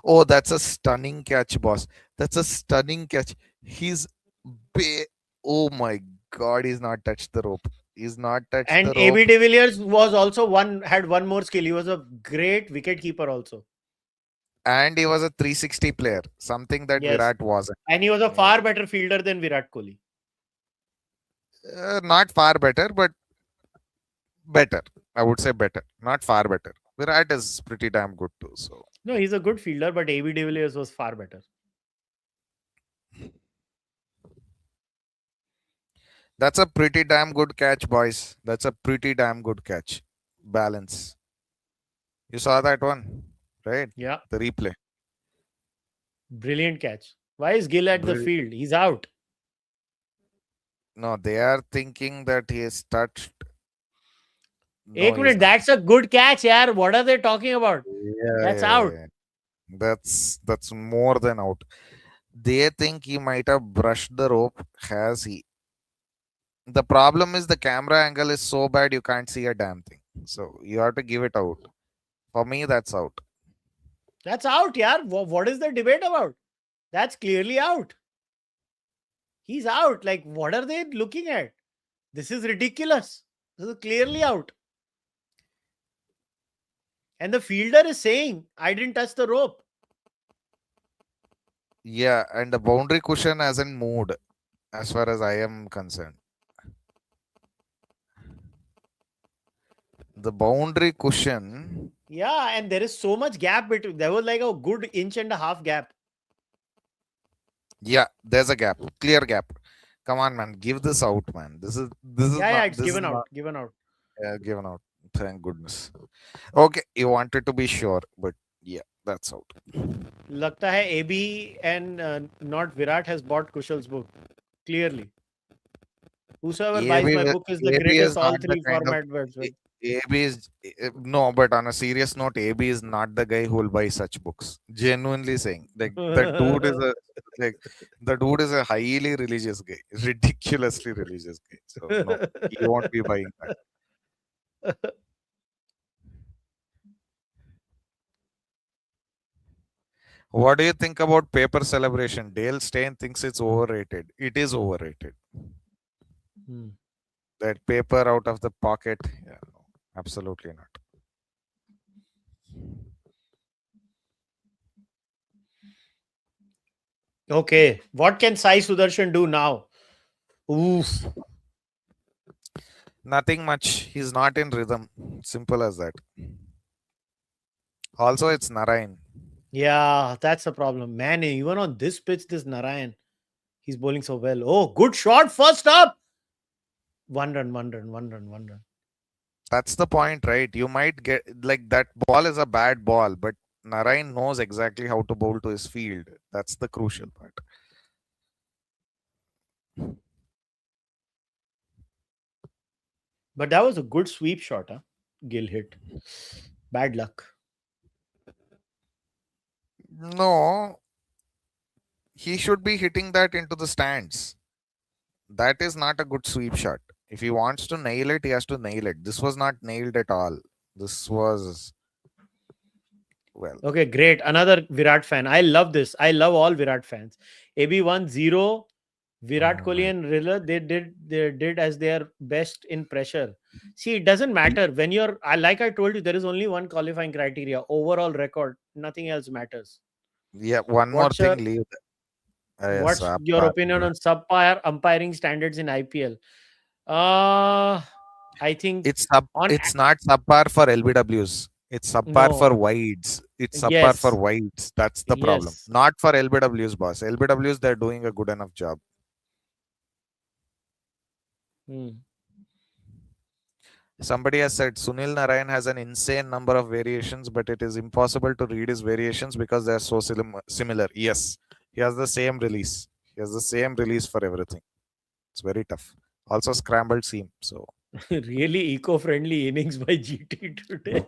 B: Oh, that's a stunning catch, boss. That's a stunning catch. Oh my God, he's not touched the rope. He's not touched the rope.
A: And AB de Villiers was also had one more skill. He was a great wicket keeper also.
B: And he was a 360 player, something that Virat wasn't.
A: And he was a far better fielder than Virat Kohli.
B: Not far better, but better. I would say better. Not far better. Virat is pretty damn good too. So
A: no, he's a good fielder, but AB de Villiers was far better.
B: That's a pretty damn good catch, boys. That's a pretty damn good catch. Balance. You saw that one, right?
A: Yeah.
B: The replay.
A: Brilliant catch. Why is Gill at the field? He's out.
B: No, they are thinking that he is touched.
A: No, that's a good catch, yaar. What are they talking about? That's out.
B: That's more than out. They think he might have brushed the rope. Has he? The problem is the camera angle is so bad you can't see a damn thing. So you have to give it out. For me, that's out.
A: That's out, yaar. What is the debate about? That's clearly out. He's out. Like, what are they looking at? This is ridiculous. This is clearly out. And the fielder is saying, I didn't touch the rope.
B: Yeah, and the boundary cushion hasn't moved as far as I am concerned. The boundary cushion.
A: Yeah, and there is so much gap between. There was like a good 1.5 inch gap.
B: Yeah, there's a gap. Clear gap. Come on, man. Give this out, man. This is
A: Yeah,
B: not.
A: it's
B: This is
A: given out.
B: not
A: Given out.
B: given out. Thank goodness. Okay, you wanted to be sure, but yeah, that's out.
A: Lagta hai AB and not Virat has bought Kushal's book. Clearly. Whosoever buys my book is the
B: AB
A: greatest
B: is
A: all
B: not the
A: three
B: kind of
A: format words.
B: AB is no, but on a serious note, AB is not the guy who will buy such books. Genuinely saying, like the dude is a highly religious guy, ridiculously religious guy. So no, he won't be buying that. What do you think about paper celebration? Dale Steyn thinks it's overrated. It is overrated. That paper out of the pocket. Yeah, no, absolutely not.
A: Okay. What can Sai Sudarshan do now? Oof.
B: Nothing much. He's not in rhythm. Simple as that. Also, it's Narayan.
A: Yeah, that's the problem. Man, even on this pitch, this Narayan, he's bowling so well. Oh, good shot. First up. One run.
B: That's the point, right? You might get like that ball is a bad ball, but Narayan knows exactly how to bowl to his field. That's the crucial part.
A: But that was a good sweep shot, huh? Gill hit. Bad luck.
B: No, he should be hitting that into the stands. That is not a good sweep shot. If he wants to nail it, he has to nail it. This was not nailed at all. This was well.
A: Okay, great. Another Virat fan. I love this. I love all Virat fans. AB 1-0. Virat Kohli and Riller, they did as their best in pressure. See, it doesn't matter when you're. Like I told you, there is only one qualifying criteria: overall record. Nothing else matters.
B: Yeah, one
A: What's
B: more
A: your-
B: thing. Leave. Yes,
A: What's your opinion on subpar umpiring standards in IPL? I think
B: It's
A: on
B: it's not subpar for LBWs. It's subpar for
A: No.
B: wides. It's subpar
A: Yes.
B: for wides. That's the problem.
A: Yes.
B: Not for LBWs, boss. LBWs, they're doing a good enough job. Somebody has said Sunil Narayan has an insane number of variations, but it is impossible to read his variations because they are so similar. Yes, he has the same release. He has the same release for everything. It's very tough. Also scrambled seam. So
A: Really eco-friendly innings by GT today.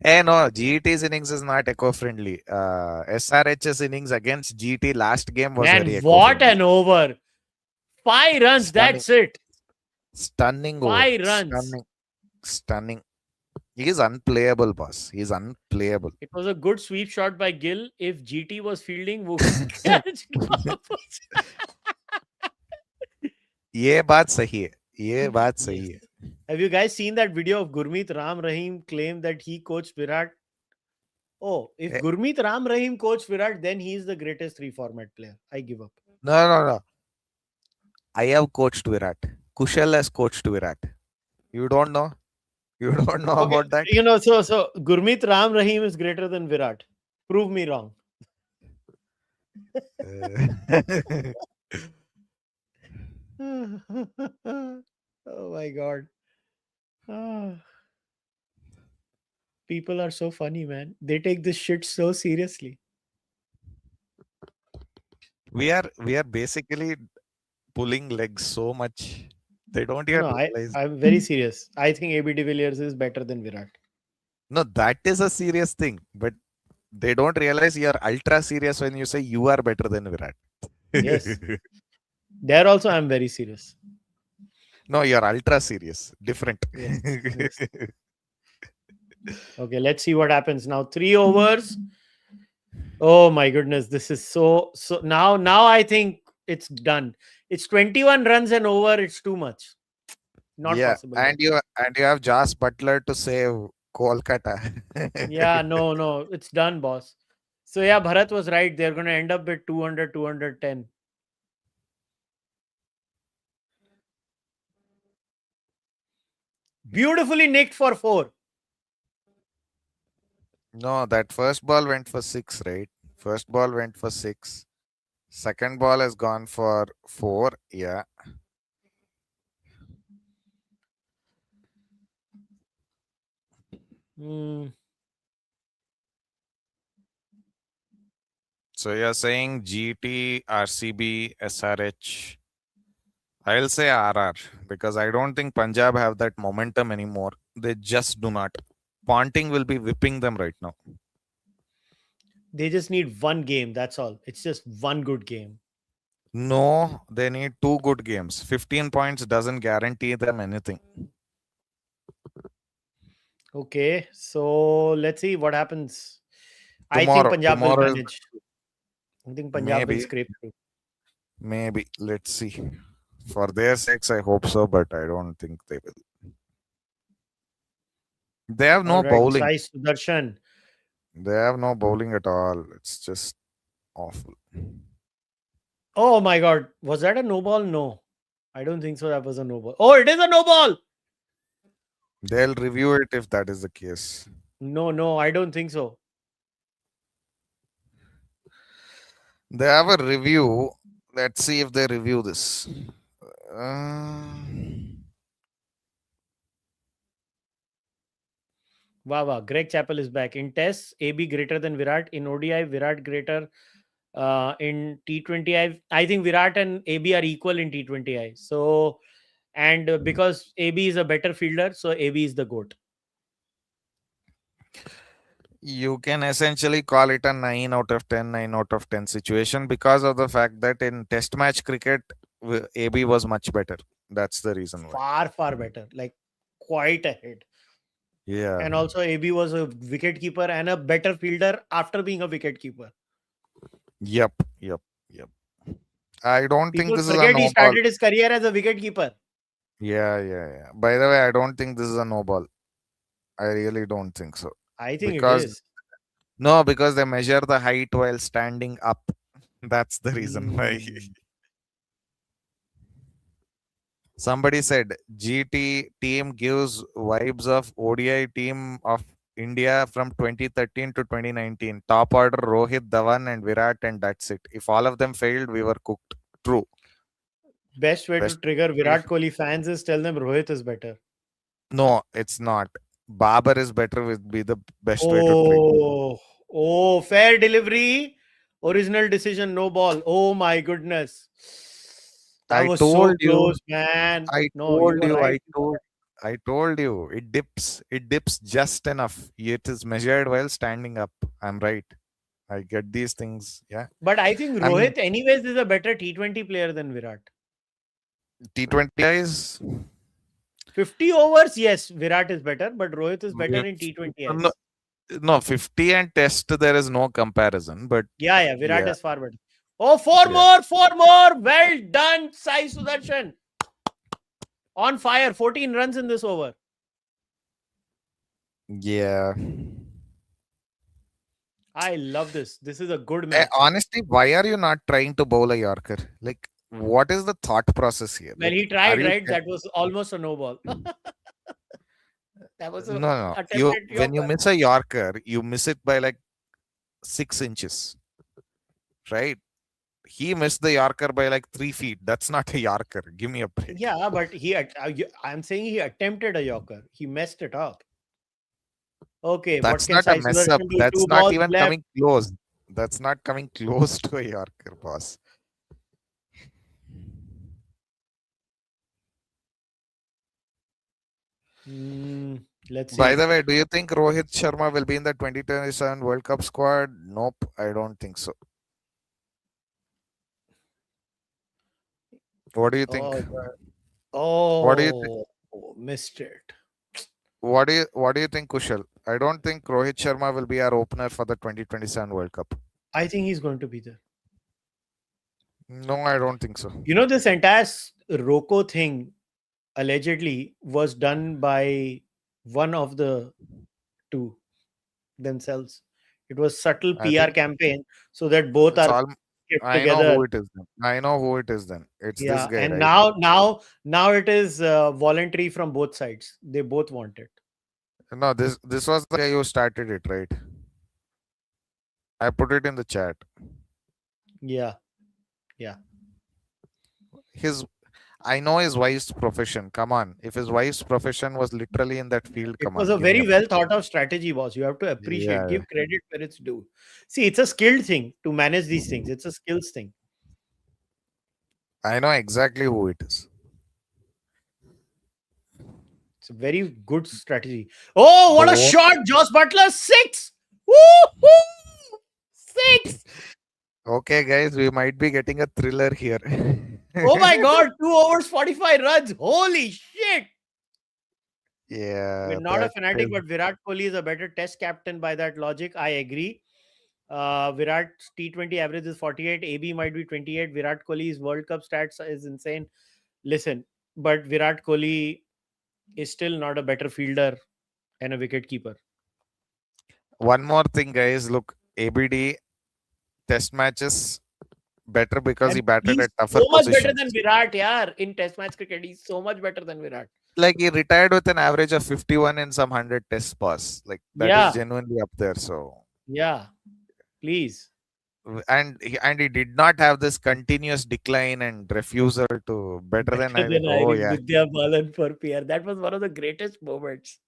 B: hey, no, GT's innings is not eco-friendly. SRH's innings against GT last game was
A: Man,
B: very
A: what
B: eco-friendly.
A: an over. 5 runs,
B: Stunning.
A: that's it.
B: Stunning
A: 5
B: over.
A: runs.
B: Stunning. He is unplayable, boss. He's unplayable.
A: It was a good sweep shot by Gill. If GT was fielding, वो catch
B: ये बात सही है. ये बात सही है.
A: Have you guys seen that video of Gurmeet Ram Rahim claim that he coached Virat? Oh, if Gurmeet Ram Rahim coached Virat, then he is the greatest 3 format player. I give up.
B: No. I have coached Virat. Kushal has coached Virat. You don't know? You don't know about that?
A: You know, so Gurmeet Ram Rahim is greater than Virat. Prove me wrong. Oh my God. People are so funny, man. They take this shit so seriously.
B: We are basically pulling legs so much. They don't even realize.
A: I'm very serious. I think AB de Villiers is better than Virat.
B: No, that is a serious thing. But they don't realize you're ultra serious when you say you are better than Virat.
A: Yes. There also I'm very serious.
B: No, you're ultra serious. Different.
A: Yes. Okay, let's see what happens now. 3 overs. Oh my goodness, this is so now I think it's done. It's 21 runs and over. It's too much. Not possible.
B: And you have Josh Butler to save Kolkata.
A: Yeah, no, it's done, boss. So yeah, Bharat was right. They're going to end up with 200, 210. Beautifully nicked for 4.
B: No, that first ball went for 6, right? First ball went for 6. Second ball has gone for 4. Yeah.
A: Hmm.
B: So you're saying GT, RCB, SRH. I'll say RR because I don't think Punjab have that momentum anymore. They just do not. Ponting will be whipping them right now.
A: They just need one game. That's all. It's just one good game.
B: No, they need 2 good games. 15 points doesn't guarantee them anything.
A: Okay, so let's see what happens. I think
B: Tomorrow-
A: Punjab will
B: tomorrow is-
A: manage. I think Punjab will
B: Maybe.
A: scrape through.
B: Maybe. Let's see. For their sakes, I hope so, but I don't think they will. They have no
A: All right,
B: bowling.
A: Sai Sudarshan.
B: They have no bowling at all. It's just awful.
A: Oh my God, was that a no ball? No, I don't think so. That was a no ball. Oh, it is a no ball.
B: They'll review it if that is the case.
A: No, I don't think so.
B: They have a review. Let's see if they review this.
A: Wow. Greg Chappell is back. In tests, AB greater than Virat. In ODI, Virat greater. In T20I, I think Virat and AB are equal in T20I. So, and because AB is a better fielder, so AB is the GOAT.
B: You can essentially call it a 9 out of 10, 9 out of 10 situation because of the fact that in test match cricket, AB was much better. That's the reason why.
A: Far better. Like quite ahead.
B: Yeah.
A: And also AB was a wicket keeper and a better fielder after being a wicket keeper.
B: Yep. I don't think
A: People
B: this is a
A: forget
B: no
A: he
B: ball.
A: started his career as a wicket keeper.
B: Yeah. By the way, I don't think this is a no ball. I really don't think so.
A: I think
B: Because-
A: it is.
B: No, because they measure the height while standing up. That's the reason why. Somebody said GT team gives vibes of ODI team of India from 2013 to 2019. Top order Rohit, Dhawan, and Virat, and that's it. If all of them failed, we were cooked. True.
A: Best way to trigger Virat Kohli fans is tell them Rohit is better.
B: No, it's not. Babar is better would be the best way to trigger.
A: Oh, fair delivery. Original decision, no ball. Oh my goodness. That
B: I
A: was so
B: told you.
A: close, man.
B: I
A: No,
B: told
A: were
B: you.
A: right.
B: I told you. It dips just enough. It is measured while standing up. I'm right. I get these things. Yeah.
A: But I think
B: I mean-
A: Rohit, anyways, is a better T20 player than Virat.
B: T20 guys.
A: 50 overs, yes, Virat is better, but Rohit is better
B: Yeah.
A: in T20.
B: No, 50 and test there is no comparison. But
A: Yeah, Virat
B: Yeah.
A: is far better. Oh, four more. Well done, Sai Sudarshan. On fire, 14 runs in this over.
B: yeah.
A: I love this. This is a good match.
B: Honestly, why are you not trying to bowl a Yorker? Like, what is the thought process here?
A: Well,
B: Like,
A: he tried,
B: are you
A: right?
B: try-
A: That was almost a no ball. That was a
B: No.
A: attempted
B: When you
A: Yorker.
B: miss a Yorker, you miss it by like 6 inches. Right? He missed the Yorker by like 3 feet. That's not a Yorker. Give me a break.
A: Yeah, but I'm saying he attempted a Yorker. He messed it up. Okay,
B: That's
A: what can
B: not a
A: Sai
B: mess up.
A: Sudarshan do?
B: That's
A: Two
B: not
A: balls
B: even
A: left.
B: coming close. That's not coming close to a Yorker, boss.
A: Let's see.
B: By the way, do you think Rohit Sharma will be in the 2027 World Cup squad? Nope, I don't think so. What do you think? What do you
A: missed it.
B: What do you think, Kushal? I don't think Rohit Sharma will be our opener for the 2027 World Cup.
A: I think he's going to be there.
B: No, I don't think so.
A: You know, this entire Roko thing allegedly was done by one of the two themselves. It was subtle
B: I
A: PR
B: think
A: campaign so that both
B: It's
A: are
B: all,
A: kept
B: I
A: together.
B: know who it is then. I know who it is then. It's this guy,
A: And
B: right?
A: now it is voluntary from both sides. They both want it.
B: No, this was the guy who started it, right? I put it in the chat.
A: Yeah. Yeah.
B: I know his wife's profession. Come on. If his wife's profession was literally in that field,
A: It
B: come
A: was
B: on.
A: a
B: give me
A: very
B: a
A: well
B: break.
A: thought of strategy, boss. You have to appreciate,
B: Yeah.
A: give credit where it's due. See, it's a skilled thing to manage these things. It's a skills thing.
B: I know exactly who it is.
A: It's a very good strategy. Oh, what a
B: Don't-
A: shot! Josh Butler, 6! Woo-hoo! 6!
B: Okay, guys, we might be getting a thriller here.
A: Oh my god, 2 overs, 45 runs. Holy shit!
B: Yeah.
A: We're not a
B: that
A: fanatic,
B: is-
A: but Virat Kohli is a better test captain by that logic. I agree. Virat's T20 average is 48. AB might be 28. Virat Kohli's World Cup stats is insane. Listen, but Virat Kohli is still not a better fielder and a wicket keeper.
B: One more thing, guys. Look, ABD test matches better because he
A: And
B: batted
A: he's
B: at tougher
A: so much better
B: positions.
A: than Virat, yeah. In Test match cricket, he's so much better than Virat.
B: Like he retired with an average of 51 in some 100 test pass. Like that is
A: Yeah.
B: genuinely up there. So
A: Yeah, please.
B: and he did not have this continuous decline and refusal to better than I think. Oh yeah.
A: Vidya Balan for PR. That was one of the greatest moments.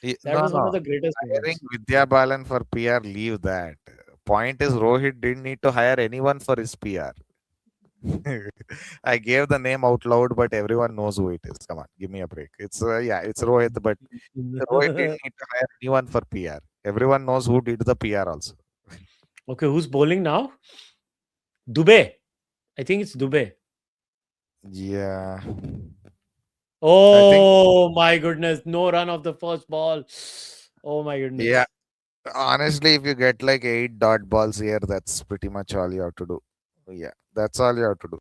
A: That
B: No,
A: was one
B: no.
A: of the greatest
B: Hiring
A: moments.
B: Vidya Balan for PR, leave that. Point is, Rohit didn't need to hire anyone for his PR. I gave the name out loud, but everyone knows who it is. Come on, give me a break. It's it's Rohit, but Rohit didn't need to hire anyone for PR. Everyone knows who did the PR also.
A: Okay, who's bowling now? Dubey. I think it's Dubey.
B: Yeah.
A: Oh my goodness. No run of the first ball. Oh my goodness.
B: Yeah. Honestly, if you get like 8 dot balls here, that's pretty much all you have to do. Yeah, that's all you have to do.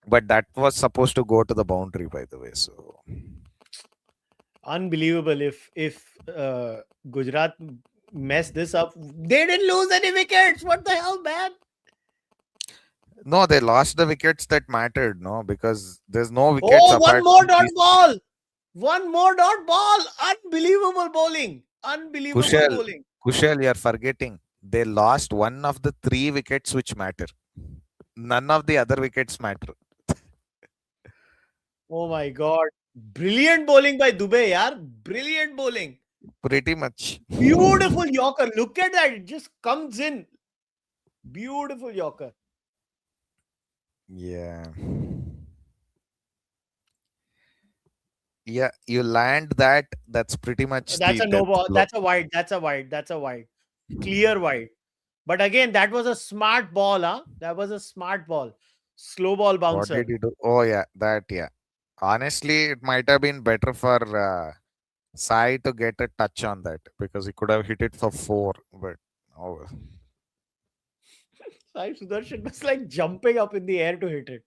B: But that was supposed to go to the boundary, by the way. So
A: Unbelievable. If Gujarat messed this up, they didn't lose any wickets. What the hell, man?
B: no, they lost the wickets that mattered, no, because there's no wickets.
A: Oh,
B: apart
A: one more
B: from
A: dot
B: these-
A: ball. One more dot ball. Unbelievable bowling. Unbelievable
B: Kushal.
A: bowling.
B: Kushal, you're forgetting. They lost one of the 3 wickets which matter. None of the other wickets matter.
A: Oh my god. Brilliant bowling by Dubey, yaar. Brilliant bowling.
B: Pretty much.
A: Beautiful Yorker. Look at that. It just comes in. Beautiful Yorker.
B: Yeah. Yeah, you land that. That's pretty much
A: That's
B: the
A: a no
B: death
A: ball.
B: blow.
A: That's a wide. That's a wide. That's a wide. Clear wide. But again, that was a smart ball, huh? That was a smart ball. Slow ball
B: What
A: bouncer.
B: did he do? Oh yeah, that yeah. Honestly, it might have been better for Sai to get a touch on that because he could have hit it for 4. But oh,
A: Sai Sudarshan was like jumping up in the air to hit it.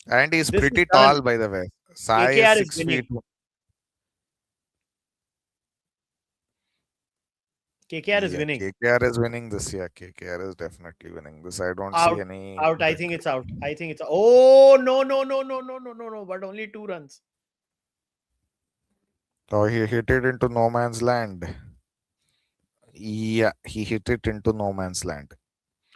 B: and he's
A: This is
B: pretty
A: done.
B: tall, by the way. Sai
A: KKR
B: is
A: is
B: 6
A: winning.
B: feet.
A: KKR is
B: Yeah,
A: winning.
B: KKR is winning this year. KKR is definitely winning this. I don't
A: Out,
B: see any.
A: Out. I think it's out. I think it's. Oh no no no no no no no no! But only 2 runs.
B: Oh, he hit it into no man's land. Yeah, he hit it into no man's land.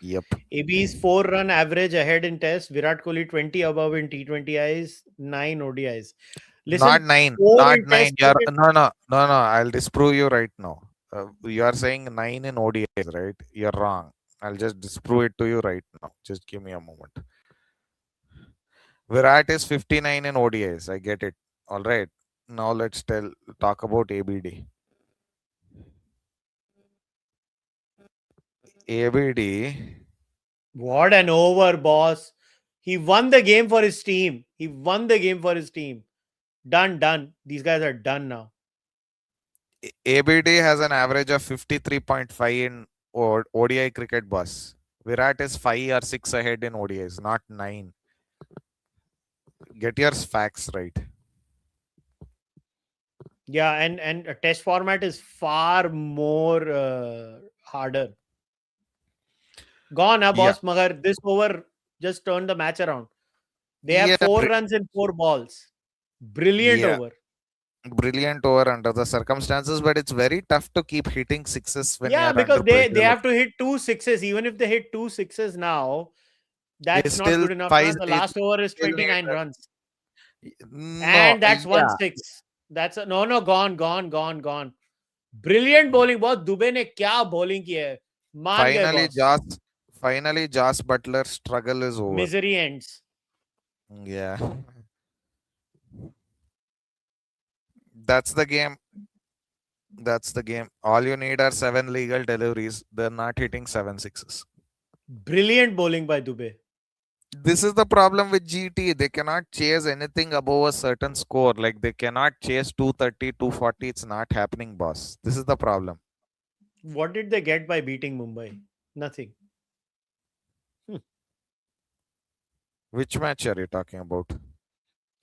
B: Yep.
A: AB's 4-run average ahead in Test. Virat Kohli 20 above in T20Is, 9 ODIs. Listen,
B: Not 9.
A: 4
B: Not
A: in
B: 9.
A: Test
B: You're,
A: cricket.
B: no. I'll disprove you right now. You are saying 9 in ODIs, right? You're wrong. I'll just disprove it to you right now. Just give me a moment. Virat is 59 in ODIs. I get it. All right. Now let's talk about ABD. ABD.
A: What an over, boss. He won the game for his team. He won the game for his team. Done. These guys are done now.
B: ABD has an average of 53.5 in ODI cricket, boss. Virat is 5 or 6 ahead in ODIs, not 9. Get your facts right.
A: Yeah, and a Test format is far more harder. Gone, boss. Magar, this over just turned the match around. They have 4 runs in 4 balls. Brilliant over.
B: Brilliant over under the circumstances, but it's very tough to keep hitting sixes when
A: Yeah,
B: you're
A: because
B: under
A: they
B: pressure.
A: have to hit 2 sixes. Even if they hit 2 sixes now, That's not
B: still
A: good enough. Na? The last over is
B: still
A: 29
B: need-
A: runs.
B: No,
A: And that's
B: yeah.
A: 1-6. That's gone. Brilliant bowling. बहुत दुबे ने क्या bowling की है. मान गए boss.
B: Finally, Josh Butler's struggle is over.
A: Misery ends.
B: Yeah. That's the game. All you need are 7 legal deliveries. They're not hitting 7 sixes.
A: Brilliant bowling by Dubey.
B: This is the problem with GT. They cannot chase anything above a certain score. Like they cannot chase 230, 240. It's not happening, boss. This is the problem.
A: What did they get by beating Mumbai? Nothing.
B: Which match are you talking about?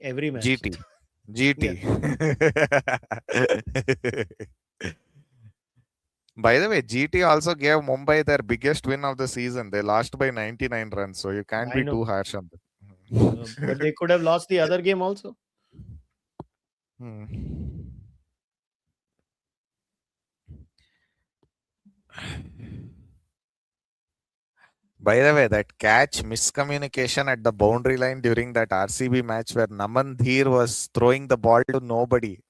A: Every match.
B: GT. By the way, GT also gave Mumbai their biggest win of the season. They lost by 99 runs, so you can't be too harsh on them.
A: But they could have lost the other game also.
B: By the way, that catch miscommunication at the boundary line during that RCB match where Naman Dheer was throwing the ball to nobody.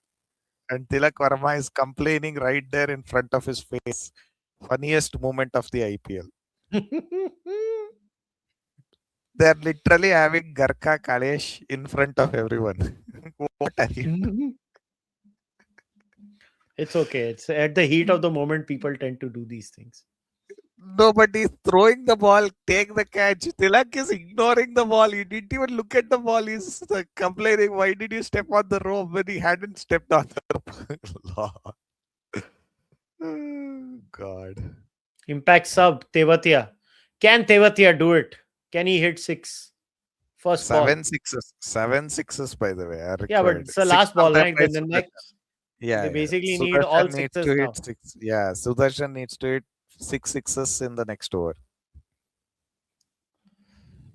B: And Tilak Verma is complaining right there in front of his face. Funniest moment of the IPL. They're literally having Garka Kalesh in front of everyone. What are you?
A: It's okay. It's at the heat of the moment, people tend to do these things.
B: Nobody's throwing the ball. Take the catch. Tilak is ignoring the ball. He didn't even look at the ball. He's complaining, why did you step on the rope when he hadn't stepped on the rope? Oh, God.
A: Impact sub, Tewatia. Can Tewatia do it? Can he hit 6? First ball.
B: 7 sixes, by the way. Are
A: Yeah, but
B: required.
A: it's the
B: 6
A: last ball,
B: on the
A: right? Then the
B: price.
A: next.
B: Yeah,
A: They basically need
B: Sudarshan
A: all
B: needs
A: sixes
B: to
A: now.
B: hit 6. Yeah, Sudarshan needs to hit 6 sixes in the next over.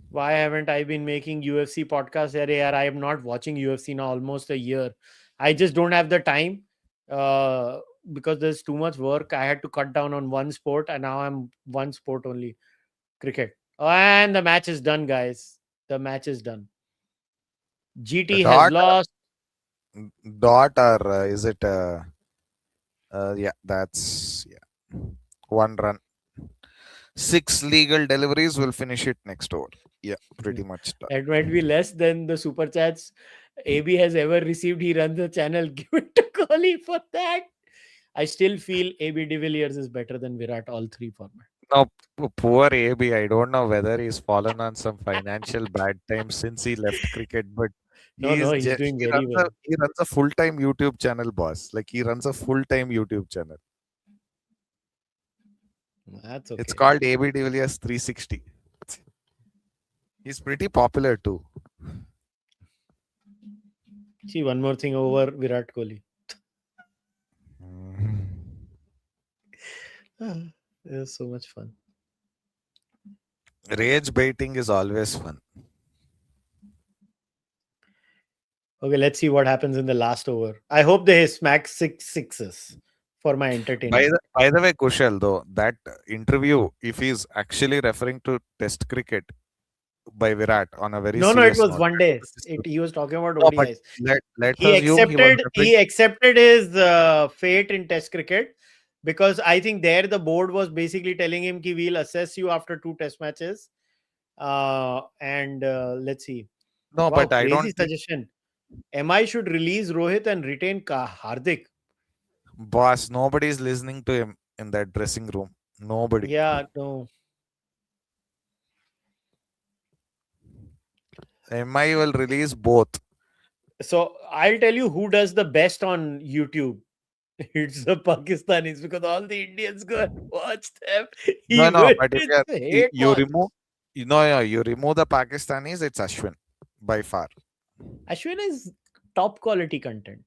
A: Why haven't I been making UFC podcasts? I am not watching UFC now almost a year. I just don't have the time because there's too much work. I had to cut down on one sport and now I'm one sport only, cricket. And the match is done, guys. The match is done. GT has lost.
B: Dot or is it? Yeah, that's 1 run. 6 legal deliveries will finish it next over. Yeah, pretty much done.
A: That might be less than the super chats AB has ever received. He runs the channel. Give it to Kohli for that. I still feel AB de Villiers is better than Virat, all 3 formats.
B: No, poor AB. I don't know whether he's fallen on some financial bad times since he left cricket, but
A: he's doing very well.
B: He runs a full-time YouTube channel, boss. Like he runs a full-time YouTube channel.
A: That's okay.
B: It's called AB de Villiers 360. He's pretty popular too.
A: See, one more thing over Virat Kohli. It was so much fun.
B: Rage baiting is always fun.
A: Okay, let's see what happens in the last over. I hope they smack 6 sixes for my entertainment.
B: By the way, Kushal, though, that interview, if he's actually referring to Test cricket by Virat on a very
A: No,
B: serious
A: it was
B: note,
A: one day. He was talking about
B: No, but
A: ODIs.
B: let
A: He
B: us assume
A: he accepted his fate in Test cricket because I think there the board was basically telling him ki we'll assess you after 2 Test matches. And let's see.
B: No,
A: Wow,
B: but I
A: crazy
B: don't think,
A: suggestion. MI should release Rohit and retain Hardik.
B: boss, nobody's listening to him in that dressing room. Nobody.
A: Yeah, no.
B: MI will release both.
A: So I'll tell you who does the best on YouTube. It's the Pakistanis because all the Indians go and watch them.
B: No, but if you
A: remove
B: the Pakistanis, it's Ashwin by far.
A: Ashwin is top quality content.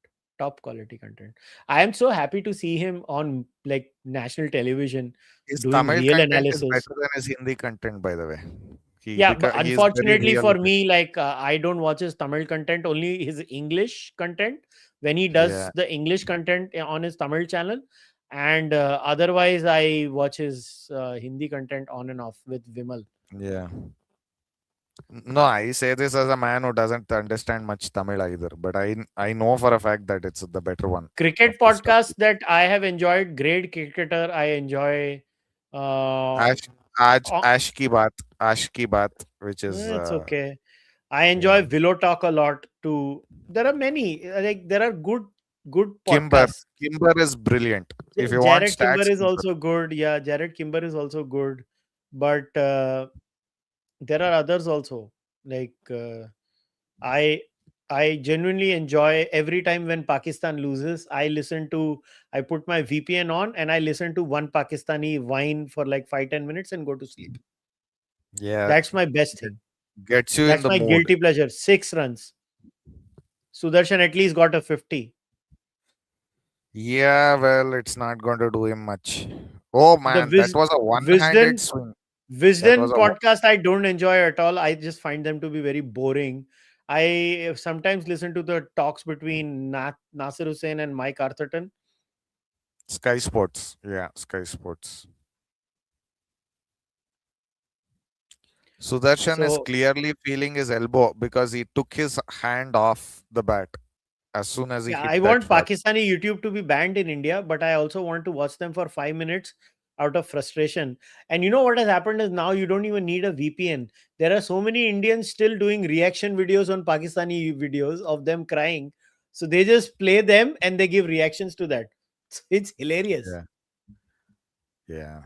A: I am so happy to see him on like national television
B: His
A: doing
B: Tamil
A: real
B: content
A: analysis.
B: is better than his Hindi content, by the way.
A: But unfortunately for me, like I don't watch his Tamil content, only his English content when he does the English content on his Tamil channel. And otherwise, I watch his Hindi content on and off with Vimal.
B: Yeah. No, I say this as a man who doesn't understand much Tamil either, but I know for a fact that it's the better one.
A: Cricket
B: of the stuff.
A: podcast that I have enjoyed. Great cricketer. I enjoy.
B: Ash,
A: Oh,
B: Ash Ki Baat, which is
A: it's okay. I enjoy
B: yeah.
A: Willow Talk a lot too. There are many. Like there are good
B: Kimber.
A: podcasts.
B: Kimber is brilliant. If you want
A: Jared Kimber
B: stats,
A: is
B: Kimber.
A: also good. Yeah, Jared Kimber is also good. But there are others also. Like I I genuinely enjoy every time when Pakistan loses. I put my VPN on and I listen to one Pakistani whine for like 5-10 minutes and go to sleep.
B: Yeah,
A: That's my best thing.
B: gets you in
A: That's
B: the
A: my
B: mood.
A: guilty pleasure. 6 runs. Sudarshan at least got a 50.
B: Yeah, well, it's not going to do him much. Oh
A: The
B: man, that was a one-handed
A: Wisden
B: swing. That was
A: Wisden
B: a
A: podcast I don't enjoy at all. I just find them to be very boring. I sometimes listen to the talks between Nasir Hussain and Mike Arthurton.
B: Sky Sports. Yeah, Sky Sports. Sudarshan is
A: So
B: clearly feeling his elbow because he took his hand off the bat as soon as he
A: yeah,
B: hit
A: I
B: that
A: want
B: shot.
A: Pakistani YouTube to be banned in India, but I also want to watch them for 5 minutes out of frustration. And you know what has happened is now you don't even need a VPN. There are so many Indians still doing reaction videos on Pakistani videos of them crying. So they just play them and they give reactions to that. It's hilarious.
B: Yeah. Yeah.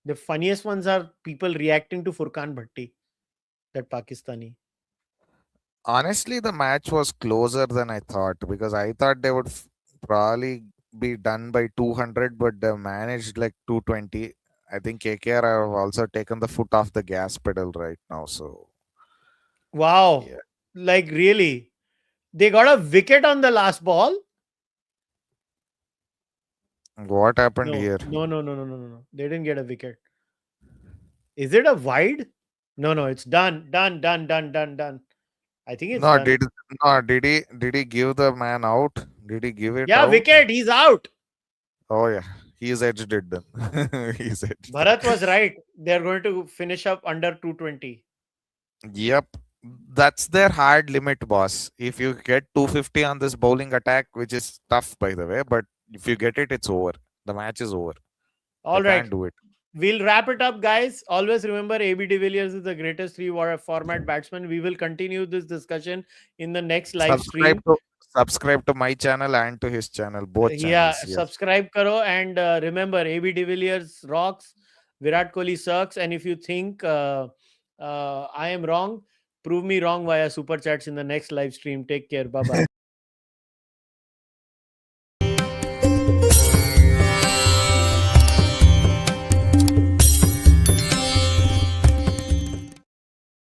A: The funniest ones are people reacting to Furkan Bhatti, that Pakistani.
B: Honestly, the match was closer than I thought because I thought they would probably be done by 200, but they managed like 220. I think KKR have also taken the foot off the gas pedal right now. So,
A: Wow.
B: yeah.
A: Like really? They got a wicket on the last ball?
B: What happened
A: No,
B: here?
A: no. They didn't get a wicket. Is it a wide? No, it's done. Done. I think it's
B: No,
A: done.
B: did he give the man out? Did he give it
A: Yeah,
B: out?
A: wicket. He's out.
B: Oh yeah, he's edged it then. He's edged
A: Bharat
B: it.
A: was right. They're going to finish up under 220.
B: Yep. That's their hard limit, boss. If you get 250 on this bowling attack, which is tough by the way, but if you get it, it's over. The match is over. They
A: All right.
B: can't do it.
A: We'll wrap it up, guys. Always remember AB de Villiers is the greatest format batsman. We will continue this discussion in the next live stream.
B: Subscribe to my channel and to his channel, both
A: Yeah,
B: channels. Yes.
A: subscribe karo and remember AB de Villiers rocks, Virat Kohli sucks. And if you think I am wrong, prove me wrong via super chats in the next live stream. Take care. Bye bye.